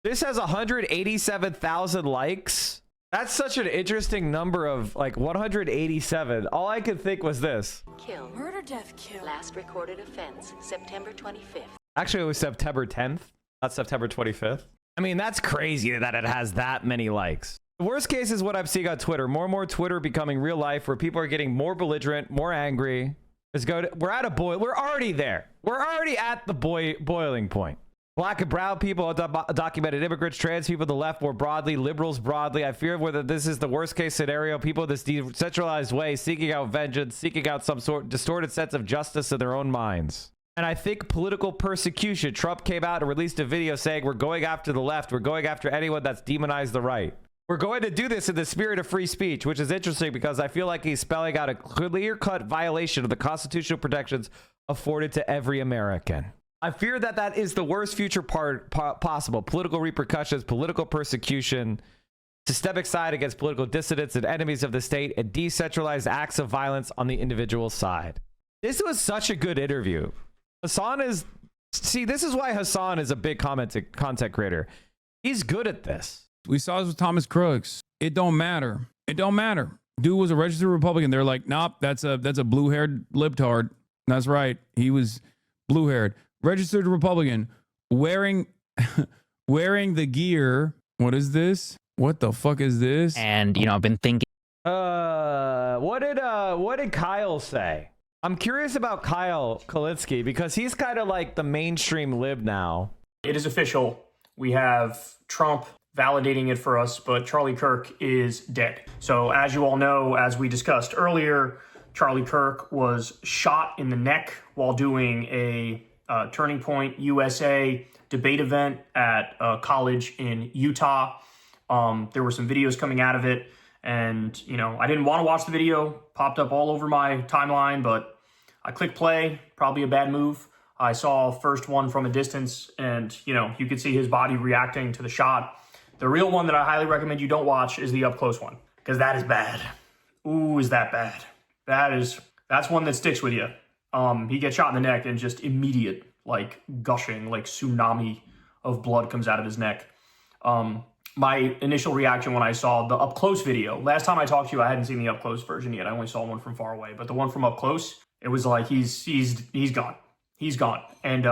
This has 187,000 likes. That's such an interesting number of, like, 187. All I could think was this. Kill. Murder, death, kill. Last recorded offense, September 25th. Actually, it was September 10th, not September 25th. I mean, that's crazy that it has that many likes. The worst case is what I'm seeing on Twitter. More and more Twitter becoming real life, where people are getting more belligerent, more angry. We're at a boil. We're already there. We're already at the boiling point. Black and brown people, undocumented immigrants, trans people, the left more broadly, liberals broadly. I fear whether this is the worst case scenario, people in this decentralized way, seeking out vengeance, seeking out some sort of distorted sense of justice in their own minds. And I think political persecution. Trump came out and released a video saying we're going after the left. We're going after anyone that's demonized the right. We're going to do this in the spirit of free speech, which is interesting because I feel like he's spelling out a clear-cut violation of the constitutional protections afforded to every American. I fear that that is the worst future possible. Political repercussions, political persecution, systemic side against political dissidents and enemies of the state, and decentralized acts of violence on the individual side. This was such a good interview. Hassan is... See, this is why Hassan is a big content creator. He's good at this. We saw this with Thomas Crooks. It don't matter. It don't matter. Dude was a registered Republican. They're like, nope, that's a blue-haired libtard. That's right. He was blue-haired. Registered Republican, wearing the gear. What is this? What the fuck is this? And I've been thinking. What did Kyle say? I'm curious about Kyle Kalinske because he's kind of like the mainstream lib now. It is official. we have Trump validating it for us, but Charlie Kirk is dead. So as you all know, as we discussed earlier, Charlie Kirk was shot in the neck while doing a Turning Point USA debate event at a college in Utah. There were some videos coming out of it, and I didn't want to watch the video. Popped up all over my timeline, but I clicked play. Probably a bad move. I saw first one from a distance, and you could see his body reacting to the shot. The real one that I highly recommend you don't watch is the up close one, because that is bad. Ooh, is that bad? That's one that sticks with you. He gets shot in the neck and just immediate, like gushing, like tsunami of blood comes out of his neck. My initial reaction when I saw the up close video, last time I talked to you, I hadn't seen the up close version yet. I only saw one from far away, but the one from up close, it was like he's gone. He's gone. And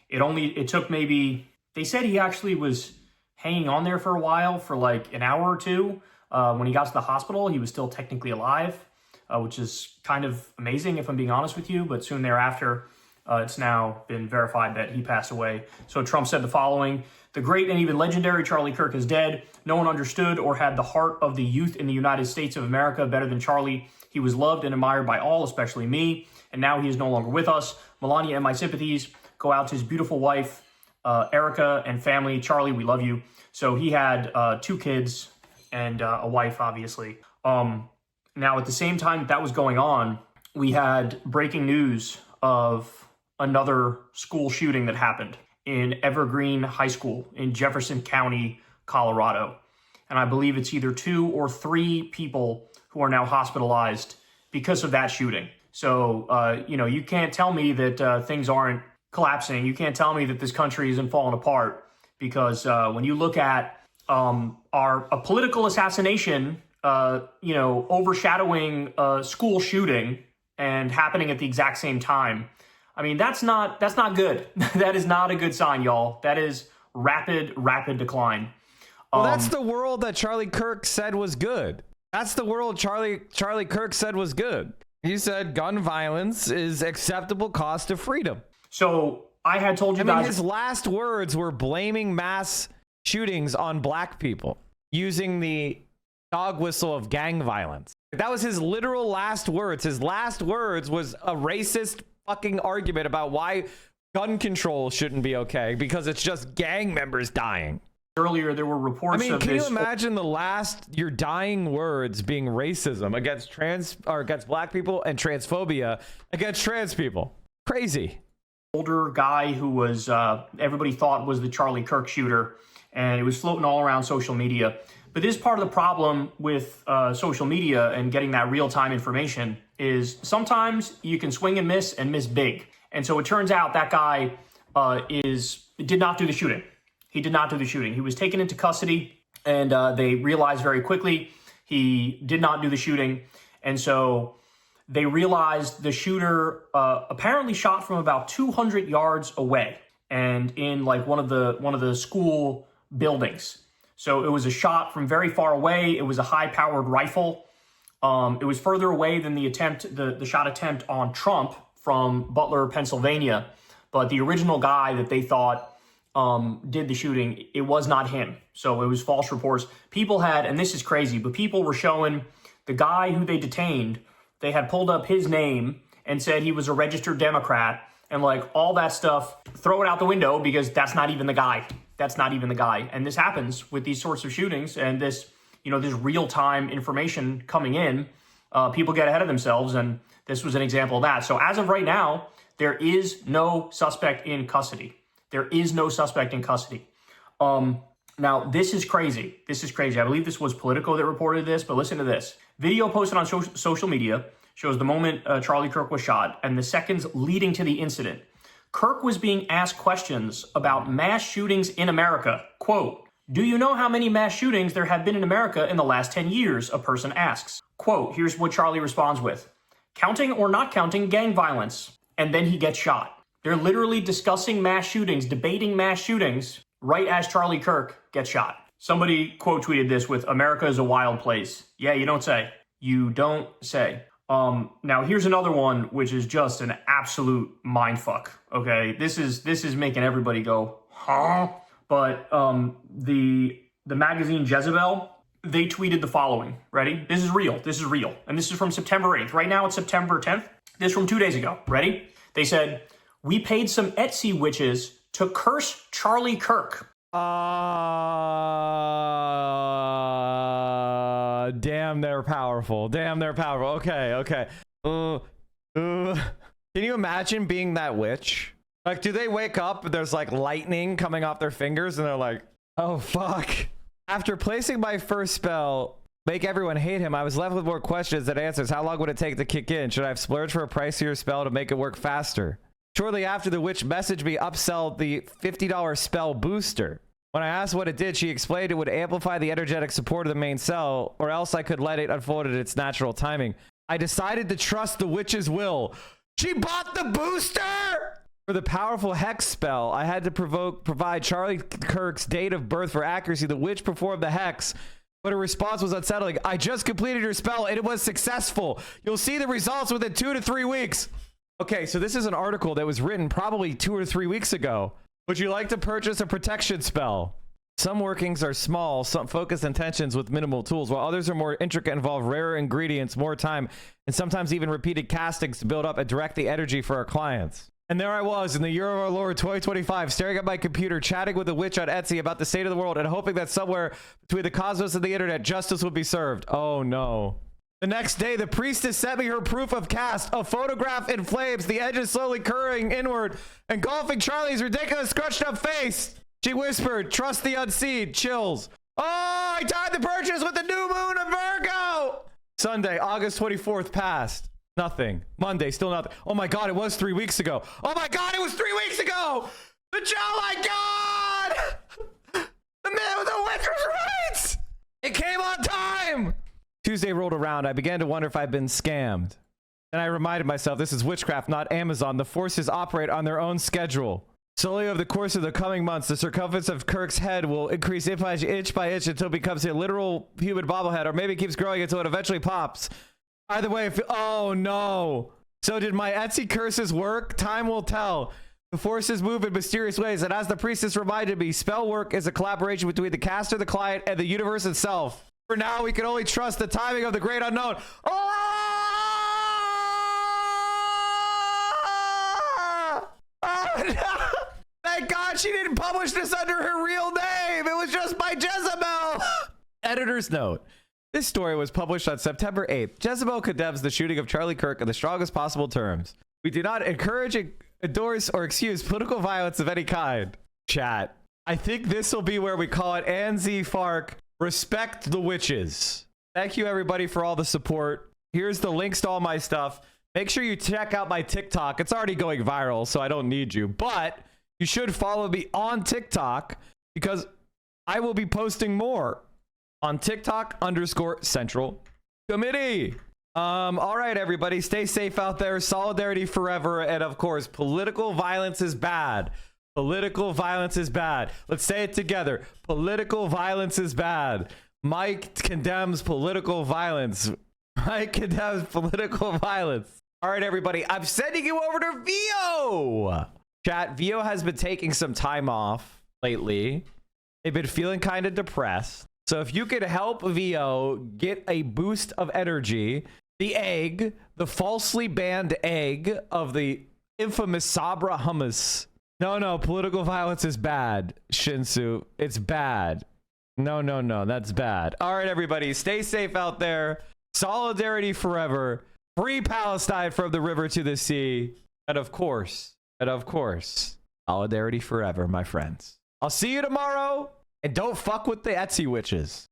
it took maybe, they said he actually was hanging on there for a while, for like an hour or two. When he got to the hospital, he was still technically alive, which is kind of amazing if I'm being honest with you. But soon thereafter, it's now been verified that he passed away. So Trump said the following: "The great and even legendary Charlie Kirk is dead. No one understood or had the heart of the youth in the United States of America better than Charlie. He was loved and admired by all, especially me. And now he is no longer with us. Melania and my sympathies go out to his beautiful wife, Erica, and family. Charlie, we love you." So he had 2 kids and a wife, obviously. Now, at the same time that was going on, we had breaking news of another school shooting that happened in Evergreen High School in Jefferson County, Colorado. And I believe it's either 2 or 3 people who are now hospitalized because of that shooting. So, you can't tell me that things aren't collapsing. You can't tell me that this country isn't falling apart, because when you look at a political assassination, overshadowing a school shooting and happening at the exact same time, I mean, that's not good. That is not a good sign, y'all. That is rapid decline. Well, that's the world that Charlie Kirk said was good. That's the world Charlie Kirk said was good. He said gun violence is acceptable cost of freedom. So I had told you guys, his last words were blaming mass shootings on black people using the dog whistle of gang violence. That was his literal last words. His last words was a racist fucking argument about why gun control shouldn't be okay, because it's just gang members dying. Earlier, there were reports of can this. you imagine your dying words being racism against black people and transphobia against trans people? Crazy. Older guy who was, everybody thought was the Charlie Kirk shooter, and it was floating all around social media. But this is part of the problem with social media and getting that real-time information is sometimes you can swing and miss big. And so it turns out that guy did not do the shooting. He did not do the shooting. He was taken into custody, and they realized very quickly he did not do the shooting. And so they realized the shooter apparently shot from about 200 yards away and in like one of the school buildings. So it was a shot from very far away. It was a high-powered rifle. It was further away than the shot attempt on Trump from Butler, Pennsylvania. But the original guy that they thought did the shooting, it was not him. So it was false reports. People had, and this is crazy, but people were showing the guy who they detained, they had pulled up his name and said he was a registered Democrat, and like all that stuff, throw it out the window because that's not even the guy. That's not even the guy. And this happens with these sorts of shootings, and this, this real-time information coming in, people get ahead of themselves, and this was an example of that. So as of right now, there is no suspect in custody. There is no suspect in custody. Now, this is crazy. This is crazy. I believe this was Politico that reported this, but listen to this. Video posted on social media shows the moment Charlie Kirk was shot and the seconds leading to the incident. Kirk was being asked questions about mass shootings in America. Quote, "Do you know how many mass shootings there have been in America in the last 10 years?" a person asks. Quote, here's what Charlie responds with. "Counting or not counting gang violence." And then he gets shot. They're literally discussing mass shootings, debating mass shootings, right as Charlie Kirk gets shot. Somebody quote tweeted this with, "America is a wild place." Yeah, you don't say. You don't say. Now here's another one, which is just an absolute mindfuck. Okay, this is making everybody go, huh? but the magazine Jezebel, they tweeted the following. Ready? This is real. This is real. And this is from September 8th. Right now it's September 10th. This is from 2 days ago. Ready? They said, "We paid some Etsy witches to curse Charlie Kirk." Damn, they're powerful. Damn, they're powerful. Okay. Can you imagine being that witch? Like, do they wake up and there's like lightning coming off their fingers and they're like, oh fuck. After placing my first spell, make everyone hate him, I was left with more questions than answers. How long would it take to kick in? Should I have splurged for a pricier spell to make it work faster? Shortly after, the witch messaged me upsell the $50 spell booster. When I asked what it did, she explained it would amplify the energetic support of the main cell, or else I could let it unfold at its natural timing. I decided to trust the witch's will. She bought the booster! For the powerful hex spell, I had to provide Charlie Kirk's date of birth for accuracy. The witch performed the hex, but her response was unsettling. I just completed your spell and it was successful. You'll see the results within 2 to 3 weeks. Okay, so this is an article that was written probably 2 or 3 weeks ago. Would you like to purchase a protection spell? Some workings are small, some focused intentions with minimal tools, while others are more intricate, involve rarer ingredients, more time, and sometimes even repeated castings to build up and direct the energy for our clients. And there I was in the year of our Lord 2025, staring at my computer, chatting with a witch on Etsy about the state of the world and hoping that somewhere between the cosmos and the internet, justice would be served. Oh no. The next day, the priestess sent me her proof of cast, a photograph in flames, the edges slowly curving inward, engulfing Charlie's ridiculous scrunched up face. She whispered, trust the unseen, chills. Oh, I timed the purchase with the new moon of Virgo. Sunday, August 24th passed. Nothing. Monday, still nothing. Oh my God, it was 3 weeks ago. Oh my God, it was 3 weeks ago. Oh my God. The man with the witch was right. It came on time. Tuesday rolled around. I began to wonder if I'd been scammed. And I reminded myself, this is witchcraft, not Amazon. The forces operate on their own schedule. Slowly over the course of the coming months, the circumference of Kirk's head will increase inch by inch until it becomes a literal human bobblehead, or maybe it keeps growing until it eventually pops. Either way, oh no. So did my Etsy curses work? Time will tell. The forces move in mysterious ways, and as the priestess reminded me, spell work is a collaboration between the caster, the client, and the universe itself. For now, we can only trust the timing of the great unknown. Oh no! Thank God she didn't publish this under her real name. It was just by Jezebel. Editor's note. This story was published on September 8th. Jezebel condemns the shooting of Charlie Kirk in the strongest possible terms. We do not encourage, endorse, or excuse political violence of any kind. Chat. I think this will be where we call it Anzi Fark. Respect the witches. Thank you everybody for all the support. Here's the links to all my stuff. Make sure you check out my TikTok. It's already going viral, so I don't need you. But you should follow me on TikTok because I will be posting more on TikTok_Central Committee. All right, everybody. Stay safe out there. Solidarity forever. And of course, political violence is bad. Political violence is bad. Let's say it together. Political violence is bad. Mike condemns political violence. Mike condemns political violence. All right, everybody. I'm sending you over to Vio. Chat, Vio has been taking some time off lately. They've been feeling kind of depressed. So if you could help Vio get a boost of energy, the egg, the falsely banned egg of the infamous Sabra hummus. No, political violence is bad, Shinsu. It's bad. No, that's bad. All right, everybody, stay safe out there. Solidarity forever. Free Palestine from the river to the sea. And of course, solidarity forever, my friends. I'll see you tomorrow. And don't fuck with the Etsy witches.